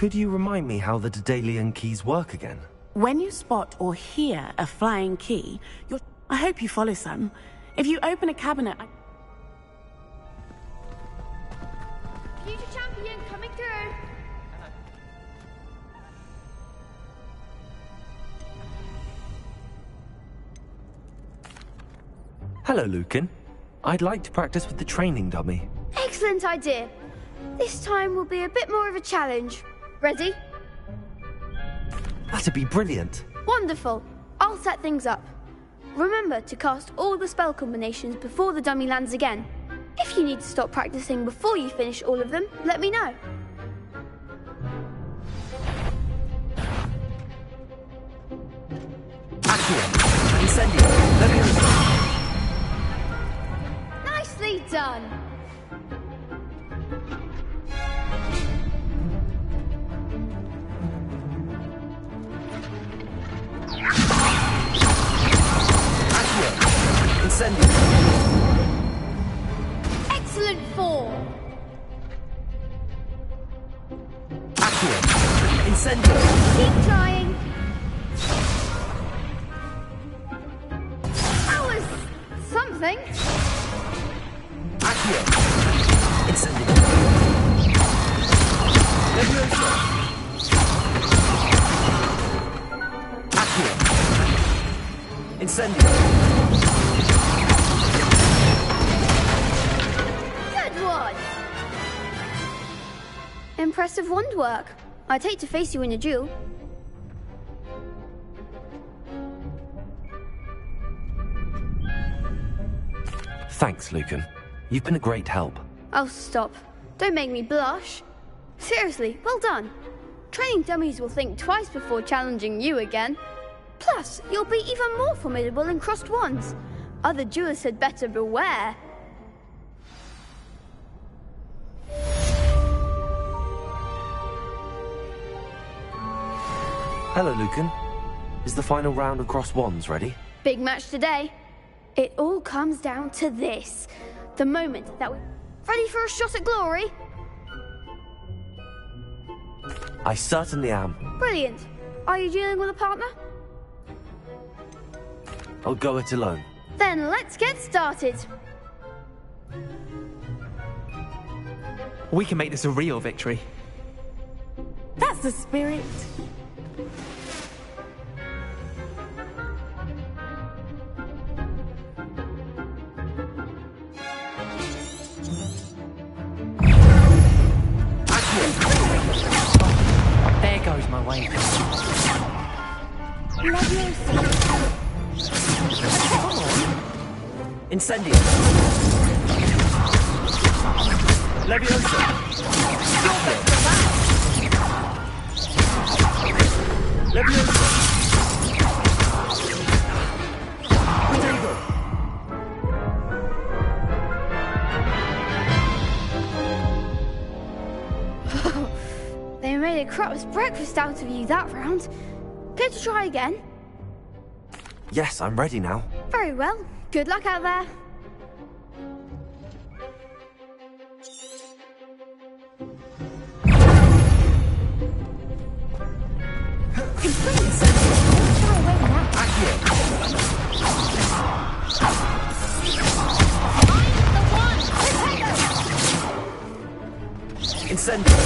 Could you remind me how the Daedalian keys work again? When you spot or hear a flying key, I hope you follow some. If you open a cabinet... Future champion coming through. Hello, Lucan. I'd like to practice with the training dummy. Excellent idea. This time will be a bit more of a challenge. Ready? That'd be brilliant. Wonderful. I'll set things up. Remember to cast all the spell combinations before the dummy lands again. If you need to stop practicing before you finish all of them, let me know. Nicely done. Excellent form. Incendio. Keep trying. That was something. Incendio. Levioso. Incendio. Good one. Impressive wand work. I'd hate to face you in a duel. Thanks, Lucan. You've been a great help. Oh, stop. Don't make me blush. Seriously, well done. Training dummies will think twice before challenging you again. Plus, you'll be even more formidable in crossed wands. Other duelists had better beware. Hello, Lucan. Is the final round of crossed wands ready? Big match today. It all comes down to this. The moment that we're ready for a shot at glory. I certainly am. Brilliant. Are you dealing with a partner? I'll go it alone. Then let's get started. We can make this a real victory. That's the spirit. There goes my wave. Incendio. Leviosa. Leviosa. They made a crap's breakfast out of you that round. Care to try again? Yes, I'm ready now. Very well. Good luck out there. Incendio.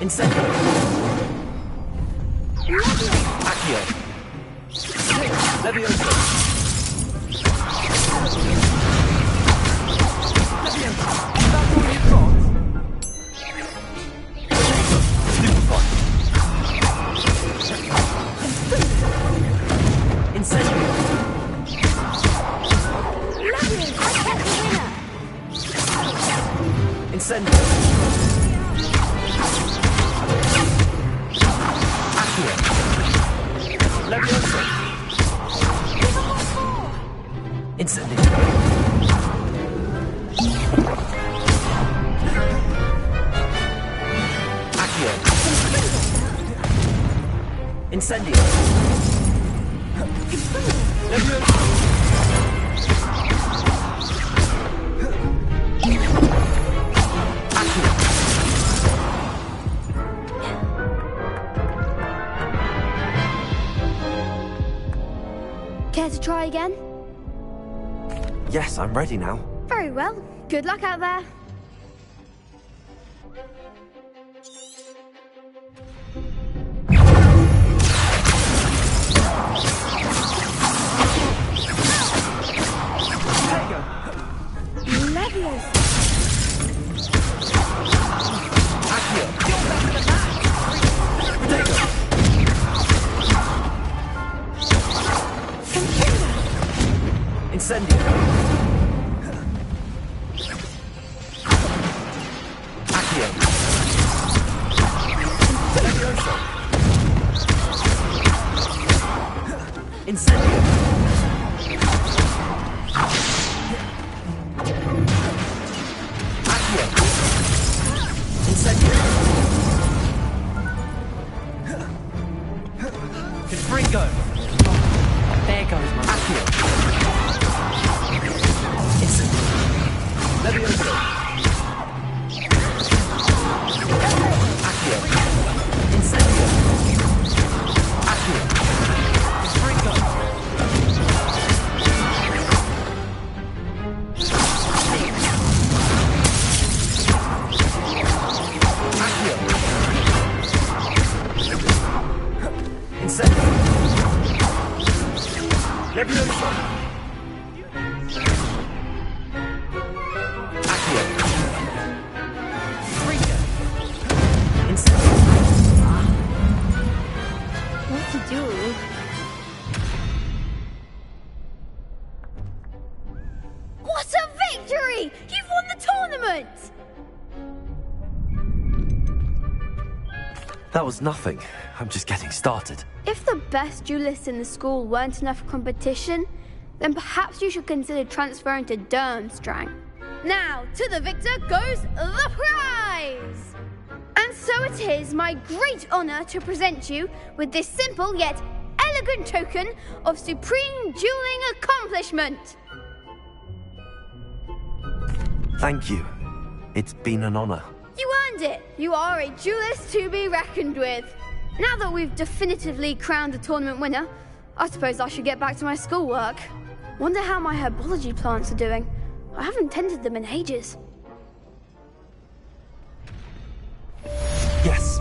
Incendio. Accio. Levioso. That's all you've got? Super Incendio. Incendio. Accio. Levioso. Incendio. Accio. Incendio. Levioso. Care to try again? Yes, I'm ready now. Very well. Good luck out there. Levios! Incendio! Accio! Levioso! Incendio! Accio! Incendio! Confringo! There goes my Accio! Levioso! Accio! Incendio! Accio! Confringo! Accio! Incendio! Levioso! What a victory! You've won the tournament! That was nothing. I'm just getting started. If the best duelists in the school weren't enough for competition, then perhaps you should consider transferring to Durmstrang. Now, to the victor goes the prize! And so it is my great honor to present you with this simple yet elegant token of supreme dueling accomplishment. Thank you. It's been an honor. You earned it. You are a duelist to be reckoned with. Now that we've definitively crowned the tournament winner, I suppose I should get back to my schoolwork. Wonder how my herbology plants are doing. I haven't tended them in ages. Yes.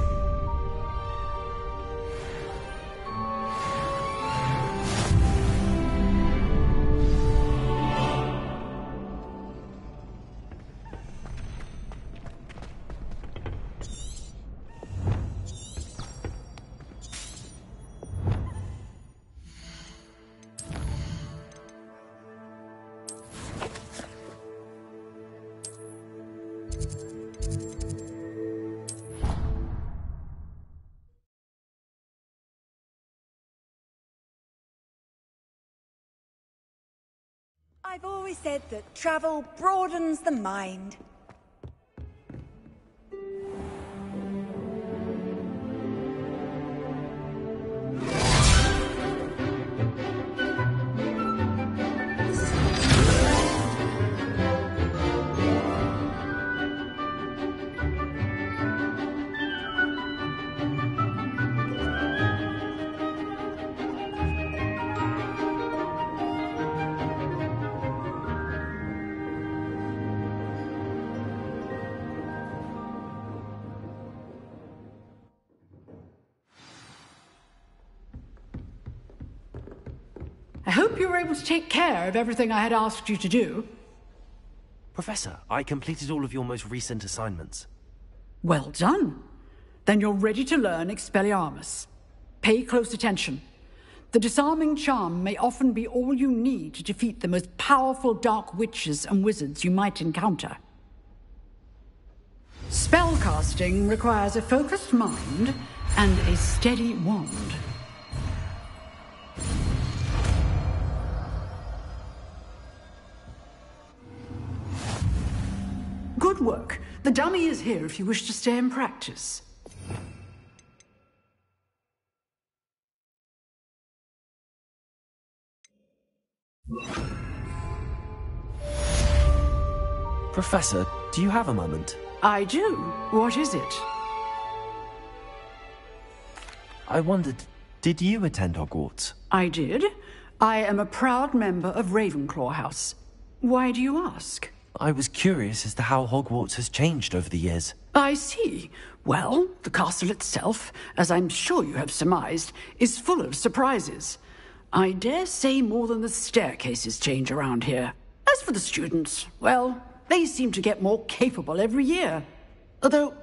I've always said that travel broadens the mind. I hope you were able to take care of everything I had asked you to do. Professor, I completed all of your most recent assignments. Well done. Then you're ready to learn Expelliarmus. Pay close attention. The disarming charm may often be all you need to defeat the most powerful dark witches and wizards you might encounter. Spellcasting requires a focused mind and a steady wand. Good work. The dummy is here if you wish to stay and practice. Professor, do you have a moment? I do. What is it? I wondered, did you attend Hogwarts? I did. I am a proud member of Ravenclaw House. Why do you ask? I was curious as to how Hogwarts has changed over the years. I see. Well, the castle itself, as I'm sure you have surmised, is full of surprises. I dare say more than the staircases change around here. As for the students, well, they seem to get more capable every year. Although,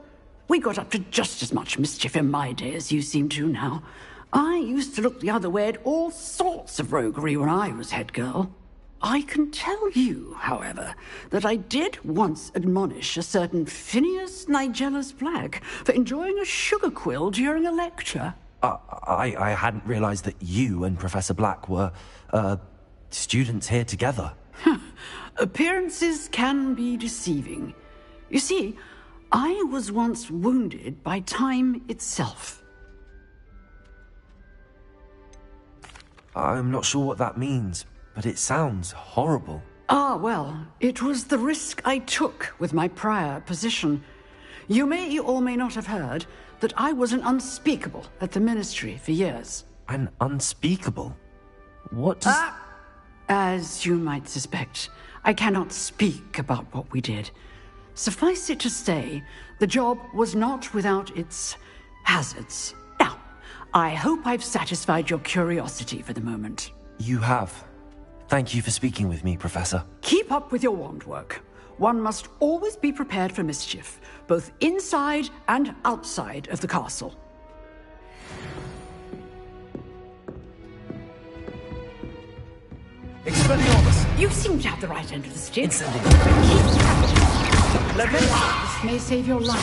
we got up to just as much mischief in my day as you seem to now. I used to look the other way at all sorts of roguery when I was head girl. I can tell you, however, that I did once admonish a certain Phineas Nigellus Black for enjoying a sugar quill during a lecture. I hadn't realized that you and Professor Black were, students here together. Appearances can be deceiving. You see, I was once wounded by time itself. I'm not sure what that means, but it sounds horrible. Ah, well, it was the risk I took with my prior position. You may or may not have heard that I was an unspeakable at the Ministry for years. An unspeakable? What does... As you might suspect, I cannot speak about what we did. Suffice it to say, the job was not without its hazards. Now, I hope I've satisfied your curiosity for the moment. You have. Thank you for speaking with me, Professor. Keep up with your wand work. One must always be prepared for mischief, both inside and outside of the castle. Expelliarmus! You seem to have the right end of the stick. Incendium! This may save your life.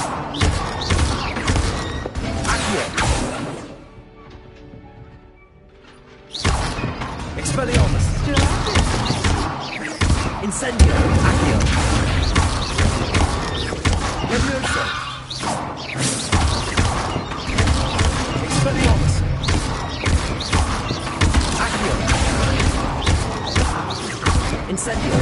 Accio! Expelliarmus! Incendio! Accio! Levioso! Expelliarmus! Accio! Incendio!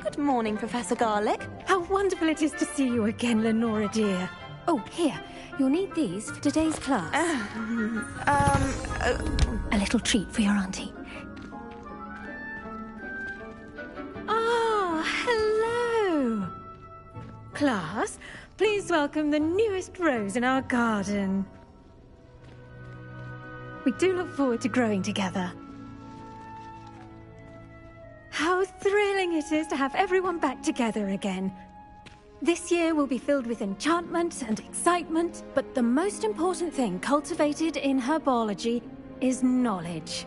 Good morning, Professor Garlick. How wonderful it is to see you again, Lenora dear. Oh, here. You'll need these for today's class. A little treat for your auntie. Ah, hello. Class, please welcome the newest rose in our garden. We do look forward to growing together. How thrilling it is to have everyone back together again. This year will be filled with enchantment and excitement, but the most important thing cultivated in herbology is knowledge.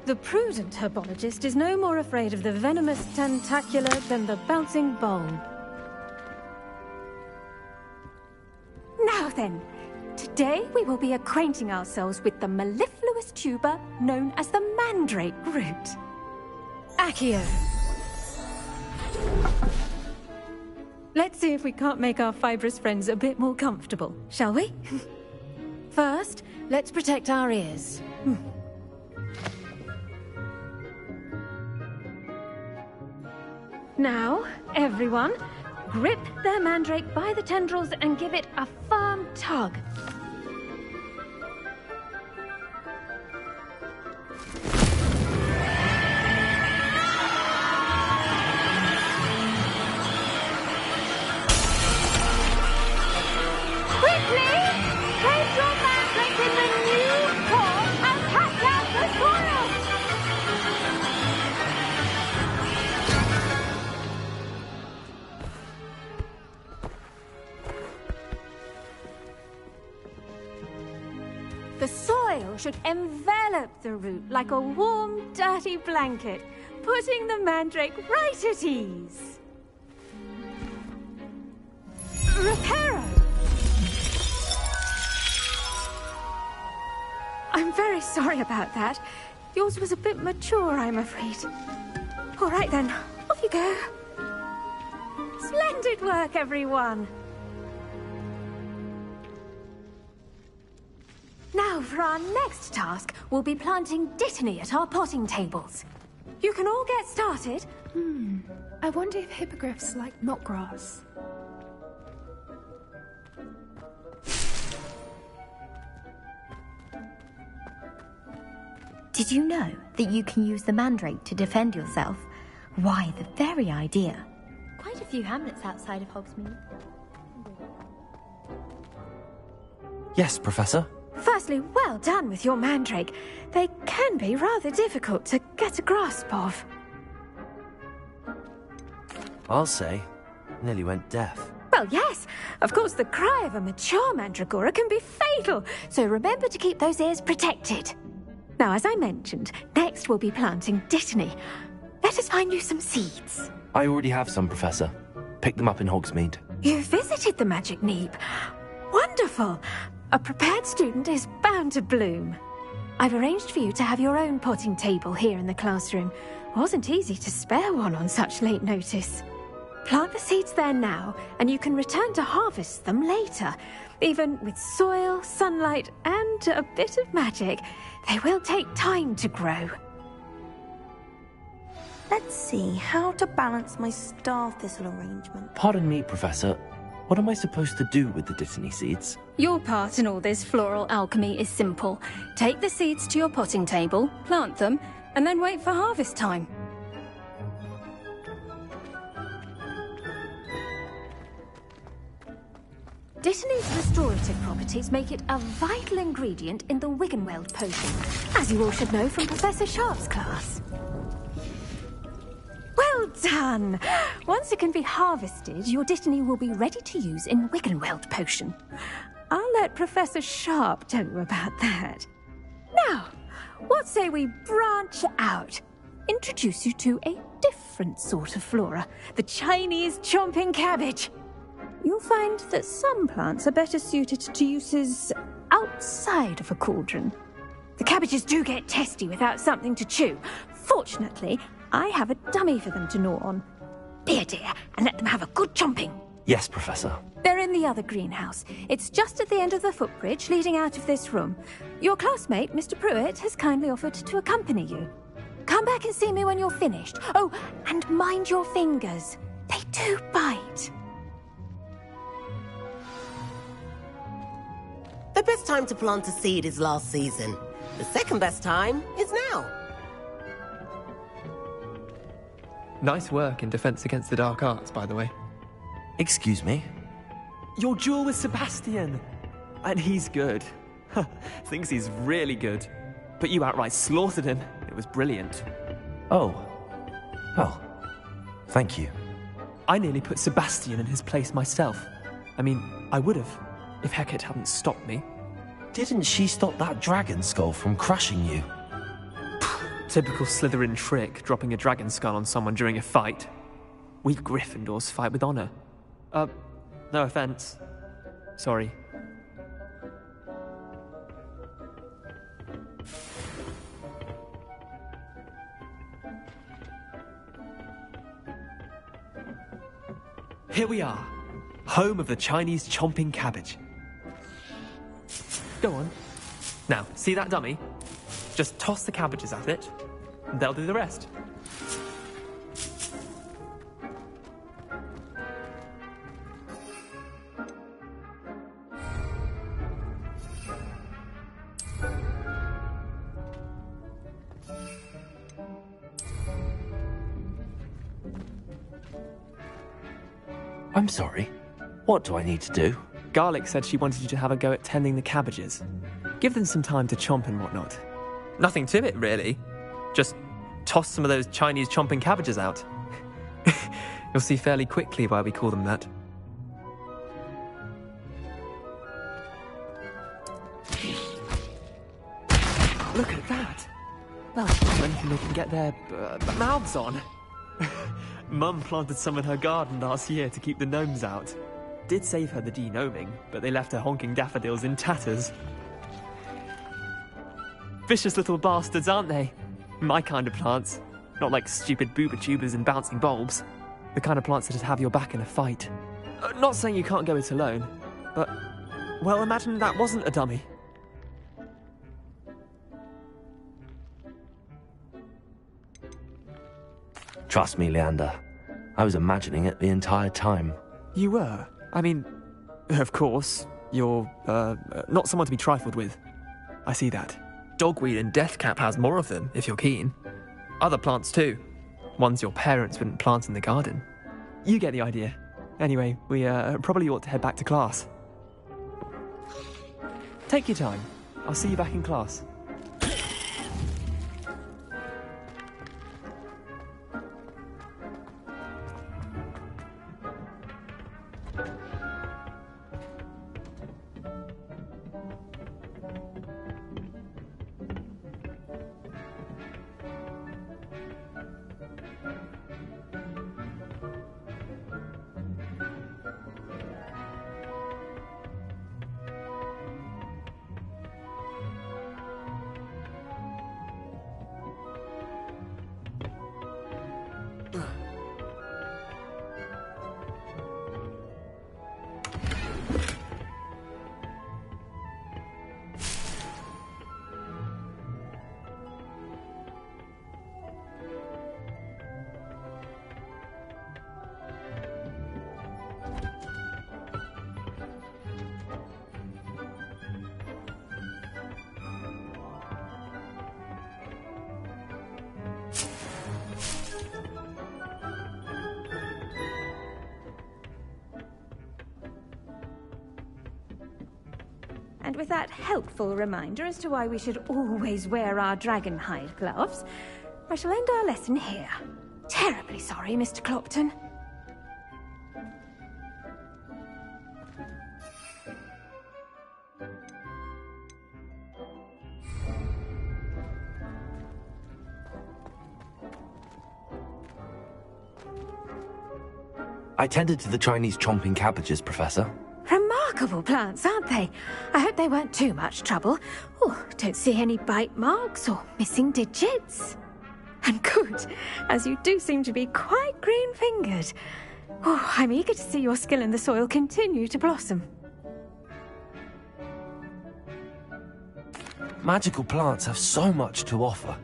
The prudent herbologist is no more afraid of the venomous tentacula than the bouncing bulb. Now then, today we will be acquainting ourselves with the mellifluous tuber known as the mandrake root. Accio. Let's see if we can't make our fibrous friends a bit more comfortable, shall we? First, let's protect our ears. Now, everyone, grip their mandrake by the tendrils and give it a firm tug. The soil should envelop the root like a warm, dirty blanket, putting the mandrake right at ease. Reparo! I'm very sorry about that. Yours was a bit mature, I'm afraid. All right then, off you go. Splendid work, everyone. Now, for our next task, we'll be planting dittany at our potting tables. You can all get started. I wonder if hippogriffs like knotgrass. Did you know that you can use the mandrake to defend yourself? Why, the very idea. Quite a few hamlets outside of Hogsmeade. Yes, Professor. Firstly, well done with your mandrake. They can be rather difficult to get a grasp of. I'll say, nearly went deaf. Well, yes. Of course, the cry of a mature mandragora can be fatal, so remember to keep those ears protected. Now, as I mentioned, next we'll be planting dittany. Let us find you some seeds. I already have some, Professor. Picked them up in Hogsmeade. You visited the Magic Neep. Wonderful. A prepared student is bound to bloom. I've arranged for you to have your own potting table here in the classroom. Wasn't easy to spare one on such late notice. Plant the seeds there now, and you can return to harvest them later. Even with soil, sunlight, and a bit of magic, they will take time to grow. Let's see how to balance my star thistle arrangement. Pardon me, Professor. What am I supposed to do with the dittany seeds? Your part in all this floral alchemy is simple. Take the seeds to your potting table, plant them, and then wait for harvest time. Dittany's restorative properties make it a vital ingredient in the Wiggenweld potion, as you all should know from Professor Sharp's class. Well done! Once it can be harvested, your dittany will be ready to use in Wiggenweld potion. I'll let Professor Sharp tell you about that. Now, what say we branch out? Introduce you to a different sort of flora, the Chinese chomping cabbage. You'll find that some plants are better suited to uses outside of a cauldron. The cabbages do get testy without something to chew. Fortunately, I have a dummy for them to gnaw on. Be a dear and let them have a good chomping. Yes, Professor. They're in the other greenhouse. It's just at the end of the footbridge leading out of this room. Your classmate, Mr. Pruitt, has kindly offered to accompany you. Come back and see me when you're finished. Oh, and mind your fingers. They do bite. The best time to plant a seed is last season. The second best time is now. Nice work in Defense Against the Dark Arts, by the way. Excuse me? Your duel with Sebastian! And he's good. Thinks he's really good. But you outright slaughtered him. It was brilliant. Oh. Well, thank you. I nearly put Sebastian in his place myself. I mean, I would have, if Hecate hadn't stopped me. Didn't she stop that dragon skull from crushing you? Typical Slytherin trick, dropping a dragon skull on someone during a fight. We Gryffindors fight with honor. No offense. Sorry. Here we are, home of the Chinese chomping cabbage. Go on. Now, see that dummy? Just toss the cabbages at it, and they'll do the rest. I'm sorry. What do I need to do? Garlic said she wanted you to have a go at tending the cabbages. Give them some time to chomp and whatnot. Nothing to it, really. Just toss some of those Chinese chomping cabbages out. You'll see fairly quickly why we call them that. Look at that! That's not anything they can get their mouths on. Mum planted some in her garden last year to keep the gnomes out. Did save her the de-gnoming, but they left her honking daffodils in tatters. Vicious little bastards, aren't they? My kind of plants. Not like stupid booba tubers and bouncing bulbs. The kind of plants that'd have your back in a fight. Not saying you can't go it alone, but... well, imagine that wasn't a dummy. Trust me, Leander. I was imagining it the entire time. You were? I mean, of course, you're, not someone to be trifled with. I see that. Dogweed and deathcap has more of them, if you're keen. Other plants too. Ones your parents wouldn't plant in the garden. You get the idea. Anyway, we probably ought to head back to class. Take your time. I'll see you back in class. And with that helpful reminder as to why we should always wear our dragon hide gloves, I shall end our lesson here. Terribly sorry, Mr. Clopton. I tended to the Chinese chomping cabbages, Professor. Remarkable plants, aren't they? I hope they weren't too much trouble. Oh, don't see any bite marks or missing digits. And good, as you do seem to be quite green-fingered. Oh, I'm eager to see your skill in the soil continue to blossom. Magical plants have so much to offer.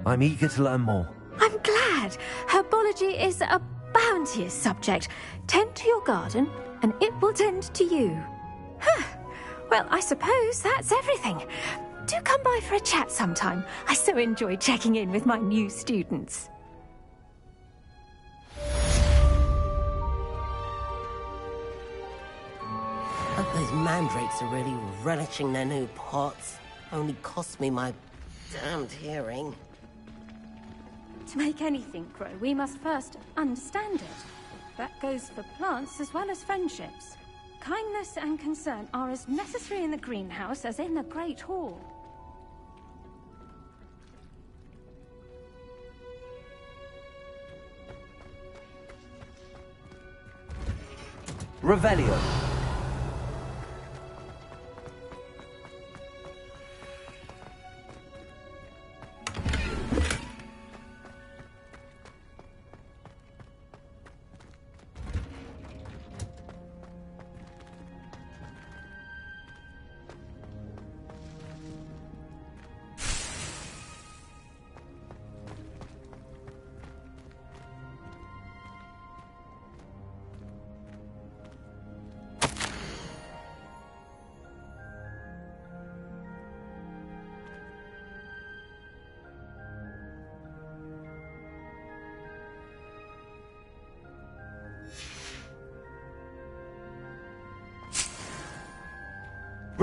I'm eager to learn more. I'm glad. Herbology is a bounteous subject. Tend to your garden, and it will tend to you. Huh. Well, I suppose that's everything. Do come by for a chat sometime. I so enjoy checking in with my new students. Hope those mandrakes are really relishing their new pots. Only cost me my damned hearing. To make anything grow, we must first understand it. That goes for plants as well as friendships. Kindness and concern are as necessary in the greenhouse as in the Great Hall. Revelio.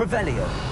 Revelio.